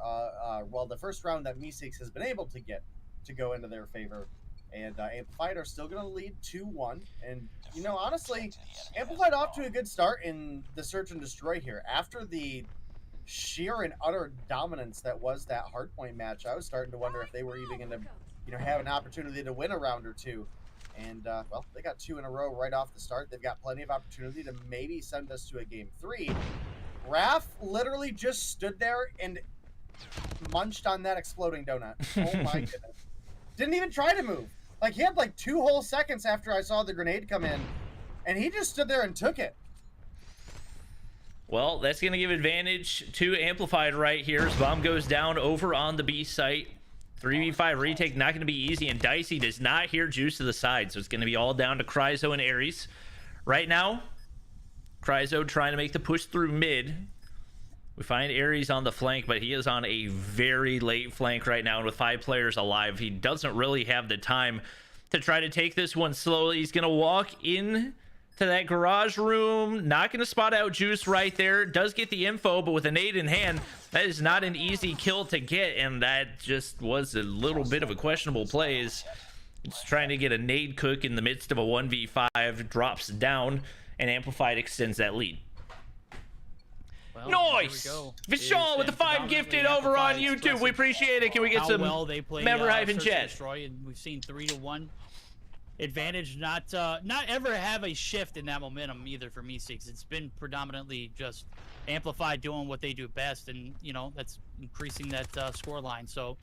the first round that Meeseeks has been able to get to go into their favor. And Amplified are still going to lead 2-1. And, you know, honestly, Amplified off to a good start in the Search and Destroy here. After the sheer and utter dominance that was that hardpoint match, I was starting to wonder if they were even going to, you know, have an opportunity to win a round or two. And, well, they got 2 in a row right off the start. They've got plenty of opportunity to maybe send us to a game 3. Raph literally just stood there and munched on that exploding donut. Oh, my goodness. Didn't even try to move. Like, he had like 2 whole seconds after I saw the grenade come in, and he just stood there and took it. Well, that's going to give advantage to Amplified right here as bomb goes down over on the B site. 3v5 retake not going to be easy, and Dicey does not hear Juice to the side, so it's going to be all down to Cryzo and Ares. Right now, Cryzo trying to make the push through mid. We find Ares on the flank, but he is on a very late flank right now, and with 5 players alive, he doesn't really have the time to try to take this one slowly. He's going to walk in to that garage room, not going to spot out Juice right there. Does get the info, but with a nade in hand, that is not an easy kill to get, and that just was a little bit of a questionable play. It's trying to get a nade cook in the midst of a 1v5, drops down, and Amplified extends that lead. Well, nice! Vishal with the 5 gifted over on YouTube. We appreciate it. Can we get some member hype in chat? And we've seen 3-1 advantage. Not ever have a shift in that momentum either for Meeseeks. It's been predominantly just Amplified doing what they do best, and you know that's increasing that score line. So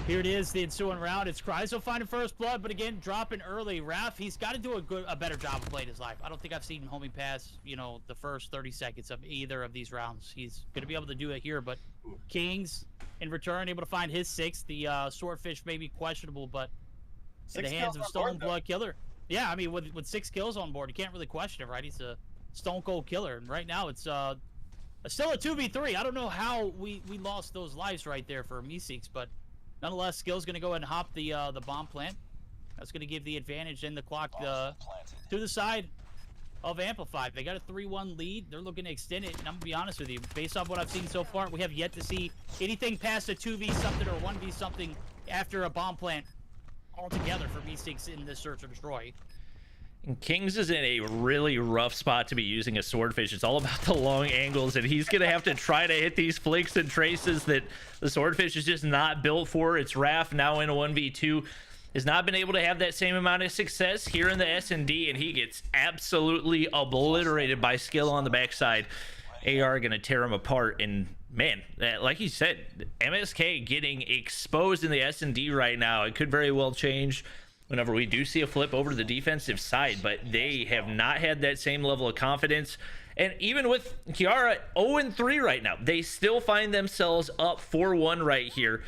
here it is, the ensuing round. It's Cryzo finding first blood, but again, dropping early. Raph, he's got to do a better job of playing his life. I don't think I've seen homie pass, you know, the first 30 seconds of either of these rounds. He's going to be able to do it here, but Kings, in return, able to find his 6th. The Swordfish may be questionable, but in the hands of Stone Blood Killer. Yeah, I mean, with 6 kills on board, you can't really question it, right? He's a Stone Cold Killer, and right now it's still a 2v3. I don't know how we lost those lives right there for Meeseeks, but nonetheless, Skill's going to go ahead and hop the bomb plant. That's going to give the advantage in the clock to the side of Amplified. They got a 3-1 lead. They're looking to extend it, and I'm going to be honest with you. Based off what I've seen so far, we have yet to see anything past a 2v something or 1v something after a bomb plant altogether for Meeseeks in this Search and Destroy. And Kings is in a really rough spot to be using a Swordfish. It's all about the long angles, and he's going to have to try to hit these flicks and traces that the Swordfish is just not built for. It's Raph now in a 1v2. Has not been able to have that same amount of success here in the S&D, and he gets absolutely obliterated by Skill on the backside. AR going to tear him apart, and man, like you said, MSK getting exposed in the S&D right now. It could very well change whenever we do see a flip over to the defensive side, but they have not had that same level of confidence. And even with Kiara 0-3 right now, they still find themselves up 4-1 right here,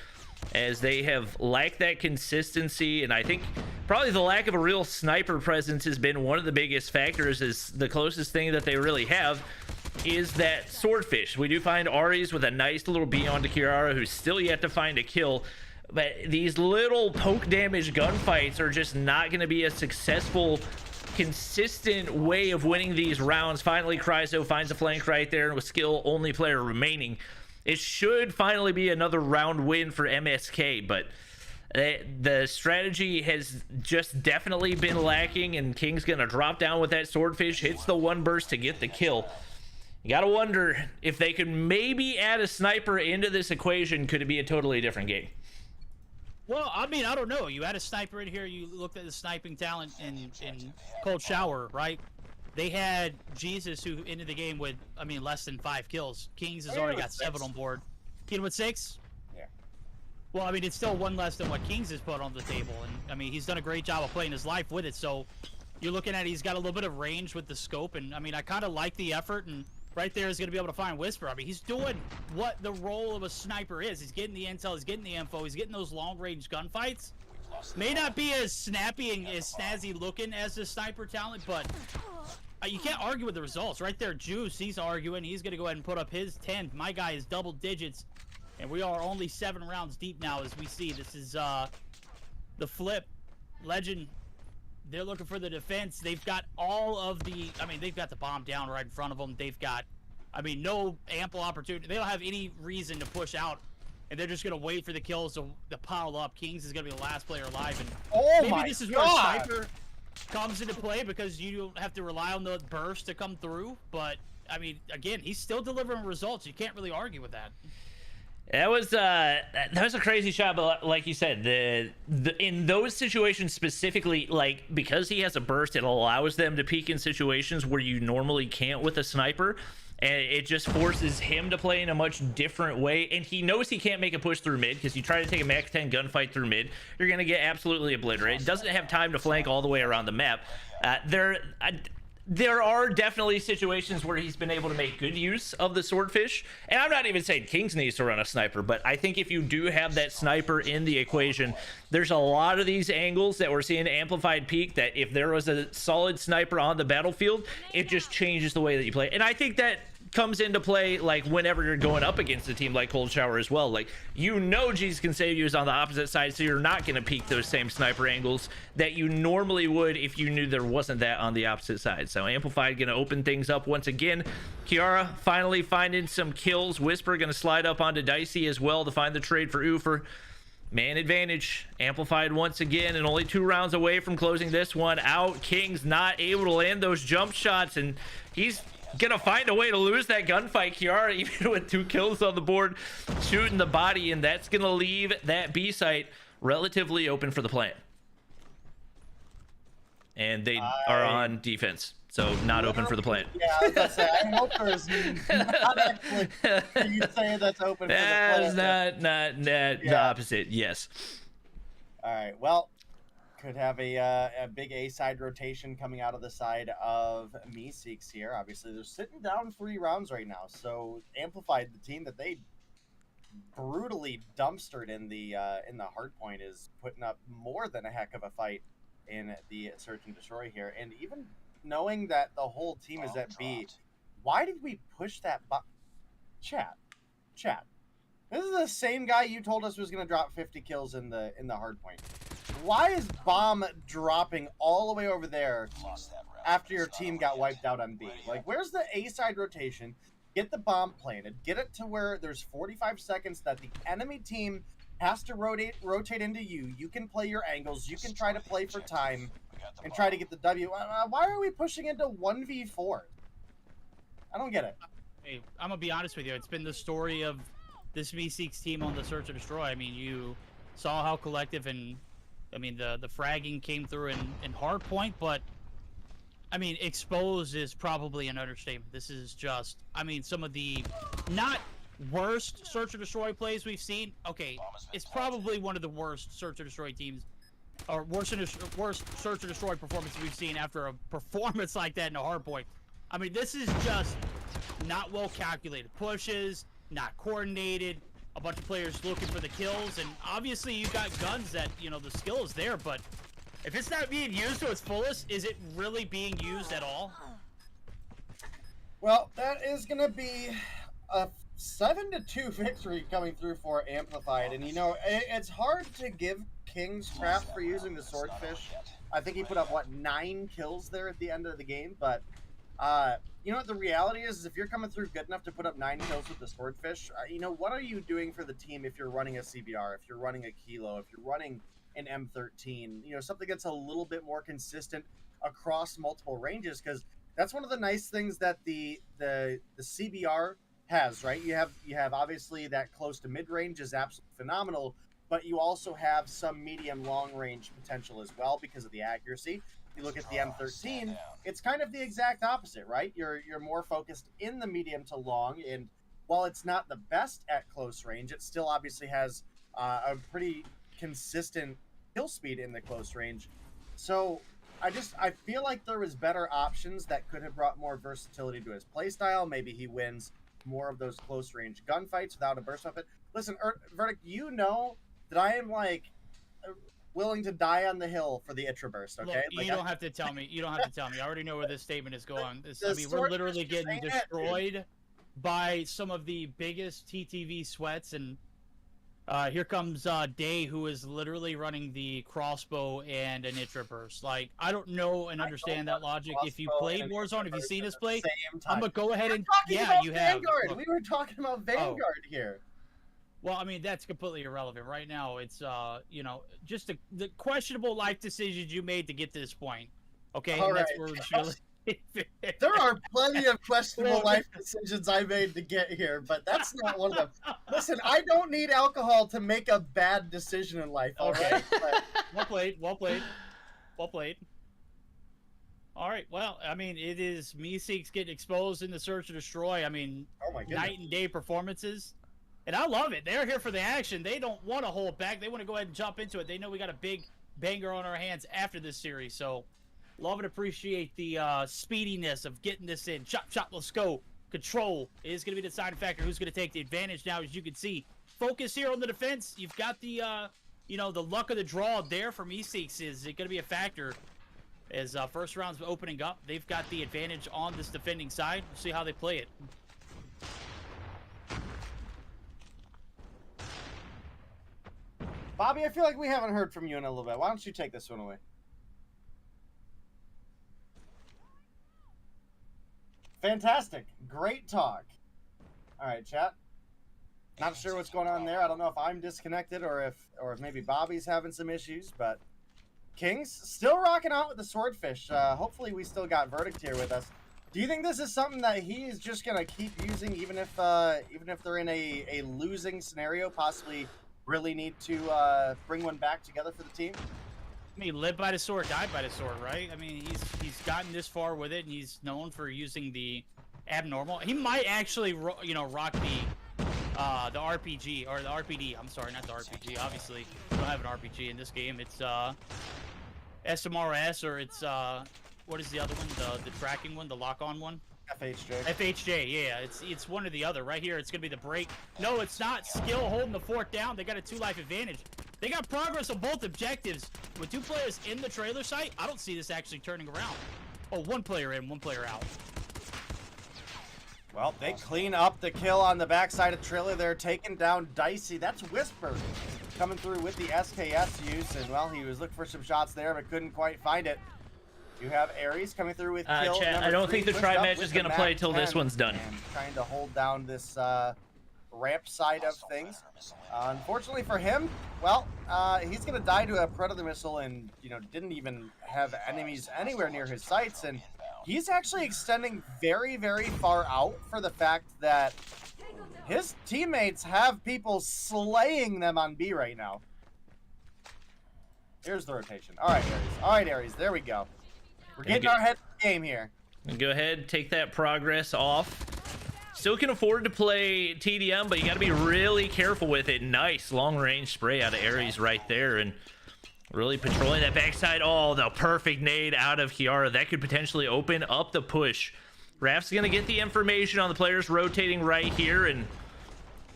as they have lacked that consistency. And I think probably the lack of a real sniper presence has been one of the biggest factors. Is the closest thing that they really have is that Swordfish. We do find Ares with a nice little Beyond to Kiara, who's still yet to find a kill. But these little poke damage gunfights are just not going to be a successful, consistent way of winning these rounds. Finally, Cryzo finds a flank right there, and with Skill only player remaining, it should finally be another round win for MSK. But the strategy has just definitely been lacking, and King's going to drop down with that Swordfish, hits the 1 burst to get the kill. You got to wonder if they could maybe add a sniper into this equation. Could it be a totally different game? Well, I mean, I don't know. You had a sniper in here. You looked at the sniping talent in Cold Shower, right? They had Jesus, who ended the game with, I mean, less than 5 kills. Kings has already got 7 on board. Keen with 6? Yeah. Well, I mean, it's still one less than what Kings has put on the table, and I mean, he's done a great job of playing his life with it. So you're looking at he's got a little bit of range with the scope, and I mean, I kind of like the effort. And right there is going to be able to find Whisper. I mean, he's doing what the role of a sniper is. He's getting the intel, he's getting the info, he's getting those long-range gunfights. May not be as snappy and as snazzy looking as the sniper talent, but you can't argue with the results. Right there, Juice, he's arguing. He's going to go ahead and put up his 10. My guy is double digits, and we are only 7 rounds deep now as we see. This is the flip. Legend, they're looking for the defense. They've got all of the, I mean, they've got the bomb down right in front of them. They've got, I mean, no ample opportunity. They don't have any reason to push out, and they're just going to wait for the kills to pile up. Kings is going to be the last player alive, and maybe this is where Sniper comes into play, because you don't have to rely on the burst to come through. But, I mean, again, he's still delivering results. You can't really argue with that. That was a crazy shot, but like you said, in those situations specifically, like, because he has a burst, it allows them to peek in situations where you normally can't with a sniper, and it just forces him to play in a much different way. And he knows he can't make a push through mid, because you try to take a max 10 gunfight through mid, you're gonna get absolutely obliterated. Doesn't have time to flank all the way around the map. There are definitely situations where he's been able to make good use of the swordfish, and I'm not even saying Kings needs to run a sniper, but I think if you do have that sniper in the equation, there's a lot of these angles that we're seeing amplified peak, that if there was a solid sniper on the battlefield, it just changes the way that you play. And I think that comes into play like whenever you're going up against a team like Cold Shower as well. Like, you know, Jesus Can Save You is on the opposite side, so you're not going to peak those same sniper angles that you normally would if you knew there wasn't that on the opposite side. So Amplified going to open things up once again. Kiara finally finding some kills. Whisper going to slide up onto Dicey as well to find the trade for Oofer. Man advantage. Amplified once again, and only 2 rounds away from closing this one out. King's not able to land those jump shots, and he's gonna find a way to lose that gunfight. Kiara, even with 2 kills on the board, shooting the body, and that's gonna leave that B site relatively open for the plant. And they are on defense, so not open for the plant. Yeah, I was gonna say, I hope there's not actually you say that's open for the plant. Not the opposite. Yes. All right. Well, could have a big A side rotation coming out of the side of Meeseeks here. Obviously, they're sitting down 3 rounds right now. So Amplified, the team that they brutally dumpstered in the hard point, is putting up more than a heck of a fight in the search and destroy here. And even knowing that the whole team is at B, why did we push that Chat. This is the same guy you told us was going to drop 50 kills in the hard point. Why is Bomb dropping all the way over there after your team got wiped out on B? Like, where's the A side rotation? Get the bomb planted. Get it to where there's 45 seconds that the enemy team has to rotate into you. You can play your angles. You can try to play for time and try to get the W. Why are we pushing into 1v4? I don't get it. Hey, I'm going to be honest with you. It's been the story of this V6 team on the Search and Destroy. I mean, you saw how collective and, I mean, the fragging came through in hard point, but I mean, exposed is probably an understatement. This is just, I mean, some of the not worst Search and Destroy plays we've seen. Okay, it's probably one of the worst Search and Destroy teams, or worst Search and Destroy performance we've seen after a performance like that in a hard point. I mean, this is just not well calculated pushes, not coordinated. A bunch of players looking for the kills, and obviously you got guns that, you know, the skill is there, but if it's not being used to its fullest, is it really being used at all? Well, that is going to be a 7-2 victory coming through for Amplified, and you know, it's hard to give Kings crap for using the swordfish. I think he put up, what, 9 kills there at the end of the game, but you know what the reality is if you're coming through good enough to put up 9 kills with the swordfish, you know, what are you doing for the team if you're running a CBR, if you're running a Kilo, if you're running an M13, you know, something that's a little bit more consistent across multiple ranges? Because that's one of the nice things that the CBR has, right? You have obviously that close to mid-range is absolutely phenomenal, but you also have some medium long range potential as well because of the accuracy. You look at the M13, it's kind of the exact opposite, right? You're more focused in the medium to long, and while it's not the best at close range, it still obviously has a pretty consistent kill speed in the close range. So I feel like there was better options that could have brought more versatility to his playstyle. Maybe he wins more of those close range gunfights without a burst weapon. Listen, Verdict, you know that I am like willing to die on the hill for the Itra burst. Okay, look, you don't have to tell me. You don't have to tell me. I already know where this statement is going. I mean, we're literally getting destroyed by some of the biggest TTV sweats, and here comes Day, who is literally running the crossbow and an Itra burst. Like, I don't know and understand that logic. If you played Warzone, if you've seen us play, I'm gonna go ahead and yeah, you have. Look, we were talking about Vanguard here. Well, I mean, that's completely irrelevant. Right now, it's, you know, just the questionable life decisions you made to get to this point. Okay? All and that's right. where we're really... There are plenty of questionable life decisions I made to get here, but that's not one of them. Listen, I don't need alcohol to make a bad decision in life, all right? But... Well played, well played. Well played. All right, well, I mean, it is Meeseeks getting exposed in the Search and Destroy. I mean, oh my goodness. night and day performances. And I love it. They're here for the action. They don't want to hold back. They want to go ahead and jump into it. They know we got a big banger on our hands after this series. So, love and appreciate the speediness of getting this in. Chop, chop, let's go. Control is going to be the deciding factor. Who's going to take the advantage now, as you can see. Focus here on the defense. You've got the, you know, the luck of the draw there for Meeseeks. Is it going to be a factor? As first round's opening up, they've got the advantage on this defending side. We'll see how they play it. Bobby, I feel like we haven't heard from you in a little bit. Why don't you take this one away? Fantastic. Great talk. All right, chat. Not sure what's going on there. I don't know if I'm disconnected or if maybe Bobby's having some issues, but Kings still rocking out with the Swordfish. Hopefully we still got Verdict here with us. Do you think this is something that he is just going to keep using even if they're in a losing scenario, possibly really need to bring one back together for the team? I mean, lived by the sword, died by the sword, right? I mean, he's gotten this far with it, and he's known for using the abnormal. He might actually, you know, rock the RPG or the RPD. I'm sorry, not the RPG. Obviously, we don't have an RPG in this game. It's SMRS, or it's what is the other one? The tracking one, the lock-on one. FHJ, yeah, it's one or the other. Right here, it's gonna be the break. No, it's not. Skill holding the fort down. They got a 2-life advantage. They got progress on both objectives. With 2 players in the trailer site, I don't see this actually turning around. Oh, 1 player in, 1 player out. Well, they clean up the kill on the backside of trailer. They're taking down Dicey. That's Whisper coming through with the SKS use, and well, he was looking for some shots there, but couldn't quite find it. You have Ares coming through with kill. Chat, I don't think the tri match is going to play till this one's done. Trying to hold down this ramp side of things. Unfortunately for him, well, he's going to die to a Predator missile, and you know, didn't even have enemies anywhere near his sights, and he's actually extending very, very far out for the fact that his teammates have people slaying them on B right now. Here's the rotation. All right, Ares. All right, Ares. There we go. We're getting our head in the game here. Go ahead, take that progress off. Still can afford to play TDM, but you got to be really careful with it. Nice long-range spray out of Ares right there, and really patrolling that backside. Oh, the perfect nade out of Kiara. That could potentially open up the push. Raf's going to get the information on the players rotating right here, and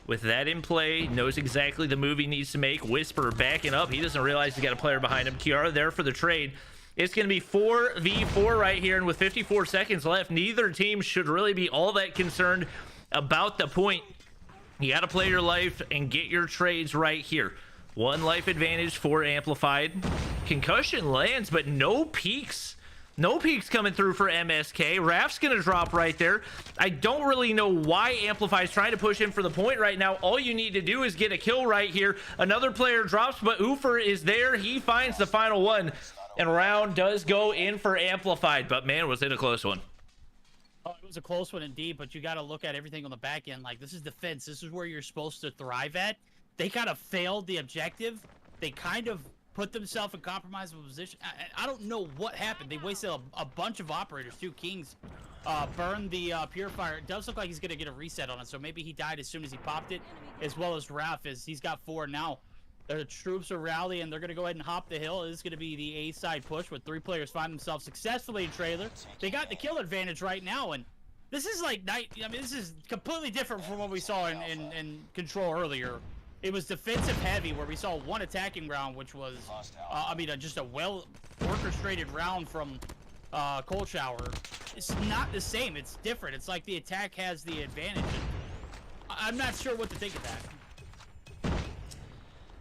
with that in play, knows exactly the move he needs to make. Whisper backing up. He doesn't realize he's got a player behind him. Kiara there for the trade. It's going to be 4v4 right here, and with 54 seconds left, neither team should really be all that concerned about the point. You got to play your life and get your trades right here. 1 life advantage for Amplified. Concussion lands, but no peaks. No peaks coming through for MSK. Raf's going to drop right there. I don't really know why Amplify is trying to push him for the point right now. All you need to do is get a kill right here. Another player drops, but Oofer is there. He finds the final one. And round does go in for Amplified, but man, was it a close one. Oh, it was a close one indeed, but you got to look at everything on the back end. Like, this is defense. This is where you're supposed to thrive at. They kind of failed the objective. They kind of put themselves in compromisable position. I don't know what happened. They wasted a bunch of operators too. Kings burned the purifier. It does look like he's gonna get a reset on it, so maybe he died as soon as he popped it, as well as Raph, as he's got 4 now. The troops are rallying, and they're gonna go ahead and hop the hill. This is gonna be the A side push, with 3 players find themselves successfully in trailer. They got the kill advantage right now, and this is like this is completely different from what we saw in Control earlier. It was defensive heavy, where we saw 1 attacking round, which was, just a well orchestrated round from Cold Shower. It's not the same. It's different. It's like the attack has the advantage. I'm not sure what to think of that.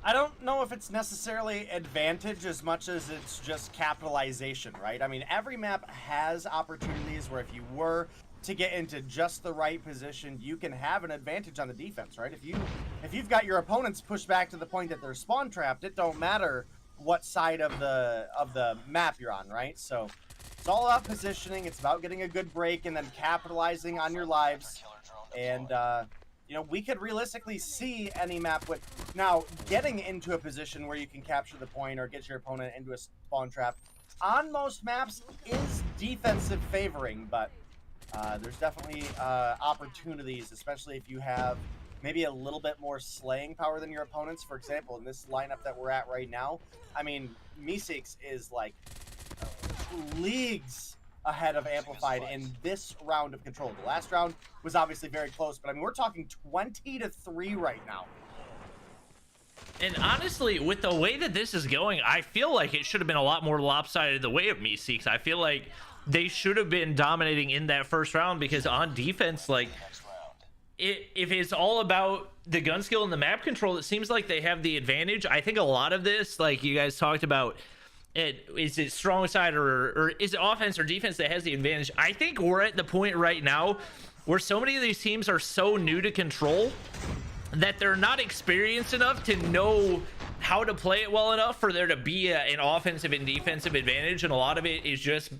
I don't know if it's necessarily advantage as much as it's just capitalization, right? I mean, every map has opportunities where if you were to get into just the right position, you can have an advantage on the defense, right? If you've got your opponents pushed back to the point that they're spawn trapped, it don't matter what side of the map you're on, right? So it's all about positioning. It's about getting a good break and then capitalizing on your lives. And we could realistically see any map with now getting into a position where you can capture the point or get your opponent into a spawn trap. On most maps is defensive favoring, but there's definitely opportunities, especially if you have maybe a little bit more slaying power than your opponents. For example, in this lineup that we're at right now, I mean, Meeseeks is like leagues ahead of Amplified in this round of Control. The last round was obviously very close, but I mean, we're talking 20-3 right now. And honestly, with the way that this is going, I feel like it should have been a lot more lopsided the way of Meeseeks. I feel like they should have been dominating in that first round, because on defense, like, if it's all about the gun skill and the map control, it seems like they have the advantage. I think a lot of this, like you guys talked about, is it strong side or is it offense or defense that has the advantage? I think we're at the point right now where so many of these teams are so new to Control that they're not experienced enough to know how to play it well enough for there to be an offensive and defensive advantage, and a lot of it is just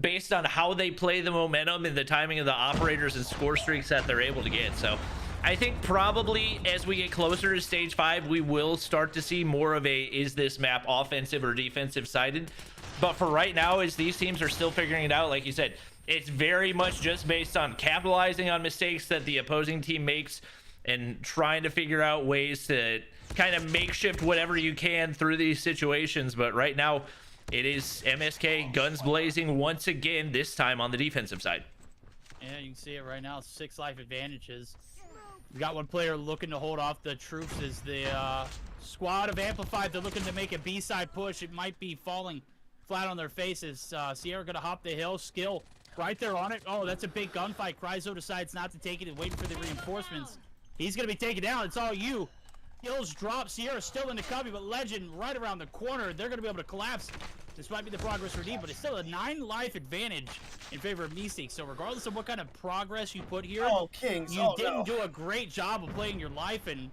based on how they play the momentum and the timing of the operators and score streaks that they're able to get. So I think probably as we get closer to stage 5, we will start to see more of a, is this map offensive or defensive sided? But for right now, as these teams are still figuring it out, like you said, it's very much just based on capitalizing on mistakes that the opposing team makes and trying to figure out ways to kind of makeshift whatever you can through these situations. But right now, it is MSK guns blazing once again, this time on the defensive side. Yeah, you can see it right now. 6 life advantages. We got one player looking to hold off the troops as the squad of Amplified. They're looking to make a B-side push. It might be falling flat on their faces. Sierra going to hop the hill. Skill right there on it. Oh, that's a big gunfight. Cryzo decides not to take it and waiting for the reinforcements. He's going to be taken down. It's all you. Kills drop. Sierra still in the cubby, but Legend right around the corner. They're going to be able to collapse. This might be the progress redeemed, but it's still a 9 life advantage in favor of Meeseeks. So regardless of what kind of progress you put here, Kings, you didn't do a great job of playing your life, and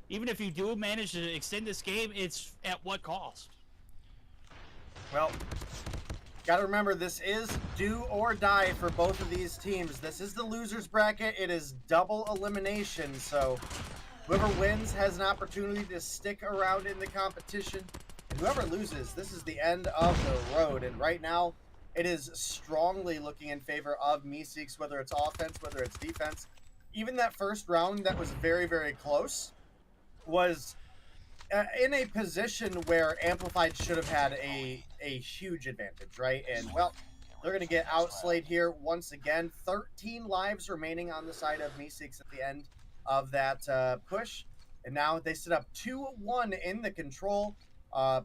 even if you do manage to extend this game, it's at what cost? Well, gotta remember, this is do or die for both of these teams. This is the loser's bracket. It is double elimination, so whoever wins has an opportunity to stick around in the competition. And whoever loses, this is the end of the road. And right now, it is strongly looking in favor of Meeseeks, whether it's offense, whether it's defense. Even that first round that was very, very close was in a position where Amplified should have had a huge advantage, right? And, well, they're going to get outslayed here once again. 13 lives remaining on the side of Meeseeks at the end of that push. And now they sit up 2-1 in the Control.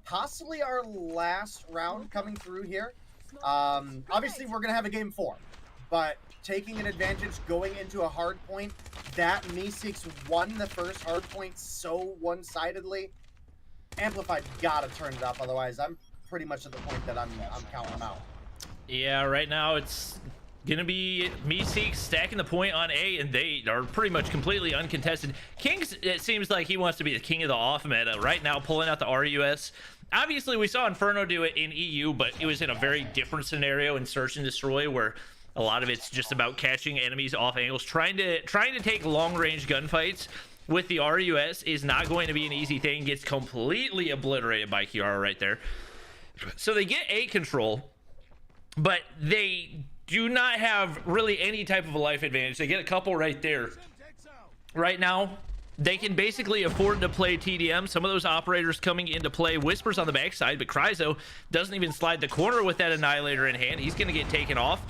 Possibly our last round coming through here. Obviously, we're going to have a game 4. But taking an advantage going into a hard point, that Meeseeks won the first hard point so one-sidedly. Amplified got to turn it up. Otherwise, I'm pretty much at the point that I'm counting them out. Yeah, right now it's gonna be Meeseeks stacking the point on A, and they are pretty much completely uncontested. Kings, it seems like he wants to be the king of the off meta right now, pulling out the RUS. Obviously, we saw Inferno do it in EU, but it was in a very different scenario in Search and Destroy, where a lot of it's just about catching enemies off angles, trying to take long-range gunfights with the RUS is not going to be an easy thing. Gets completely obliterated by Kiara right there. So they get A control, but they do not have really any type of a life advantage. They get a couple right there. Right now, they can basically afford to play TDM. Some of those operators coming into play. Whispers on the backside, but Kryzo doesn't even slide the corner with that Annihilator in hand. He's going to get taken off.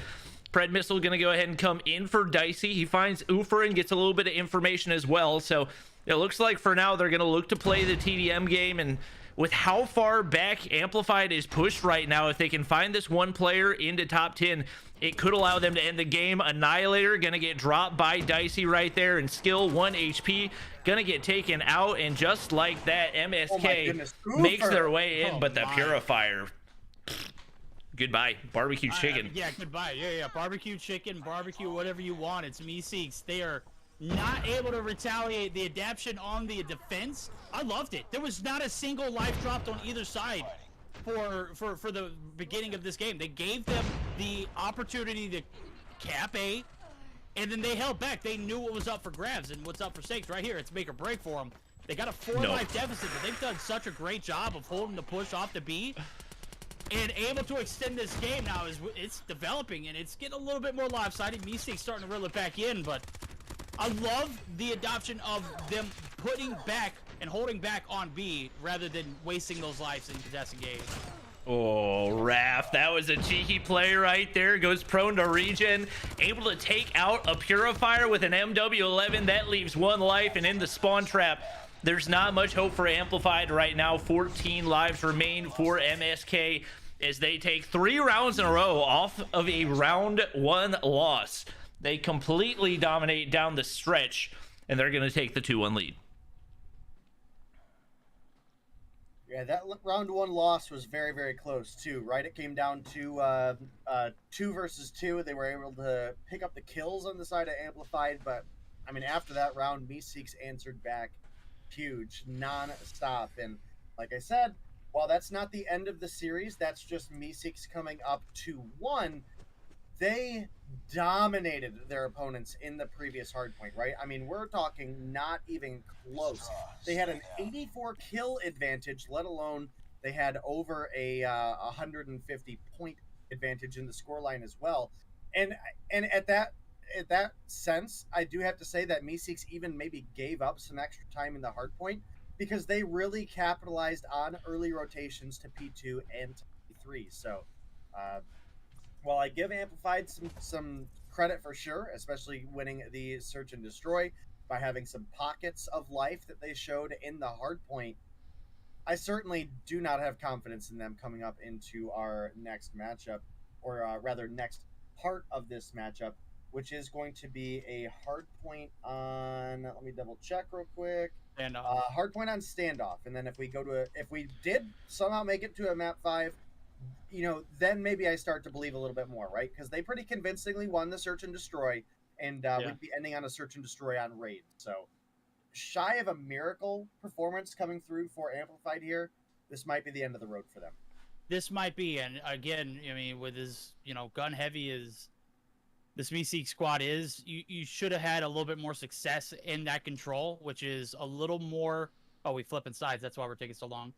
Pred Missile going to go ahead and come in for Dicey. He finds Ufer and gets a little bit of information as well. So it looks like for now they're going to look to play the TDM game. And with how far back Amplified is pushed right now, if they can find this one player into top 10, it could allow them to end the game. Annihilator going to get dropped by Dicey right there, and Skill 1 HP going to get taken out. And just like that, MSK makes their way in, but the Purifier, goodbye. Barbecue chicken. Yeah, goodbye. Yeah. Barbecue chicken, barbecue, whatever you want. It's Meeseeks. They are not able to retaliate. The adaptation on the defense, I loved it. There was not a single life dropped on either side for the beginning of this game. They gave them the opportunity to cap A, and then they held back. They knew what was up for grabs and what's up for stakes right here. It's make or break for them. They got a 4-life deficit, but they've done such a great job of holding the push off the B and able to extend this game. Now it's developing and it's getting a little bit more lopsided. Meeseeks starting to reel it back in, but I love the adoption of them putting back and holding back on B rather than wasting those lives in contested games. Oh, Raph, that was a cheeky play right there. Goes prone to regen, able to take out a Purifier with an MW11. That leaves 1 life, and in the spawn trap, there's not much hope for Amplified right now. 14 lives remain for MSK as they take 3 rounds in a row off of a round 1 loss. They completely dominate down the stretch, and they're going to take the 2-1 lead. Yeah, that round 1 loss was very, very close too, right? It came down to 2 versus 2. They were able to pick up the kills on the side of Amplified, but I mean, after that round, Meeseeks answered back huge, non-stop. And like I said, while that's not the end of the series, that's just Meeseeks coming up 2-1. They dominated their opponents in the previous hardpoint, right? I mean, we're talking not even close. They had an 84 kill advantage, let alone they had over a 150 point advantage in the scoreline as well. And at that sense, I do have to say that Meeseeks even maybe gave up some extra time in the hardpoint because they really capitalized on early rotations to P2 and P3. So, while I give Amplified some credit for sure, especially winning the Search and Destroy by having some pockets of life that they showed in the hardpoint, I certainly do not have confidence in them coming up into our next matchup, or rather next part of this matchup, which is going to be a hardpoint on, let me double check real quick. Hardpoint on standoff. And then if we did somehow make it to a map 5, you know, then maybe I start to believe a little bit more, right? Because they pretty convincingly won the Search and Destroy, and we'd be ending on a Search and Destroy on Raid. So, shy of a miracle performance coming through for Amplified here, this might be the end of the road for them. This might be, and again, I mean, with as, you know, gun heavy as this Meeseeks squad is, you should have had a little bit more success in that control, which is a little more. Oh, we flipping sides. That's why we're taking so long.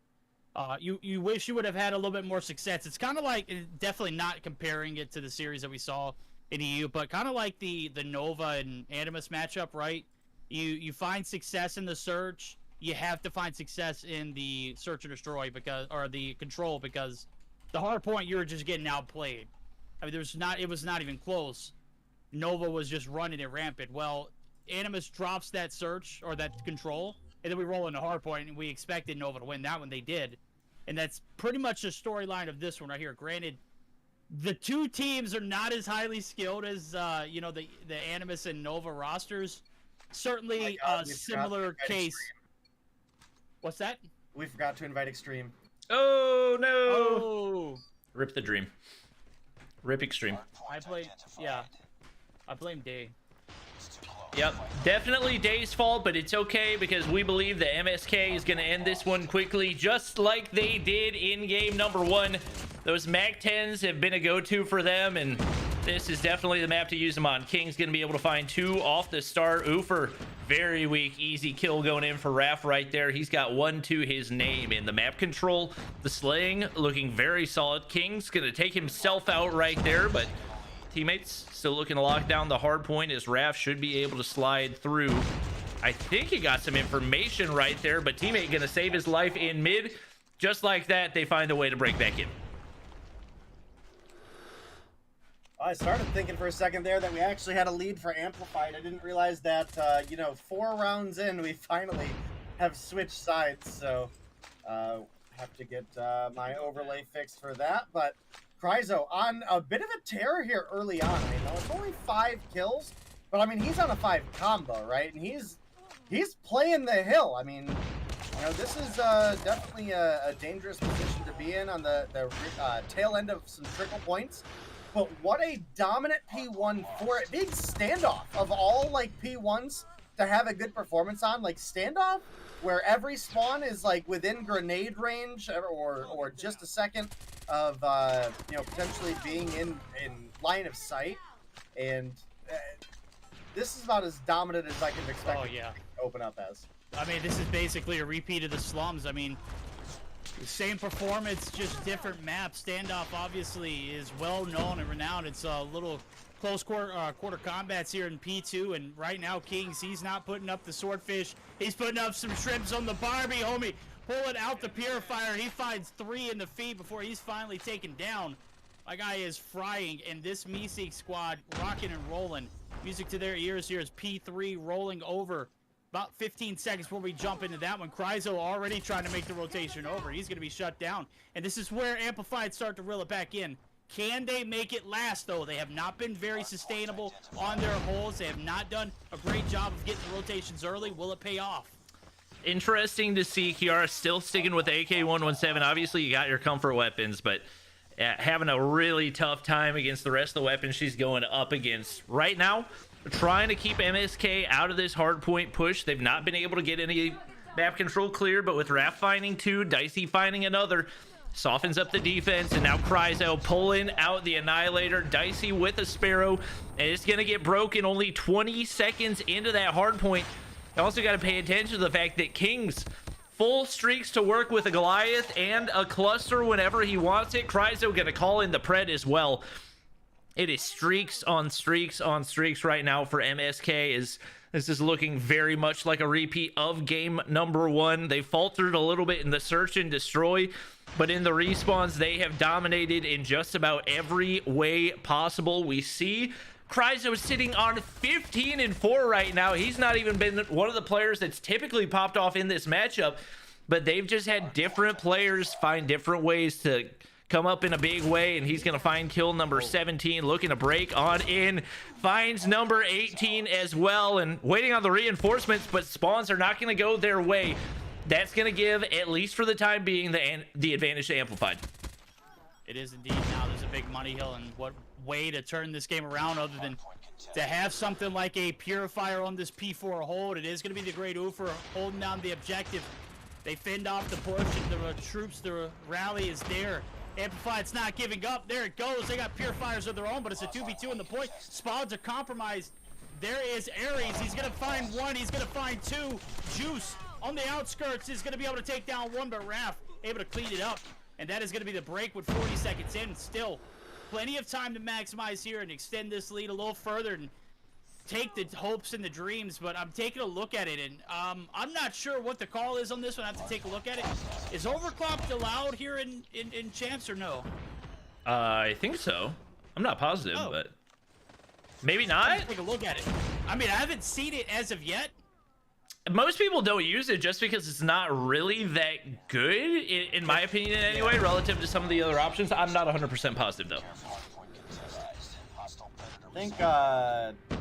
You wish you would have had a little bit more success. It's kind of like, definitely not comparing it to the series that we saw in EU, but kind of like the Nova and Animus matchup, right? You find success in the search, you have to find success in the Search and Destroy or the control, because the hard point you were just getting outplayed. I mean, it was not even close. Nova was just running it rampant. Well, Animus drops that search or that control, and then we roll into hardpoint, and we expected Nova to win that one. They did. And that's pretty much the storyline of this one right here. Granted, the two teams are not as highly skilled as, you know, the Animus and Nova rosters. Certainly a similar case. What's that? We forgot to invite Extreme. Oh, no. Oh. Rip the dream. Rip Extreme. I blame Day. Yep, definitely Day's fault, but it's okay because we believe that MSK is going to end this one quickly, just like they did in game number 1. Those MAC-10s have been a go-to for them, and this is definitely the map to use them on. King's going to be able to find 2 off the start. Ufer Very weak, easy kill going in for Raph right there. He's got 1 to his name in the map control. The slaying looking very solid. King's going to take himself out right there, but teammates still looking to lock down the hard point as Raph should be able to slide through. I think he got some information right there, but teammate going to save his life in mid. Just like that, they find a way to break back in. I started thinking for a second there that we actually had a lead for Amplified. I didn't realize that, 4 rounds in, we finally have switched sides. So, have to get my overlay fixed for that. But Kryzo on a bit of a tear here early on. I mean, it's only 5 kills, but I mean, he's on a 5 combo, right? And he's playing the hill. I mean, this is definitely a dangerous position to be in on the tail end of some trickle points. But what a dominant P1 for it. Big standoff of all, like, P1s to have a good performance on. Like, standoff where every spawn is, like, within grenade range or just a second of, potentially being in line of sight. And this is about as dominant as I can expect it to open up as. I mean, this is basically a repeat of the slums. I mean, same performance, just different maps. Standoff obviously is well known and renowned. It's a little close quarter combats here in P2, and right now Kings, he's not putting up the swordfish. He's putting up some shrimps on the Barbie, homie. Pulling out the purifier. He finds 3 in the feed before he's finally taken down. My guy is frying, and this Meeseek squad rocking and rolling. Music to their ears here is P3 rolling over. About 15 seconds before we jump into that one. Kryzo already trying to make the rotation over. He's going to be shut down. And this is where Amplified start to reel it back in. Can they make it last, though? They have not been very sustainable on their holes. They have not done a great job of getting the rotations early. Will it pay off? Interesting to see Kiara still sticking with the AK-117. Obviously, you got your comfort weapons, but having a really tough time against the rest of the weapons she's going up against right now. Trying to keep MSK out of this hard point push. They've not been able to get any map control clear, but with Raph finding 2, Dicey finding another, softens up the defense, and now Kryzo pulling out the Annihilator. Dicey with a Sparrow, and it's going to get broken only 20 seconds into that hard point. You also got to pay attention to the fact that King's full streaks to work with a Goliath and a cluster whenever he wants it. Kryzo going to call in the Pred as well. It is streaks on streaks on streaks right now for MSK. This is looking very much like a repeat of game number 1. They faltered a little bit in the search and destroy, but in the respawns, they have dominated in just about every way possible. We see Kryzo sitting on 15-4 right now. He's not even been one of the players that's typically popped off in this matchup, but they've just had different players find different ways to come up in a big way, and he's going to find kill number 17, looking to break on in, finds number 18 as well, and waiting on the reinforcements, but spawns are not going to go their way. That's going to give, at least for the time being, the advantage to Amplified. It is indeed. Now there's a big money hill, and what way to turn this game around other than to have something like a purifier on this P4 hold. It is going to be the Great Oofer holding down the objective. They fend off the push, and the troops, the rally is there. Amplified's not giving up. There it goes. They got purifiers of their own, but it's a 2v2 in the point. Spawns are compromised. There is Ares. He's going to find 1. He's going to find 2. Juice on the outskirts is going to be able to take down 1, but Raph able to clean it up. And that is going to be the break with 40 seconds in. Still, plenty of time to maximize here and extend this lead a little further and take the hopes and the dreams, but I'm taking a look at it, and I'm not sure what the call is on this one. I have to take a look at it. Is overclocked allowed here in champs or no? I think so. I'm not positive, but maybe not. Take a look at it. I mean, I haven't seen it as of yet. Most people don't use it just because it's not really that good, in my opinion anyway, relative to some of the other options. I'm not 100% positive, though. I think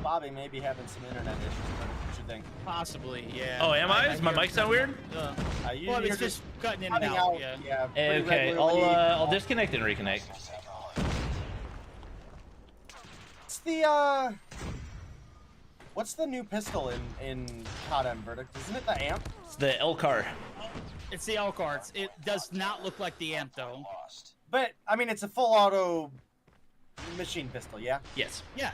Bobby may be having some internet issues. What you think? Possibly, yeah. Oh, am I? Does my mic sound weird? Well, it's just cutting in and out. Yeah. Okay, I'll disconnect and reconnect. What's the new pistol in COD Verdict? Isn't it the AMP? It's the L-Car. It's the L-Car. It does not look like the AMP, though. But, I mean, it's a full auto machine pistol, yeah? Yes. Yeah.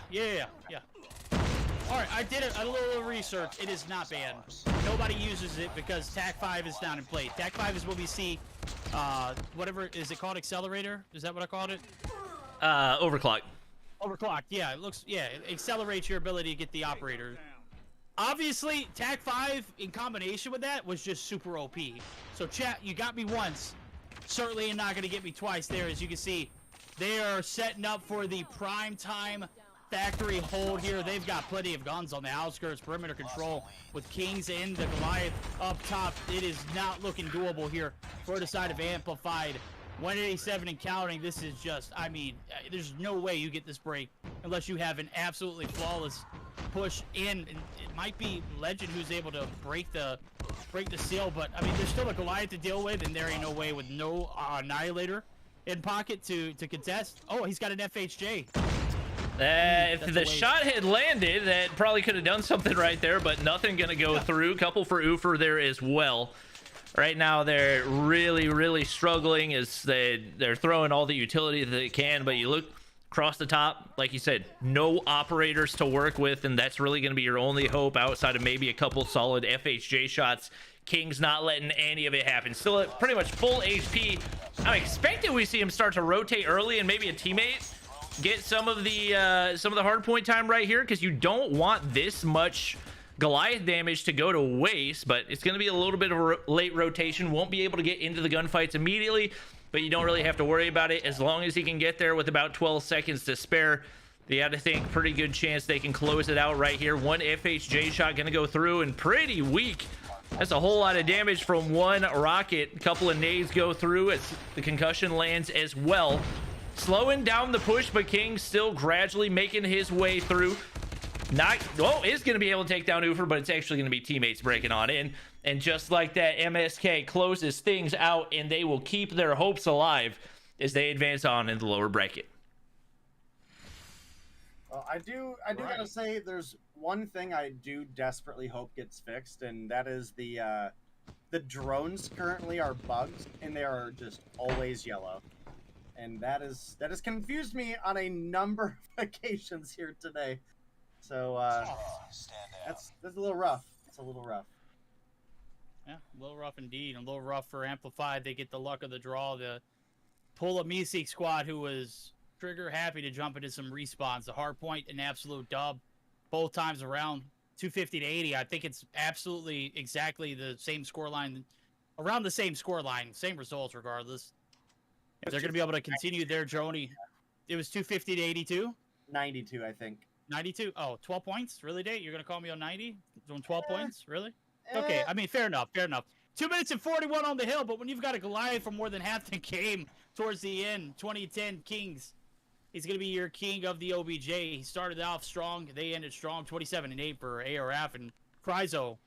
All right, I did a little research. It is not banned. Nobody uses it because TAC 5 is not in play. TAC 5 is what we see. Whatever is it called? Accelerator? Is that what I called it? Overclock. Overclock. Yeah, it looks. Yeah, it accelerates your ability to get the operator. Obviously, TAC 5 in combination with that was just super OP. So chat, you got me once. Certainly not going to get me twice there. As you can see, they are setting up for the prime time factory hold here. They've got plenty of guns on the outskirts, perimeter control with Kings and the Goliath up top. It is not looking doable here for the side of Amplified. 187 and counting. This is just, I mean, there's no way you get this break unless you have an absolutely flawless push in. And it might be Legend who's able to break the seal, but I mean, there's still a Goliath to deal with, and there ain't no way with no Annihilator in pocket to contest. Oh, he's got an FHJ. If the shot had landed, that probably could have done something right there, but nothing gonna go through. Couple for Ufer there as well. Right now, they're really struggling as they're throwing all the utility that they can, but you look across the top, like you said, no operators to work with, and that's really going to be your only hope outside of maybe a couple solid FHJ shots. King's not letting any of it happen. Still at pretty much full HP. I'm expecting we see him start to rotate early and maybe a teammate get some of the hard point time right here, because you don't want this much Goliath damage to go to waste, but it's going to be a little bit of a late rotation. Won't be able to get into the gunfights immediately, but you don't really have to worry about it as long as he can get there with about 12 seconds to spare. They got to think pretty good chance they can close it out right here. One FHJ shot going to go through and pretty weak. That's a whole lot of damage from one rocket. A couple of nades go through as the concussion lands as well. Slowing down the push, but King still gradually making his way through. Is going to be able to take down Ufer, but it's actually going to be teammates breaking on in. And just like that, MSK closes things out, and they will keep their hopes alive as they advance on in the lower bracket. Well, I do gotta say, there's one thing I do desperately hope gets fixed, and that is the drones currently are bugged, and they are just always yellow. And that has confused me on a number of occasions here today. So that's a little rough. It's a little rough. Yeah, a little rough indeed. A little rough for Amplified. They get the luck of the draw. The pull of Meeseek squad, who was trigger happy to jump into some respawns. The hard point, an absolute dub, both times around 250 to 80. I think it's absolutely exactly the same scoreline, around the same scoreline, same results regardless. If they're going to be able to continue their journey, it was 250 to 82. 92, I think. 92? Oh, 12 points? Really, Dave? You're going to call me on 90? Doing 12 points? Really? Okay, I mean, fair enough, fair enough. 2 minutes and 41 on the hill, but when you've got a Goliath for more than half the game towards the end, 2010 Kings, he's going to be your king of the OBJ. He started off strong. They ended strong, 27 and 8 for ARF. And Cryzo,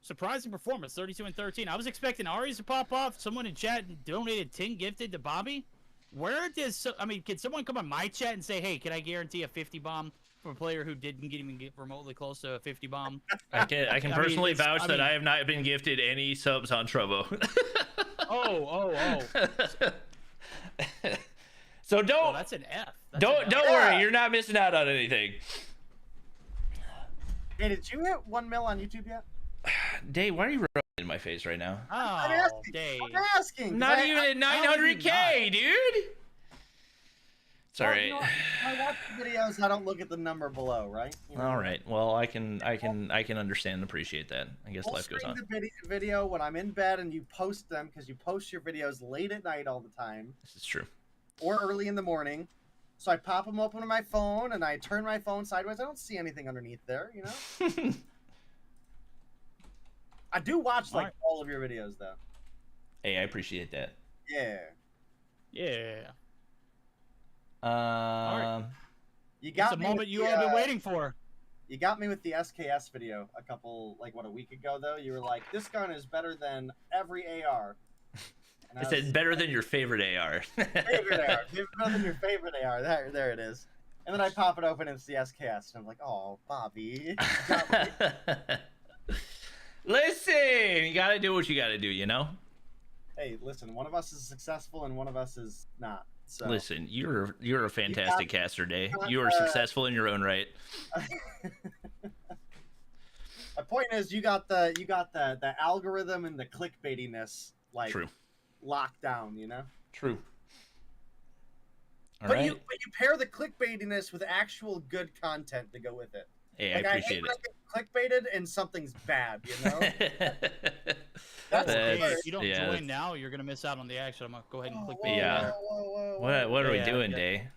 surprising performance, 32 and 13. I was expecting Ari's to pop off. Someone in chat donated 10 gifted to Bobby. Where does, I mean, can someone come on my chat and say, hey, can I guarantee a 50 bomb from a player who didn't even get remotely close to a 50 bomb? I can personally vouch that I have not been gifted any subs on Trovo. Oh. So don't. Oh, that's an F. Don't worry, you're not missing out on anything. Hey, did you hit 1 mil on YouTube yet? Dave, why are you rubbing in my face right now? Oh, Dave. I'm asking. Not even at 900K, dude. It's all right. You know, I watch the videos. I don't look at the number below, right? You know? All right. Well, I can understand and appreciate that. I guess life goes on. The video when I'm in bed and you post them, because you post your videos late at night all the time. This is true. Or early in the morning. So I pop them open on my phone and I turn my phone sideways. I don't see anything underneath there, you know? I do watch like all of your videos though. Hey, I appreciate that. Yeah. Yeah. You got it's a moment you all been waiting for. You got me with the SKS video a week ago though. You were like, this gun is better than every AR. I said better than your favorite AR. Favorite AR. Better than your favorite AR. There it is. And then I pop it open and it's the SKS. And I'm like, oh, Bobby. Listen, you got to do what you got to do, you know? Hey, listen, one of us is successful and one of us is not. So. Listen, you're a fantastic caster, Day. You are successful in your own right. point is you got the algorithm and the clickbaitiness like True. locked down, you know? True. All But right. you pair the clickbaitiness with actual good content to go with it. Yeah, like, I appreciate I get clickbaited and something's bad, you know? That's if you don't join now, you're gonna miss out on the action. I'm gonna go ahead and click. Yeah. What are we doing, Day?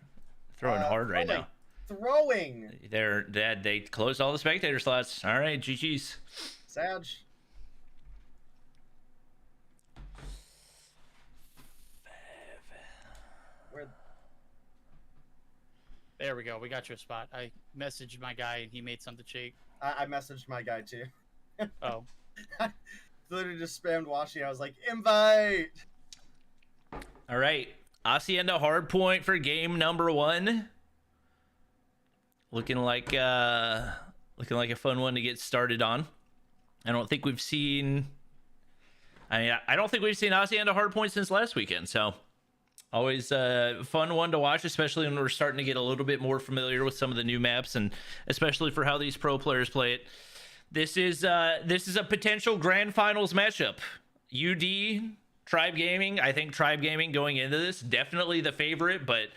Throwing hard right now. Throwing. They closed all the spectator slots. All right, GG's. Sag. There we go. We got your spot. I messaged my guy and he made something shake. I messaged my guy too. Oh. Literally just spammed Washi. I was like, invite. All right. Hacienda hardpoint for game number 1. Looking like a fun one to get started on. I don't think we've seen Hacienda hardpoint since last weekend, so always a fun one to watch, especially when we're starting to get a little bit more familiar with some of the new maps, and especially for how these pro players play it. This is a potential grand finals matchup. UD, Tribe Gaming. I think Tribe Gaming going into this, definitely the favorite, but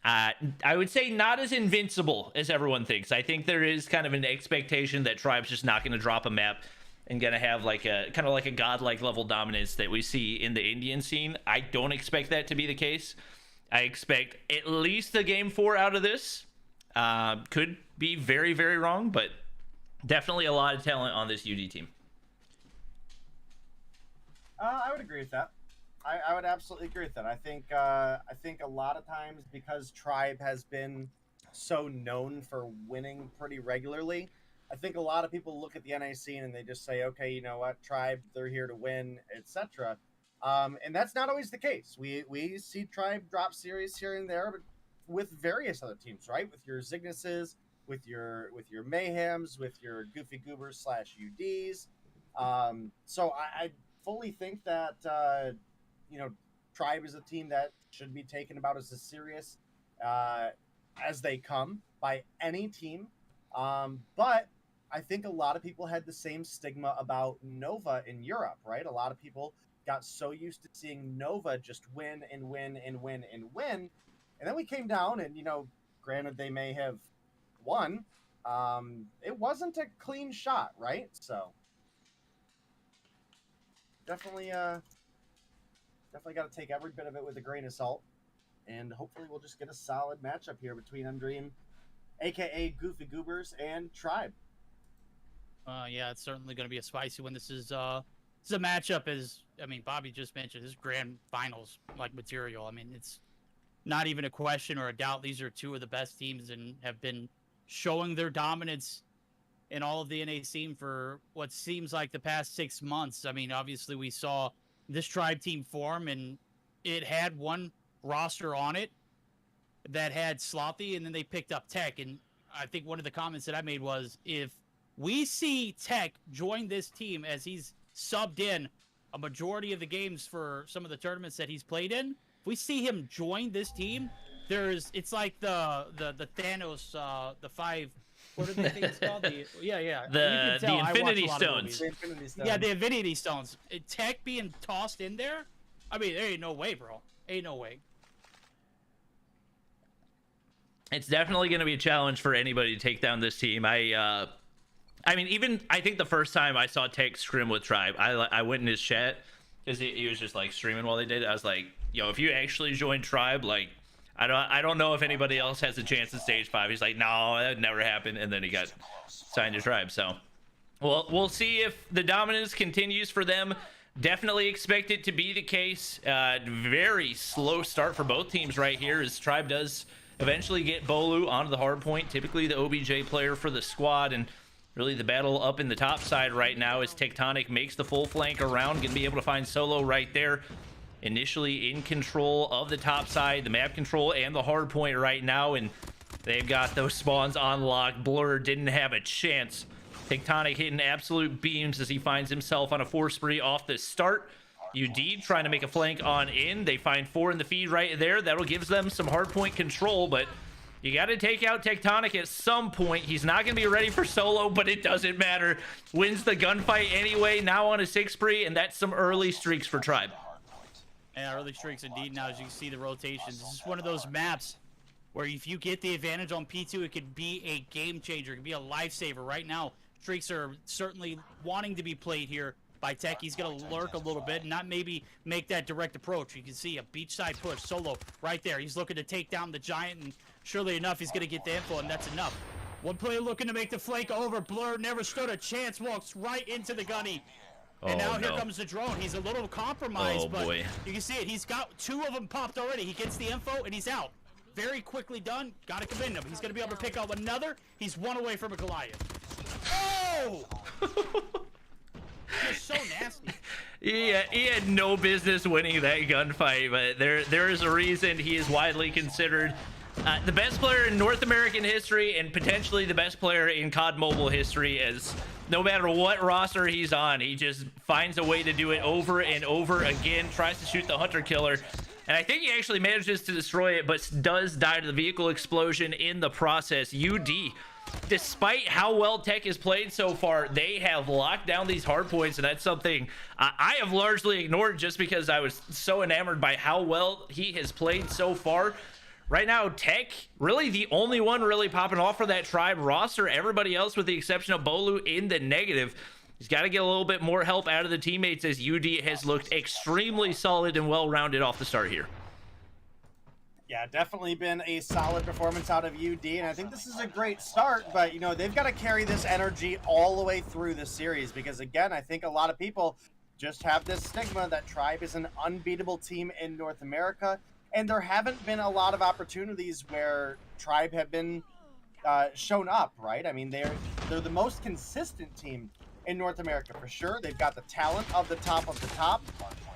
I would say not as invincible as everyone thinks. I think there is kind of an expectation that Tribe's just not going to drop a map and going to have like a kind of like a godlike level dominance that we see in the Indian scene. I don't expect that to be the case. I expect at least a game 4 out of this. Could be very, very wrong, but definitely a lot of talent on this UD team. I would agree with that. I would absolutely agree with that. I think a lot of times, because Tribe has been so known for winning pretty regularly, I think a lot of people look at the NA scene and they just say, okay, you know what, Tribe, they're here to win, etc. And that's not always the case. We see Tribe drop series here and there, but with various other teams, right? With your Zygnuses, with your Mayhems, with your Goofy Goobers / UDs. So I fully think that Tribe is a team that should be taken about as serious as they come by any team. But I think a lot of people had the same stigma about Nova in Europe, right? A lot of people got so used to seeing Nova just win and win and win and win. And then we came down and, granted they may have won. It wasn't a clean shot, right? So definitely got to take every bit of it with a grain of salt. And hopefully we'll just get a solid matchup here between Undream, aka Goofy Goobers, and Tribe. Yeah, it's certainly going to be a spicy one. This is a matchup, Bobby just mentioned, this grand finals like material. It's not even a question or a doubt. These are two of the best teams and have been showing their dominance in all of the NA scene for what seems like the past 6 months. Obviously we saw this Tribe team form, and it had one roster on it that had Slothy, and then they picked up Tech. And I think one of the comments that I made was, if we see Tech join this team, as he's subbed in a majority of the games for some of the tournaments that he's played in, if we see him join this team, it's like the Thanos, the 5, what are the things called? The Infinity Stones. Yeah, the Infinity Stones. Tech being tossed in there? There ain't no way, bro. Ain't no way. It's definitely going to be a challenge for anybody to take down this team. I think the first time I saw Tech scrim with Tribe, I went in his chat because he was just like streaming while they did it. I was like, yo, if you actually join Tribe, like, I don't know if anybody else has a chance in stage 5. He's like, no, that never happened, and then he got signed to Tribe. So, we'll see if the dominance continues for them. Definitely expect it to be the case. Very slow start for both teams right here, as Tribe does eventually get Bolu onto the hard point, typically the OBJ player for the squad, and really the battle up in the top side right now as Tectonic makes the full flank around, gonna be able to find Solo right there. Initially in control of the top side, the map control, and the hard point right now, and they've got those spawns on lock. Blur didn't have a chance. Tectonic hitting absolute beams as he finds himself on a 4 spree off the start. UD trying to make a flank on in. They find 4 in the feed right there. That'll give them some hard point control, but You got to take out Tectonic at some point. He's not going to be ready for solo, but it doesn't matter. Wins the gunfight anyway, now on a 6 spree, and that's some early streaks for Tribe. Yeah, early streaks indeed. Now, as you can see the rotations, this is one of those maps where if you get the advantage on P2, it could be a game changer. It could be a lifesaver. Right now, streaks are certainly wanting to be played here by Tech. He's going to lurk a little bit and not maybe make that direct approach. You can see a beachside push, solo right there. He's looking to take down the Giant, and surely enough, he's going to get the info, and that's enough. One player looking to make the flank over. Blur never stood a chance, walks right into the gunny. And now here comes the drone. He's a little compromised, but you can see it. He's got 2 of them popped already. He gets the info, and he's out. Very quickly done. Got to commend him. He's going to be able to pick up another. He's 1 away from a Goliath. Oh! He's so nasty. Yeah, he had no business winning that gunfight, but there is a reason he is widely considered the best player in North American history and potentially the best player in COD Mobile history, as no matter what roster he's on, he just finds a way to do it over and over again, tries to shoot the hunter killer, and I think he actually manages to destroy it, but does die to the vehicle explosion in the process. UD, despite how well Tech has played so far, they have locked down these hard points, and that's something I have largely ignored just because I was so enamored by how well he has played so far. Right now, Tech, really the only one really popping off for that Tribe roster. Everybody else, with the exception of Bolu, in the negative. He's got to get a little bit more help out of the teammates, as UD has looked extremely solid and well-rounded off the start here. Yeah, definitely been a solid performance out of UD, and I think this is a great start, but, you know, they've got to carry this energy all the way through the series, because, again, I think a lot of people just have this stigma that Tribe is an unbeatable team in North America, and there haven't been a lot of opportunities where Tribe have been shown up, right? I mean, they're the most consistent team in North America for sure. They've got the talent of the top,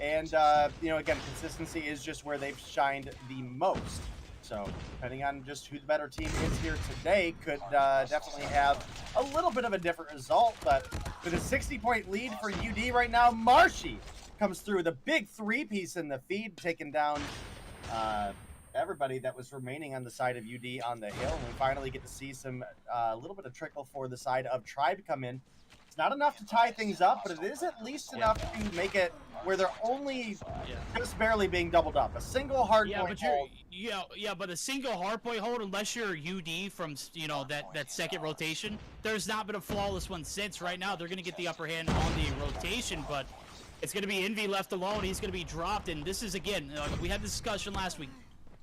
and you know, again, consistency is just where they've shined the most. So depending on just who the better team is here today, could definitely have a little bit of a different result. But with a 60-point lead for UD right now, Marshy comes through with a big 3-piece in the feed, taking down everybody that was remaining on the side of UD on the hill. And we finally get to see some a little bit of trickle for the side of Tribe come in. It's not enough to tie things up, but it is at least enough to make it where they're only just barely being doubled up. A single hard point hold. But a single hard point hold, unless you're UD from, you know, that second rotation, there's not been a flawless one since. Right now, they're going to get the upper hand on the rotation, but it's going to be Envy left alone. He's going to be dropped, and this is, again, we had this discussion last week.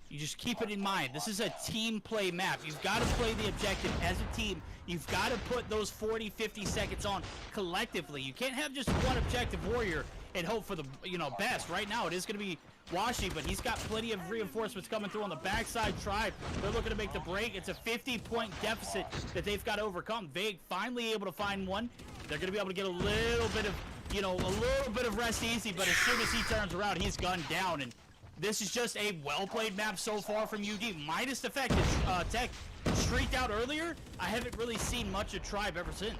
You just keep it in mind. This is a team play map. You've got to play the objective as a team. You've got to put those 40, 50 seconds on collectively. You can't have just one objective warrior and hope for the, you know, best. Right now, it is going to be Washi, but he's got plenty of reinforcements coming through on the backside. Tribe, they're looking to make the break. It's a 50-point deficit that they've got to overcome. Vague finally able to find one. They're going to be able to get a little bit of, you know, a little bit of rest easy, but as soon as he turns around, he's gunned down. And this is just a well-played map so far from UD, minus the fact that Tech streaked out earlier. I haven't really seen much of Tribe ever since.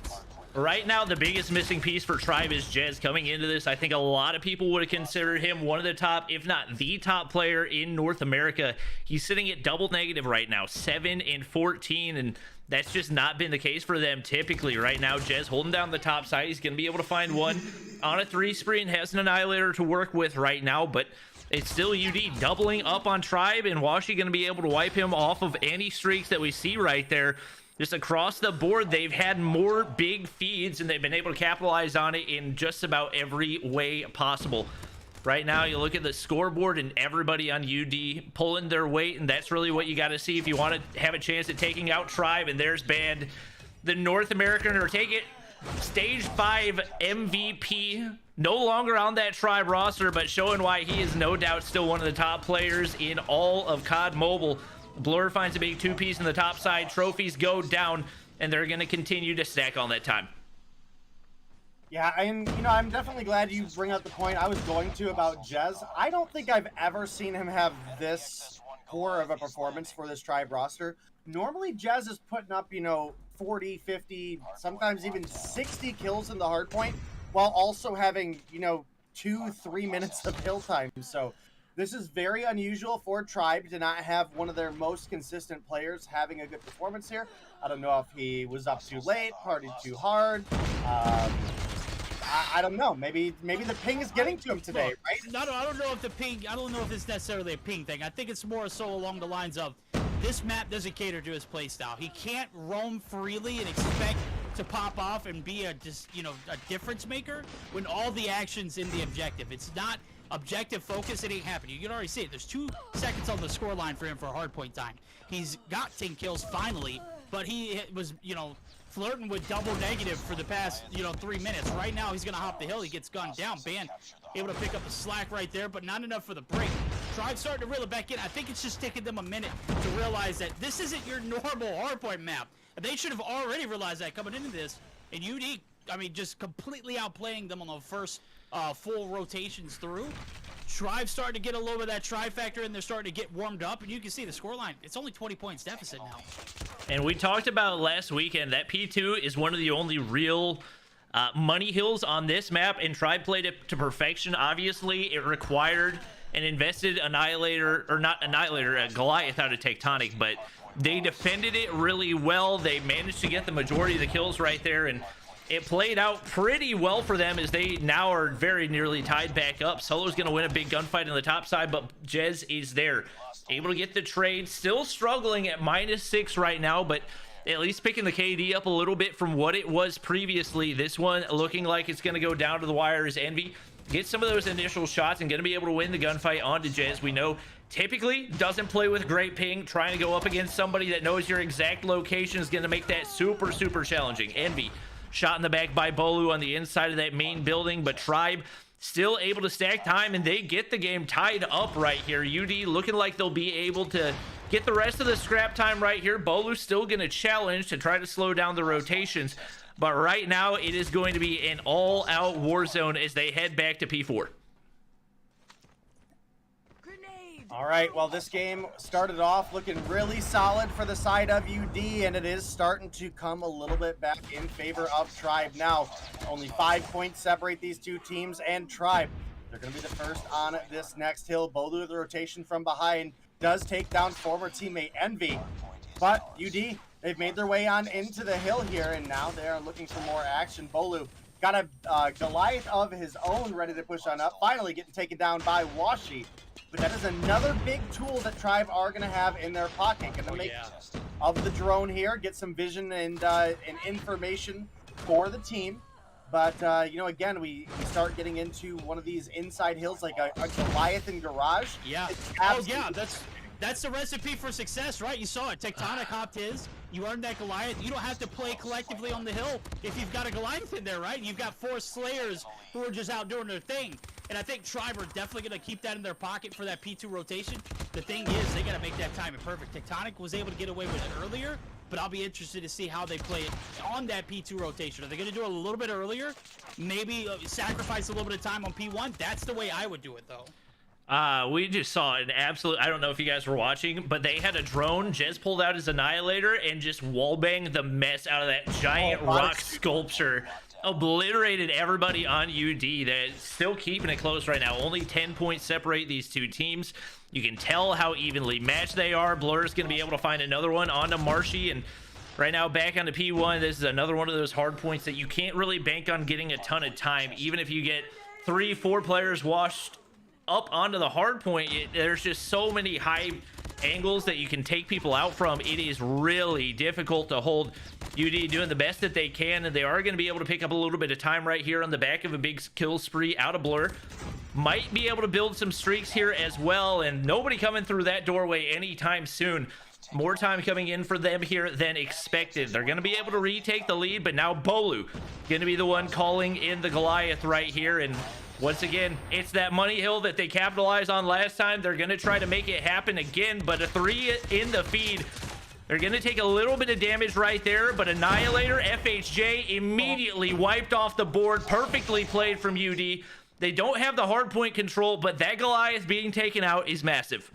Right now, the biggest missing piece for Tribe is Jez coming into this. I think a lot of people would have considered him one of the top, if not the top player in North America. He's sitting at double negative right now, 7 and 14, and that's just not been the case for them typically. Right now, Jez holding down the top side. He's going to be able to find one on a 3 spree and has an Annihilator to work with right now, but it's still UD doubling up on Tribe, and Washi going to be able to wipe him off of any streaks that we see right there. Just across the board, they've had more big feeds, and they've been able to capitalize on it in just about every way possible. Right now, you look at the scoreboard, and everybody on UD pulling their weight, and that's really what you got to see if you want to have a chance at taking out Tribe. And there's Band, the North American, or take it, Stage 5 MVP. No longer on that Tribe roster, but showing why he is no doubt still one of the top players in all of COD Mobile. Blur finds a big 2-piece in the top side. Trophies go down, and they're going to continue to stack on that time. Yeah, and, you know, I'm definitely glad you bring up the point I was going to about Jez. I don't think I've ever seen him have this poor of a performance for this Tribe roster. Normally, Jez is putting up, you know, 40, 50, sometimes even 60 kills in the hardpoint, while also having, you know, 2-3 minutes of kill time. So This is very unusual for Tribe to not have one of their most consistent players having a good performance here. I don't know if he was up too late, partied too hard. I don't know. Maybe the ping is getting to him today, right? I don't know if the ping. I don't know if it's necessarily a ping thing. I think it's more so along the lines of this map doesn't cater to his playstyle. He can't roam freely and expect to pop off and be a difference maker when all the action's in the objective. It's not objective focus. It ain't happening. You can already see it. There's 2 seconds on the score line for him for hardpoint time. He's got 10 kills finally, but he was flirting with double negative for the past 3 minutes. Right now he's gonna hop the hill. He gets gunned down. Ban able to pick up the slack right there, but not enough for the break. Tribe starting to reel it back in. I think it's just taking them a minute to realize that this isn't your normal hardpoint map. They should have already realized that coming into this. And UD, I mean, just completely outplaying them on the first full rotations through. Tribe starting to get a little bit of that try factor, and they're starting to get warmed up. And you can see the scoreline. It's only 20 points deficit now. And we talked about last weekend that P2 is one of the only real money hills on this map, and Tribe played it to perfection. Obviously, it required an invested Annihilator, or not Annihilator, a Goliath out of Tectonic, but they defended it really well. They managed to get the majority of the kills right there, and it played out pretty well for them as they now are very nearly tied back up. Solo's going to win a big gunfight on the top side, but Jez is there, able to get the trade. Still struggling at -6 right now, but at least picking the KD up a little bit from what it was previously. This one looking like it's going to go down to the wire as Envy gets some of those initial shots and going to be able to win the gunfight onto Jez. We know typically doesn't play with great ping. Trying to go up against somebody that knows your exact location is going to make that super challenging. Envy shot in the back by Bolu on the inside of that main building, but Tribe still able to stack time, and they get the game tied up right here. UD looking like they'll be able to get the rest of the scrap time right here. Bolu's still going to challenge to try to slow down the rotations, but right now it is going to be an all-out war zone as they head back to P4. All right, well, this game started off looking really solid for the side of UD, and it is starting to come a little bit back in favor of Tribe now. Only 5 points separate these two teams, and Tribe, they're going to be the first on this next hill. Bolu, the rotation from behind, does take down former teammate Envy, but UD, they've made their way on into the hill here, and now they are looking for more action. Bolu got a Goliath of his own ready to push on up, finally getting taken down by Washi. But that is another big tool that Tribe are going to have in their pocket. Going to make of the drone here, get some vision and information for the team. But, again, we start getting into one of these inside hills like a Goliath in garage. Yeah. That's the recipe for success, right? You saw it. Tectonic hopped his. You earned that Goliath. You don't have to play collectively on the hill if you've got a Goliath in there, right? You've got 4 Slayers who are just out doing their thing. And I think Tribe are definitely going to keep that in their pocket for that P2 rotation. The thing is, they got to make that timing perfect. Tectonic was able to get away with it earlier, but I'll be interested to see how they play it on that P2 rotation. Are they going to do it a little bit earlier? Maybe sacrifice a little bit of time on P1? That's the way I would do it, though. We just saw an absolute, I don't know if you guys were watching, but they had a drone. Jez pulled out his Annihilator and just wallbanged the mess out of that giant rock sculpture. Obliterated everybody on UD. They're still keeping it close right now. Only 10 points separate these two teams. You can tell how evenly matched they are. Blur's going to be able to find another one onto Marshy, and right now back onto P1. This is another one of those hard points that you can't really bank on getting a ton of time. Even if you get 3-4 players washed up onto the hard point, there's just so many high angles that you can take people out from. It is really difficult to hold. UD doing the best that they can, and they are going to be able to pick up a little bit of time right here on the back of a big kill spree out of Blur. Might be able to build some streaks here as well, and nobody coming through that doorway anytime soon. More time coming in for them here than expected. They're going to be able to retake the lead, but now Bolu going to be the one calling in the Goliath right here. And once again, it's that money hill that they capitalized on last time. They're going to try to make it happen again, but a 3 in the feed. They're going to take a little bit of damage right there, but Annihilator, FHJ immediately wiped off the board. Perfectly played from UD. They don't have the hard point control, but that Goliath being taken out is massive.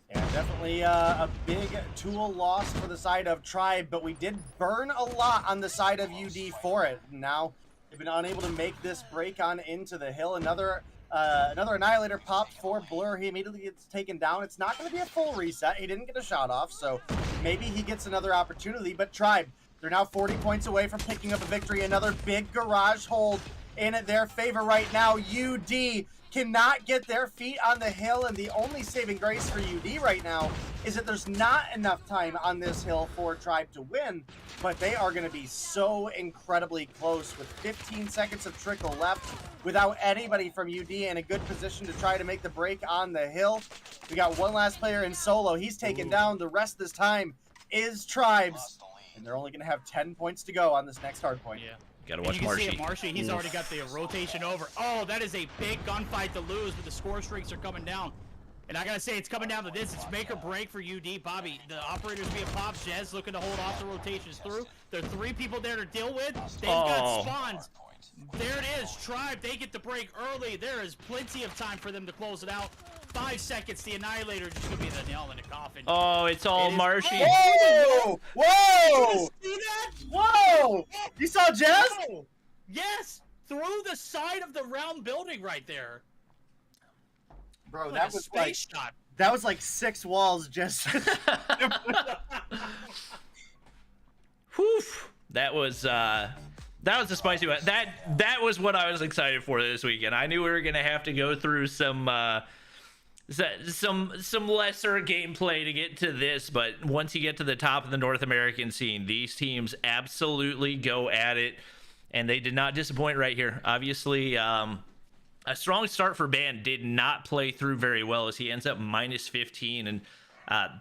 Yeah, definitely a big tool loss for the side of Tribe, but we did burn a lot on the side of UD for it. Now they've been unable to make this break on into the hill. Another Another Annihilator popped for Blur. He immediately gets taken down. It's not going to be a full reset. He didn't get a shot off, so maybe he gets another opportunity. But Tribe, they're now 40 points away from picking up a victory. Another big garage hold in their favor right now. UD cannot get their feet on the hill, and the only saving grace for UD right now is that there's not enough time on this hill for Tribe to win, but they are going to be so incredibly close with 15 seconds of trickle left without anybody from UD in a good position to try to make the break on the hill. We got one last player in solo. He's taken down. The rest of this time is Tribe's, and they're only going to have 10 points to go on this next hard point. Yeah. Gotta watch Marshy. He's already got the rotation over. Oh, that is a big gunfight to lose, but the score streaks are coming down. And I gotta say, it's coming down to this. It's make or break for UD. Bobby, the operators being popped. Jez looking to hold off the rotations through. There are 3 people there to deal with. They've got spawns. There it is. Tribe, they get the break early. There is plenty of time for them to close it out. 5 seconds. The Annihilator just gonna be the nail in the coffin. Oh, it's all Marshy. Whoa! Whoa! See that? Whoa! You saw Jez? Oh, yes! Through the side of the round building right there. Bro, Like that was like shot. that was like 6 walls just. Whew. That was a spicy one. That was what I was excited for this weekend. I knew we were gonna have to go through some lesser gameplay to get to this, but once you get to the top of the North American scene, these teams absolutely go at it, and they did not disappoint right here. Obviously, a strong start for Ban did not play through very well as he ends up minus 15, and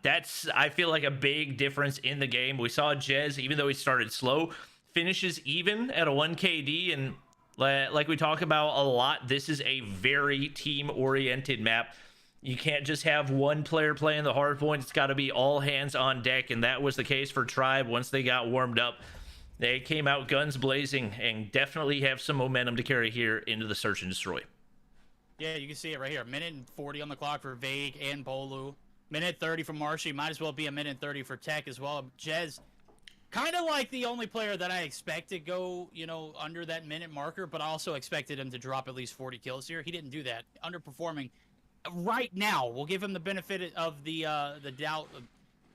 that's, I feel like, a big difference in the game. We saw Jez, even though he started slow, finishes even at a 1 KD, and like we talk about a lot, this is a very team-oriented map. You can't just have one player playing the hard point. It's got to be all hands on deck, and that was the case for Tribe. Once they got warmed up, they came out guns blazing and definitely have some momentum to carry here into the Search and Destroy. Yeah, you can see it right here. 1:40 on the clock for Vague and Bolu. 1:30 for Marshy. Might as well be 1:30 for Tech as well. Jez, kind of like the only player that I expect to go, under that minute marker, but I also expected him to drop at least 40 kills here. He didn't do that. Underperforming. Right now, we'll give him the benefit of the doubt.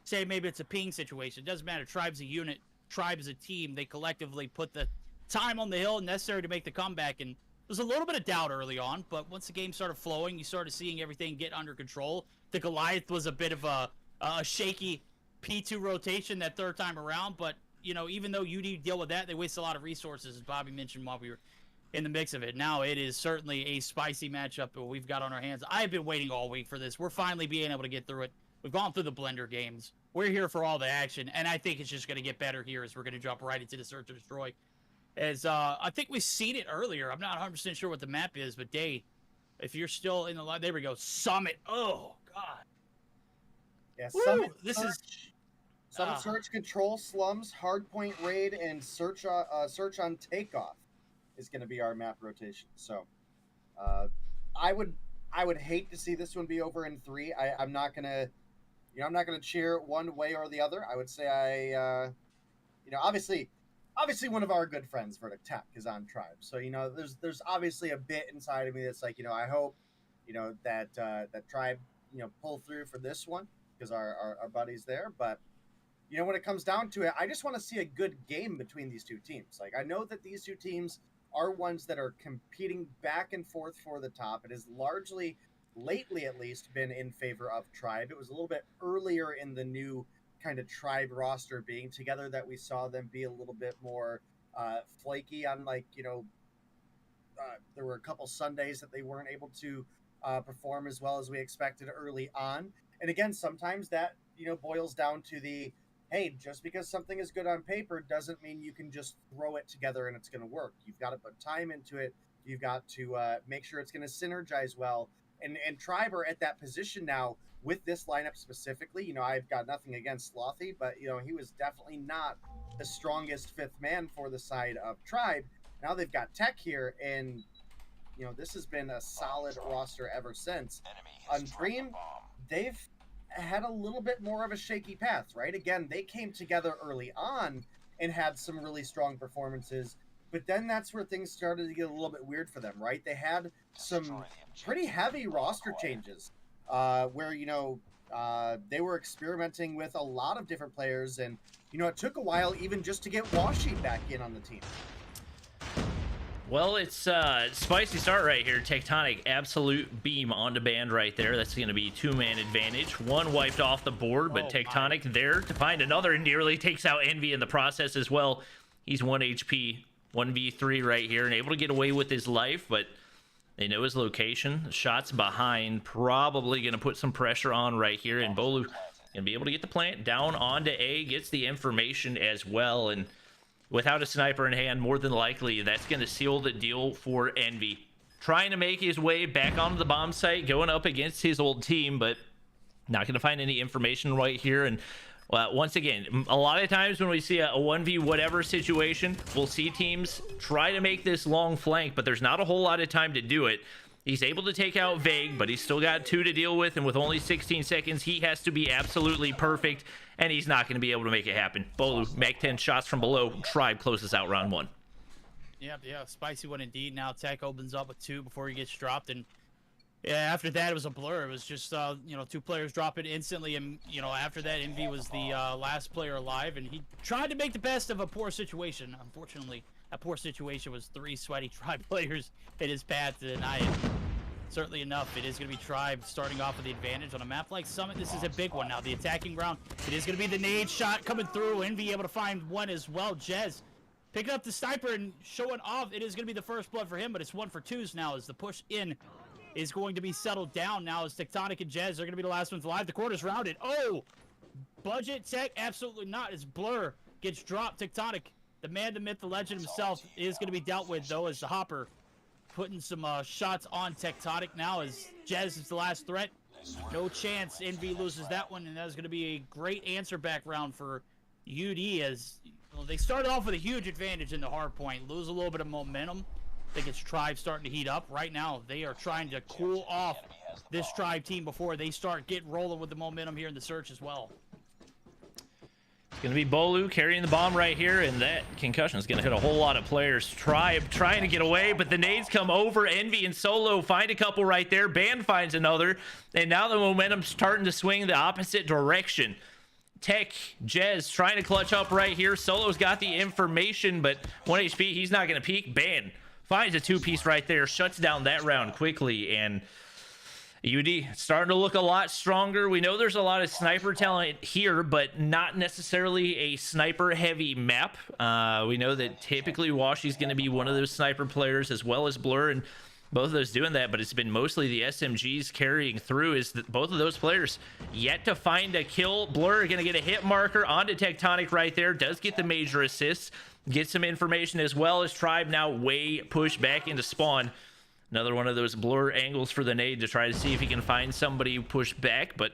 Say maybe it's a ping situation. It doesn't matter. Tribe's a unit. Tribe's a team. They collectively put the time on the hill necessary to make the comeback. And there's a little bit of doubt early on, but once the game started flowing, you started seeing everything get under control. The Goliath was a bit of a shaky P2 rotation that third time around, but even though you need to deal with that, they waste a lot of resources, as Bobby mentioned while we were in the mix of it. Now it is certainly a spicy matchup that we've got on our hands. I've been waiting all week for this. We're finally being able to get through it. We've gone through the blender games. We're here for all the action, and I think it's just going to get better here as we're going to jump right into the Search and Destroy. As I think we've seen it earlier. I'm not 100% sure what the map is, but Day, if you're still in the line, there we go. Summit. Oh God. Yeah, Woo! Summit. This Search. is Summit Search, Control, Slums, Hardpoint Raid, and Search on Takeoff is going to be our map rotation. So, I would hate to see this one be over in 3. I'm not gonna, I'm not gonna cheer one way or the other. I would say obviously one of our good friends, Verdict Tech, is on Tribe. So there's obviously a bit inside of me that's like, I hope, that Tribe, pull through for this one because our buddies there. But when it comes down to it, I just want to see a good game between these two teams. Like, I know that these two teams are ones that are competing back and forth for the top. It has largely, lately at least, been in favor of Tribe. It was a little bit earlier in the new kind of Tribe roster being together that we saw them be a little bit more flaky on, there were a couple Sundays that they weren't able to perform as well as we expected early on. And again, sometimes that, boils down to the, hey, just because something is good on paper doesn't mean you can just throw it together and it's going to work. You've got to put time into it. You've got to make sure it's going to synergize well. And Tribe are at that position now with this lineup specifically. I've got nothing against Slothy, but, he was definitely not the strongest fifth man for the side of Tribe. Now they've got Tech here, and, this has been a solid roster ever since. On Dream, they've had a little bit more of a shaky path, right? Again, they came together early on and had some really strong performances, but then that's where things started to get a little bit weird for them, right? They had some pretty heavy roster changes where, you know, they were experimenting with a lot of different players, and, you know, it took a while even just to get Washi back in on the team. Well, it's spicy start right here. Tectonic, absolute beam onto Band right there. That's going to be 2-man advantage. One wiped off the board, but Tectonic there to find another, and nearly takes out Envy in the process as well. He's 1 HP, 1v3 right here, and able to get away with his life, but they know his location. Shots behind, probably going to put some pressure on right here, and Bolu going to be able to get the plant down onto A, gets the information as well, and without a sniper in hand, more than likely, that's going to seal the deal for Envy. Trying to make his way back onto the bomb site, going up against his old team, but not going to find any information right here. And once again, a lot of times when we see a 1v whatever situation, we'll see teams try to make this long flank, but there's not a whole lot of time to do it. He's able to take out Vague, but he's still got 2 to deal with, and with only 16 seconds, he has to be absolutely perfect, and he's not going to be able to make it happen. Bolu, Mag 10 shots from below. Tribe closes out round 1. Yeah, spicy one indeed. Now Tech opens up with 2 before he gets dropped, and yeah, after that it was a blur. It was just you know, 2 players drop it instantly, and you know, after that Envy was the last player alive, and he tried to make the best of a poor situation. Unfortunately, that poor situation was 3 sweaty Tribe players in his path to deny it. Certainly enough, it is going to be Tribe starting off with the advantage on a map like Summit. This is a big one now. The attacking round, it is going to be the nade shot coming through. Envy able to find one as well. Jez picking up the sniper and showing off. It is going to be the first blood for him, but it's 1 for 2s now as the push in is going to be settled down now as Tectonic and Jez are going to be the last ones alive. The corner's rounded. Oh! Budget Tech? Absolutely not. As Blur gets dropped. Tectonic, the man, the myth, the legend himself, is going to be dealt with, though, as the Hopper putting some shots on Tectonic now as Jez is the last threat. No chance Envy loses that one, and that's going to be a great answer back round for UD as well, they started off with a huge advantage in the hard point, lose a little bit of momentum. I think it's Tribe starting to heat up. Right now, they are trying to cool off this Tribe team before they start getting rolling with the momentum here in the search as well. It's going to be Bolu carrying the bomb right here, and that concussion is going to hit a whole lot of players. Tribe trying to get away, but the nades come over. Envy and Solo find a couple right there. Band finds another, and now the momentum's starting to swing the opposite direction. Tech, Jez trying to clutch up right here. Solo's got the information, but 1 HP, he's not going to peek. Band finds a 2-piece right there, shuts down that round quickly, and UD starting to look a lot stronger. We know there's a lot of sniper talent here, but not necessarily a sniper heavy map. We know that typically Washi's going to be one of those sniper players as well as Blur, and both of those doing that, but it's been mostly the SMGs carrying through. Is that both of those players yet to find a kill. Blur going to get a hit marker onto Tectonic right there, does get the major assists, get some information as well as Tribe now way pushed back into spawn. Another one of those Blur angles for the nade to try to see if he can find somebody push back. But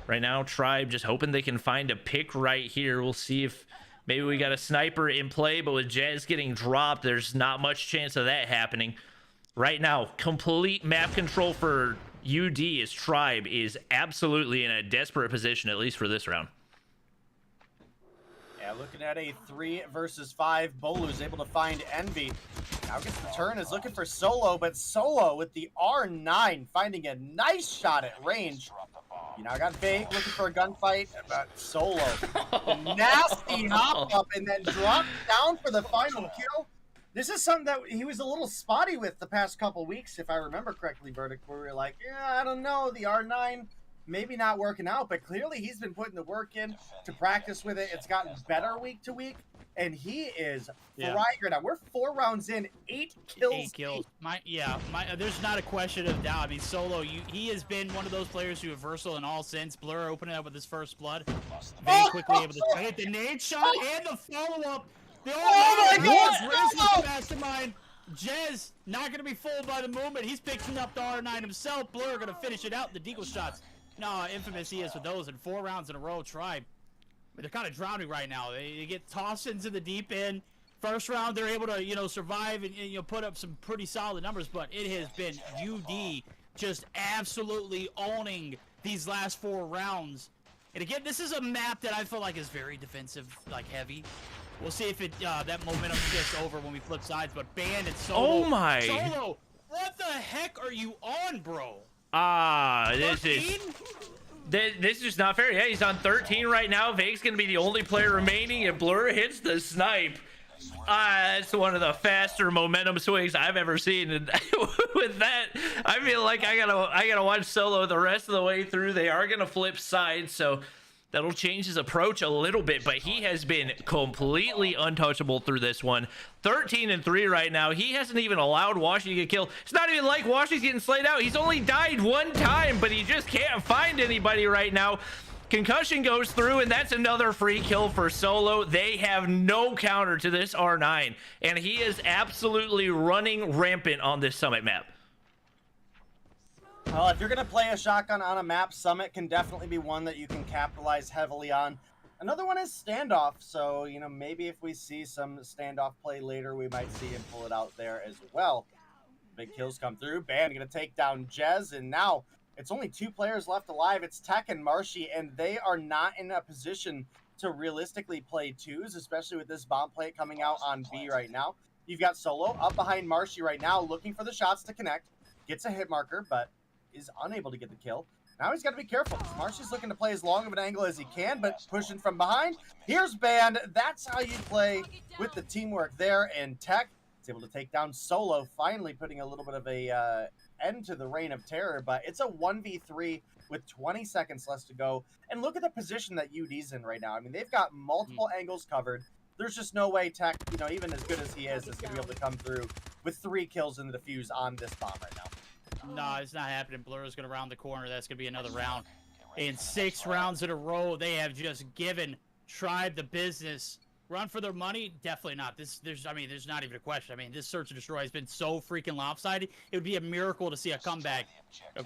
right now, Tribe just hoping they can find a pick right here. We'll see if maybe we got a sniper in play, but with Jez getting dropped, there's not much chance of that happening. Right now, complete map control for UD as Tribe is absolutely in a desperate position, at least for this round. Yeah, looking at a 3 versus 5. Bolu's able to find Envy. Now gets the turn, is looking for Solo, but Solo with the R9 finding a nice shot at range. You now got Vague looking for a gunfight, but Solo, a nasty hop up and then dropped down for the final kill. This is something that he was a little spotty with the past couple weeks, if I remember correctly, Verdict, where we were like, yeah, I don't know, the R9 maybe not working out, but clearly he's been putting the work in to practice with it. It's gotten better week to week, and he is frying right now. We're 4 rounds in, 8 kills. 8 kills. There's not a question of doubt. I mean, Solo, he has been one of those players who have versatile in all sense. Blur opening up with his first blood. Very quickly able to hit the nade shot and the follow-up. Oh my God! Mastermind. Jez not going to be fooled by the movement. He's picking up the R9 himself. Blur going to finish it out. The deagle shots. No, infamous he is with those in 4 rounds in a row. Tribe, they're kind of drowning right now. They get tossed into the deep end. First round, they're able to, survive and put up some pretty solid numbers, but it has been UD just absolutely owning these last 4 rounds. And again, this is a map that I feel like is very defensive, like heavy. We'll see if it that momentum gets over when we flip sides. But Bandit Solo. Oh my! Solo, what the heck are you on, bro? This is just not fair. Yeah, he's on 13 right now. Vake's gonna be the only player remaining, and Blur hits the snipe. That's one of the faster momentum swings I've ever seen. And with that, I feel like I gotta watch Solo the rest of the way through. They are gonna flip sides, so that'll change his approach a little bit, but he has been completely untouchable through this one. 13-3 right now. He hasn't even allowed Washi to get killed. It's not even like Washi's getting slayed out. He's only died one time, but he just can't find anybody right now. Concussion goes through, and that's another free kill for Solo. They have no counter to this R9, and he is absolutely running rampant on this Summit map. Well, if you're going to play a shotgun on a map, Summit can definitely be one that you can capitalize heavily on. Another one is standoff, so, you know, maybe if we see some standoff play later, we might see him pull it out there as well. Big kills come through. Band going to take down Jez, and now it's only 2 players left alive. It's Tech and Marshy, and they are not in a position to realistically play twos, especially with this bomb plate coming out on B right now. You've got Solo up behind Marshy right now, looking for the shots to connect. Gets a hit marker, but is unable to get the kill. Now he's got to be careful. Marshy's looking to play as long of an angle as he can, but pushing from behind. Here's Band. That's how you play with the teamwork there, and Tech is able to take down Solo, finally putting a little bit of a end to the reign of terror, but it's a 1v3 with 20 seconds left to go. And look at the position that UD's in right now. I mean, they've got multiple angles covered. There's just no way Tech, you know, even as good as he is going to be able to come through with 3 kills in the defuse on this bomb right now. No, it's not happening. Blur is going to round the corner. That's going to be another round. In 6 rounds in a row, they have just given Tribe the business. Run for their money? Definitely not. There's not even a question. I mean, this search and destroy has been so freaking lopsided. It would be a miracle to see a comeback.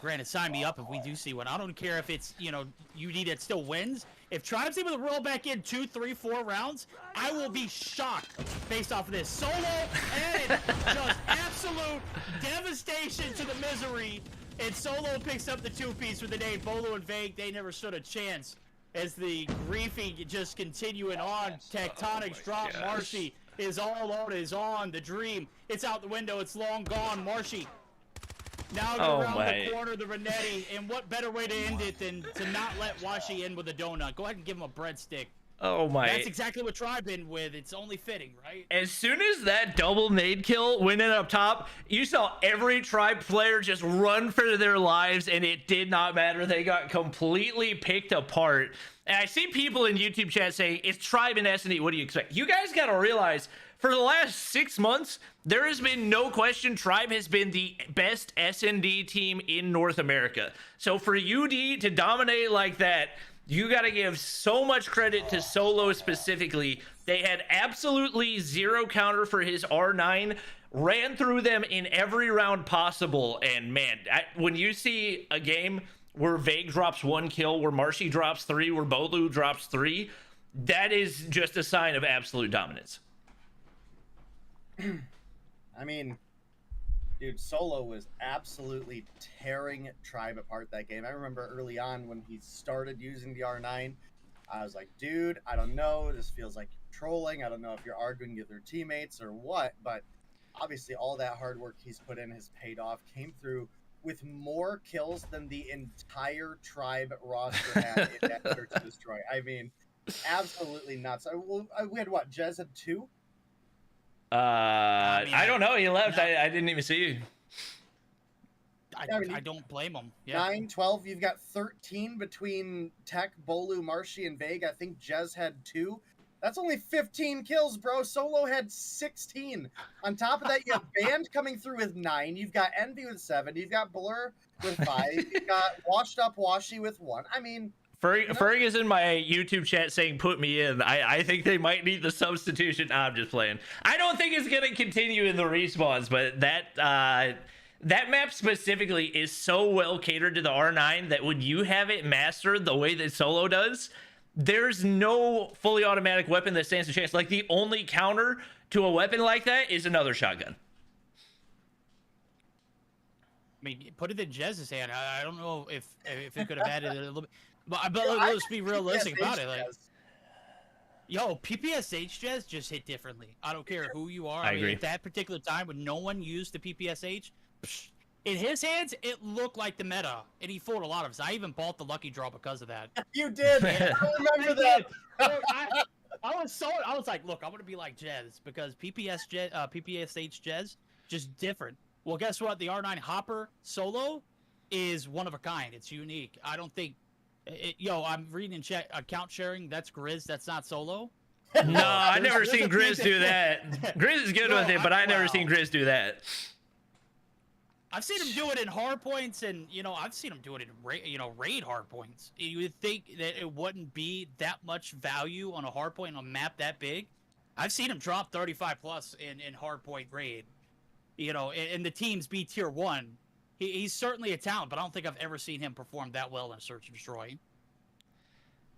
Granted, sign me up if we do see one. I don't care if it's, you know, UD that still wins. If Tribe's able to roll back in 2, 3, 4 rounds, I will be shocked based off of this. Solo and just absolute devastation to the misery. And Solo picks up the 2-piece with the name Bolo and Vague. They never stood a chance. As the griefing just continuing on, Tectonics drop. Marshy is all out, is on. The dream, it's out the window, it's long gone. Marshy now around the corner, the Renetti, and what better way to end it than to not let Washi in with a donut? Go ahead and give him a breadstick. Oh my. That's exactly what Tribe in with. It's only fitting, right? As soon as that double nade kill went in up top, you saw every Tribe player just run for their lives, and it did not matter. They got completely picked apart. And I see people in YouTube chat saying, it's Tribe and S&D, what do you expect? You guys got to realize, for the last 6 months, there has been no question Tribe has been the best S&D team in North America. So for UD to dominate like that, you got to give so much credit to Solo specifically. They had absolutely 0 counter for his R9, ran through them in every round possible. And man, when you see a game where Vague drops 1 kill, where Marshy drops 3, where Bolu drops 3, that is just a sign of absolute dominance. I mean, dude, Solo was absolutely tearing Tribe apart that game. I remember early on when he started using the R9, I was like, dude, I don't know. This feels like trolling. I don't know if you're arguing with your teammates or what, but obviously all that hard work he's put in has paid off, came through with more kills than the entire Tribe roster had in that search and destroy. I mean, absolutely nuts. We had what? Jez had 2? I don't know. He left. No. I didn't even see you. I don't blame him. Yeah. 9, 12. You've got 13 between Tech, Bolu, Marshy, and Vague. I think Jez had 2. That's only 15 kills, bro. Solo had 16. On top of that, you have Band coming through with 9. You've got Envy with 7. You've got Blur with 5. You've got Washed Up Washi with 1. I mean, Ferg is in my YouTube chat saying put me in. I think they might need the substitution. I'm just playing. I don't think it's going to continue in the respawns, but that map specifically is so well catered to the R9 that when you have it mastered the way that Solo does, there's no fully automatic weapon that stands a chance. Like, the only counter to a weapon like that is another shotgun. I mean, put it in Jez's hand. I don't know if it could have added a little bit. But let's be realistic about it. Like, yo, PPSH Jez just hit differently. I don't care who you are. I agree. At that particular time when no one used the PPSH, in his hands, it looked like the meta, and he fooled a lot of us. I even bought the lucky draw because of that. You did. I remember that. I was like, look, I'm gonna be like Jez because PPSH Jez just different. Well, guess what? The R9 Hopper solo is one of a kind. It's unique. I don't think. I'm reading in chat account sharing. That's Grizz. That's not solo. No, I never seen Grizz do that. Grizz is good with it, but I never seen Grizz do that. I've seen him do it in hard points, and I've seen him do it in raid hard points. You would think that it wouldn't be that much value on a hard point on a map that big. I've seen him drop 35 plus in hard point raid. And the teams be tier 1. He's certainly a talent, but I don't think I've ever seen him perform that well in Search and Destroy.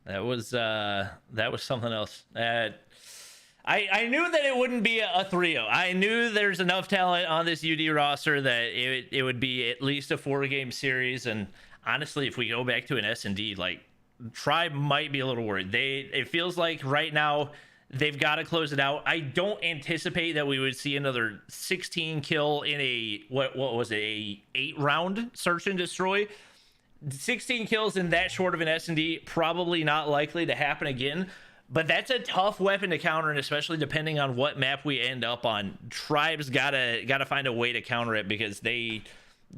That was something else. I knew that it wouldn't be a 3-0. I knew there's enough talent on this UD roster that it would be at least a 4-game series. And honestly, if we go back to an S&D, like, Tribe might be a little worried. It feels like right now they've got to close it out. I don't anticipate that we would see another 16 kill in a what was it, a 8-round search and destroy. 16 kills in that short of an S&D, probably not likely to happen again. But that's a tough weapon to counter, and especially depending on what map we end up on. Tribe's gotta find a way to counter it because they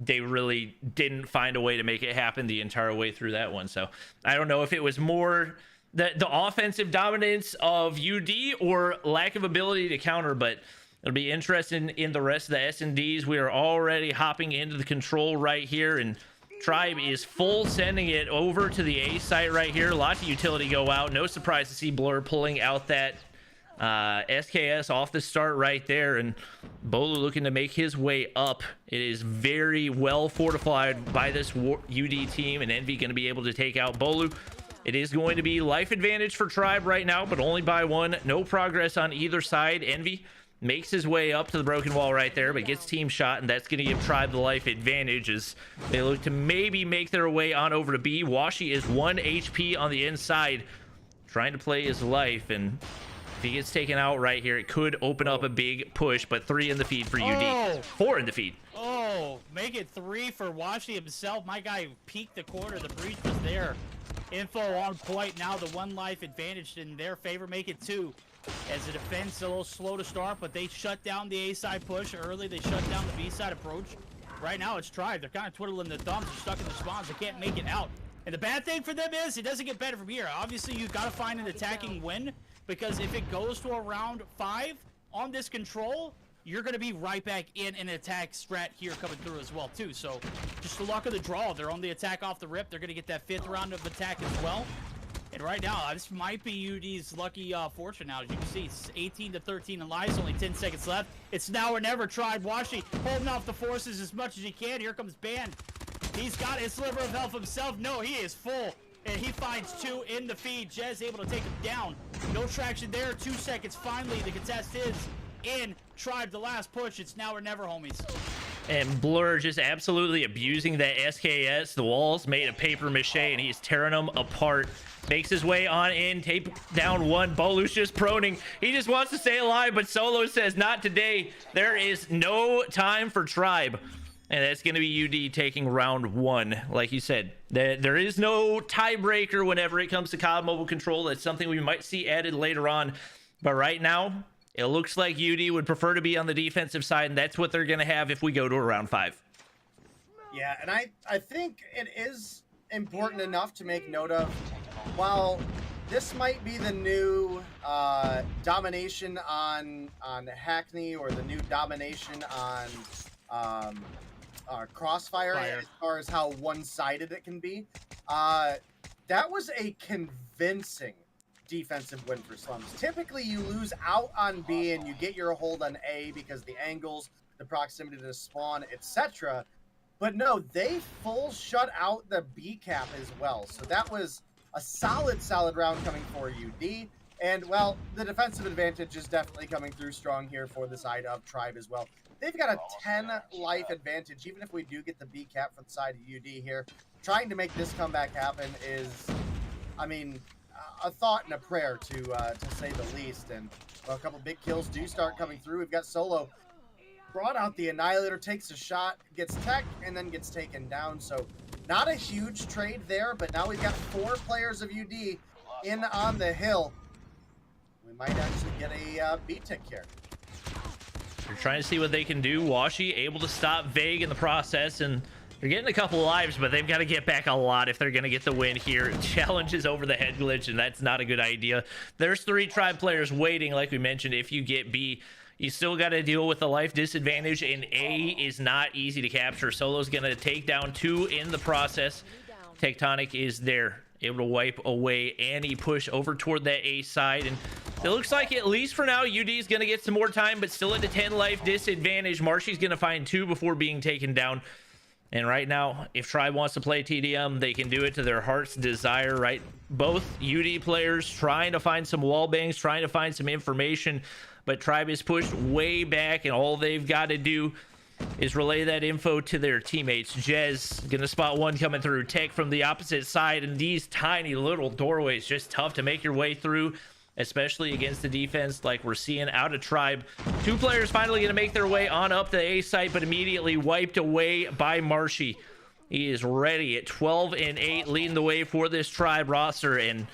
really didn't find a way to make it happen the entire way through that one. So I don't know if it was more the offensive dominance of UD or lack of ability to counter, but it'll be interesting in the rest of the S&Ds. We are already hopping into the control right here, and Tribe is full sending it over to the A site right here. Lots of utility go out. No surprise to see Blur pulling out that SKS off the start right there, and Bolu looking to make his way up. It is very well fortified by this UD team, and Envy going to be able to take out Bolu. It is going to be life advantage for Tribe right now, but only by 1. No progress on either side. Envy makes his way up to the broken wall right there, but gets team shot, and that's going to give Tribe the life advantage as they look to maybe make their way on over to B. Washi is 1 HP on the inside, trying to play his life, and if he gets taken out right here, it could open up a big push, but 3 in the feed for UD. 4 in the feed. Oh, make it 3 for Washi himself. My guy peeked the corner. The breach was there. Info on point. Now the 1 life advantage in their favor. Make it 2. As the defense a little slow to start, but they shut down the A side push early. They shut down the B side approach. Right now it's Tribe. They're kind of twiddling their thumbs. They're stuck in the spawns. They can't make it out. And the bad thing for them is it doesn't get better from here. Obviously, you've got to find an attacking win, because if it goes to a round 5 on this control, you're going to be right back in an attack strat here coming through as well, too. So just the luck of the draw. They're on the attack off the rip. They're going to get that 5th round of attack as well. And right now, this might be UD's lucky fortune now. As you can see, it's 18-13 in lives, only 10 seconds left. It's now or never. Tribe. Washi holding off the forces as much as he can. Here comes Band. He's got his sliver of health himself. No, he is full. And he finds 2 in the feed. Jez able to take him down. No traction there. 2 seconds. Finally, the contest is in. Tribe, the last push. It's now or never, homies. And Blur just absolutely abusing that SKS. The walls made of paper mache, and he's tearing them apart. Makes his way on in, tape down 1. Bolu's just proning. He just wants to stay alive, but Solo says, not today. There is no time for Tribe. And that's going to be UD taking round 1. Like you said, there is no tiebreaker whenever it comes to COD mobile control. That's something we might see added later on. But right now, it looks like UD would prefer to be on the defensive side, and that's what they're going to have if we go to a round 5. Yeah, and I think it is important enough to make note of, while this might be the new domination on Hackney, or the new domination on Crossfire, as far as how one-sided it can be, that was a convincing defensive win for Slums. Typically, you lose out on B and you get your hold on A because the angles, the proximity to the spawn, etc. But no, they full shut out the B cap as well. So that was a solid round coming for UD. And, well, the defensive advantage is definitely coming through strong here for the side of Tribe as well. They've got a 10 life advantage, even if we do get the B cap for the side of UD here. Trying to make this comeback happen is, I mean, a thought and a prayer to say the least. And well, a couple big kills do start coming through. We've got Solo brought out the Annihilator, takes a shot, gets tech, and then gets taken down. So not a huge trade there, but now we've got 4 players of UD in on the hill. We might actually get a B tick here. They're trying to see what they can do. Washi able to stop Vague in the process, and they're getting a couple of lives, but they've got to get back a lot if they're going to get the win here. Challenges over the head glitch, and that's not a good idea. There's 3 Tribe players waiting, like we mentioned. If you get B, you still got to deal with the life disadvantage, and A is not easy to capture. Solo's going to take down 2 in the process. Tectonic is there, able to wipe away any push over toward that A side, and it looks like, at least for now, UD is going to get some more time, but still at the 10 life disadvantage. Marshy's going to find 2 before being taken down. And right now, if Tribe wants to play TDM, they can do it to their heart's desire, right? Both UD players trying to find some wall bangs, trying to find some information, but Tribe is pushed way back, and all they've got to do is relay that info to their teammates. Jez gonna spot one coming through. Tech from the opposite side, and these tiny little doorways, just tough to make your way through, especially against the defense like we're seeing out of Tribe. 2 players finally gonna make their way on up the A site, but immediately wiped away by Marshy. He is ready at 12 and 8, leading the way for this Tribe roster. And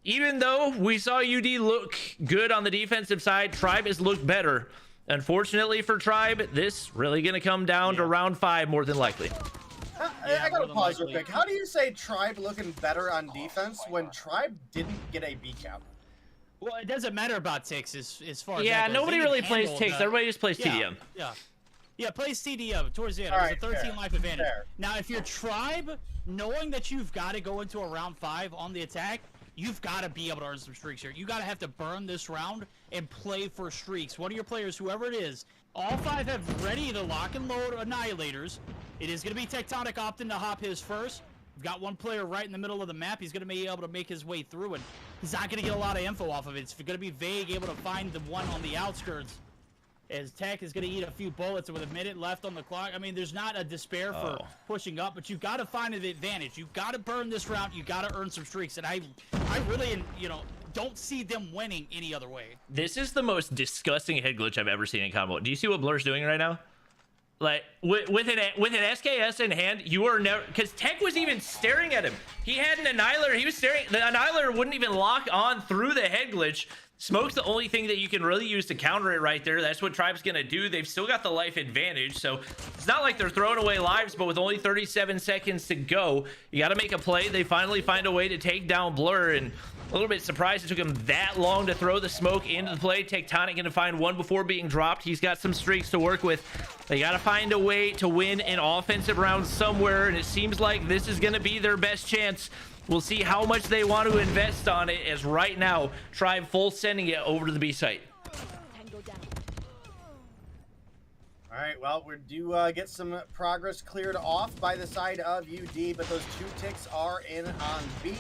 even though we saw UD look good on the defensive side, Tribe has looked better. Unfortunately for Tribe, this really going to come down to round 5 more than likely. I got to pause real quick. How do you say Tribe looking better on defense when Tribe didn't get a B cap? Well, it doesn't matter about ticks as far as yeah, nobody really plays ticks. Everybody just plays TDM. Yeah, plays TDM towards the end. It was a 13 life advantage. Now, if you're Tribe, knowing that you've got to go into a round 5 on the attack, you've got to be able to earn some streaks here. You got to have to burn this round and play for streaks. One of your players, whoever it is, all 5 have ready the lock and load Annihilators. It is going to be Tectonic opting to hop his first. We've got one player right in the middle of the map. He's going to be able to make his way through, and he's not going to get a lot of info off of it. It's going to be Vague, able to find the one on the outskirts, as Tech is going to eat a few bullets with a minute left on the clock. I mean, there's not a despair for pushing up, but you've got to find an advantage. You've got to burn this round. You've got to earn some streaks, and I really, don't see them winning any other way. This is the most disgusting head glitch I've ever seen in combo. Do you see what Blur's doing right now? Like, with an SKS in hand, you are never... Because Tech was even staring at him. He had an Annihilator. He was staring... The Annihilator wouldn't even lock on through the head glitch. Smoke's the only thing that you can really use to counter it right there. That's what Tribe's going to do. They've still got the life advantage, so it's not like they're throwing away lives, but with only 37 seconds to go, you got to make a play. They finally find a way to take down Blur, and a little bit surprised it took him that long to throw the smoke into the play. Tectonic going to find one before being dropped. He's got some streaks to work with. They got to find a way to win an offensive round somewhere, and it seems like this is going to be their best chance. We'll see how much they want to invest on it, as right now, Tribe full sending it over to the B site. All right, well, we do get some progress cleared off by the side of UD, but those 2 ticks are in on B.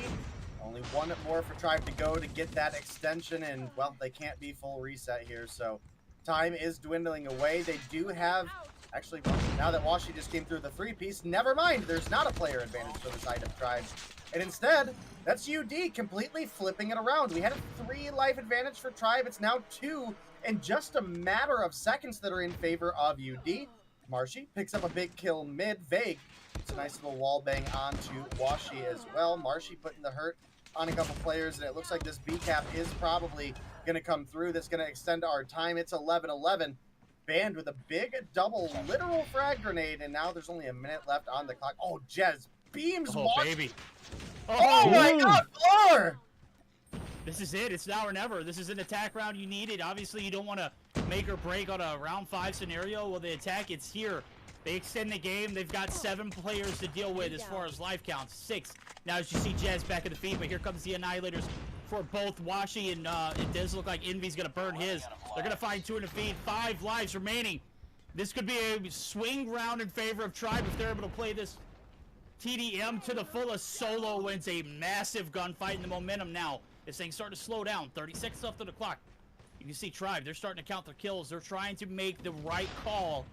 Only 1 more for Tribe to go to get that extension, and, well, they can't be full reset here, so time is dwindling away. They do have... Actually, now that Washi just came through the 3-piece, never mind, there's not a player advantage for the side of Tribe. And instead, that's UD completely flipping it around. We had a 3 life advantage for Tribe. It's now 2 in just a matter of seconds that are in favor of UD. Marshy picks up a big kill mid. Vague, it's a nice little wall bang onto Washi as well. Marshy putting the hurt on a couple players, and it looks like this B cap is probably going to come through. That's going to extend our time. It's 11-11. Banned with a big double literal frag grenade, and now there's only a minute left on the clock. Oh, Jez beams. Oh, baby. Oh my God, Blur! This is it. It's now or never. This is an attack round. You need it. Obviously, you don't want to make or break on a round 5 scenario. Well, the attack, it's here. They extend the game. They've got 7 players to deal with as far as life counts. 6. Now, as you see Jez back at the feet, but here comes the Annihilators for both Washi, and it does look like Envy's going to burn his. They're going to find 2 in the feed. 5 lives remaining. This could be a swing round in favor of Tribe if they're able to play this TDM to the fullest. Solo wins a massive gunfight, and the momentum now This thing's starting to slow down. 36 left on the clock. You can see Tribe, they're starting to count their kills. They're trying to make the right call,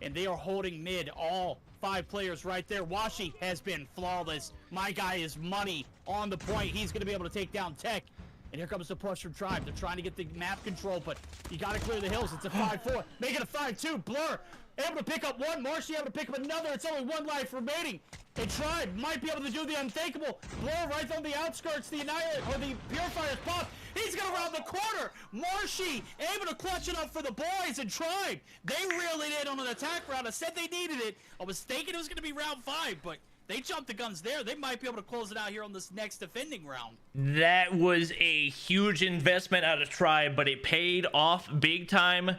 and they are holding mid. All 5 players right there. Washi has been flawless. My guy is money on the point. He's going to be able to take down Tech. And here comes the push from Tribe. They're trying to get the map control, but you got to clear the hills. It's a 5-4. Make it a 5-2. Blur able to pick up one. Marshy able to pick up another. It's only 1 life remaining. And Tribe might be able to do the unthinkable. Blur right on the outskirts. The Purifier's pop. He's going to round the corner. Marshy able to clutch it up for the boys. And Tribe, they reeled it in on an attack round. I said they needed it. I was thinking it was going to be round 5, but they jumped the guns there. They might be able to close it out here on this next defending round. That was a huge investment out of Tribe, but it paid off big time.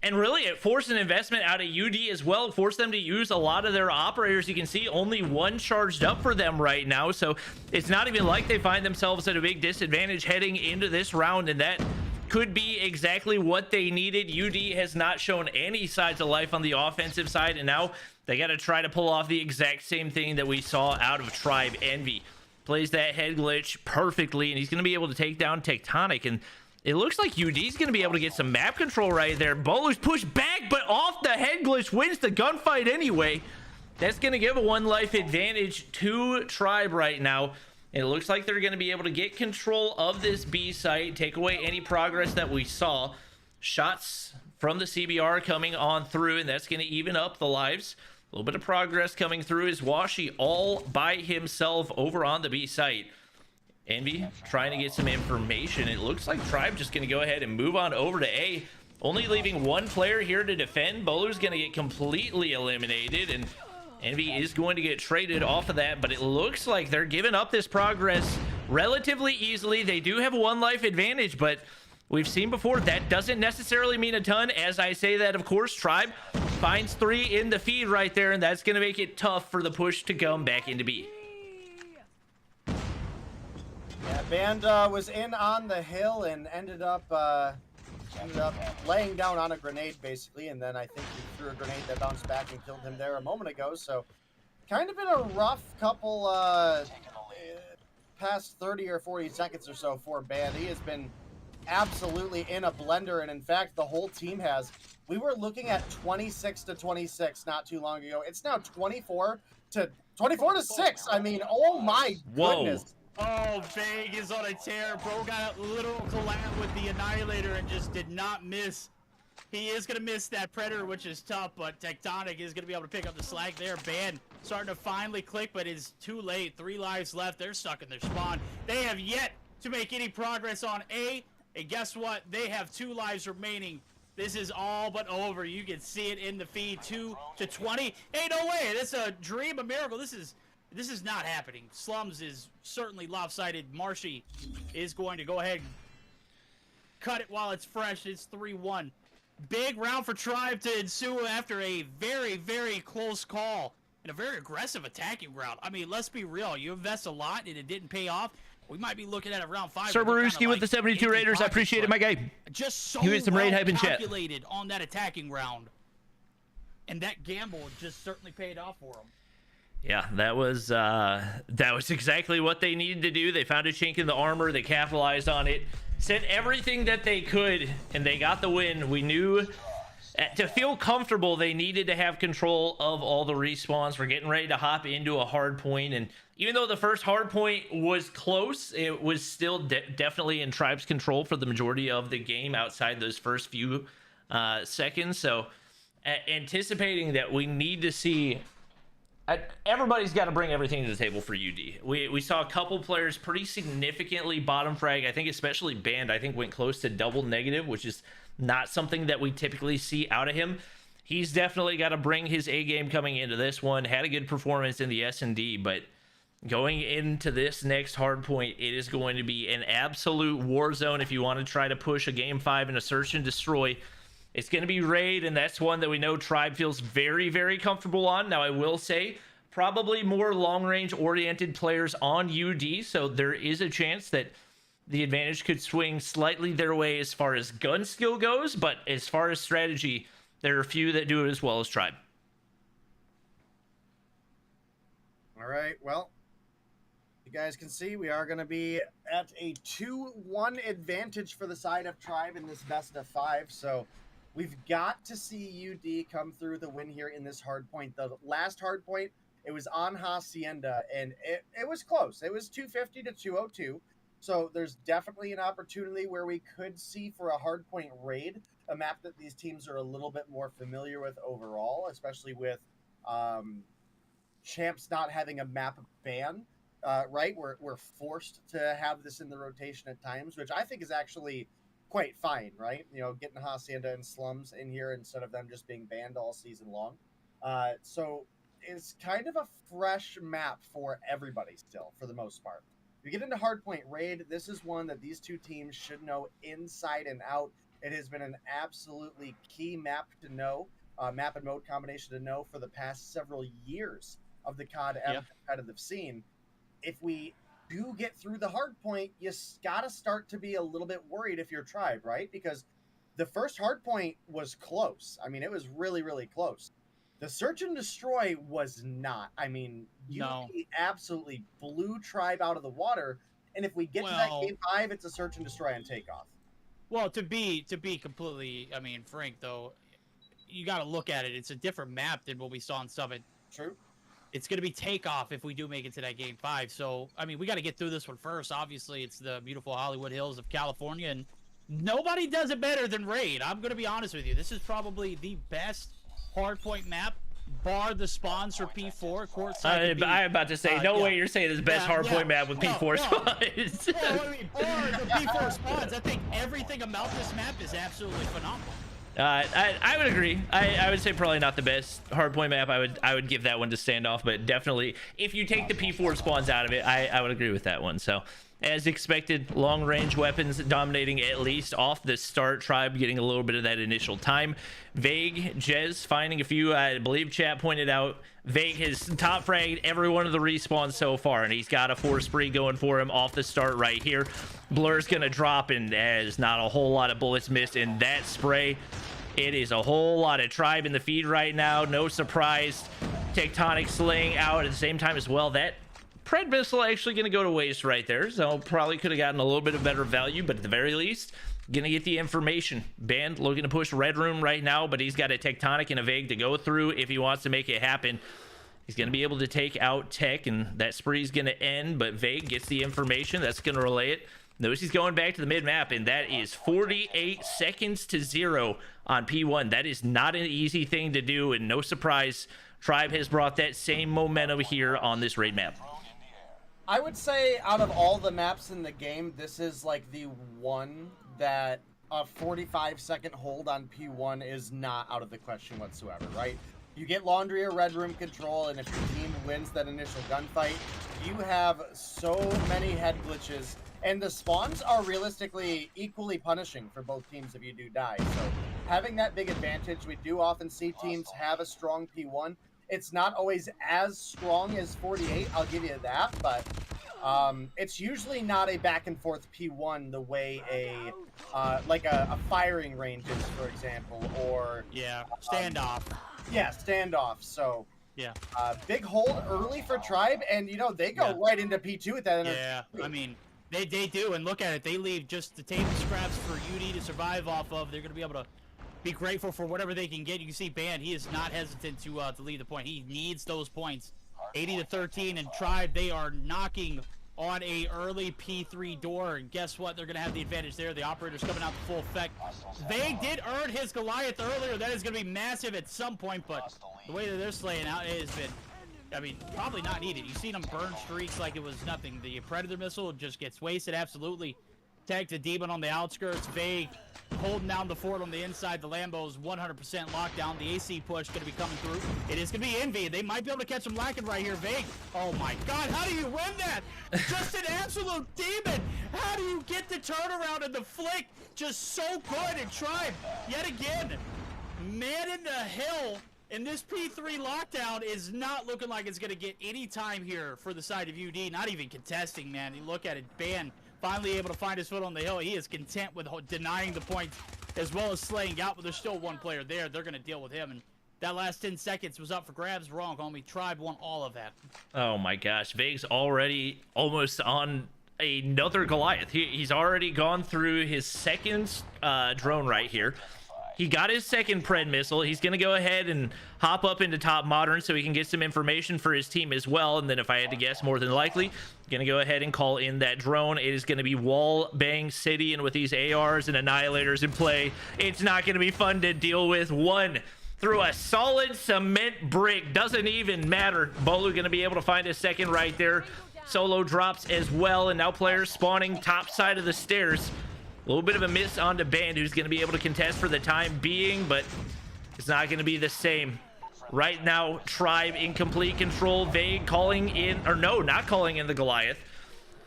And really, it forced an investment out of UD as well. It forced them to use a lot of their operators. You can see only 1 charged up for them right now. So it's not even like they find themselves at a big disadvantage heading into this round. And that could be exactly what they needed. UD has not shown any signs of life on the offensive side. And now they got to try to pull off the exact same thing that we saw out of Tribe. Envy plays that head glitch perfectly. And he's going to be able to take down Tectonic. And it looks like UD's going to be able to get some map control right there. Bolu's pushed back, but off the head glitch wins the gunfight anyway. That's going to give a 1 life advantage to Tribe right now. And it looks like they're going to be able to get control of this B site, take away any progress that we saw. Shots from the CBR coming on through, and that's going to even up the lives. A little bit of progress coming through is Washi all by himself over on the B site. Envy trying to get some information. It looks like Tribe just going to go ahead and move on over to A, only leaving 1 player here to defend. Bolu's going to get completely eliminated, and Envy is going to get traded off of that, but it looks like they're giving up this progress relatively easily. They do have a 1 life advantage, but we've seen before that doesn't necessarily mean a ton. As I say that, of course, Tribe finds 3 in the feed right there, and that's going to make it tough for the push to come back into B. Yeah, Band was in on the hill and ended up laying down on a grenade, basically, and then I think he threw a grenade that bounced back and killed him there a moment ago. So kind of been a rough couple past 30 or 40 seconds or so for Band. He has been absolutely in a blender, and in fact, the whole team has. We were looking at 26-26 not too long ago. It's now 24 to 6. I mean, oh my goodness. Oh, Vague is on a tear. Bro got a literal collab with the Annihilator and just did not miss. He is going to miss that Predator, which is tough, but Tectonic is going to be able to pick up the slack there. Band starting to finally click, but it's too late. 3 lives left. They're stuck in their spawn. They have yet to make any progress on A, and guess what? They have 2 lives remaining. This is all but over. You can see it in the feed. 2 to 20. Ain't no way. This is a dream, a miracle. This is not happening. Slums is certainly lopsided. Marshy is going to go ahead and cut it while it's fresh. It's 3-1. Big round for Tribe to ensue after a very, very close call and a very aggressive attacking round. I mean, let's be real. You invest a lot and it didn't pay off. We might be looking at a round 5. Cerberusky with the 72 Raiders. I appreciate it, my guy. Just so you some raid hype in chat. Calculated on that attacking round. And that gamble just certainly paid off for them. Yeah, that was exactly what they needed to do. They found a chink in the armor. They capitalized on it. Said everything that they could, and they got the win. We knew to feel comfortable, they needed to have control of all the respawns. We're getting ready to hop into a hard point, and even though the first hard point was close, it was still definitely in Tribe's control for the majority of the game outside those first few seconds. So anticipating that we need to see... everybody's got to bring everything to the table for UD. We saw a couple players pretty significantly bottom frag. I think especially Band, I think, went close to double negative, which is not something that we typically see out of him. He's definitely got to bring his A game coming into this one. Had a good performance in the S&D, but going into this next hard point, it is going to be an absolute war zone if you want to try to push a game 5 in a search and destroy. It's going to be raid, and that's one that we know Tribe feels very, very comfortable on. Now, I will say, probably more long-range oriented players on UD, so there is a chance that the advantage could swing slightly their way as far as gun skill goes, but as far as strategy, there are a few that do it as well as Tribe. All right, well, the you guys can see, we are going to be at a 2-1 advantage for the side of Tribe in this best of 5. So we've got to see UD come through the win here in this hard point. The last hard point, it was on Hacienda, and it was close. It was 250 to 202. So there's definitely an opportunity where we could see for a hard point raid, a map that these teams are a little bit more familiar with overall, especially with Champs not having a map ban, right? We're forced to have this in the rotation at times, which I think is actually quite fine, right? You know, getting Hacienda and Slums in here instead of them just being banned all season long. So it's kind of a fresh map for everybody still, for the most part. If you get into Hardpoint Raid, this is one that these two teams should know inside and out. It has been an absolutely key map to know, map and mode combination to know for the past several years of the COD competitive scene. If we do get through the Hardpoint, you gotta start to be a little bit worried if you're Tribe, right? Because the first Hardpoint was close. I mean, it was really, really close. The Search and Destroy was not. I mean, UD absolutely blew Tribe out of the water. And if we get to that game 5, it's a Search and Destroy and takeoff. Well, to be completely, I mean, frank though, you got to look at it. It's a different map than what we saw in Summit. True. It's going to be takeoff if we do make it to that game 5. So, I mean, we got to get through this one first. Obviously, it's the beautiful Hollywood Hills of California, and nobody does it better than Raid. I'm going to be honest with you. This is probably the best hardpoint map, bar the spawns for P4. Courtside I'm about to say, no way you're saying this best hardpoint map with P4 spawns. Well, I mean, bar the P4 spawns. I think everything about this map is absolutely phenomenal. I would agree. I would say probably not the best hardpoint map. I would give that one to Standoff, but definitely if you take the P4 spawns out of it, I would agree with that one. So as expected, long range weapons dominating at least off the start. Tribe getting a little bit of that initial time. Vague, Jez finding a few. I believe chat pointed out Vague has top fragged every one of the respawns so far, and he's got a 4 spree going for him off the start right here. Blur's gonna drop, and there's not a whole lot of bullets missed in that spray. It is a whole lot of Tribe in the feed right now. No surprise. Tectonic slaying out at the same time as well. That Pred missile actually going to go to waste right there, so probably could have gotten a little bit of better value, but at the very least, going to get the information. Band looking to push Red Room right now, but he's got a Tectonic and a Vague to go through if he wants to make it happen. He's going to be able to take out Tech, and that spree's going to end, but Vague gets the information. That's going to relay it. Notice he's going back to the mid-map, and that is 48 seconds to 0 on P1. That is not an easy thing to do, and no surprise, Tribe has brought that same momentum here on this raid map. I would say out of all the maps in the game, this is like the one that a 45-second hold on P1 is not out of the question whatsoever, right? You get Laundry or Red Room control, and if your team wins that initial gunfight, you have so many head glitches, and the spawns are realistically equally punishing for both teams if you do die. So having that big advantage, we do often see teams have a strong P1. It's not always as strong as 48, I'll give you that, but it's usually not a back and forth P1 the way like a firing range is, for example, or standoff. Standoff. So yeah, big hold early for Tribe, and you know they go right into P2 at that. Yeah, I mean they do, and look at it, they leave just the table scraps for UD to survive off of. They're gonna be able to be grateful for whatever they can get. You can see Band, he is not hesitant to lead the point. He needs those points. 80 to 13, and Tribe, they are knocking on a early P3 door, and guess what? They're going to have the advantage there. The operator's coming out to full effect. Vague did earn his Goliath earlier. That is going to be massive at some point, but the way that they're slaying out, it has been, I mean, probably not needed. You've seen them burn streaks like it was nothing. The Predator missile just gets wasted, absolutely. Tag the Demon on the outskirts. Vague holding down the fort on the inside. The Lambo's 100% lockdown. The AC push going to be coming through. It is going to be Envy. They might be able to catch him lacking right here. Vague. Oh my God, how do you win that? Just an absolute demon. How do you get the turnaround and the flick? Just so good. And Tribe, yet again, man in the hill. And this P3 lockdown is not looking like it's going to get any time here for the side of UD. Not even contesting, man. You look at it, Ban finally able to find his foot on the hill. He is content with denying the points as well as slaying out, but there's still one player there. They're going to deal with him, and That last 10 seconds was up for grabs. Wrong, homie. Tribe won all of that. Oh my gosh, Vague's already almost on another Goliath. He's already gone through his second drone right here. He got his second Pred missile. He's going to go ahead and hop up into top modern so he can get some information for his team as well. And then if I had to guess, more than likely, going to go ahead and call in that drone. It is going to be Wall Bang City. And with these ARs and Annihilators in play, it's not going to be fun to deal with. One through a solid cement brick. Doesn't even matter. Bolu going to be able to find a second right there. Solo drops as well. And now players spawning top side of the stairs. A little bit of a miss onto Band, who's going to be able to contest for the time being, but it's not going to be the same. Right now, Tribe in complete control. Vague calling in, or no, not calling in the Goliath.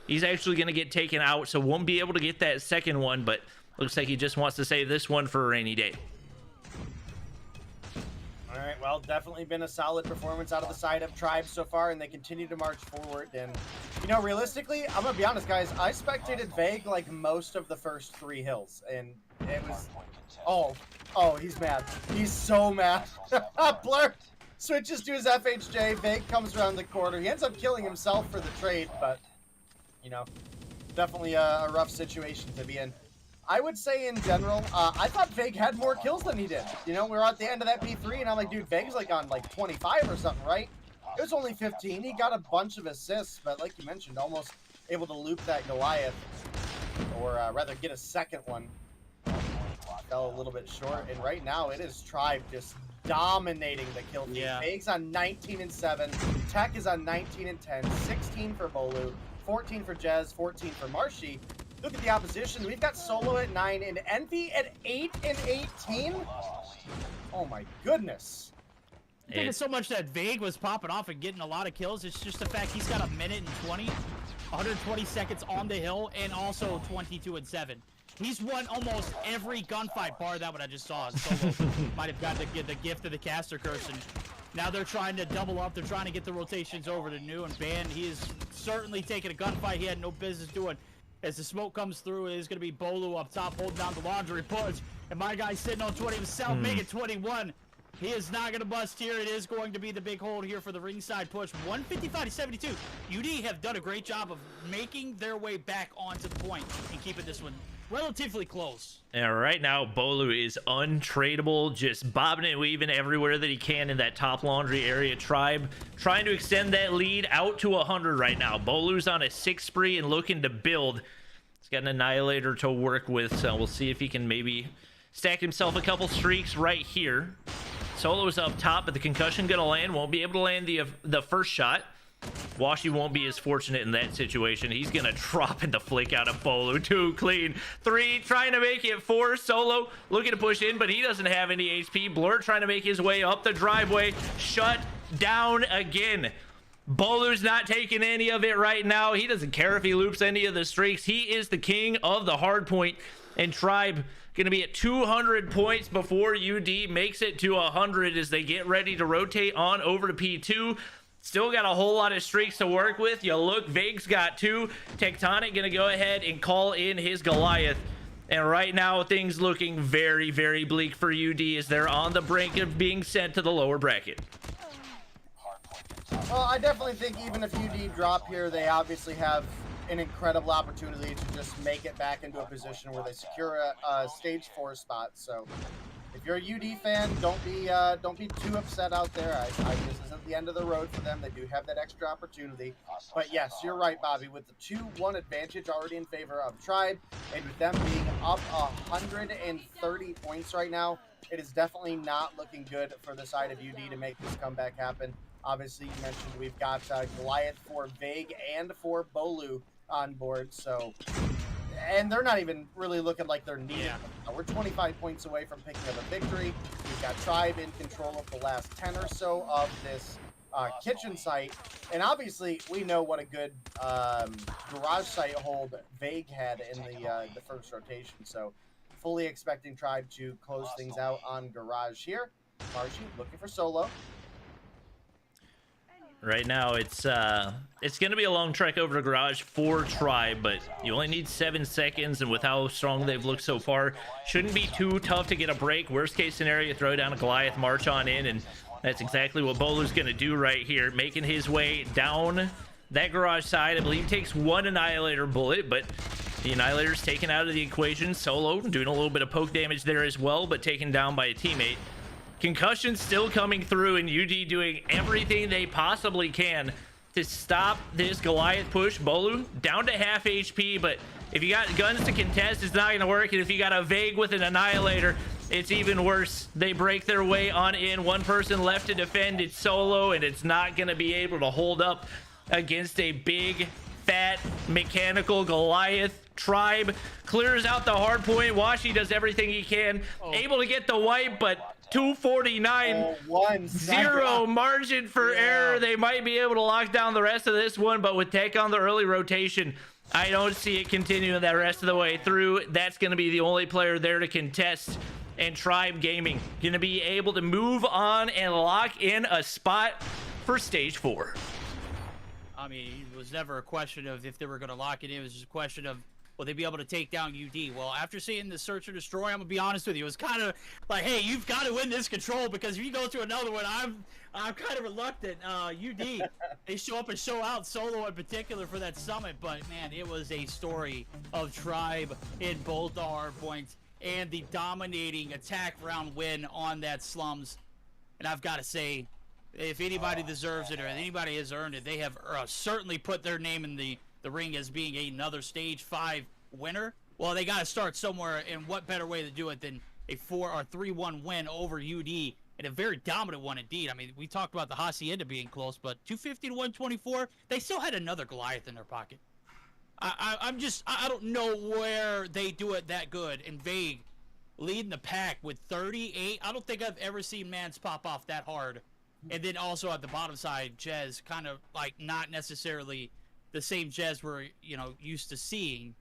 He's actually going to get taken out, so won't be able to get that second one, but looks like he just wants to save this one for a rainy day. All right, well, definitely been a solid performance out of the side of Tribe so far, and they continue to march forward. And, you know, realistically, I'm going to be honest, guys, I spectated Vague like most of the first 3 hills, and it was... Oh, he's mad. He's so mad. Blur switches to his FHJ. Vague comes around the corner. He ends up killing himself for the trade, but, you know, definitely a rough situation to be in. I would say in general, I thought Vague had more kills than he did. You know, we were at the end of that P3, and I'm like, dude, Vague's like on like 25 or something, right? It was only 15. He got a bunch of assists, but like you mentioned, almost able to loop that Goliath, or rather get a second one. Fell a little bit short, and right now it is Tribe just dominating the kill feed. Yeah. Vague's on 19 and 7. Tech is on 19 and 10. 16 for Bolu, 14 for Jez, 14 for Marshy. Look at the opposition. We've got Solo at 9 and Envy at 8 and 18. Oh my goodness. I think it's so much that Vague was popping off and getting a lot of kills. It's just the fact he's got 1 minute and 20, 120 seconds on the hill, and also 22 and 7. He's won almost every gunfight, bar that what I just saw. Solo might have got the gift of the caster curse, and now they're trying to double up. They're trying to get the rotations over to New and Band. He is certainly taking a gunfight he had no business doing. As the smoke comes through, it is going to be Bolu up top holding down the laundry push, and my guy's sitting on 20 himself, making 21. He is not going to bust here. It is going to be the big hold here for the ringside push. 155-72. UD have done a great job of making their way back onto the point and keeping this one relatively close. And right now, Bolu is untradeable, just bobbing and weaving everywhere that he can in that top laundry area. Tribe trying to extend that lead out to 100 right now. Bolu's on a 6 spree and looking to build. He's got an Annihilator to work with, so we'll see if he can maybe stack himself a couple streaks right here. Solo's up top, but the concussion gonna land. Won't be able to land the first shot. Washi won't be as fortunate in that situation. He's gonna drop and the flick out of Bolu. 2 clean. 3 trying to make it 4. Solo looking to push in, but he doesn't have any HP. Blur trying to make his way up the driveway. Shut down again. Bolu's not taking any of it right now. He doesn't care if he loops any of the streaks. He is the king of the hard point, and Tribe gonna be at 200 points before UD makes it to 100 as they get ready to rotate on over to P2. Still got a whole lot of streaks to work with. You look, Vague's got 2. Tectonic gonna go ahead and call in his Goliath. And right now, things looking very, very bleak for UD as they're on the brink of being sent to the lower bracket. Well, I definitely think even if UD drop here, they obviously have an incredible opportunity to just make it back into a position where they secure a stage 4 spot. So if you're a UD fan, don't be too upset out there. This isn't the end of the road for them. They do have that extra opportunity. But yes, you're right, Bobby. With the 2-1 advantage already in favor of Tribe, and with them being up 130 points right now, it is definitely not looking good for the side of UD to make this comeback happen. Obviously, you mentioned we've got Goliath for Vague and for Bolu on board, so... And they're not even really looking like they're needed. Yeah. We're 25 points away from picking up a victory. We've got Tribe in control of the last 10 or so of this kitchen site. And obviously, we know what a good garage site hold Vague had in the first rotation. So fully expecting Tribe to close things out on garage here. Marshy looking for Solo. Right now, it's gonna be a long trek over to Garage for Tribe, but you only need 7 seconds, and with how strong they've looked so far, shouldn't be too tough to get a break. Worst case scenario, throw down a Goliath, march on in, and that's exactly what Bolu's gonna do right here, making his way down that Garage side. I believe takes 1 Annihilator bullet, but the Annihilator's taken out of the equation. Solo doing a little bit of poke damage there as well, but taken down by a teammate. Concussion still coming through, and UD doing everything they possibly can to stop this Goliath push. Bolu down to half HP, but if you got guns to contest, it's not going to work. And if you got a Vague with an Annihilator, it's even worse. They break their way on in. One person left to defend. It's Solo, and it's not going to be able to hold up against a big, fat, mechanical Goliath. Tribe clears out the hard point. Washi does everything he can. Able to get the wipe, but 249, 0 margin for error. They might be able to lock down the rest of this one, but with Tech on the early rotation, I don't see it continuing that rest of the way through. That's going to be the only player there to contest, and Tribe Gaming going to be able to move on and lock in a spot for stage 4. I mean, it was never a question of if they were going to lock it in. It was just a question of, will they be able to take down UD? Well, after seeing the Search or Destroy, I'm going to be honest with you. It was kind of like, hey, you've got to win this control, because if you go to another one, I'm kind of reluctant. UD, they show up and show out, Solo in particular, for that summit. But, man, it was a story of Tribe in both the hard points and the dominating attack round win on that Slums. And I've got to say, if anybody deserves it or anybody has earned it, they have certainly put their name in the ring as being another stage 5 winner. Well, they got to start somewhere, and what better way to do it than a 3-1 win over UD, and a very dominant one indeed. I mean, we talked about the Hacienda being close, but 250 to 124, they still had another Goliath in their pocket. I don't know where they do it that good. And Vague leading the pack with 38. I don't think I've ever seen Mans pop off that hard. And then also at the bottom side, Jez kind of like not necessarily the same Jez we're, used to seeing.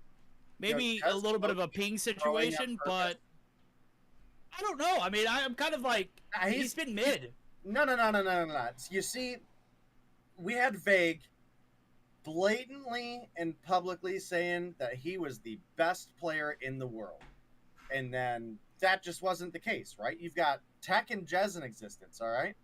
Maybe a little bit of a ping situation, but I don't know. I mean, I'm kind of like, he's been mid. No. You see, we had Vague blatantly and publicly saying that he was the best player in the world. And then that just wasn't the case, right? You've got Tech and Jez in existence, all right?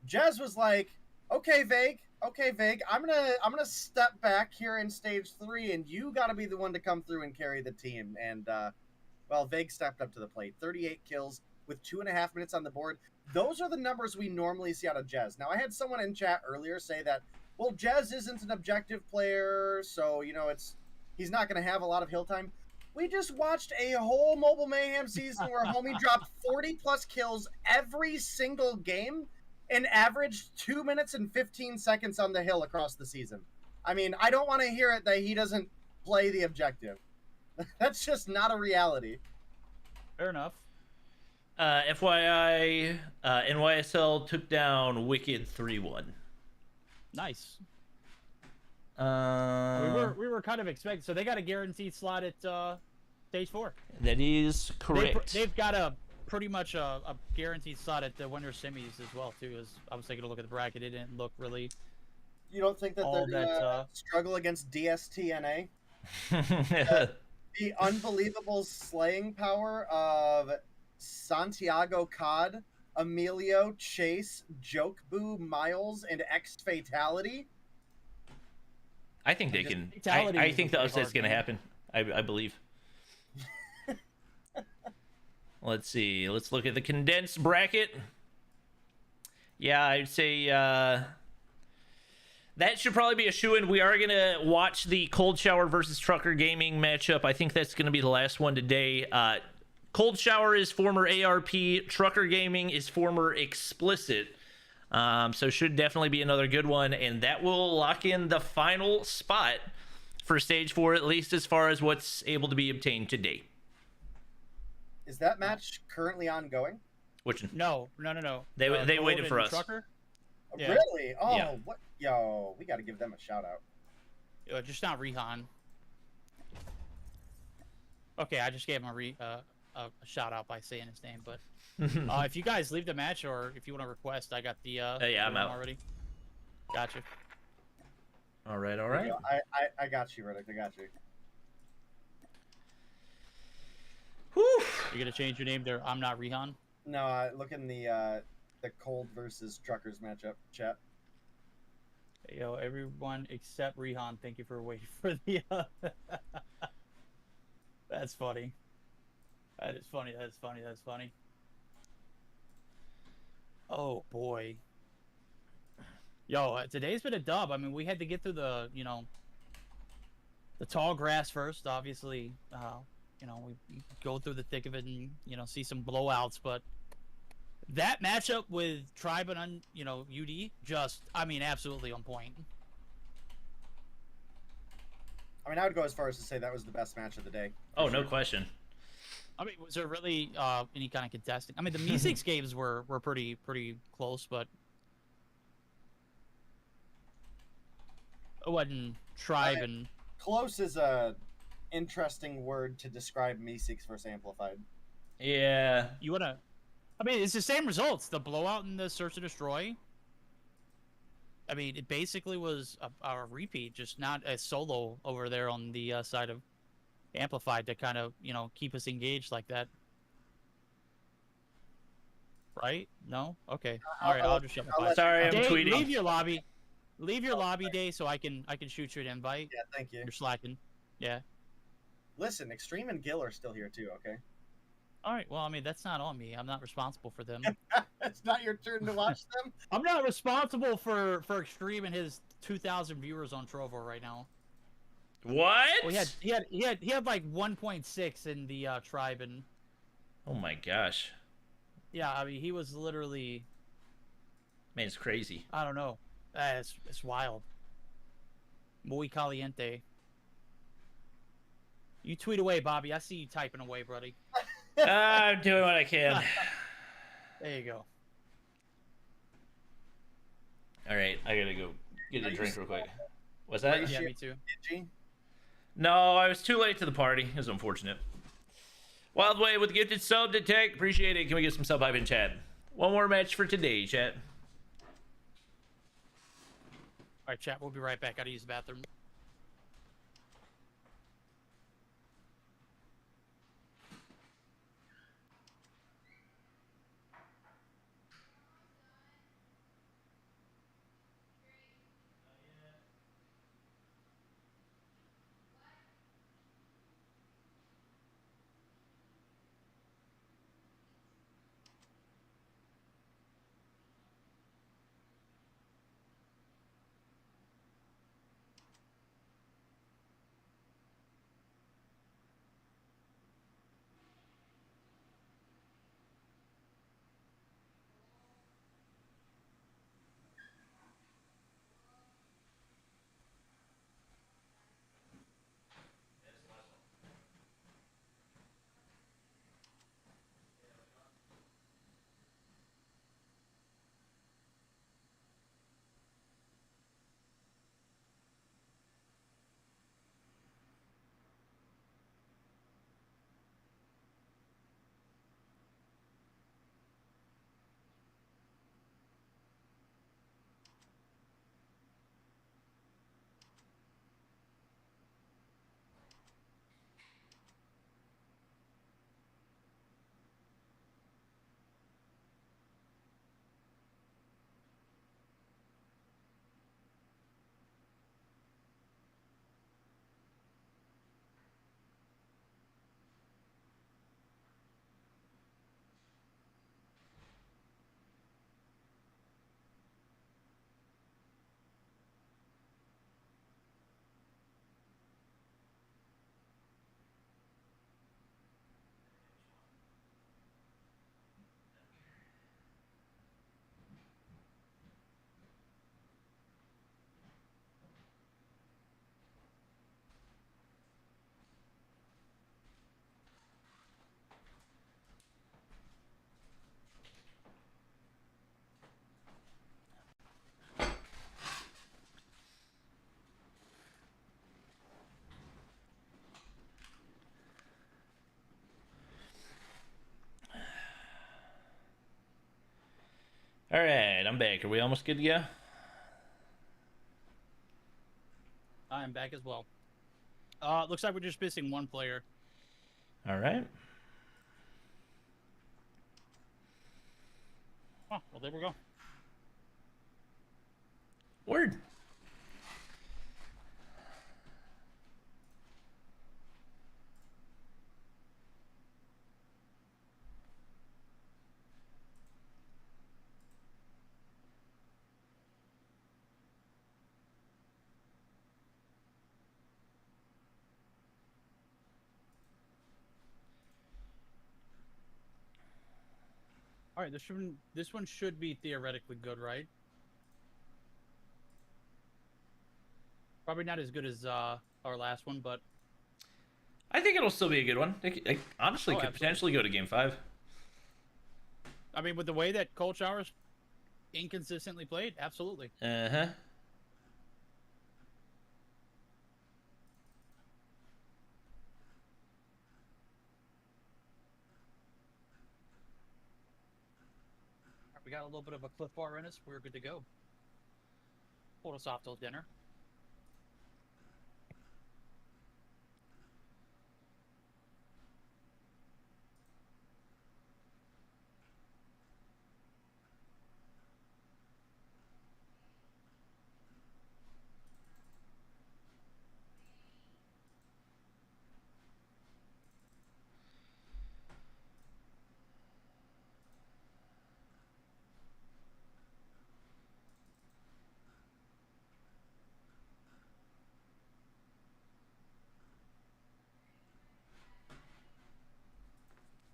Jez was like, okay, Vague, I'm gonna step back here in stage 3, and you got to be the one to come through and carry the team. And well, Vague stepped up to the plate. 38 kills with 2.5 minutes on the board. Those are the numbers we normally see out of Jez. Now, I had someone in chat earlier say that, well, Jez isn't an objective player, so he's not going to have a lot of hill time. We just watched a whole Mobile Mayhem season where homie dropped 40 plus kills every single game and averaged 2 minutes and 15 seconds on the hill across the season. I mean, I don't want to hear it that he doesn't play the objective. That's just not a reality. Fair enough. FYI, NYSL took down Wicked 3-1. Nice. We were kind of expecting, so they got a guaranteed slot at stage 4. That is correct. They've got a pretty much a guaranteed slot at the winter semis as well too. As I was taking a look at the bracket, it didn't look really. You don't think that they're gonna struggle against DSTNA? The unbelievable slaying power of Santiago COD, Emilio, Chase, Jokeboo, Miles, and X Fatality. I think they can. I think the upset's going to happen. I believe. Let's see. Let's look at the condensed bracket. Yeah, I'd say that should probably be a shoo-in. We are going to watch the Cold Shower versus Trucker Gaming matchup. I think that's going to be the last one today. Cold Shower is former ARP. Trucker Gaming is former Explicit. So should definitely be another good one, and that will lock in the final spot for stage 4, at least as far as what's able to be obtained today. Is that match currently ongoing? Which one? No. They waited for us. Trucker? Yeah. Really? Oh, yeah. What? Yo, we got to give them a shout out. Just not Rehan. Okay, I just gave him a shout out by saying his name, but. If you guys leave the match, or if you want to request, I got the I'm out already. Gotcha. All right, all right. I got you, Riddick. I got you. Whew. You're gonna change your name to I'm not Rihan? No, look in the Cold versus Truckers matchup chat. Yo, everyone except Rihan, thank you for waiting for the. That's funny. That is funny. That's funny. That's funny. Oh boy. Yo, today's been a dub. I mean, we had to get through the, the tall grass first. Obviously, we go through the thick of it and see some blowouts. But that matchup with Tribe and UD, just absolutely on point. I mean, I would go as far as to say that was the best match of the day. Oh, no question. I mean, was there really any kind of contesting? I mean, the Me6 games were pretty close, but it wasn't Tribe and close is a interesting word to describe Me6 versus Amplified. Yeah. You wanna? I mean, it's the same results. The blowout and the Search and Destroy. I mean, it basically was a repeat, just not a solo over there on the side of Amplified to kind of, keep us engaged like that. Right? No? Okay. All right, I'll just shut my Sorry, I'm tweeting. Leave your lobby. Leave your lobby, Day, so I can shoot you an invite. Yeah, thank you. You're slacking. Yeah. Listen, Extreme and Gil are still here too, okay? All right. Well, I mean, that's not on me. I'm not responsible for them. It's not your turn to watch them? I'm not responsible for Extreme and his 2,000 viewers on Trovo right now. What? Well, he had like 1.6 in the Tribe and. Oh my gosh. Yeah, I mean, he was literally. Man, it's crazy. I don't know. It's wild. Muy caliente. You tweet away, Bobby. I see you typing away, buddy. I'm doing what I can. There you go. All right, I gotta go get a drink real quick. What's that? Yeah, me too. No, I was too late to the party. It was unfortunate. Wildway with gifted sub to Tech. Appreciate it. Can we get some sub hype in chat? One more match for today, chat. All right, chat. We'll be right back. Gotta use the bathroom. All right, I'm back. Are we almost good to go? I'm back as well. Looks like we're just missing one player. All right. Oh, well, there we go. Word. All right, this one should be theoretically good, right? Probably not as good as our last one, but I think it'll still be a good one. It honestly could absolutely. potentially go to game 5. I mean, with the way that Cold Shower's inconsistently played, absolutely. Uh-huh. We got a little bit of a Cliff Bar in us. We're good to go. Hold us off till dinner.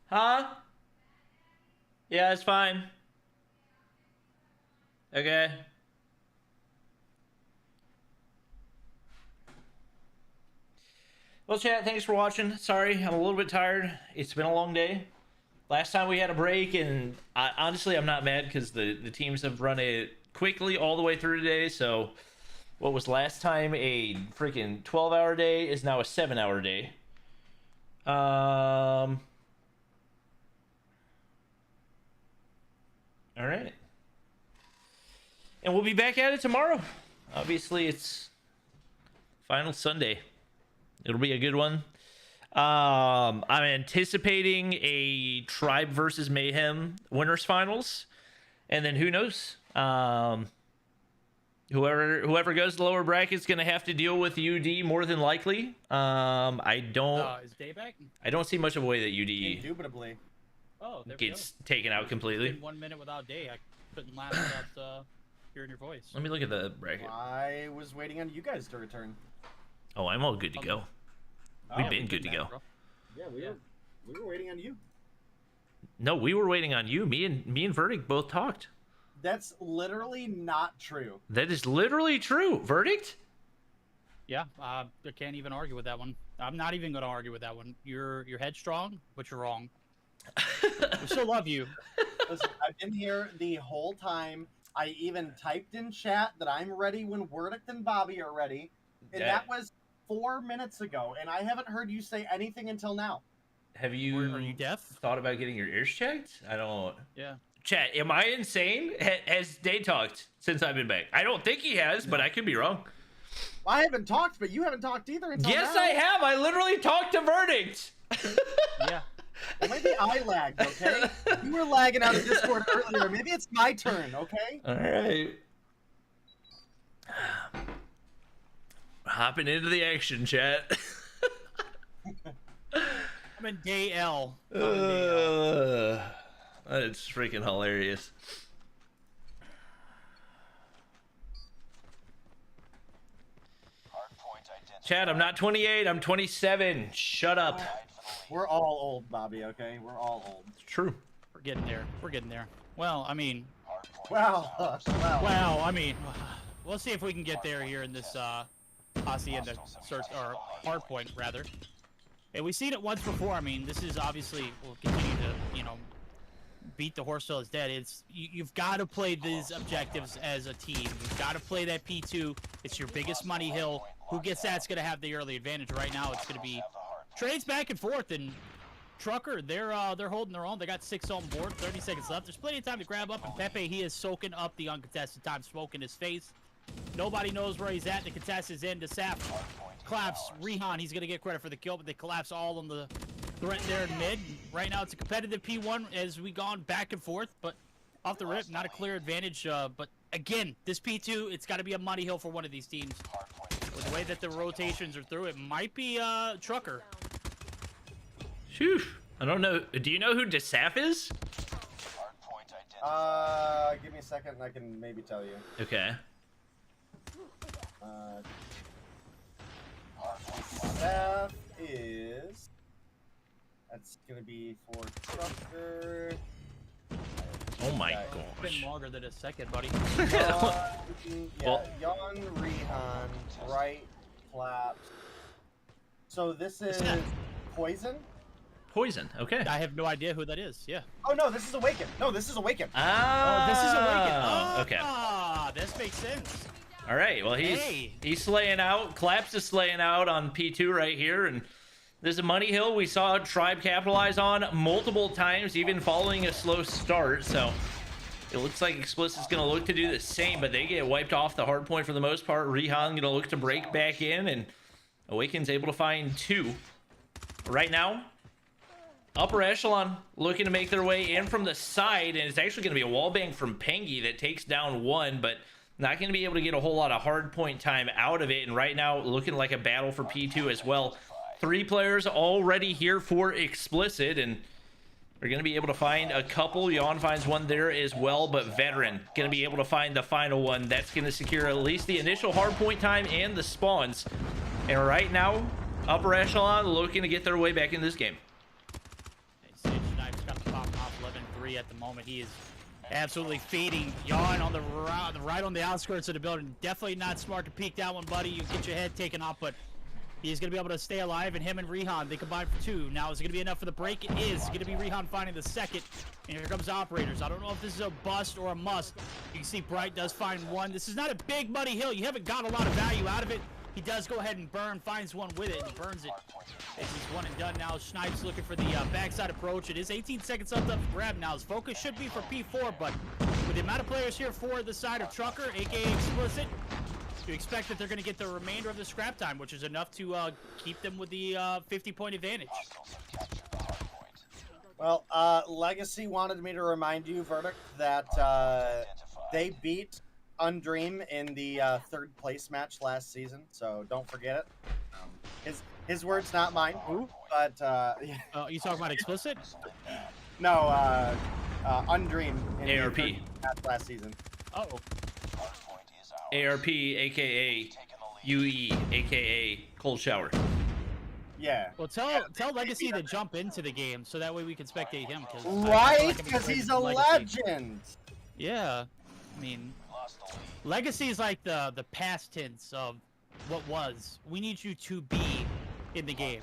Huh? Yeah, it's fine. Okay. Well, chat, thanks for watching. Sorry, I'm a little bit tired. It's been a long day. Last time we had a break, and honestly, I'm not mad because the teams have run it quickly all the way through today. So what was last time a freaking 12-hour day is now a 7-hour day. All right. And we'll be back at it tomorrow. Obviously, it's final Sunday. It'll be a good one. I'm anticipating a Tribe versus Mayhem winners finals. And then who knows? Whoever goes to the lower bracket is going to have to deal with UD more than likely. I don't... Is Day back? I don't see much of a way that UD... Indubitably. Oh, there gets taken out completely. In 1 minute without Day, I couldn't laugh without hearing your voice. Let me look at the bracket. I was waiting on you guys to return. Oh, I'm all good to go. We've been good to go. Yeah, we were waiting on you. No, we were waiting on you. Me and Verdict both talked. That's literally not true. That is literally true. Verdict? Yeah, I can't even argue with that one. I'm not even going to argue with that one. You're headstrong, but you're wrong. We still love you. Listen, I've been here the whole time. I even typed in chat that I'm ready when Verdict and Bobby are ready. And that was 4 minutes ago, and I haven't heard you say anything until now. Have you... Are you deaf? Thought about getting your ears checked? I don't... Yeah. Chat, am I insane? Has Day talked since I've been back? I don't think he has, but I could be wrong. I haven't talked, but you haven't talked either until yes, now. I have. I literally talked to Verdict. Yeah. Well, maybe I lagged, okay? You were lagging out of Discord earlier. Maybe it's my turn, okay? All right. Hopping into the action, chat. I'm in Day L. That's freaking hilarious. Chad, I'm not 28, I'm 27. Shut up. We're all old, Bobby, okay? We're all old. It's true. We're getting there. We're getting there. Well, I mean... Wow. Well, I mean... We'll see if we can get there here in this, Hacienda search, or hardpoint, rather. And we've seen it once before. I mean, this is obviously... We'll continue to, you know... beat the horse till it's dead. It's you've got to play these objectives as a team. You've got to play that P2. It's your biggest money hill. Who gets that's going to have the early advantage. Right now, it's going to be trades back and forth. And Trucker, they're holding their own. They got 6 on board. 30 seconds left. There's plenty of time to grab up. And Pepe, he is soaking up the uncontested time, smoking his face. Nobody knows where he's at. The contest is in. Desaf collapse. Rehan, he's going to get credit for the kill, but they collapse all on the threat there in mid. Right now, it's a competitive P1 as we gone back and forth, but off the rip, not a clear advantage. But again, this P2, it's got to be a money hill for one of these teams. With the way that the rotations are through, it might be Trucker. Phew. I don't know. Do you know who Desaf is? Give me a second and I can maybe tell you. Okay. That is... That's gonna be for Trucker. Oh my It's gosh. been longer than a second, buddy. Yon, Rehan, right, Claps. So this is Poison? Poison. Okay. I have no idea who that is. Yeah. Oh no, this is Awaken. No, this is Awaken. Ah. Oh, this is Awaken. Oh, okay. Ah, this makes sense. All right. Well, he's slaying out. Claps is slaying out on P2 right here, and this is a money hill we saw Tribe capitalize on multiple times, even following a slow start. So it looks like Explicit's going to look to do the same, but they get wiped off the hard point for the most part. Rehan going to look to break back in, and Awaken's able to find 2. Right now, upper echelon looking to make their way in from the side, and it's actually going to be a wallbang from Pengy that takes down 1, but not going to be able to get a whole lot of hard point time out of it. And right now, looking like a battle for P2 as well. 3 players already here for Explicit, and they're going to be able to find a couple. Yawn finds one there as well, but Veteran going to be able to find the final one. That's going to secure at least the initial hardpoint time and the spawns. And right now, upper echelon looking to get their way back in this game. Sage Knife's got the pop off 11-3 at the moment. He is absolutely feeding Yawn on the right on the outskirts of the building. Definitely not smart to peek that one, buddy. You get your head taken off, but he's going to be able to stay alive, and him and Rehan, they combine for 2. Now, is it going to be enough for the break? It is. Going to be Rehan finding the second. And here comes Operators. I don't know if this is a bust or a must. You can see Bright does find 1. This is not a big muddy hill. You haven't got a lot of value out of it. He does go ahead and burn, finds 1 with it, and burns it. This is 1 and done now. Snipes looking for the backside approach. It is 18 seconds up to grab now. His focus should be for P4, but with the amount of players here for the side of Trucker, aka Explicit, you expect that they're going to get the remainder of the scrap time, which is enough to keep them with the 50-point advantage. Well, Legacy wanted me to remind you, Verdict, that they beat Undream in the 3rd place match last season, so don't forget it. His words, not mine. Who? But You talking about Explicit? No, Undream in ARP. the 3rd match last season. Oh. ARP, aka UE, aka Cold Shower. Yeah. Well, tell Legacy to jump into the game so that way we can spectate him. Right? Because he's a legend. Yeah. I mean, Legacy is like the past tense of what was. We need you to be in the game.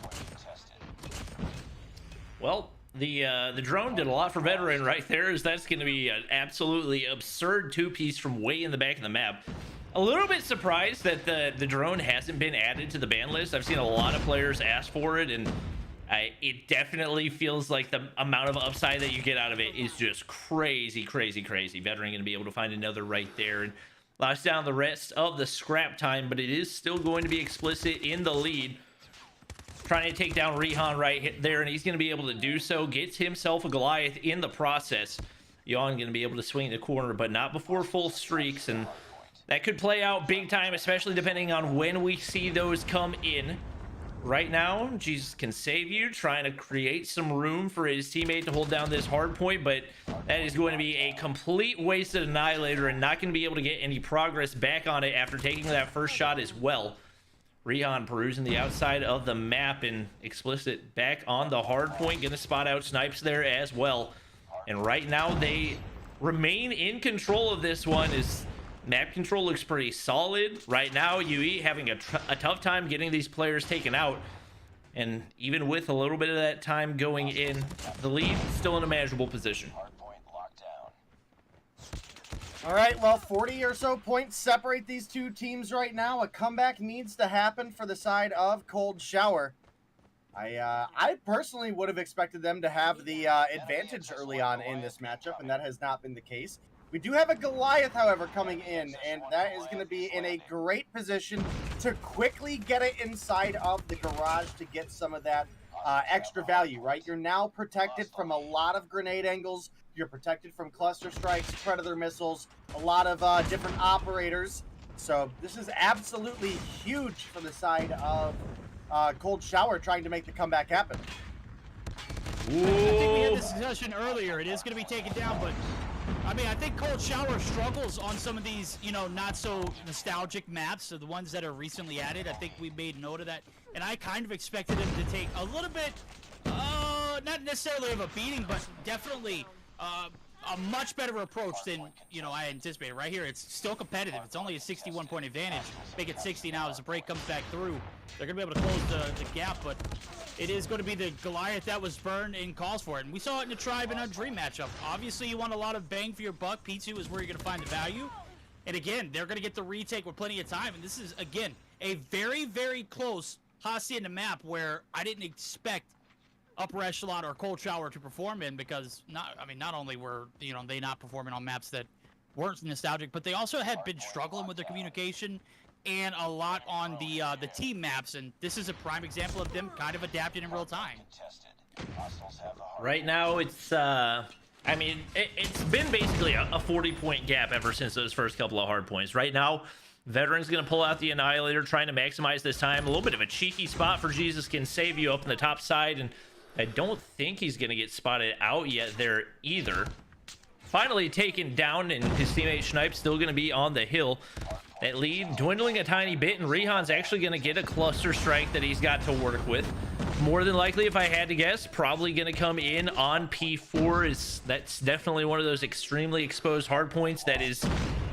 Well, the drone did a lot for Veteran right there, as that's going to be an absolutely absurd 2-piece from way in the back of the map. A little bit surprised that the drone hasn't been added to the ban list. I've seen a lot of players ask for it, and it definitely feels like the amount of upside that you get out of it is just crazy, crazy, crazy. Veteran going to be able to find another right there and locks down the rest of the scrap time, but it is still going to be Explicit in the lead. Trying to take down Rehan right there, and he's going to be able to do so. Gets himself a Goliath in the process. Yawn going to be able to swing the corner, but not before full streaks, and that could play out big time, especially depending on when we see those come in. Right now, Jesus can save you, trying to create some room for his teammate to hold down this hard point, but that is going to be a complete wasted Annihilator and not going to be able to get any progress back on it after taking that first shot as well. Rehan perusing the outside of the map, and Explicit back on the hard point, gonna spot out Snipes there as well. And right now they remain in control of this one, as map control looks pretty solid. Right now, UE having a tough time getting these players taken out. And even with a little bit of that time going in, the lead still in a manageable position. All right, well, 40 or so points separate these two teams right now. A comeback needs to happen for the side of Cold Shower. I personally would have expected them to have the advantage early on in this matchup, and that has not been the case. We do have a Goliath, however, coming in, and that is going to be in a great position to quickly get it inside of the garage to get some of that extra value, right? You're now protected from a lot of grenade angles. You're protected from cluster strikes, predator missiles, a lot of different operators. So this is absolutely huge for the side of Cold Shower trying to make the comeback happen. I think we had this discussion earlier. It is going to be taken down, but I mean, I think Cold Shower struggles on some of these, you know, not so nostalgic maps, so the ones that are recently added. I think we made note of that, and I kind of expected him to take a little bit, not necessarily of a beating, but definitely a much better approach than, you know, I anticipated. Right here, it's still competitive. It's only a 61-point advantage. Make it 60 now as the break comes back through. They're going to be able to close the gap, but it is going to be the Goliath that was burned in calls for it. And we saw it in the Tribe and a Dream matchup. Obviously, you want a lot of bang for your buck. P2 is where you're going to find the value. And again, they're going to get the retake with plenty of time. And this is, again, a very, very close Hacienda map where I didn't expect upper echelon or Cold Shower to perform in, because not only were, you know, they not performing on maps that weren't nostalgic, but they also had been struggling with their communication and a lot on the team maps, and this is a prime example of them kind of adapting in real time. Right now, it's I mean, it's been basically a 40-point gap ever since those first couple of hard points. Right now, Veteran's going to pull out the Annihilator, trying to maximize this time. A little bit of a cheeky spot for Jesus can save you up on the top side, and I don't think he's going to get spotted out yet there either. Finally taken down, and his teammate Schneip's still going to be on the hill. That lead dwindling a tiny bit, and Rehan's actually going to get a cluster strike that he's got to work with. More than likely, if I had to guess, probably going to come in on P4. That's definitely one of those extremely exposed hard points that is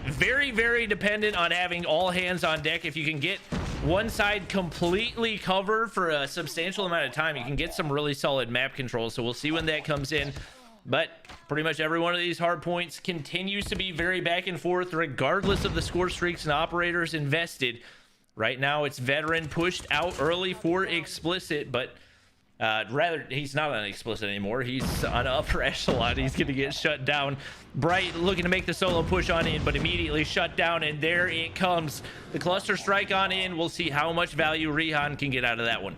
very, very dependent on having all hands on deck. If you can get one side completely covered for a substantial amount of time, you can get some really solid map control. So we'll see when that comes in. But pretty much every one of these hard points continues to be very back and forth, regardless of the score streaks and operators invested. Right now, it's Veteran pushed out early for Explicit, but rather, he's not on Explicit anymore. He's on upper echelon. He's going to get shut down. Bright looking to make the solo push on in, but immediately shut down, and there it comes. The cluster strike on in. We'll see how much value Rehan can get out of that one.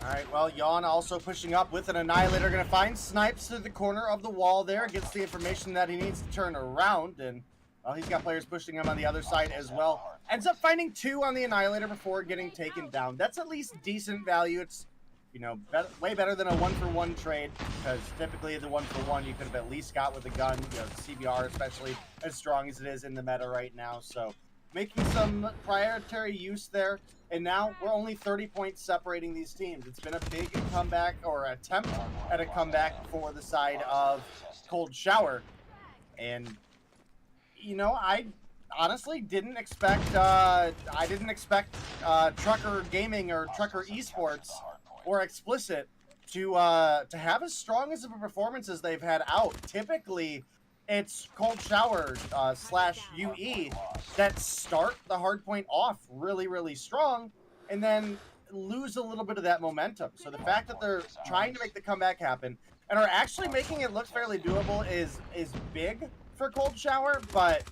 All right, well, Yawn also pushing up with an Annihilator. Going to find Snipes to the corner of the wall there. Gets the information that he needs to turn around, and well, he's got players pushing him on the other side as well. Ends up finding 2 on the Annihilator before getting taken down. That's at least decent value. It's, you know, way better than a 1-for-1 trade, because typically the 1-for-1 you could have at least got with a gun. You know, the CBR, especially as strong as it is in the meta right now. So making some priority use there. And now we're only 30 points separating these teams. It's been a big comeback, or attempt at a comeback for the side of Cold Shower. And, you know, I honestly didn't expect Trucker Gaming or Trucker Esports or Explicit to have as strong as of a performance as they've had out. Typically, it's Cold Shower / UE that start the hard point off really, really strong and then lose a little bit of that momentum. So the fact that they're trying to make the comeback happen and are actually making it look fairly doable is big for Cold Shower, but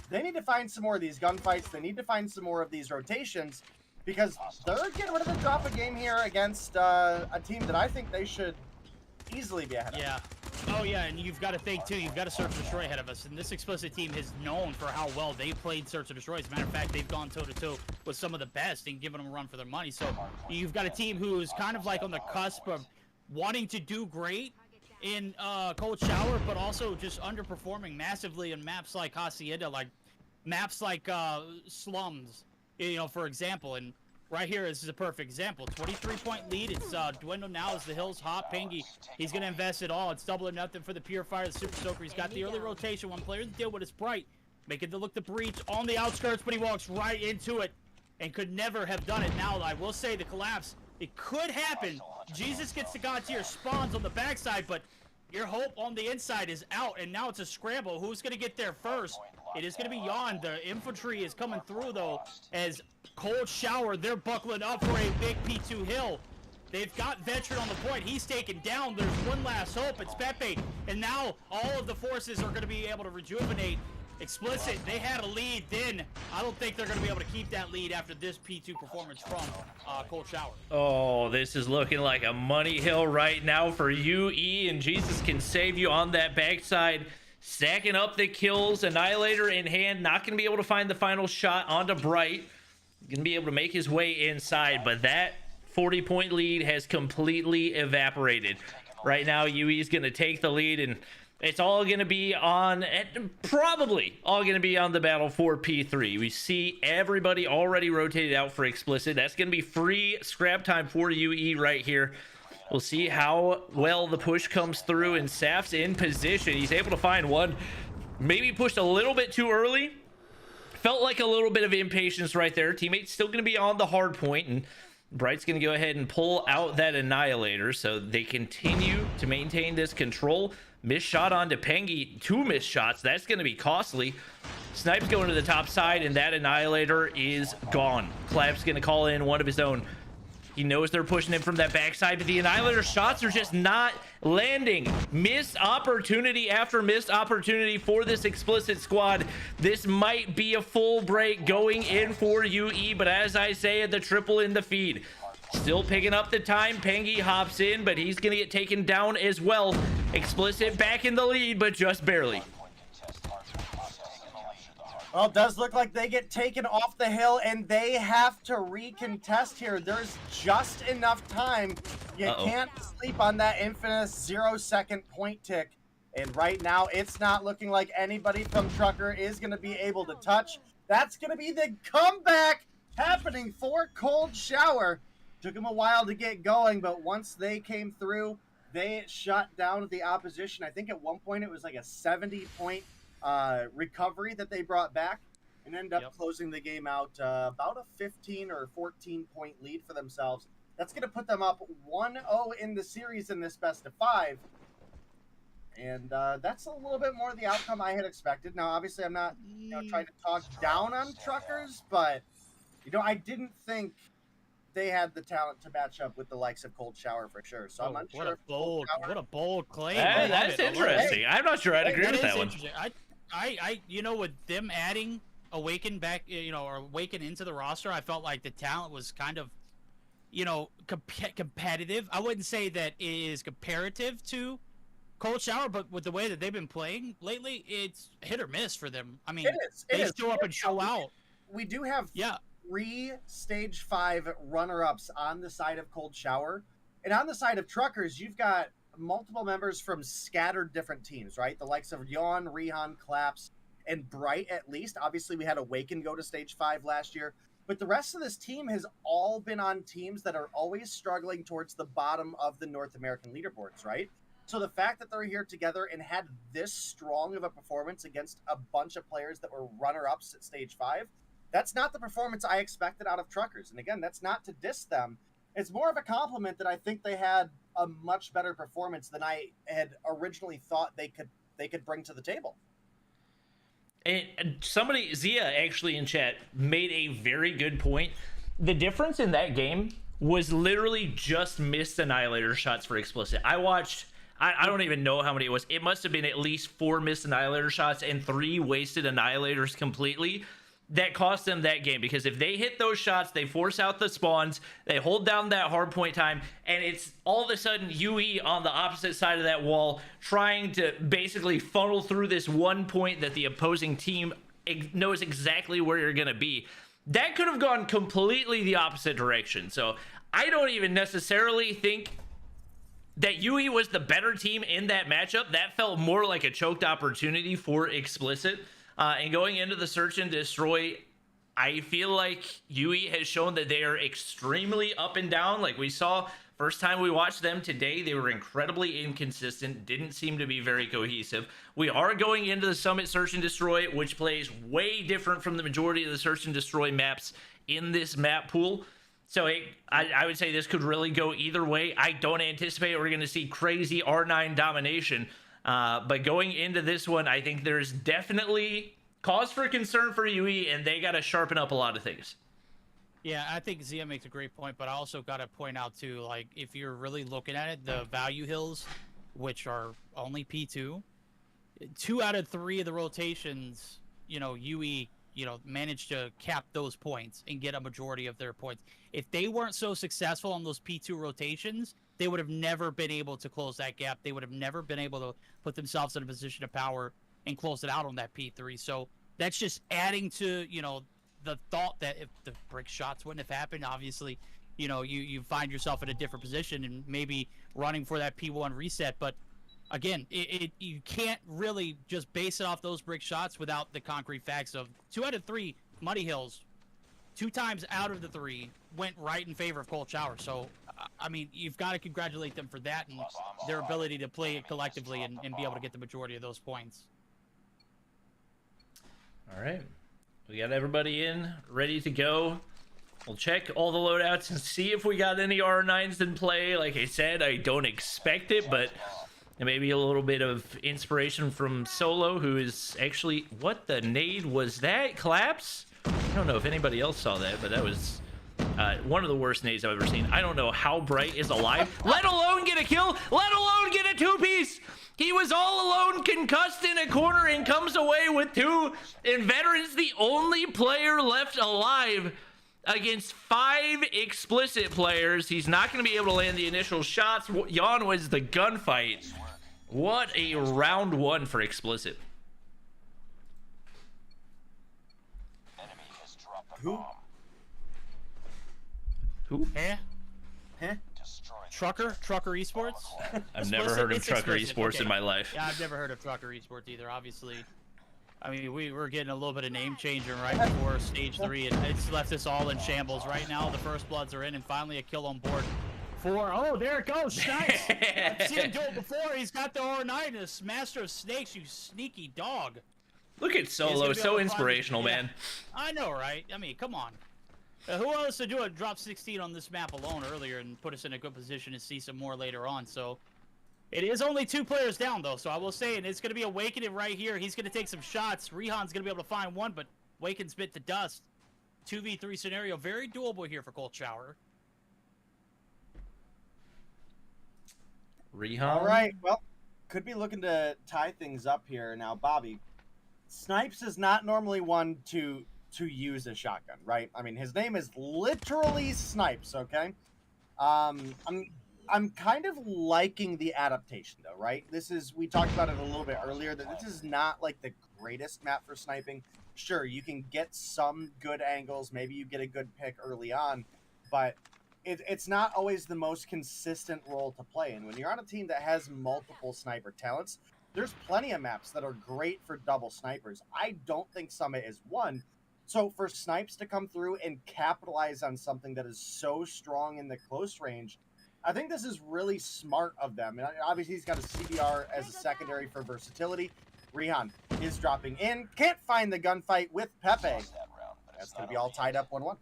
they need to find some more of these gunfights. They need to find some more of these rotations, because they're getting rid of the drop a game here against a team that I think they should easily be ahead of. Yeah. Oh, yeah, and you've got to think, too, you've got a Search and Destroy ahead of us, and this Explicit team is known for how well they played Search and Destroy. As a matter of fact, they've gone toe-to-toe with some of the best and given them a run for their money. So you've got a team who's kind of like on the cusp of wanting to do great in Cold Shower, but also just underperforming massively in maps like Hacienda, like maps like Slums, you know, for example. And right here, this is a perfect example. 23-point lead. It's dwindled now as the hills hop. Pengy, he's going to invest it all. It's double or nothing for the Purifier, the Super Soaker. He's got the early rotation. One player to deal with is Bright, making the look the breach on the outskirts, but he walks right into it and could never have done it. Now, I will say the collapse, it could happen. Jesus gets the God tier, spawns on the backside, but your hope on the inside is out, and now it's a scramble. Who's going to get there first? It is going to be Yawn. The infantry is coming through, though, as Cold Shower, they're buckling up for a big P2 hill. They've got Veteran on the point. He's taken down. There's one last hope. It's Pepe. And now all of the forces are going to be able to rejuvenate. Explicit, they had a lead then. I don't think they're going to be able to keep that lead after this P2 performance from Cold Shower. Oh, this is looking like a money hill right now for UE, and Jesus can save you on that backside. Stacking up the kills, Annihilator in hand, not going to be able to find the final shot onto Bright. Going to be able to make his way inside, but that 40-point lead has completely evaporated. Right now, UE is going to take the lead, and it's all going to be on, probably all going to be on the battle for P3. We see everybody already rotated out for Explicit. That's going to be free scrap time for UE right here. We'll see how well the push comes through, and Saf's in position. He's able to find one. Maybe pushed a little bit too early. Felt like a little bit of impatience right there. Teammate's still going to be on the hard point, and Bright's going to go ahead and pull out that Annihilator, so they continue to maintain this control. Missed shot onto Pengi, 2 missed shots. That's going to be costly. Snipe's going to the top side, and that Annihilator is gone. Clap's going to call in one of his own. He knows they're pushing him from that backside, but the Annihilator shots are just not landing. Missed opportunity after missed opportunity for this Explicit squad. This might be a full break going in for UE, but as I say, the triple in the feed. Still picking up the time. Pengi hops in, but he's going to get taken down as well. Explicit back in the lead, but just barely. Well, it does look like they get taken off the hill, and they have to recontest here. There's just enough time. You can't sleep on that infamous 0-second point tick. And right now, it's not looking like anybody from Trucker is going to be able to touch. That's going to be the comeback happening for Cold Shower. Took them a while to get going, but once they came through, they shut down the opposition. I think at one point it was like a 70-point recovery that they brought back and ended up closing the game out about a 15 or 14-point lead for themselves. That's going to put them up 1-0 in the series in this best of 5. And that's a little bit more the outcome I had expected. Now, obviously, I'm not trying to talk down on Truckers, but I didn't think they had the talent to match up with the likes of Cold Shower for sure. So I'm unsure. What a bold claim. That's interesting. I'm not sure I'd agree with that one. I with them adding Awaken back, or Awaken into the roster, I felt like the talent was kind of, competitive. I wouldn't say that it is comparative to Cold Shower, but with the way that they've been playing lately, it's hit or miss for them. I mean, they show up and show out. We do have 3 Stage 5 runner-ups on the side of Cold Shower. And on the side of Truckers, you've got multiple members from scattered different teams, right? The likes of Yawn, Rehan, Claps, and Bright at least. Obviously, we had Awaken go to Stage 5 last year. But the rest of this team has all been on teams that are always struggling towards the bottom of the North American leaderboards, right? So the fact that they're here together and had this strong of a performance against a bunch of players that were runner-ups at Stage 5, that's not the performance I expected out of Truckers. And again, that's not to diss them. It's more of a compliment that I think they had a much better performance than I had originally thought they could bring to the table. And somebody, Zia, actually in chat, made a very good point. The difference in that game was literally just missed Annihilator shots for Explicit. I watched, I don't even know how many it was. It must have been at least 4 missed Annihilator shots and 3 wasted Annihilators completely. That cost them that game, because if they hit those shots, they force out the spawns, they hold down that hard point time, and it's all of a sudden UE on the opposite side of that wall trying to basically funnel through this one point that the opposing team knows exactly where you're going to be. That could have gone completely the opposite direction. So I don't even necessarily think that UE was the better team in that matchup. That felt more like a choked opportunity for Explicit. And going into the search and destroy, I feel like UE has shown that they are extremely up and down. Like we saw first time we watched them today, they were incredibly inconsistent, didn't seem to be very cohesive. We are going into the Summit Search and Destroy, which plays way different from the majority of the Search and Destroy maps in this map pool. So I would say this could really go either way. I don't anticipate we're going to see crazy R9 domination. But going into this one, I think there's definitely cause for concern for UE, and they got to sharpen up a lot of things. Yeah, I think Zia makes a great point, but I also got to point out too, like if you're really looking at it, the value hills, which are only P2, 2 out of 3 of the rotations, UE, managed to cap those points and get a majority of their points. If they weren't so successful on those P2 rotations, they would have never been able to close that gap. They would have never been able to put themselves in a position of power and close it out on that P3. So that's just adding to, the thought that if the brick shots wouldn't have happened, obviously, you find yourself in a different position and maybe running for that P1 reset. But again, you can't really just base it off those brick shots without the concrete facts of 2 out of 3 Muddy Hills, 2 times out of the 3 went right in favor of Cold Shower. So, I mean, you've got to congratulate them for that and their ability to play it collectively and be able to get the majority of those points. All right. We got everybody in, ready to go. We'll check all the loadouts and see if we got any R9s in play. Like I said, I don't expect it, but maybe a little bit of inspiration from Solo, who is actually... What the nade was that? Collapse? I don't know if anybody else saw that, but that was one of the worst nades I've ever seen. I don't know how Bright is alive, let alone get a kill, let alone get a 2-piece. He was all alone, concussed in a corner, and comes away with 2. And Veteran's the only player left alive against 5 explicit players. He's not going to be able to land the initial shots. Yawn was the gunfight. What a round 1 for explicit. Who? Huh? Trucker Esports? I've never heard of Trucker Esports in my life. Yeah, I've never heard of Trucker Esports either, obviously. I mean, we were getting a little bit of name changing right before stage 3, and it's left us all in shambles. Right now, the first bloods are in, and finally a kill on board. 4. Oh, there it goes. Nice. I've seen him do it before. He's got the R9, and this Master of Snakes, you sneaky dog. Look at Solo, so inspirational, man. I know, right? I mean, come on. Who else to do it? Drop 16 on this map alone earlier and put us in a good position to see some more later on. So it is only 2 players down, though. So I will say, and it's going to be Awakening right here. He's going to take some shots. Rehan's going to be able to find one, but Awaken's bit to dust. 2v3 scenario. Very doable here for Cold Shower. Rehan. All right. Well, could be looking to tie things up here. Now, Bobby, Snipes is not normally one to use a shotgun, right? I mean, his name is literally Snipes, okay? I'm kind of liking the adaptation, though, right? We talked about it a little bit earlier, that this is not, like, the greatest map for sniping. Sure, you can get some good angles, maybe you get a good pick early on, but it's not always the most consistent role to play. And when you're on a team that has multiple sniper talents, there's plenty of maps that are great for double snipers. I don't think Summit is one. So for Snipes to come through and capitalize on something that is so strong in the close range, I think this is really smart of them. And obviously he's got a CBR as a secondary for versatility. Rehan is dropping in. Can't find the gunfight with Pepe. That's going to be all tied up 1-1.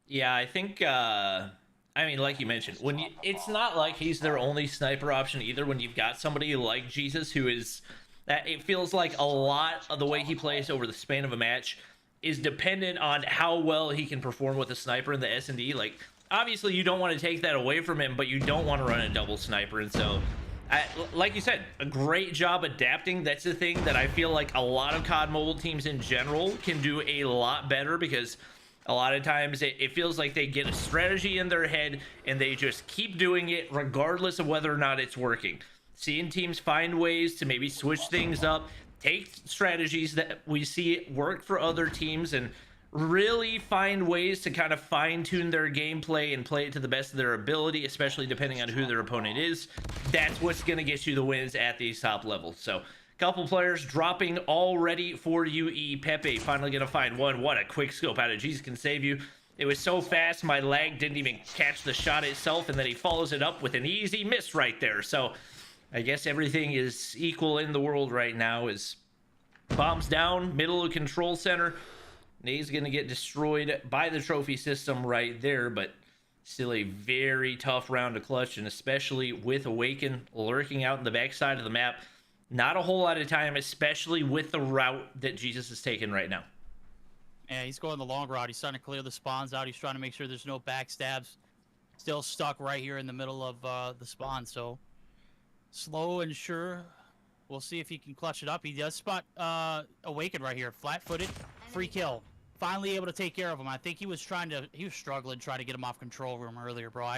Yeah, I think, I mean, like you mentioned, it's not like he's their only sniper option either. When you've got somebody like Jesus, who is, it feels like a lot of the way he plays over the span of a match is dependent on how well he can perform with a sniper in the S&D. Like, obviously you don't want to take that away from him, but you don't want to run a double sniper. And so, like you said, a great job adapting. That's the thing that I feel like a lot of COD mobile teams in general can do a lot better, because a lot of times it feels like they get a strategy in their head and they just keep doing it regardless of whether or not it's working. Seeing teams find ways to maybe switch things up, take strategies that we see work for other teams, and really find ways to kind of fine-tune their gameplay and play it to the best of their ability, especially depending on who their opponent is. That's what's going to get you the wins at these top levels. So, couple players dropping already for UE. Pepe finally going to find one. What a quick scope out of Jesus Can Save You. It was so fast, my lag didn't even catch the shot itself, and then he follows it up with an easy miss right there. So, I guess everything is equal in the world right now. As bombs down, middle of control center. Nade's going to get destroyed by the trophy system right there, but still a very tough round to clutch, and especially with Awaken lurking out in the backside of the map. Not a whole lot of time, especially with the route that Jesus is taking right now. Yeah, he's going the long route. He's trying to clear the spawns out. He's trying to make sure there's no backstabs. Still stuck right here in the middle of the spawn. So slow and sure. We'll see if he can clutch it up. He does spot Awakened right here. Flat-footed. Free kill. Finally able to take care of him. I think he was struggling trying to get him off control room earlier, bro.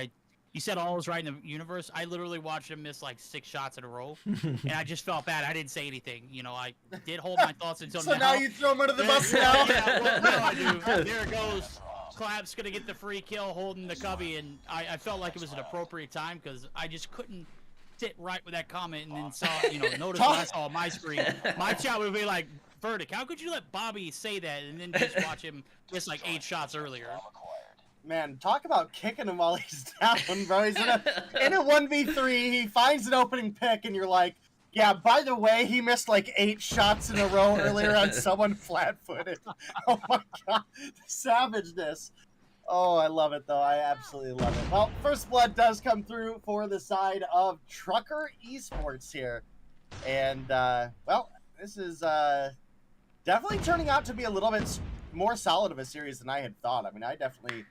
You said all was right in the universe. I literally watched him miss like 6 shots in a row, and I just felt bad. I didn't say anything. You know, I did hold my thoughts until so now you throw him under the bus now? Yeah, well, no, I do. There it goes. Clap's going to get the free kill holding the cubby, and I felt like it was an appropriate time because I just couldn't sit right with that comment and then saw, notice what I saw on my screen. My chat would be like, Verdict, how could you let Bobby say that and then just watch him miss like 8 shots earlier? Man, talk about kicking him while he's down, bro. He's in a 1v3. He finds an opening pick, and you're like, yeah, by the way, he missed like 8 shots in a row earlier on someone flat-footed. Oh, my God. The savageness. Oh, I love it, though. I absolutely love it. Well, first blood does come through for the side of Trucker Esports here. And, well, this is definitely turning out to be a little bit more solid of a series than I had thought. I mean, I definitely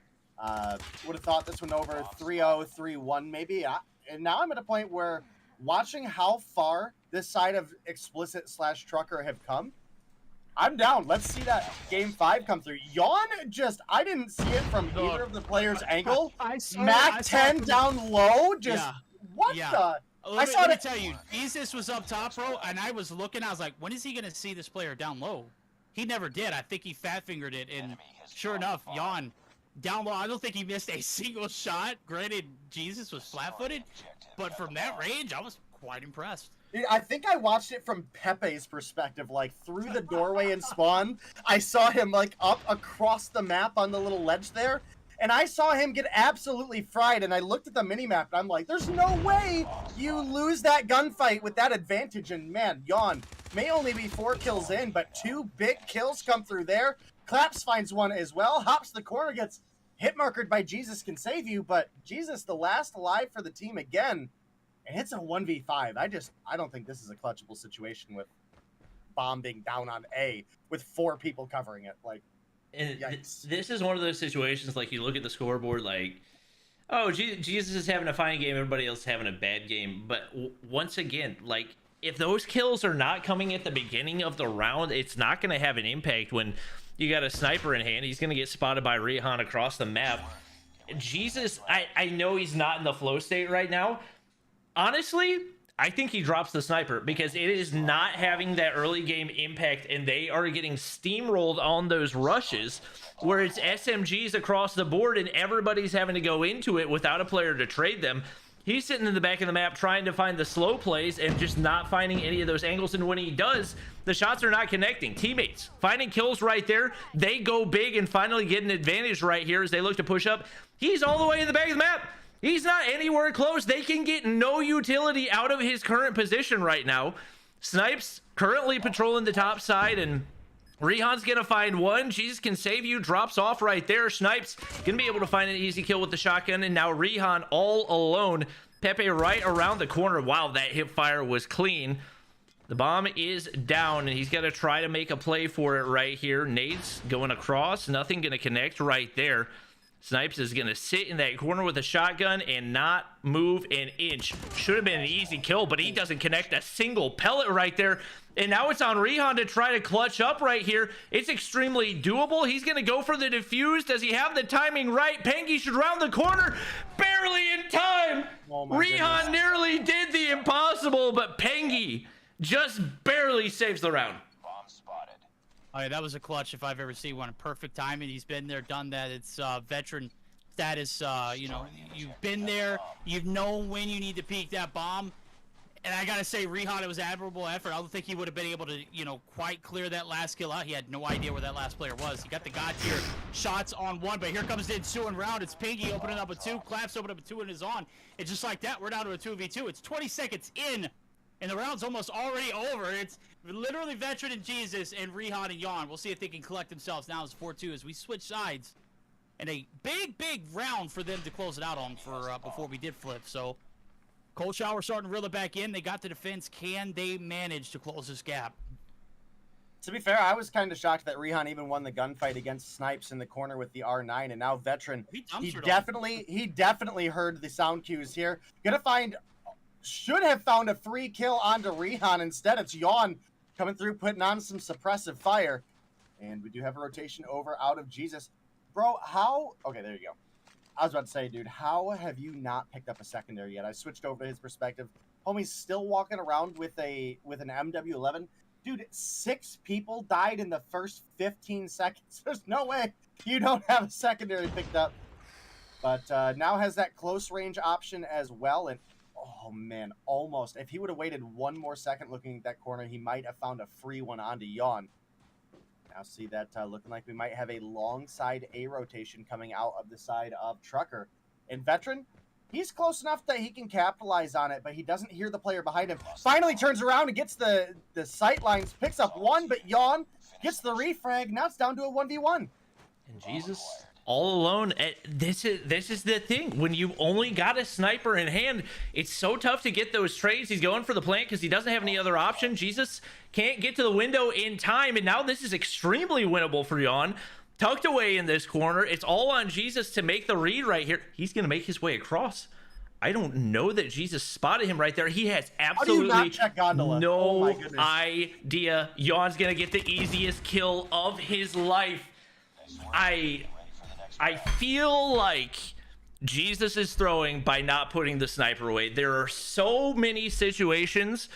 would have thought this one over 3-0, 3-1 maybe. And now I'm at a point where watching how far this side of Explicit/Trucker have come, I'm down. Let's see that Game 5 come through. Yawn I didn't see it from either of the players' angle. Mac 10 down low, what the? Let me tell you, Jesus was up top, bro, and I was looking, I was like, when is he going to see this player down low? He never did. I think he fat-fingered it, and sure enough, Yawn down low. I don't think he missed a single shot. Granted, Jesus was flat-footed, but from that range, I was quite impressed. I think I watched it from Pepe's perspective, like through the doorway in spawn. I saw him like up across the map on the little ledge there, and I saw him get absolutely fried, and I looked at the minimap, and I'm like, there's no way you lose that gunfight with that advantage, and man, Yawn may only be 4 kills in, but 2 big kills come through there. Claps finds one as well, hops the corner, gets hit markered by Jesus Can Save You, but Jesus, the last alive for the team again, and it's a 1v5. I don't think this is a clutchable situation with Bomb being down on A with 4 people covering it. Like, and this is one of those situations, like, you look at the scoreboard, like, oh, Jesus is having a fine game, everybody else is having a bad game. But once again, like, if those kills are not coming at the beginning of the round, it's not going to have an impact when you got a sniper in hand. He's going to get spotted by Rehan across the map. Jesus, I know he's not in the flow state right now. Honestly, I think he drops the sniper because it is not having that early game impact, and they are getting steamrolled on those rushes where it's SMGs across the board and everybody's having to go into it without a player to trade them. He's sitting in the back of the map trying to find the slow plays and just not finding any of those angles, and when he does, the shots are not connecting. Teammates finding kills right there. They go big and finally get an advantage right here as they look to push up. He's all the way in the back of the map. He's not anywhere close. They can get no utility out of his current position right now. Snipes currently patrolling the top side, and Rehan's gonna find one. Jesus Can Save You drops off right there. Snipes gonna be able to find an easy kill with the shotgun, and now Rehan all alone. Pepe right around the corner. Wow, that hip fire was clean. The bomb is down, and he's gonna try to make a play for it right here. Nades going across, nothing gonna connect right there. Snipes is going to sit in that corner with a shotgun and not move an inch. Should have been an easy kill, but he doesn't connect a single pellet right there. And now it's on Rehan to try to clutch up right here. It's extremely doable. He's going to go for the defuse. Does he have the timing right? Pengi should round the corner. Barely in time. Rehan nearly did the impossible, but Pengi just barely saves the round. Oh, yeah, that was a clutch if I've ever seen one. Perfect timing. He's been there, done that. It's veteran status. You know, you've been there. You know when you need to peek that bomb. And I got to say, Rehan, it was admirable effort. I don't think he would have been able to, you know, quite clear that last kill out. He had no idea where that last player was. He got the God tier shots on one, but here comes the ensuing round. It's Pinky opening up a 2. Claps opening up a 2 and is on. It's just like that. We're down to a 2v2. It's 20 seconds in. And the round's almost already over. It's literally Veteran and Jesus and Rehan and Yawn. We'll see if they can collect themselves now as 4-2 as we switch sides. And a big round for them to close it out on for before we did flip. So Cold Shower starting to reel it back in. They got the defense. Can they manage to close this gap? To be fair, I was kind of shocked that Rehan even won the gunfight against Snipes in the corner with the R9, and now Veteran. He definitely heard the sound cues here. Should have found a free kill onto Rehan. Instead, it's Yawn coming through, putting on some suppressive fire. And we do have a rotation over out of Jesus. Bro, how... Okay, there you go. I was about to say, dude, how have you not picked up a secondary yet? I switched over to his perspective. Homie's still walking around with an MW11. Dude, 6 people died in the first 15 seconds. There's no way you don't have a secondary picked up. But now has that close range option as well. And, oh, man, almost. If he would have waited one more second looking at that corner, he might have found a free one onto Yawn. Now see that looking like we might have a long side A rotation coming out of the side of Trucker. And Veteran, he's close enough that he can capitalize on it, but he doesn't hear the player behind him. Finally turns around and gets the sight lines, picks up one, but Yawn gets the refrag. Now it's down to a 1v1. And Jesus all alone. This is the thing. When you only got a sniper in hand, it's so tough to get those trades. He's going for the plant because he doesn't have any other option. Jesus can't get to the window in time, and now this is extremely winnable for Yawn. Tucked away in this corner. It's all on Jesus to make the read right here. He's going to make his way across. I don't know that Jesus spotted him right there. He has absolutely no idea. Yawn's going to get the easiest kill of his life. I feel like Jesus is throwing by not putting the sniper away. There are so many situations.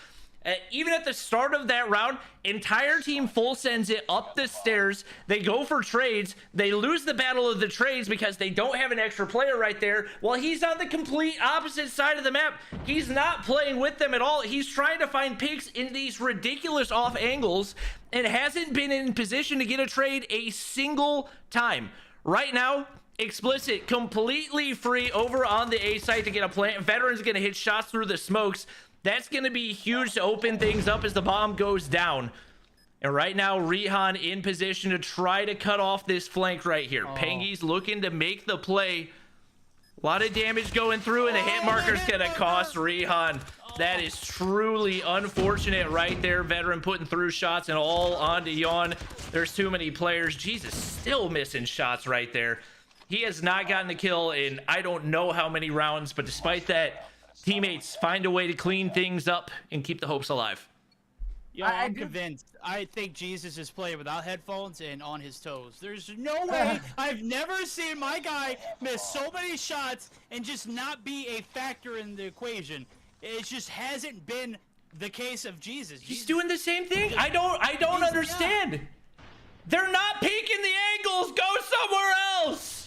Even at the start of that round, entire team full sends it up the stairs. They go for trades. They lose the battle of the trades because they don't have an extra player right there. While he's on the complete opposite side of the map. He's not playing with them at all. He's trying to find picks in these ridiculous off angles and hasn't been in position to get a trade a single time. Right now, Explicit completely free over on the A site to get a plant. Veteran's going to hit shots through the smokes. That's going to be huge to open things up as the bomb goes down. And right now, Rehan in position to try to cut off this flank right here. Pengy's looking to make the play. A lot of damage going through, and a hit marker's going to cost Rehan. That is truly unfortunate right there. Veteran putting through shots and all onto Yawn. There's too many players. Jesus, still missing shots right there. He has not gotten a kill in I don't know how many rounds, but despite that, teammates find a way to clean things up and keep the hopes alive. Yeah, I'm convinced. I think Jesus is playing without headphones and on his toes. There's no way. I've never seen my guy miss so many shots and just not be a factor in the equation. It just hasn't been the case of Jesus. He's doing the same thing. I don't understand. They're not peeking the angles. Go somewhere else.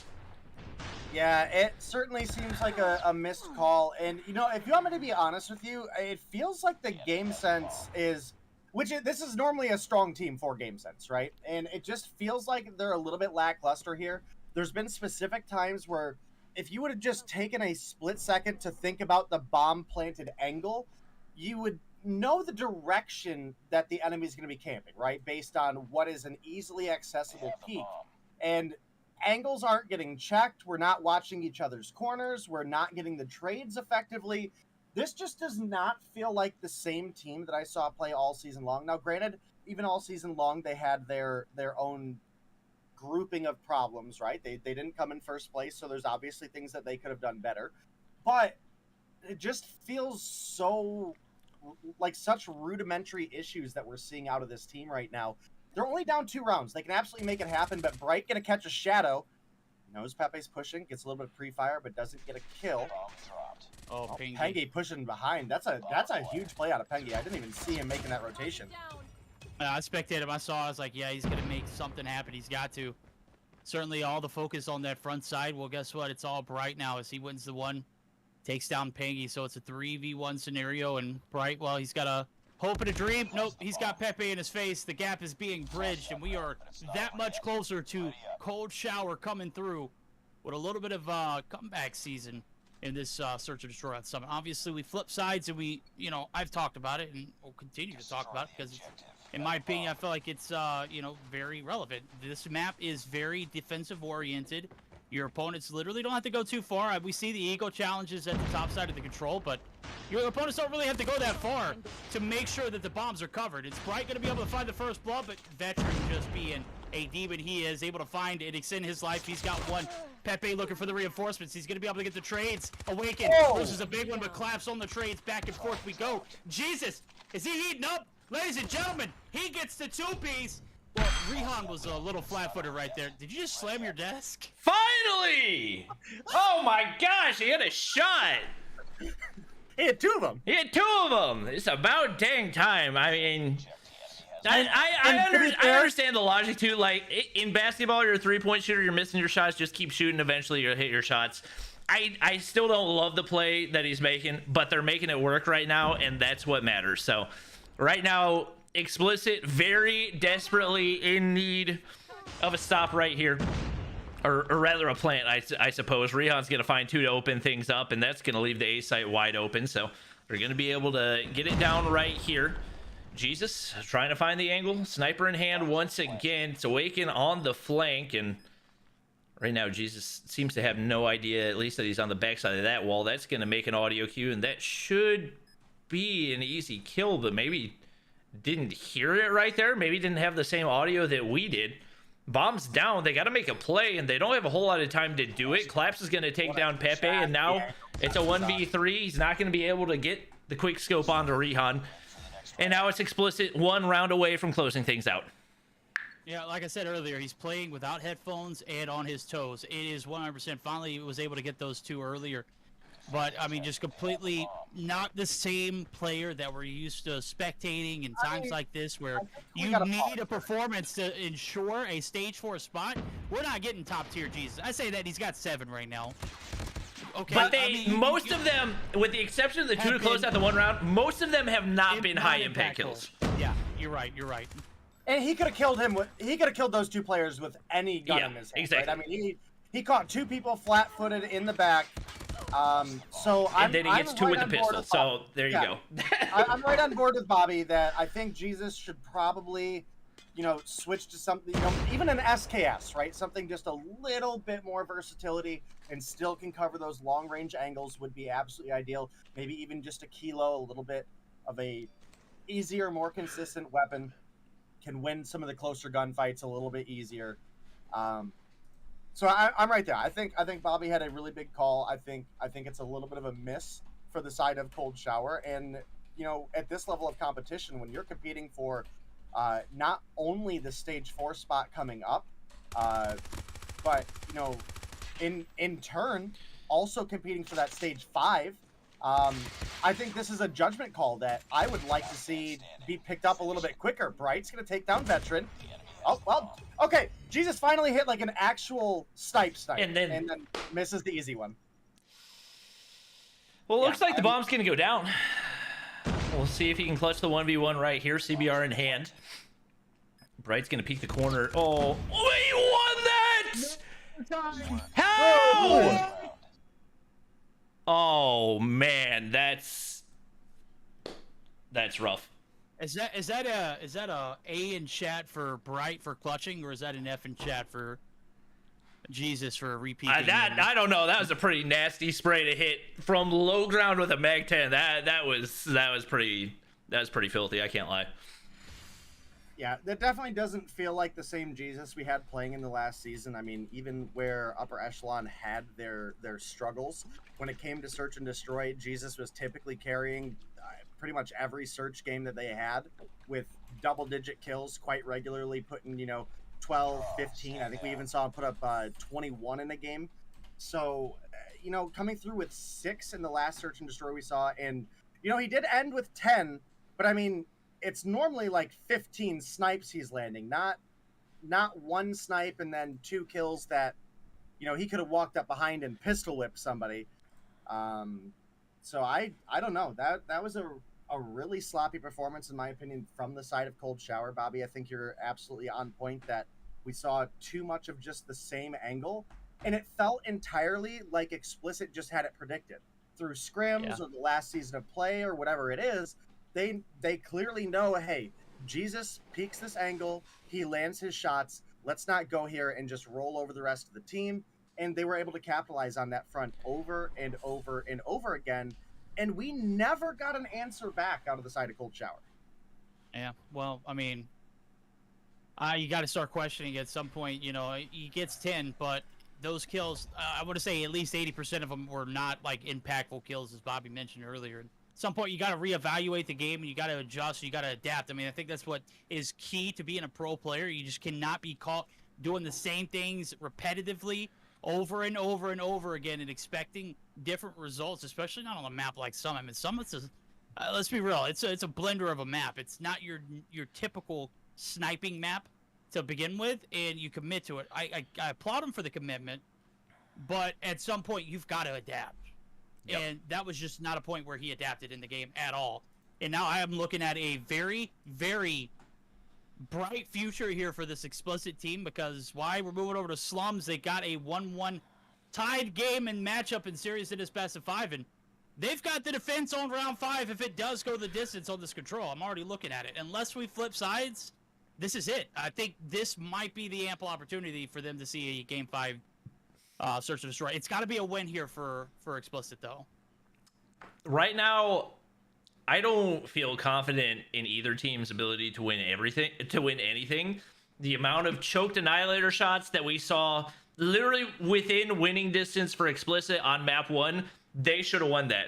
Yeah, it certainly seems like a missed call. And, you know, if you want me to be honest with you, it feels like the game sense is, this is normally a strong team for game sense, right? And it just feels like they're a little bit lackluster here. There's been specific times where if you would have just taken a split second to think about the bomb planted angle, you would know the direction that the enemy is going to be camping, right? Based on what is an easily accessible peak. And angles aren't getting checked. We're not watching each other's corners. We're not getting the trades effectively. This just does not feel like the same team that I saw play all season long. Now, granted, even all season long, they had their own grouping of problems, right? They didn't come in first place, so there's obviously things that they could have done better. But it just feels so like such rudimentary issues that we're seeing out of this team right now. They're only down 2 rounds. They can absolutely make it happen, but Bright going to catch a shadow. Knows Pepe's pushing, gets a little bit of pre-fire, but doesn't get a kill. Oh, Pengy pushing behind. That's a huge play out of Pengy. I didn't even see him making that rotation. I spectated him. I was like, yeah, he's going to make something happen. He's got to. Certainly all the focus on that front side. Well, guess what? It's all Bright now as he wins the one. Takes down Pengy, so it's a 3v1 scenario, and Bright, well, he's got a hope and a dream. Nope, he's got Pepe in his face. The gap is being bridged, and we are that much closer to Cold Shower coming through with a little bit of comeback season in this Search and Destroy on Summit. Obviously, we flip sides, and we, you know, I've talked about it, and we'll continue to talk about it because, in my opinion, I feel like it's, you know, very relevant. This map is very defensive-oriented. Your opponents literally don't have to go too far. We see the ego challenges at the top side of the control, but your opponents don't really have to go that far to make sure that the bombs are covered. It's Bright going to be able to find the first blood, but Veteran just being a demon he is able to find and extend his life. He's got one. Pepe looking for the reinforcements. He's going to be able to get the trades. Awaken versus a big one, but collapse on the trades. Back and forth we go. Jesus, is he heating up? Ladies and gentlemen, he gets the two-piece. Well, Rehan was a little flat-footed right there. Did you just slam your desk? Finally! Oh my gosh, he had a shot. He had 2 of them. He had 2 of them. It's about dang time. I mean, I understand the logic too. Like in basketball, you're a 3-point shooter. You're missing your shots. Just keep shooting. Eventually, you'll hit your shots. I still don't love the play that he's making, but they're making it work right now, and that's what matters. So, right now, Explicit very desperately in need of a stop right here. Or rather a plant, I suppose. Rehan's going to find 2 to open things up, and that's going to leave the A site wide open. So they're going to be able to get it down right here. Jesus trying to find the angle. Sniper in hand once again. It's Awaken on the flank, and right now Jesus seems to have no idea, at least that he's on the backside of that wall. That's going to make an audio cue, and that should be an easy kill, but maybe didn't hear it right there. Maybe didn't have the same audio that we did. Bombs down. They got to make a play, and they don't have a whole lot of time to do it. Collapse is going to take down Pepe, and now it's a 1v3. He's not going to be able to get the quick scope onto Rehan. And now it's Explicit 1 round away from closing things out. Yeah, like I said earlier, he's playing without headphones and on his toes. It is 100%. Finally, he was able to get those 2 earlier. But, I mean, just completely not the same player that we're used to spectating in times like this where you need a performance to ensure a stage 4 spot. We're not getting top tier Jesus. I say that he's got 7 right now. Okay, but most of them, with the exception of the 2 to close out the 1 round, most of them have not been high impact kills. Yeah, you're right. And he could have killed him with. He could have killed those 2 players with any gun in his hand. Exactly. Right? I mean, he caught 2 people flat-footed in the back. So and then he gets 2 with the pistol. So there you go. I'm right on board with Bobby that I think Jesus should probably, switch to something, even an SKS, right? Something just a little bit more versatility and still can cover those long-range angles would be absolutely ideal. Maybe even just a kilo, a little bit of a easier, more consistent weapon can win some of the closer gunfights a little bit easier. So I'm right there. I think Bobby had a really big call. I think it's a little bit of a miss for the side of Cold Shower. And at this level of competition, when you're competing for not only the stage 4 spot coming up, but in turn also competing for that stage 5. I think this is a judgment call that I would like to see be picked up a little bit quicker. Bright's going to take down Veteran. Oh, well, okay. Jesus finally hit like an actual snipe, and then misses the easy one. Well, it looks like the bomb's going to go down. We'll see if he can clutch the 1v1 right here. CBR in hand. Bright's going to peek the corner. Oh, he won that! How? Oh, man, that's rough. Is that a A in chat for Bright for clutching, or is that an F in chat for Jesus for repeating? I don't know. That was a pretty nasty spray to hit from low ground with a Mag 10. That was pretty filthy. I can't lie. Yeah, that definitely doesn't feel like the same Jesus we had playing in the last season. I mean, even where Upper Echelon had their struggles, when it came to Search and Destroy, Jesus was typically carrying pretty much every search game that they had with double-digit kills quite regularly, putting, 12, 15. I think we even saw him put up 21 in a game. So, coming through with 6 in the last Search and Destroy we saw, and, he did end with 10, but I mean, it's normally like 15 snipes he's landing, not 1 snipe and then 2 kills that, he could have walked up behind and pistol whipped somebody. So I don't know. That was a really sloppy performance, in my opinion, from the side of Cold Shower. Bobby, I think you're absolutely on point that we saw too much of just the same angle, and it felt entirely like Explicit just had it predicted through scrims or the last season of play or whatever it is. They clearly know, hey, Jesus peeks this angle, he lands his shots. Let's not go here and just roll over the rest of the team. and they were able to capitalize on that front over and over and over again. And we never got an answer back out of the side of Cold Shower. Yeah, well, I mean, you got to start questioning at some point. You know, he gets 10, but those kills, I want to say at least 80% of them were not like impactful kills, as Bobby mentioned earlier. At some point, you got to reevaluate the game, and you got to adjust, you got to adapt. I mean, I think that's what is key to being a pro player. You just cannot be caught doing the same things repetitively over and over and over again and expecting different results, especially not on a map like Summit. I mean, Summit's a, let's be real, it's a blender of a map. It's not your typical sniping map to begin with, and you commit to it. I applaud him for the commitment, but at some point you've got to adapt. Yep. And that was just not a point where he adapted in the game at all. And now I am looking at a very, very bright future here for this Explicit team, because why we're moving over to Slums, they got a 1-1 tied game and matchup in series that is best of 5, and they've got the defense on round 5 if it does go the distance on this control. I'm already looking at it. Unless we flip sides, this is it. I think this might be the ample opportunity for them to see a Game 5 Search and Destroy. It's got to be a win here for Explicit, though. Right now, I don't feel confident in either team's ability to win anything. The amount of choked Annihilator shots that we saw literally within winning distance for Explicit on map 1, they should have won that.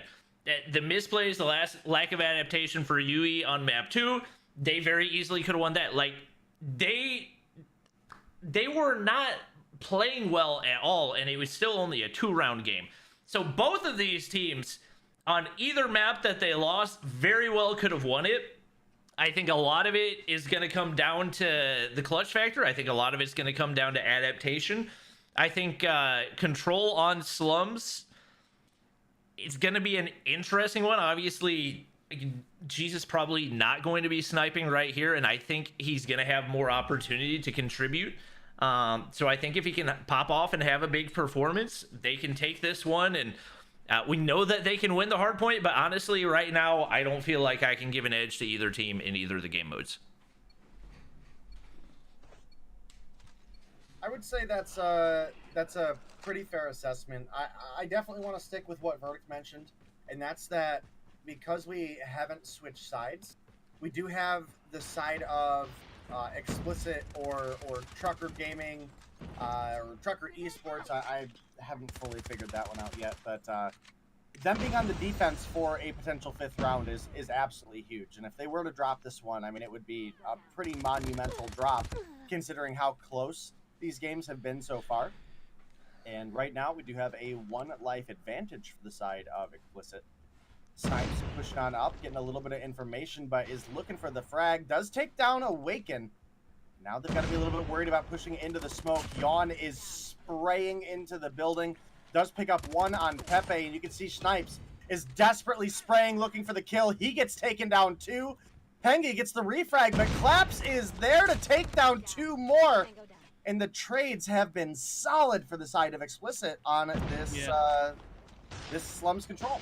The misplays, the lack of adaptation for UE on map 2, they very easily could have won that. Like, they were not playing well at all, and it was still only a 2-round game. So both of these teams on either map that they lost very well could have won it. I think a lot of it is going to come down to the clutch factor. I think a lot of it's going to come down to adaptation. I think control on Slums, it's going to be an interesting one. Obviously, Jesus probably not going to be sniping right here, and I think he's going to have more opportunity to contribute. So I think if he can pop off and have a big performance, they can take this one, and we know that they can win the hard point, but honestly, right now, I don't feel like I can give an edge to either team in either of the game modes. I would say that's a pretty fair assessment. I definitely want to stick with what Verdict mentioned, and that's that because we haven't switched sides, we do have the side of Explicit or Trucker Gaming or Trucker Esports. I haven't fully figured that one out yet, but them being on the defense for a potential 5th round is absolutely huge. And if they were to drop this one, I mean, it would be a pretty monumental drop considering how close these games have been so far. And right now we do have a 1 life advantage for the side of Explicit. Snipes pushing on up, getting a little bit of information, but is looking for the frag. Does take down Awaken. Now they've got to be a little bit worried about pushing into the smoke. Yawn is spraying into the building. Does pick up 1 on Pepe, and you can see Snipes is desperately spraying, looking for the kill. He gets taken down 2. Pengi gets the refrag, but Claps is there to take down 2 more. And the trades have been solid for the side of Explicit on this this Slums control.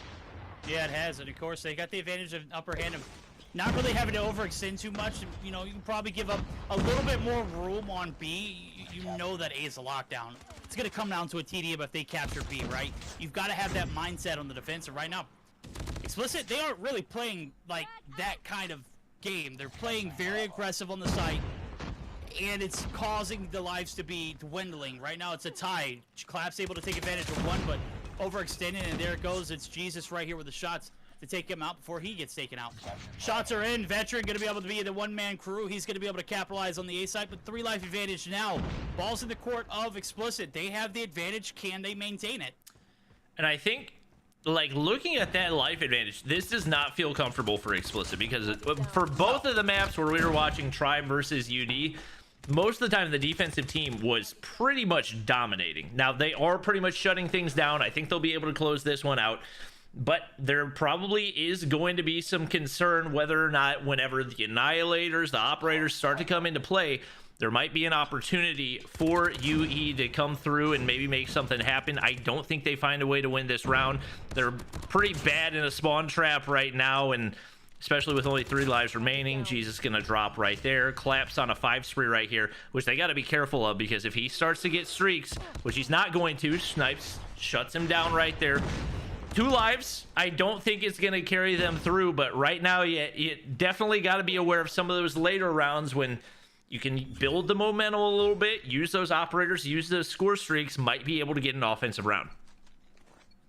Yeah, it has, and of course they got the advantage of an upper hand of not really having to overextend too much. You know, you can probably give up a little bit more room on B. You know that A is a lockdown. It's going to come down to a TDM if they capture B, right? You've got to have that mindset on the defense, and right now, Explicit, they aren't really playing like that kind of game. They're playing very aggressive on the site, and it's causing the lives to be dwindling. Right now, it's a tie. Clap's able to take advantage of 1, but overextending, and there it goes. It's Jesus right here with the shots to take him out before he gets taken out. Shots are in. Veteran going to be able to be the one-man crew. He's going to be able to capitalize on the A side, but 3 life advantage now. Ball's in the court of Explicit. They have the advantage. Can they maintain it? And I think, like, looking at that life advantage, this does not feel comfortable for Explicit, because for both of the maps where we were watching Tribe versus UD, most of the time the defensive team was pretty much dominating. Now they are pretty much shutting things down. I think they'll be able to close this one out, but there probably is going to be some concern whether or not whenever the Annihilators, the operators start to come into play, there might be an opportunity for UE to come through and maybe make something happen. I don't think they find a way to win this round. They're pretty bad in a spawn trap right now, and especially with only 3 lives remaining. Jesus gonna drop right there. Collapse on a 5 spree right here, which they got to be careful of, because if he starts to get streaks, which he's not going to, Snipes shuts him down right there. 2 lives. I don't think it's gonna carry them through, but right now you definitely got to be aware of some of those later rounds when you can build the momentum a little bit, use those operators, use those score streaks, might be able to get an offensive round.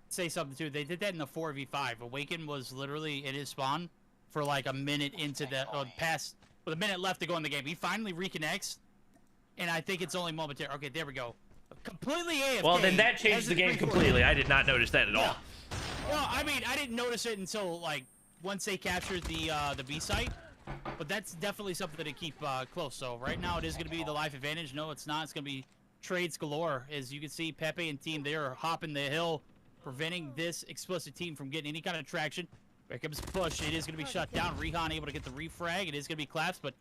Say something too. They did that in the 4v5. Awaken was literally in his spawn for like a minute into the with a minute left to go in the game. He finally reconnects, and I think it's only momentary. Okay, there we go. Completely AFK. Well, then that changed the game completely. I did not notice that at all. Well, I mean, I didn't notice it until like once they captured the B site. But that's definitely something to keep close. So right now it is going to be the life advantage. No, it's not. It's going to be trades galore. As you can see, Pepe and team, they are hopping the hill, preventing this explicit team from getting any kind of traction. Here comes push. It is going to be shut down. Rehan able to get the refrag. It is going to be collapsed, but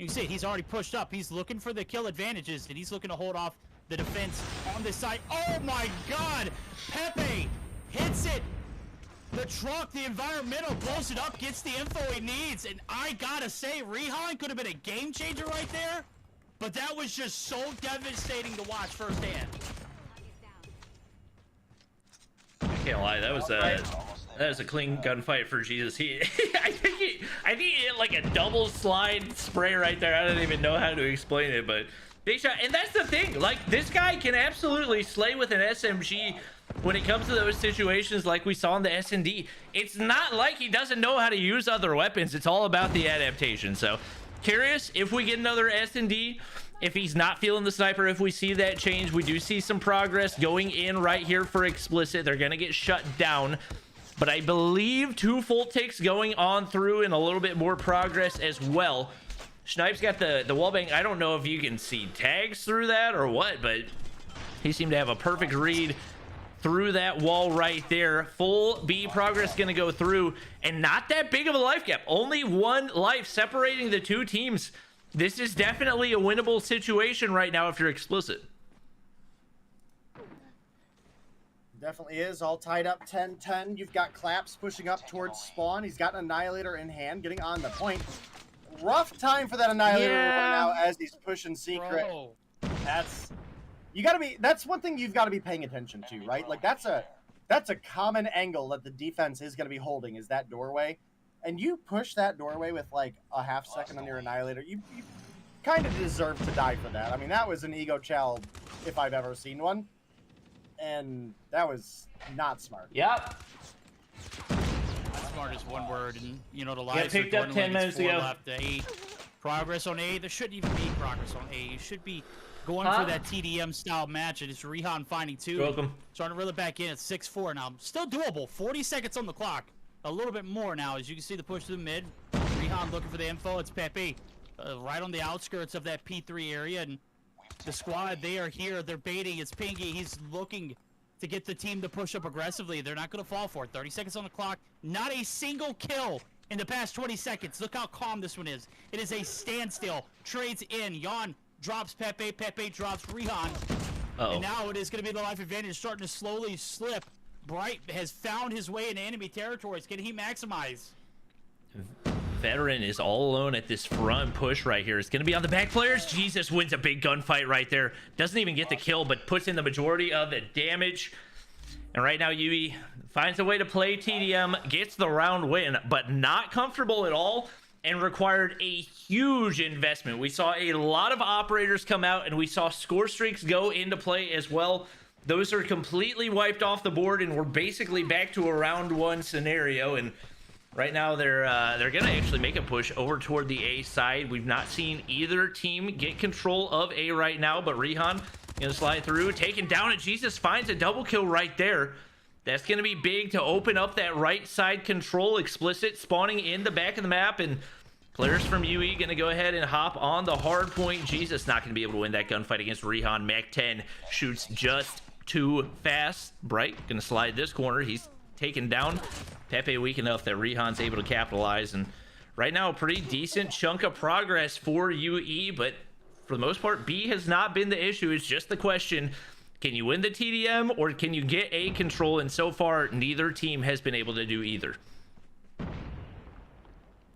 you can see he's already pushed up. He's looking for the kill advantages, and he's looking to hold off the defense on this side. Oh my God! Pepe hits it. The truck, the environmental, blows it up, gets the info he needs, and I gotta say, Rehan could have been a game changer right there, but that was just so devastating to watch firsthand. I can't lie, that was a clean gunfight for Jesus. I think he hit like a double slide spray right there. I don't even know how to explain it, but big shot. And that's the thing, like, this guy can absolutely slay with an SMG when it comes to those situations like we saw in the S&D. It's not like he doesn't know how to use other weapons. It's all about the adaptation. So curious if we get another S&D, if he's not feeling the sniper, if we see that change. We do see some progress going in right here for explicit. They're gonna get shut down, but I believe 2 full ticks going on through and a little bit more progress as well. Snipes got the wallbang. I don't know if you can see tags through that or what, but he seemed to have a perfect read through that wall right there. Full B progress gonna go through, and not that big of a life gap. Only 1 life separating the 2 teams. This is definitely a winnable situation right now if you're explicit. Definitely is. All tied up 10-10. You've got Claps pushing up towards spawn. He's got an Annihilator in hand, getting on the point. Rough time for that Annihilator right now as he's pushing Secret. Bro. That's one thing you've got to be paying attention to, right? Like, that's a common angle that the defense is going to be holding, is that doorway. And you push that doorway with like a half second on your Annihilator, you kind of deserve to die for that. I mean, that was an ego chow if I've ever seen one. And that was not smart. Yep. Not smart is one word, and you know the lives picked up 10 minutes ago. Left. A. Progress on A. There shouldn't even be progress on A. You should be going for that TDM style match, and it's Rehan finding 2. Welcome. Starting to reel it back in at 6-4 now. Still doable. 40 seconds on the clock. A little bit more now, as you can see the push to the mid. Rehan looking for the info. It's Pepe right on the outskirts of that P3 area, and the squad, they are here. They're baiting. It's Pingy. He's looking to get the team to push up aggressively. They're not going to fall for it. 30 seconds on the clock. Not a single kill in the past 20 seconds. Look how calm this one is. It is a standstill. Trades in. Yon drops Pepe. Pepe drops Rehan. And now it is going to be the life advantage starting to slowly slip. Bright has found his way into enemy territories. Can he maximize? Veteran is all alone at this front push right here. It's going to be on the back players. Jesus wins a big gunfight right there. Doesn't even get the kill, but puts in the majority of the damage. And right now, UE finds a way to play TDM, gets the round win, but not comfortable at all, and required a huge investment. We saw a lot of operators come out, and we saw score streaks go into play as well. Those are completely wiped off the board, and we're basically back to a round 1 scenario. And right now, they're gonna actually make a push over toward the A side. We've not seen either team get control of A right now, but Rehan gonna slide through, taken down, and Jesus finds a double kill right there. That's gonna be big to open up that right side control. Explicit spawning in the back of the map, and players from UE gonna go ahead and hop on the hard point. Jesus not gonna be able to win that gunfight against Rehan. Mac 10 shoots just too fast. Bright gonna slide this corner. He's taken down. Pepe weak enough that Rehan's able to capitalize, and right now a pretty decent chunk of progress for UE, but for the most part B has not been the issue. It's just the question, can you win the TDM or can you get A control? And so far neither team has been able to do either.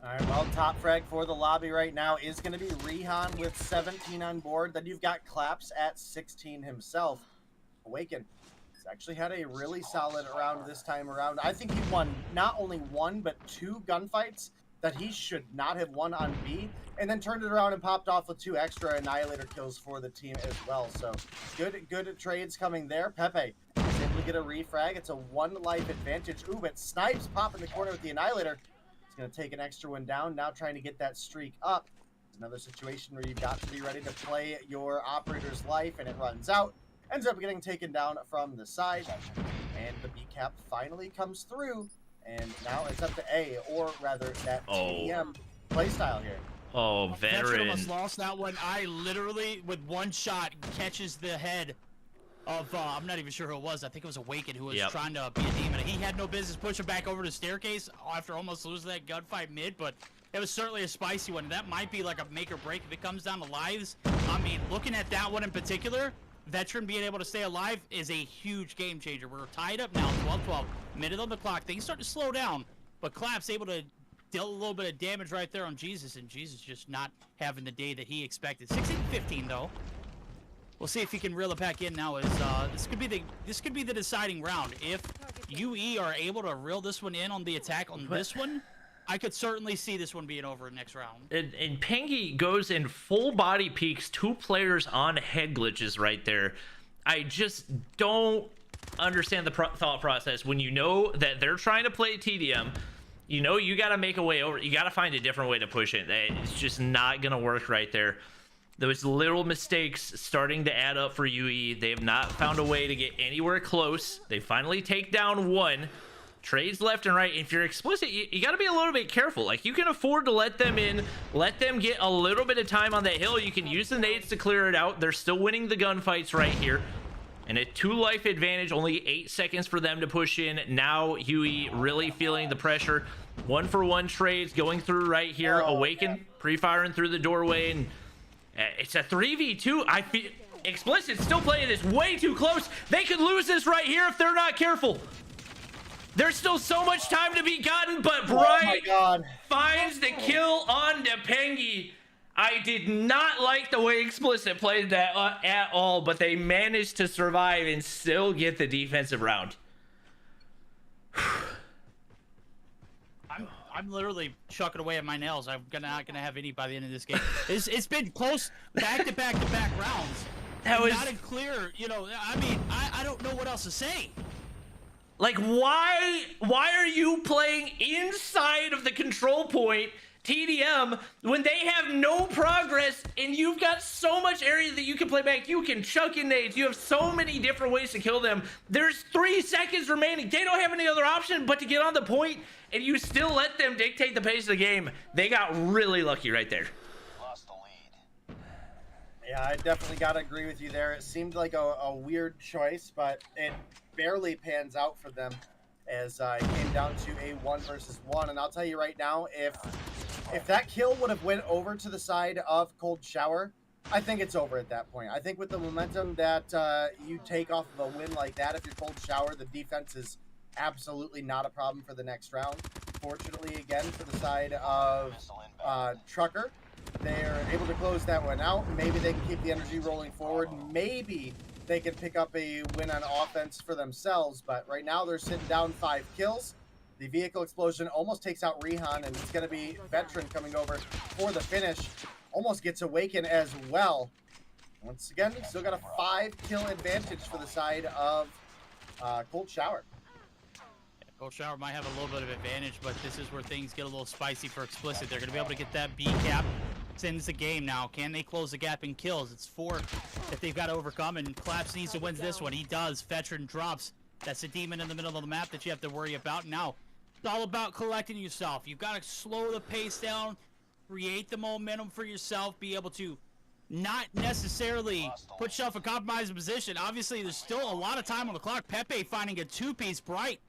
All right, well, top frag for the lobby right now is going to be Rehan with 17 on board. Then you've got Claps at 16 himself. Awaken has actually had a really solid round this time around. I think he won not only one, but 2 gunfights that he should not have won on B, and then turned it around and popped off with 2 extra Annihilator kills for the team as well. So good trades coming there. Pepe is able to get a refrag. It's a 1 life advantage. Ooh, but Snipes pop in the corner with the Annihilator. He's going to take an extra one down, now trying to get that streak up. It's another situation where you've got to be ready to play your operator's life, and it runs out. Ends up getting taken down from the side, and the B cap finally comes through, and now it's up to A, or rather that TDM playstyle here. Oh, veteran. Almost lost that one. I literally, with 1 shot, catches the head of, I'm not even sure who it was. I think it was Awaken who was trying to be a demon. He had no business pushing back over the staircase after almost losing that gunfight mid, but it was certainly a spicy one. That might be like a make or break if it comes down to lives. I mean, looking at that one in particular, Veteran being able to stay alive is a huge game changer. We're tied up now, 12-12, minute on the clock. Things start to slow down, but Clap's able to deal a little bit of damage right there on Jesus, and Jesus just not having the day that he expected. 16-15 though. We'll see if he can reel it back in now. This could be the deciding round. If UE are able to reel this one in on the attack on this one, I could certainly see this one being over next round. And Pengy goes in full body peeks, 2 players on head glitches right there. I just don't understand the thought process when you know that they're trying to play TDM. You know you got to make a way over. You got to find a different way to push it. It's just not going to work right there. Those little mistakes starting to add up for UE. They have not found a way to get anywhere close. They finally take down 1. Trades left and right. If you're explicit, you got to be a little bit careful. Like, you can afford to let them in, let them get a little bit of time on that hill. You can use the nades to clear it out. They're still winning the gunfights right here. And a 2 life advantage, only 8 seconds for them to push in. Now UE really feeling the pressure. 1-for-1 trades going through right here. Awaken pre-firing through the doorway, and it's a 3v2. I feel Explicit still playing this way too close. They could lose this right here if they're not careful. There's still so much time to be gotten, but Bright finds the kill on Depengi. I did not like the way Explicit played that at all, but they managed to survive and still get the defensive round. I'm literally chucking away at my nails. I'm not gonna have any by the end of this game. It's been close back to back rounds. That was not clear. You know, I mean, I don't know what else to say. Like, why are you playing inside of the control point TDM when they have no progress and you've got so much area that you can play back? You can chuck in nades. You have so many different ways to kill them. There's 3 seconds remaining. They don't have any other option but to get on the point, and you still let them dictate the pace of the game. They got really lucky right there. Lost the lead. Yeah, I definitely got to agree with you there. It seemed like a weird choice, but it barely pans out for them as it came down to a 1 versus 1. And I'll tell you right now, if that kill would have went over to the side of Cold Shower, I think it's over at that point. I think with the momentum that you take off of a win like that, if you're Cold Shower, the defense is absolutely not a problem for the next round. Fortunately, again, for the side of Trucker, they're able to close that one out. Maybe they can keep the energy rolling forward. Maybe they can pick up a win on offense for themselves, but right now they're sitting down 5 kills. The vehicle explosion almost takes out Rehan, and it's going to be Veteran coming over for the finish. Almost gets Awaken as well. Once again, still got a 5-kill advantage for the side of Cold Shower. Cold Shower might have a little bit of advantage, but this is where things get a little spicy for Explicit. They're going to be able to get that B cap. Sends the game now. Can they close the gap in kills? It's 4 that they've got to overcome, and Claps needs to win this one. He does. Veteran drops. That's a demon in the middle of the map that you have to worry about. Now, it's all about collecting yourself. You've got to slow the pace down, create the momentum for yourself, be able to not necessarily put yourself in compromising position. Obviously, there's still a lot of time on the clock. Pepe finding a 2-piece. Bright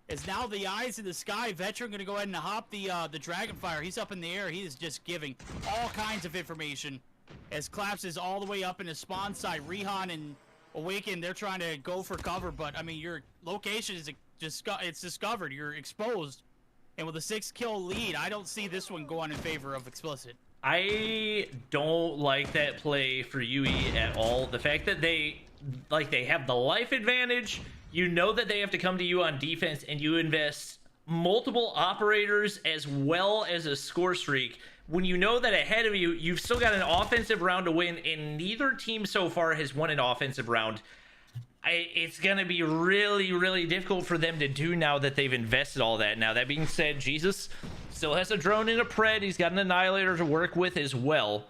is now the eyes in the sky. Veteran going to go ahead and hop the Dragonfire. He's up in the air. He is just giving all kinds of information as Claps is all the way up in his spawn side. Rehan and Awaken, they're trying to go for cover, but I mean, your location is it's discovered. You're exposed, And with a 6-kill lead, I don't see this one going in favor of Explicit. I don't like that play for UE at all. The fact that they have the life advantage, you know that they have to come to you on defense, and you invest multiple operators as well as a score streak. When you know that ahead of you, you've still got an offensive round to win, and neither team so far has won an offensive round. It's going to be really, really difficult for them to do now that they've invested all that. Now, that being said, Jesus still has a drone and a pred. He's got an annihilator to work with as well.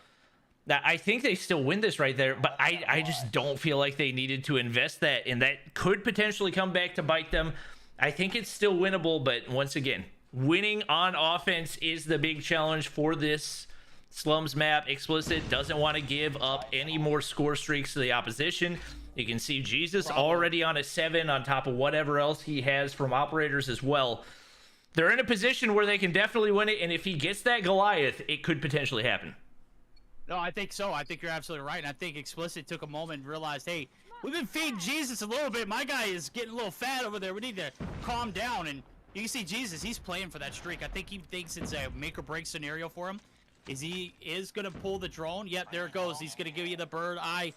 Now, I think they still win this right there, but I just don't feel like they needed to invest that, and that could potentially come back to bite them. I think it's still winnable, but once again, winning on offense is the big challenge for this Slums map. Explicit doesn't want to give up any more score streaks to the opposition. You can see Jesus already on a 7 on top of whatever else he has from operators as well. They're in a position where they can definitely win it, and if he gets that Goliath, it could potentially happen. No, I think so. I think you're absolutely right. And I think Explicit took a moment and realized, hey, we've been feeding Jesus a little bit. My guy is getting a little fat over there. We need to calm down. And you can see Jesus, he's playing for that streak. I think he thinks it's a make or break scenario for him. He is going to pull the drone. Yep, there it goes. He's going to give you the bird eye.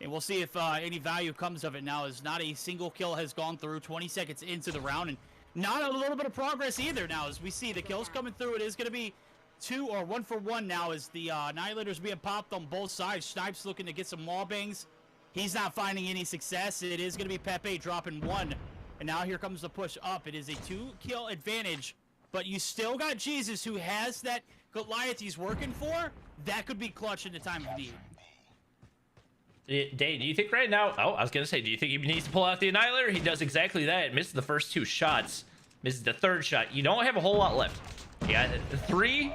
And we'll see if any value comes of it now, as not a single kill has gone through 20 seconds into the round. And not a little bit of progress either now, as we see the kills coming through. It is going to be 2 or 1 for 1 now, as the Annihilator's being popped on both sides. Snipes looking to get some wall bangs. He's not finding any success. It is going to be Pepe dropping 1. And now here comes the push up. It is a 2-kill advantage. But you still got Jesus, who has that Goliath he's working for. That could be clutch in the time of need. Dave, do you think right now... Oh, I was going to say, do you think he needs to pull out the Annihilator? He does exactly that. Misses the first 2 shots. Misses the 3rd shot. You don't have a whole lot left. Yeah, 3.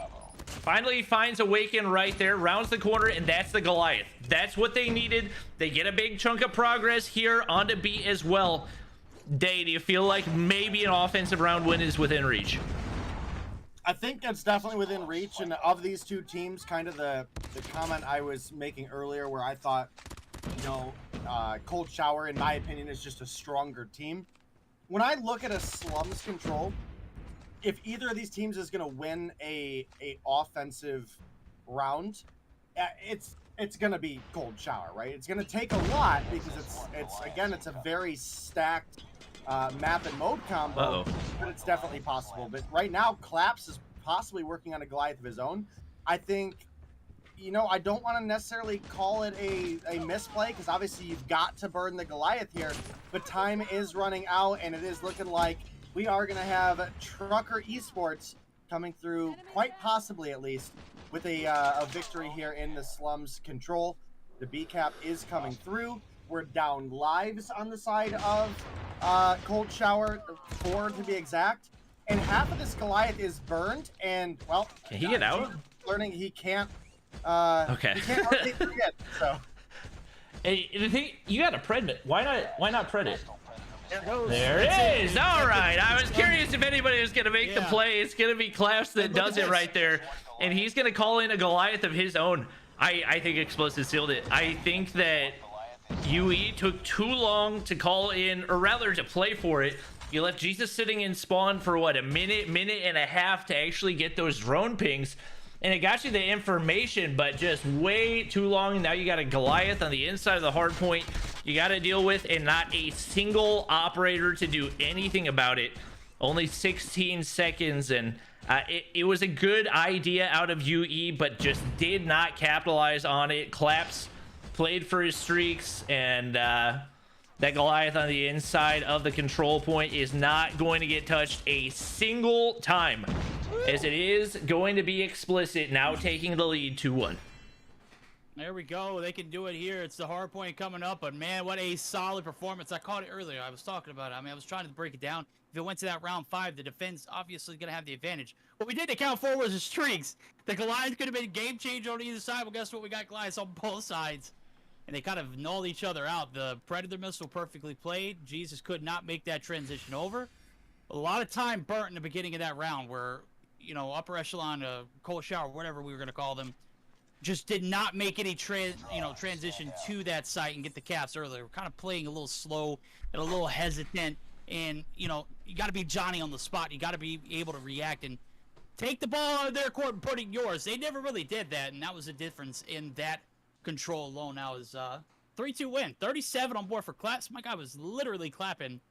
Finally finds Awaken right there. Rounds the corner, and that's the Goliath. That's what they needed. They get a big chunk of progress here onto B as well. Dave, do you feel like maybe an offensive round win is within reach? I think it's definitely within reach. And of these 2 teams, kind of the comment I was making earlier where I thought, you know, Cold Shower, in my opinion, is just a stronger team. When I look at a Slums control, if either of these teams is going to win a offensive round, it's going to be Cold Shower, right? It's going to take a lot because it's a very stacked map and mode combo, but it's definitely possible. But right now, Claps is possibly working on a Goliath of his own. I think, you know, I don't want to necessarily call it a misplay, because obviously you've got to burn the Goliath here, but time is running out, and it is looking like we are going to have Trucker Esports coming through, quite possibly at least, with a victory here in the Slums control. The B cap is coming through. We're down lives on the side of Cold Shower, 4 to be exact, and half of this Goliath is burned, and, well, can he get out? Learning he can't. Okay. He can't rotate through yet, so. Hey, the thing, you got a pred. Why not pred it? There it is. All right. I was curious if anybody was going to make the play. It's going to be Claps that does it right there, and he's going to call in a Goliath of his own. I think Explosive sealed it. I think that UE took too long to call in, or rather to play for it. You left Jesus sitting in spawn for what, a minute and a half to actually get those drone pings, and it got you the information, but just way too long. Now you got a Goliath on the inside of the hard point you got to deal with, and not a single operator to do anything about it. Only 16 seconds, and it was a good idea out of UE, but just did not capitalize on it. Claps played for his streaks, and that Goliath on the inside of the control point is not going to get touched a single time, as it is going to be Explicit now taking the lead 2-1. There we go. They can do it here. It's the hard point coming up, but man, what a solid performance. I caught it earlier. I was talking about it. I mean, I was trying to break it down. If it went to that round 5, the defense obviously going to have the advantage. What we did to count 4 was the streaks. The Goliath could have been a game changer on either side. Well, guess what? We got Goliaths on both sides, and they kind of nulled each other out. The Predator missile perfectly played. Jesus could not make that transition over. A lot of time burnt in the beginning of that round where, you know, upper echelon, Cold Shower, whatever we were going to call them, just did not make any transition to that site and get the caps earlier. We're kind of playing a little slow and a little hesitant. And, you know, you got to be Johnny on the spot. You got to be able to react and take the ball out of their court and put it in yours. They never really did that, and that was the difference in that control alone. Now is 3-2 win. 37 on board for claps. My guy was literally clapping.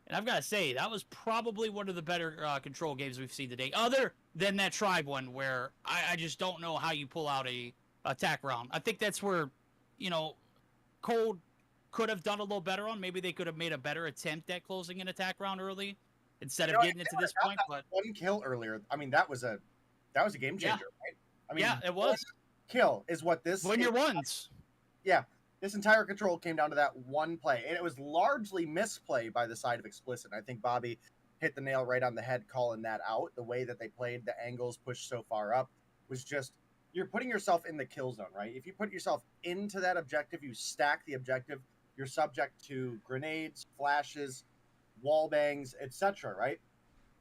And I've got to say, that was probably one of the better control games we've seen today, other than that tribe one where I just don't know how you pull out a attack round. I think that's where, you know, Cold could have done a little better on. Maybe they could have made a better attempt at closing an attack round early instead of getting it to this point. But one kill earlier, I mean, that was a game changer, right? I mean, yeah, it was. Kill is what this. Win your ones. Yeah, this entire control came down to that one play, and it was largely misplay by the side of Explicit. I think Bobby hit the nail right on the head calling that out. The way that they played, the angles pushed so far up was just, you're putting yourself in the kill zone, right? If you put yourself into that objective, you stack the objective, you're subject to grenades, flashes, wall bangs, etc., right?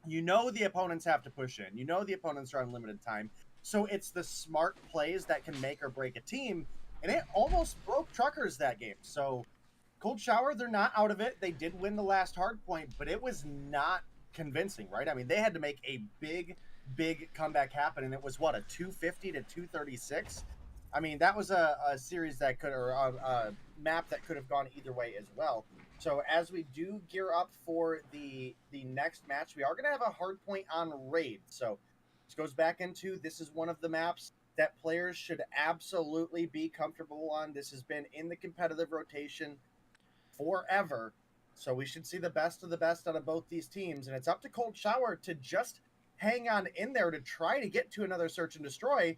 You know the opponents have to push in. You know the opponents are on limited time. So it's the smart plays that can make or break a team, and it almost broke Truckers that game. So Cold Shower, they're not out of it. They did win the last hard point, but it was not convincing, right? I mean, they had to make a big comeback happen, and it was, what, a 250 to 236? I mean, that was a series that could, or a map that could have gone either way as well. So as we do gear up for the next match, we are going to have a hard point on Raid. So this goes back into, this is one of the maps that players should absolutely be comfortable on. This has been in the competitive rotation forever. So we should see the best of the best out of both these teams. And it's up to Cold Shower to just hang on in there to try to get to another search and destroy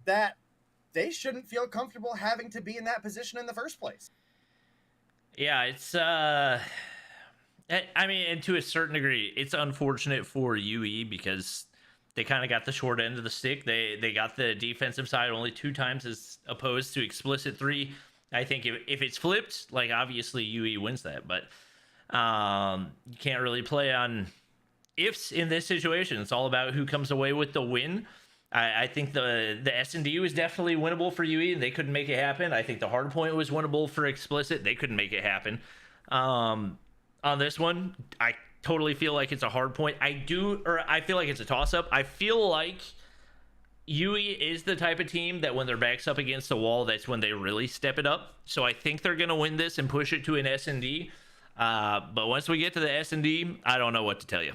that they shouldn't feel comfortable having to be in that position in the first place. Yeah, it's I mean, and to a certain degree, it's unfortunate for UE because they kind of got the short end of the stick. They got the defensive side only 2 times as opposed to Explicit 3. I think if it's flipped, like, obviously UE wins that, but you can't really play on ifs in this situation. It's all about who comes away with the win. I think the S&D was definitely winnable for UE, and they couldn't make it happen. I think the hard point was winnable for Explicit. They couldn't make it happen. On this one, I totally feel like it's a hard point. I feel like it's a toss-up. I feel like UE is the type of team that when their back's up against the wall, that's when they really step it up. So I think they're going to win this and push it to an S&D. But once we get to the S&D, I don't know what to tell you.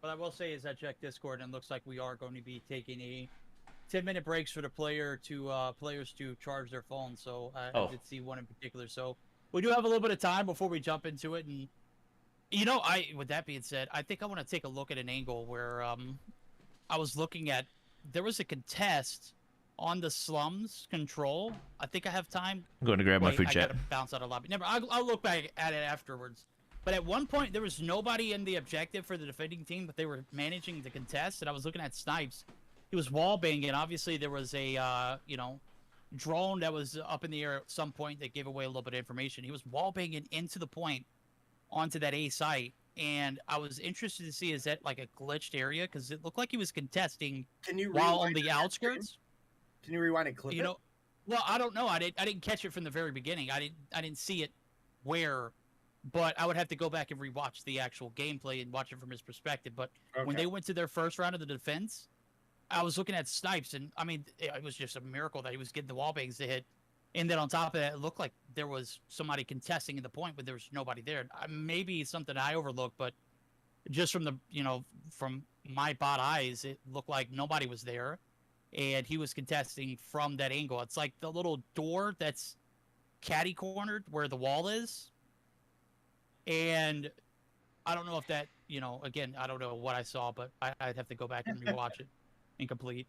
What I will say is I checked Discord, and it looks like we are going to be taking a 10-minute breaks for the players to charge their phones. So I did see one in particular. So we do have a little bit of time before we jump into it. And, you know, with that being said, I think I want to take a look at an angle where I was looking at, there was a contest on the slums control. I think I have time. I'm going to grab my food I chat. gotta bounce out of lobby. Never. I'll look back at it afterwards. But at one point, there was nobody in the objective for the defending team, but they were managing the contest. And I was looking at Snipes. He was wall banging. Obviously, there was a drone that was up in the air at some point that gave away a little bit of information. He was wall banging into the point onto that A site. And I was interested to see, is that like a glitched area? Because it looked like he was contesting while on the outskirts. Can you rewind and clip it? Well, I don't know. I didn't catch it from the very beginning. I didn't see it where, but I would have to go back and rewatch the actual gameplay and watch it from his perspective. But when they went to their first round of the defense, I was looking at Snipes, and I mean, it was just a miracle that he was getting the wall bangs to hit. And then on top of that, it looked like there was somebody contesting in the point, but there was nobody there. Maybe something I overlooked, but just from from my bot eyes, it looked like nobody was there, and he was contesting from that angle. It's like the little door that's catty cornered where the wall is, and I don't know if that, again, I don't know what I saw, but I'd have to go back and rewatch it incomplete.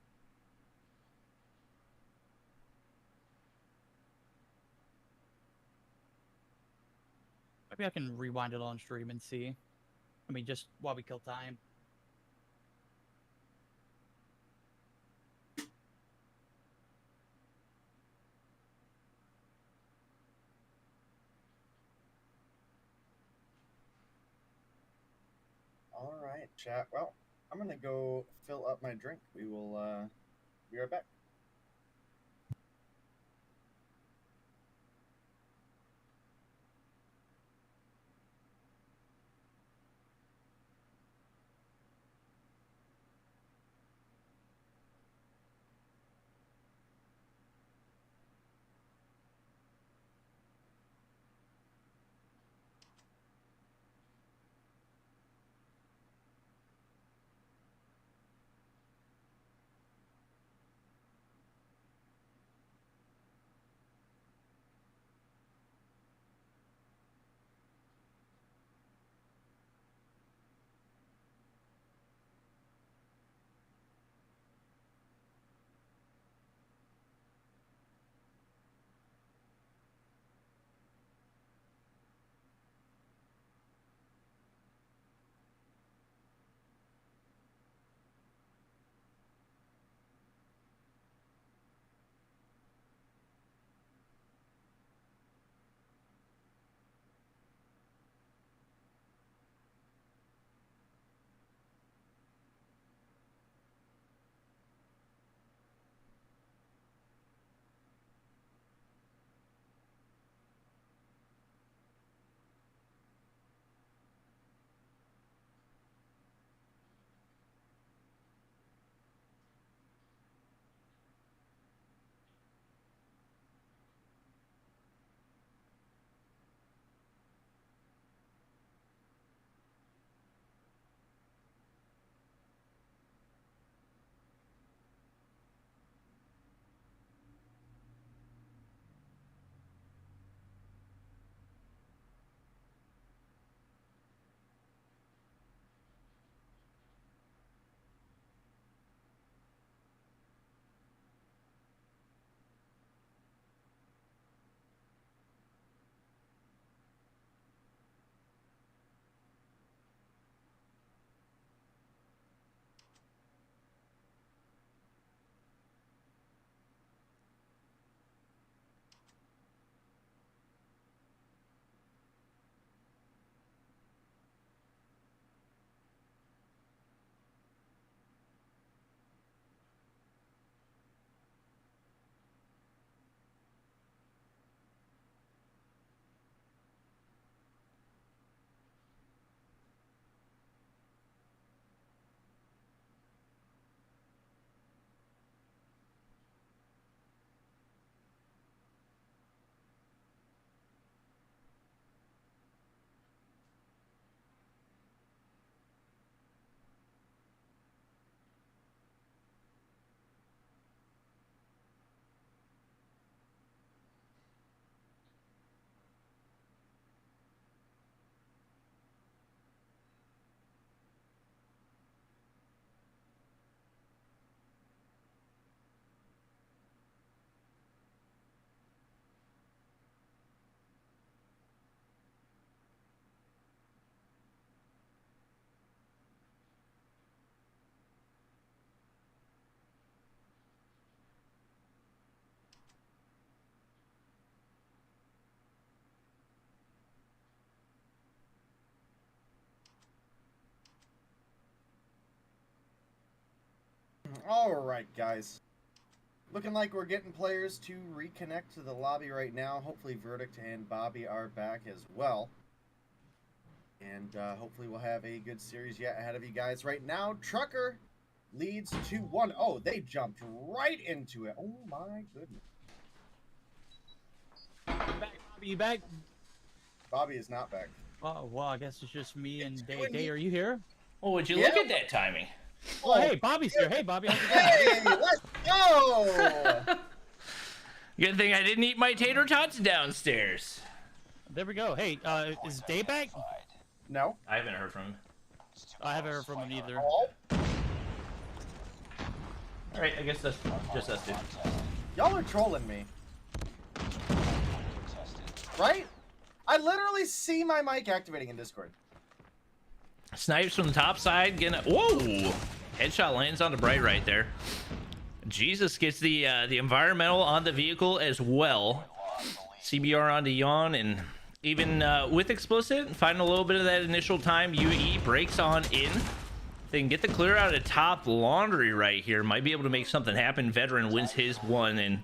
Maybe I can rewind it on stream and see. I mean, just while we kill time. All right, chat. Well, I'm going to go fill up my drink. We will be right back. All right, guys. Looking like we're getting players to reconnect to the lobby right now. Hopefully Verdict and Bobby are back as well. And hopefully we'll have a good series yet ahead of you guys. Right now, Trucker leads 2-1. Oh, they jumped right into it. Oh, my goodness. Back, Bobby, you back? Bobby is not back. Oh, well, I guess it's just me and Day. Day, are you here? Oh, would you look at that timing? Oh, hey, Bobby's here. Hey, Bobby. Hey, let's go! Good thing I didn't eat my tater tots downstairs. There we go. Hey, is Day back? No. I haven't heard from him. I haven't heard from him either. Oh. Alright, I guess that's just us two. Y'all are trolling me. Right? I literally see my mic activating in Discord. Snipes from the top side, getting a whoa! Headshot lands on the Bright right there. Jesus gets the environmental on the vehicle as well. CBR onto Yawn, and even with Explicit, finding a little bit of that initial time, UE breaks on in. They can get the clear out of top laundry right here. Might be able to make something happen. Veteran wins his one, and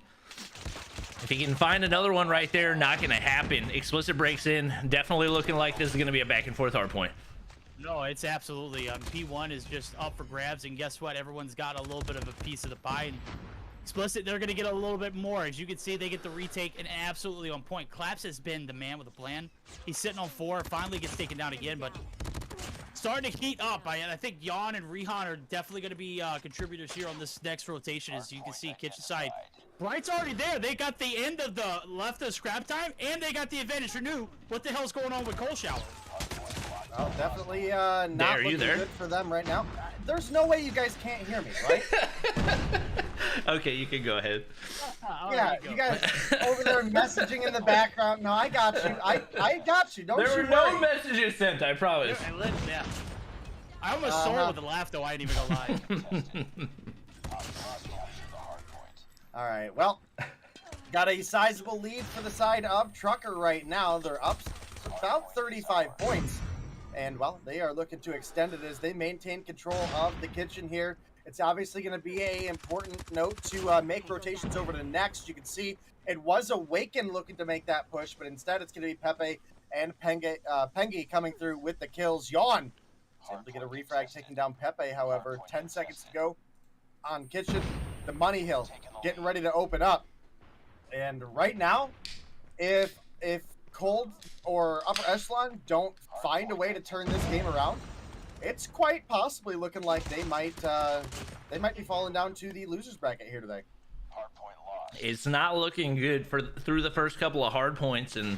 if he can find another one right there, not going to happen. Explicit breaks in. Definitely looking like this is going to be a back and forth hard point. No, it's absolutely. P1 is just up for grabs, and guess what? Everyone's got a little bit of a piece of the pie. And Explicit, they're going to get a little bit more. As you can see, they get the retake, and absolutely on point. Claps has been the man with a plan. He's sitting on 4, finally gets taken down again, but starting to heat up. I think Yawn and Rehan are definitely going to be contributors here on this next rotation. As you can see, kitchen side. Bright's already there. They got the end of the left of scrap time, and they got the advantage for new. What the hell's going on with Cold Shower? Well, definitely not looking good for them right now. There's no way you guys can't hear me, right? Okay, you can go ahead. Yeah, you guys over there messaging in the background. No, I got you. I got you. Don't you worry. There were no messages sent, I promise. Yeah. I almost saw it with a laugh, though. I ain't even gonna lie. All right, well, got a sizable lead for the side of Trucker right now. They're up about 35 points. And, well, they are looking to extend it as they maintain control of the kitchen here. It's obviously going to be an important note to make rotations over to next. You can see it was Awaken looking to make that push, but instead it's going to be Pepe and Pengi coming through with the kills. Yawn is able to get a refrag taking down Pepe, however. 10 seconds to go on kitchen. The Money Hill getting ready to open up. And right now, if Cold or Upper Echelon don't find a way to turn this game around, it's quite possibly looking like they might be falling down to the losers bracket here today. It's not looking good through the first couple of hard points, and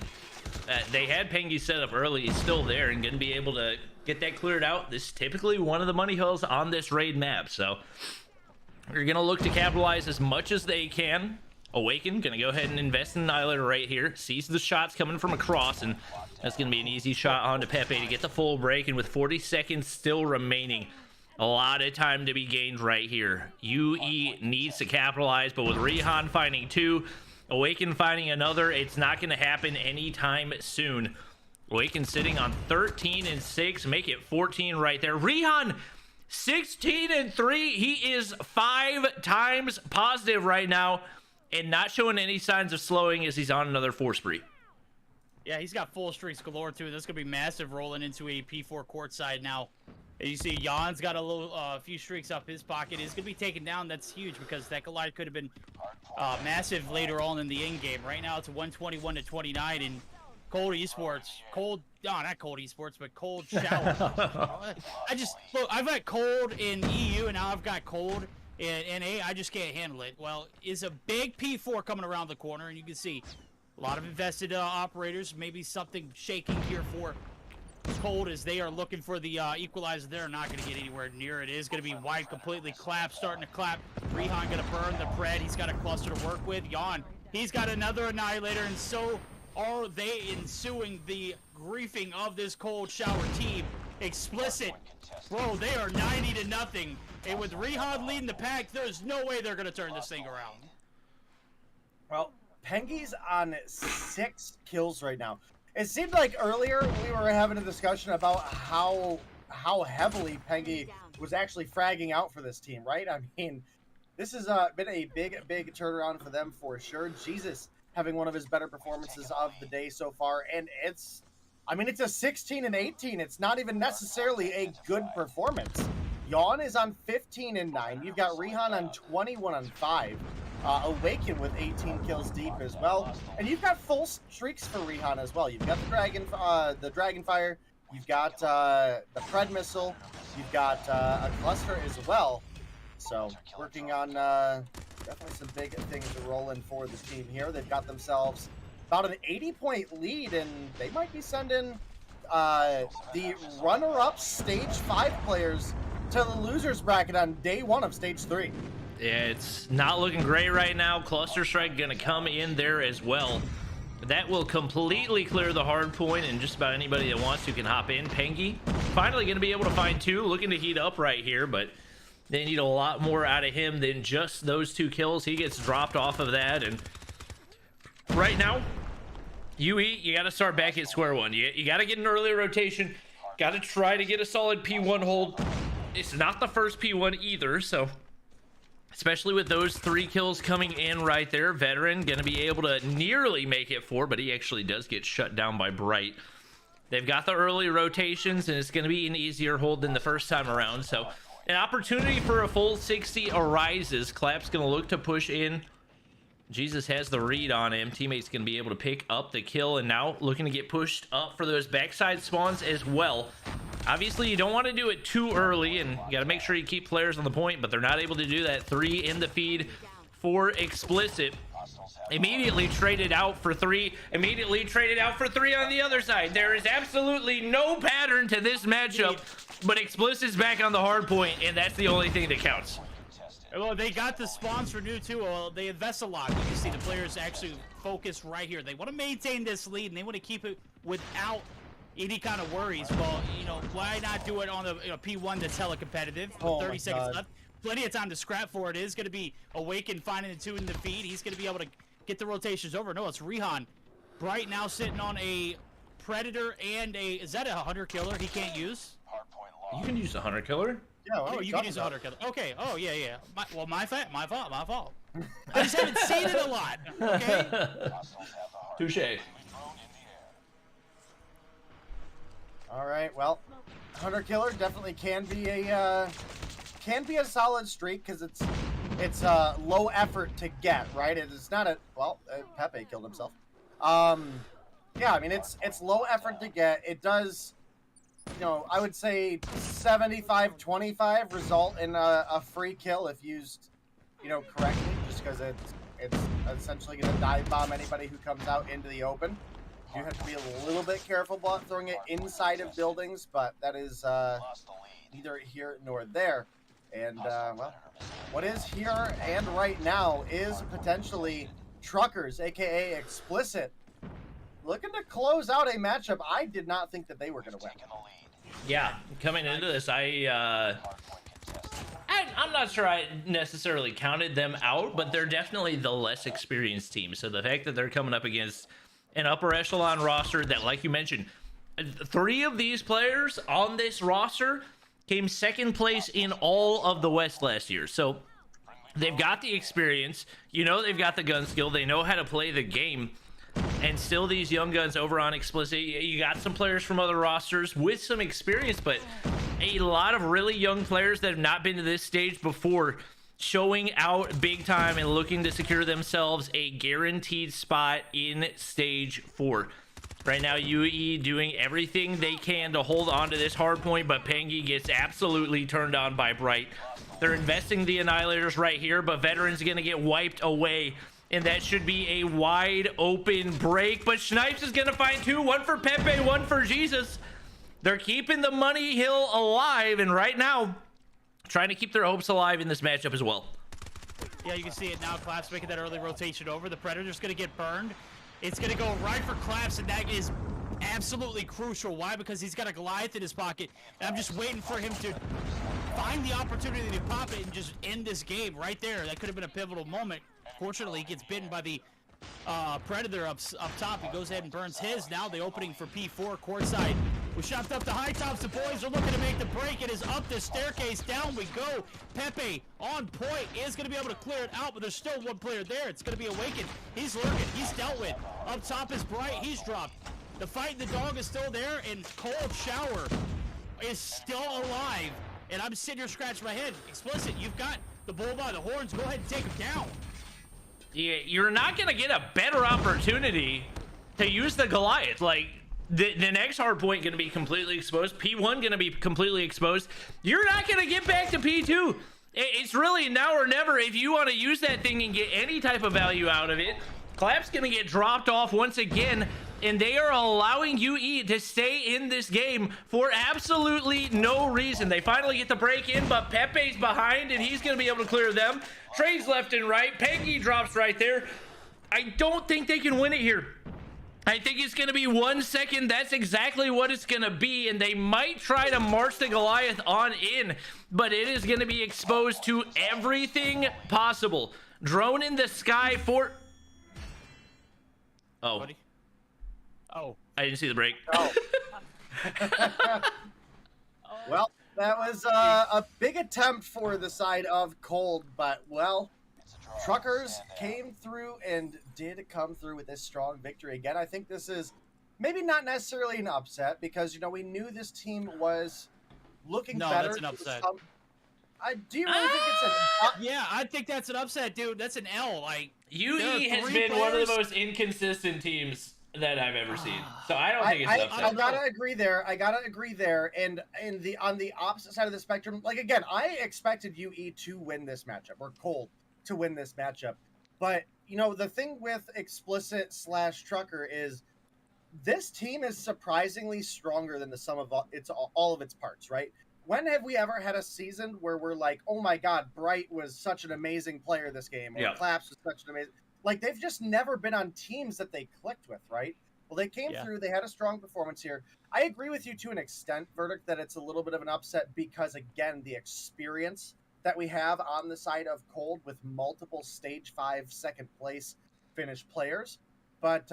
they had Pengi set up early. He's still there and going to be able to get that cleared out. This is typically one of the money hills on this raid map, so you're going to look to capitalize as much as they can. Awaken gonna go ahead and invest in Annihilator right here. Sees the shots coming from across, and that's gonna be an easy shot onto Pepe to get the full break. And with 40 seconds still remaining, a lot of time to be gained right here. UE needs to capitalize, but with Rehan finding 2, Awaken finding another, it's not gonna happen anytime soon. Awaken sitting on 13 and 6, make it 14 right there. Rehan 16 and 3. He is 5 times positive right now, and not showing any signs of slowing as he's on another 4 spree. Yeah, he's got full streaks galore, too. This is going to be massive rolling into a P4 court side now. As you see, Jan's got a few streaks up his pocket. He's going to be taken down. That's huge because that collide could have been massive later on in the end game. Right now, it's 121-29, and Cold Esports. Not Cold Esports, but Cold Shower. Look, I've got Cold in EU, and now I've got Cold in NA. I just can't handle it. Well, is a big P4 coming around the corner, and you can see a lot of invested operators. Maybe something shaking here for Cold as they are looking for the equalizer. They're not going to get anywhere near it. It is going to be wide, completely clap, starting to clap. Rehan going to burn the Pred. He's got a cluster to work with. Yawn, he's got another Annihilator, and so are they ensuing the griefing of this Cold Shower team. Explicit, bro, they are 90-0. And with Rehan leading the pack, there's no way they're going to turn this thing around. Well, Pengi's on 6 kills right now. It seemed like earlier we were having a discussion about how how heavily Pengy was actually fragging out for this team, right? I mean, this has been a big turnaround for them for sure. Jesus having one of his better performances of the day so far, and it's a 16 and 18. It's not even necessarily a good performance. Yawn is on 15 and 9. You've got Rihan on 21 and 5. Awaken with 18 kills deep as well, and you've got full streaks for Rihan as well. You've got the Dragonfire, you've got the Pred missile, you've got a cluster as well. So working on definitely some big things to roll in for the team here. They've got themselves about an 80-point lead, and they might be sending the runner-up stage 5 players to the losers bracket on day 1 of stage 3. Yeah, it's not looking great right now. Cluster Strike gonna come in there as well. That will completely clear the hard point, and just about anybody that wants to can hop in. Pengy finally gonna be able to find 2, looking to heat up right here, but they need a lot more out of him than just those 2 kills. He gets dropped off of that, and right now, UE, you got to start back at square one. You got to get an early rotation. Got to try to get a solid P1 hold. It's not the first P1 either, so especially with those 3 kills coming in right there. Veteran going to be able to nearly make it 4, but he actually does get shut down by Bright. They've got the early rotations, and it's going to be an easier hold than the first time around. So an opportunity for a full 60 arises. Clap's going to look to push in. Jesus has the read on him. Teammate's going to be able to pick up the kill, and now looking to get pushed up for those backside spawns as well. Obviously, you don't want to do it too early, and you got to make sure you keep players on the point, but they're not able to do that. 3 in the feed for Explicit. Immediately traded out for 3. Immediately traded out for 3 on the other side. There is absolutely no pattern to this matchup, but Explicit's back on the hard point, and that's the only thing that counts. Well, they got the spawns for new too. Well, they invest a lot. You can see the players actually focus right here. They want to maintain this lead, and they want to keep it without any kind of worries. Well, why not do it on the P1 that's hella competitive with 30 seconds left? Plenty of time to scrap for it. It is going to be Awaken finding the 2 in the feed. He's going to be able to get the rotations over. No, it's Rihan. Bright now sitting on a Predator and is that a Hunter Killer he can't use? You can use a Hunter Killer. Yeah, oh, you can use a Hunter Killer. Okay. Oh, yeah. My fault. I just haven't seen it a lot. Okay. Touche. All right. Well, Hunter Killer definitely can be a solid streak because it's low effort to get, right? It's not a Pepe killed himself. Yeah, I mean it's low effort to get. It does. I would say 75-25 result in a free kill if used, correctly, just because it's essentially going to dive bomb anybody who comes out into the open. You have to be a little bit careful about throwing it inside of buildings, but that is neither here nor there. And, well, what is here and right now is potentially Truckers, a.k.a. Explicit, looking to close out a matchup I did not think that they were going to win. Yeah, coming into this, I'm not sure I necessarily counted them out, but they're definitely the less experienced team. So the fact that they're coming up against an upper echelon roster that, like you mentioned, 3 of these players on this roster came 2nd place in all of the West last year. So they've got the experience, they've got the gun skill, they know how to play the game. And still these young guns over on Explicit, you got some players from other rosters with some experience, but a lot of really young players that have not been to this stage before showing out big time and looking to secure themselves a guaranteed spot in stage 4. Right now, UE doing everything they can to hold on to this hard point, but Pengy gets absolutely turned on by Bright. They're investing the Annihilators right here, but Veteran's going to get wiped away. And that should be a wide open break. But Snipes is going to find 2. 1 for Pepe, 1 for Jesus. They're keeping the money hill alive. And right now, trying to keep their hopes alive in this matchup as well. Yeah, you can see it now. Claps making that early rotation over. The Predator's going to get burned. It's going to go right for Claps, and that is absolutely crucial. Why? Because he's got a Goliath in his pocket. And I'm just waiting for him to find the opportunity to pop it and just end this game right there. That could have been a pivotal moment. Fortunately, he gets bitten by the Predator up top. He goes ahead and burns his. Now the opening for P4 courtside We shopped up the high tops. The boys are looking to make the break. It is up the staircase. Down we go. Pepe on point is going to be able to clear it out, but there's still one player there. It's going to be Awakened. He's lurking. He's dealt with. Up top is Bright. He's dropped. The fight the dog is still there, and Cold Shower is still alive. And I'm sitting here scratching my head. Explicit, you've got the bull by the horns. Go ahead and take him down. Yeah, you're not going to get a better opportunity to use the Goliath. Like, the next hard point going to be completely exposed. P1 going to be completely exposed. You're not going to get back to P2. It's really now or never if you want to use that thing and get any type of value out of it. Clap's going to get dropped off once again, and they are allowing UE to stay in this game for absolutely no reason. They finally get the break in, but Pepe's behind, and he's going to be able to clear them. Trades left and right. Peggy drops right there. I don't think they can win it here. I think it's going to be 1 second. That's exactly what it's going to be, and they might try to march the Goliath on in, but it is going to be exposed to everything possible. Drone in the sky for... Oh. Buddy? Oh. I didn't see the break. Oh. Well, that was a big attempt for the side of Cold, but, well, Truckers came through and did come through with this strong victory. Again, I think this is maybe not necessarily an upset because, you know, we knew this team was looking better. No, that's an upset. Do you really think it's an Yeah, I think that's an upset, dude. That's an L. Like, UE has been one of the most inconsistent teams that I've ever seen. So I don't think it's an upset. I gotta agree there. And on the opposite side of the spectrum, like, again, I expected UE to win this matchup, or Cold to win this matchup. But, you know, the thing with Explicit / Trucker is this team is surprisingly stronger than the sum of all of its parts, right? When have we ever had a season where we're like, oh my God, Bright was such an amazing player this game, or Claps was such an amazing... Like, they've just never been on teams that they clicked with, right? Well, they came through, they had a strong performance here. I agree with you to an extent, Verdict, that it's a little bit of an upset because, again, the experience that we have on the side of Cold with multiple Stage 5 second place finished players. But,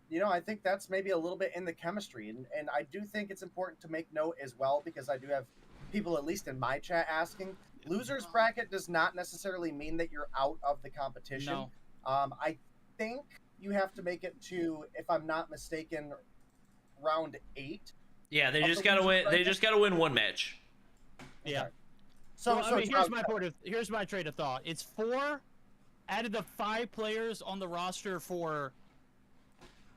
you know, I think that's maybe a little bit in the chemistry. And I do think it's important to make note as well, because I do have people, at least in my chat, asking, losers bracket does not necessarily mean that you're out of the competition. No. I think you have to make it to, if I'm not mistaken, round 8. Yeah, they just gotta win. They just gotta win one match. Yeah. Okay. So, well, I mean, here's my train of thought. It's 4 out of the 5 players on the roster for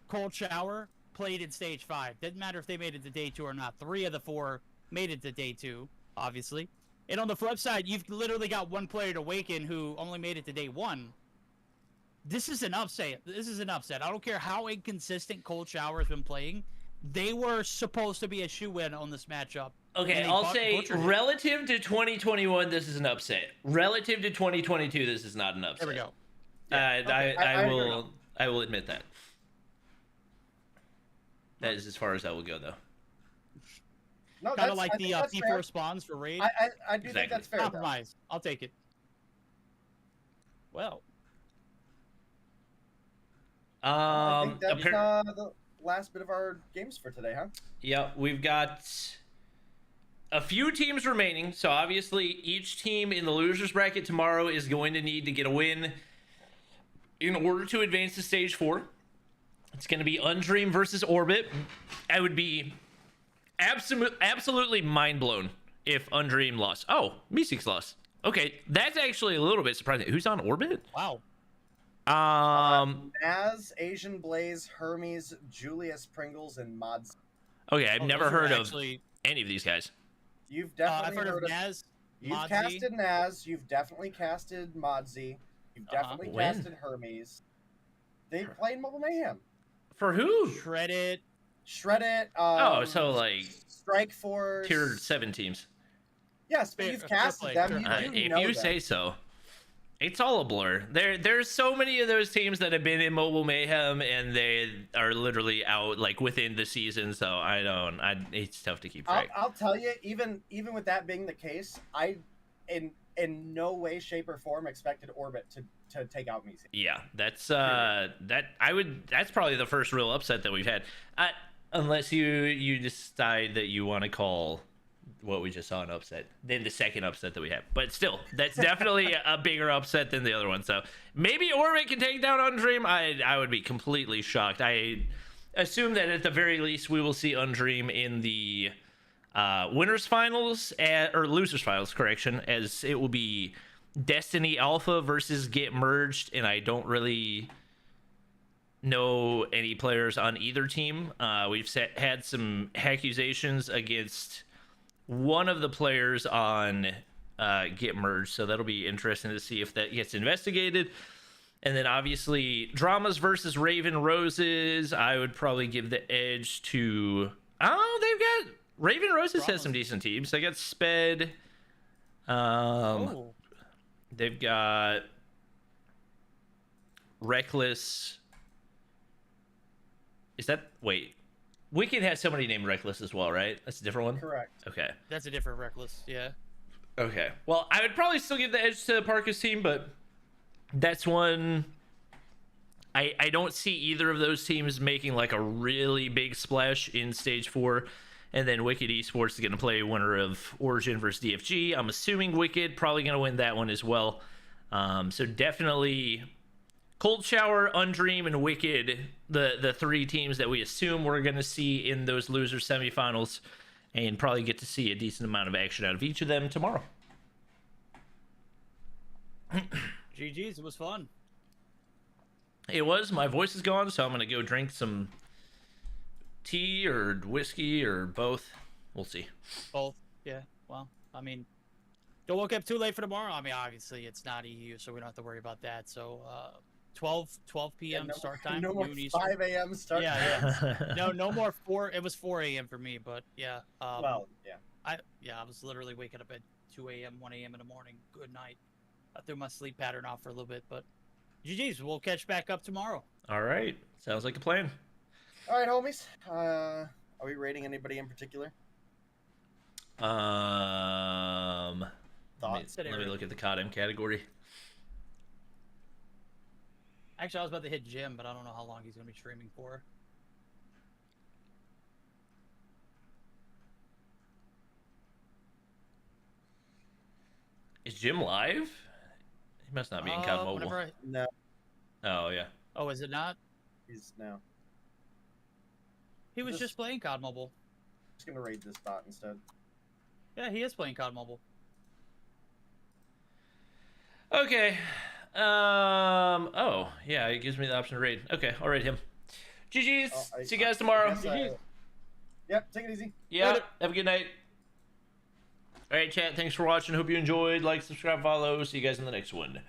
Cold Shower played in Stage 5. Didn't matter if they made it to Day 2 or not. 3 of the 4 made it to Day 2, obviously. And on the flip side, you've literally got one player to Awaken who only made it to Day 1. This is an upset. This is an upset. I don't care how inconsistent Cold Shower has been playing. They were supposed to be a shoe-in on this matchup. Okay, I'll say relative to 2021, this is an upset. Relative to 2022, this is not an upset. There we go. Yeah. I will admit that. That is as far as I will go, though. No, kind of like the P4 spawns for Raid. I do think that's fair. Compromise. Though. I'll take it. Well. I think that's the last bit of our games for today, huh? Yeah, we've got a few teams remaining. So obviously each team in the losers bracket tomorrow is going to need to get a win in order to advance to Stage 4. It's going to be Undream versus Orbit. I would be absolutely mind blown if Undream lost. Oh, Meeseeks lost. Okay, that's actually a little bit surprising. Who's on Orbit? Wow. Naz, Asian Blaze, Hermes, Julius Pringles, and Mods. Okay, I've never heard of any of these guys. You've definitely I've heard of Naz. You've casted Naz. You've definitely casted Modsy. You've definitely casted Hermes. They play in Mobile Mayhem. For who? Shred It. So like Strike Force. Tier 7 teams. Yes, but you've casted them. If you say so. It's all a blur. There's so many of those teams that have been in Mobile Mayhem and they are literally out like within the season. So it's tough to keep track. I'll tell you, even with that being the case, I in no way, shape, or form expected Orbit to take out Meeseeks. Yeah, that's probably the first real upset that we've had. Unless you decide that you want to call what we just saw an upset, then the second upset that we have. But still, that's definitely a bigger upset than the other one. So maybe Orbit can take down Undream. I would be completely shocked. I assume that at the very least we will see Undream in the winners finals or losers finals, correction, as it will be Destiny Alpha versus Get Merged, and I don't really know any players on either team. We've had some accusations against one of the players on Get Merged, so that'll be interesting to see if that gets investigated. And then obviously Dramas versus Raven Roses, I would probably give the edge to they've got Raven Roses has some decent teams. They got Sped, they've got Reckless. Is that Wicked has somebody named Reckless as well, right? That's a different one? Correct. Okay. That's a different Reckless, yeah. Okay. Well, I would probably still give the edge to Parker's team, but that's one I don't see either of those teams making like a really big splash in stage 4. And then Wicked Esports is going to play winner of Origin versus DFG. I'm assuming Wicked probably going to win that one as well. So definitely Cold Shower, Undream, and Wicked, the 3 teams that we assume we're going to see in those loser semifinals, and probably get to see a decent amount of action out of each of them tomorrow. GG's, it was fun. It was. My voice is gone, so I'm going to go drink some tea or whiskey or both. We'll see. Both, yeah. Well, I mean, don't wake up too late for tomorrow. I mean, obviously, it's not EU, so we don't have to worry about that. So, 12 p.m. start time. No more 5 a.m. start time. Yeah. No more 4. It was 4 a.m. for me, but yeah. Well, yeah. I was literally waking up at 2 a.m., 1 a.m. in the morning. Good night. I threw my sleep pattern off for a little bit, but GG's. We'll catch back up tomorrow. All right. Sounds like a plan. All right, homies. Are we rating anybody in particular? Let me look at the COD category. Actually, I was about to hit Jim, but I don't know how long he's going to be streaming for. Is Jim live? He must not be in COD Mobile. No. Oh, yeah. Oh, is it not? He's no. He was just playing COD Mobile. Just going to raid this bot instead. Yeah, he is playing COD Mobile. Okay. Oh, yeah, it gives me the option to raid. Okay, I'll raid him. GG's. See you guys tomorrow. Yep, take it easy. Yeah, have a good night. All right, chat, thanks for watching. Hope you enjoyed. Like, subscribe, follow. See you guys in the next one.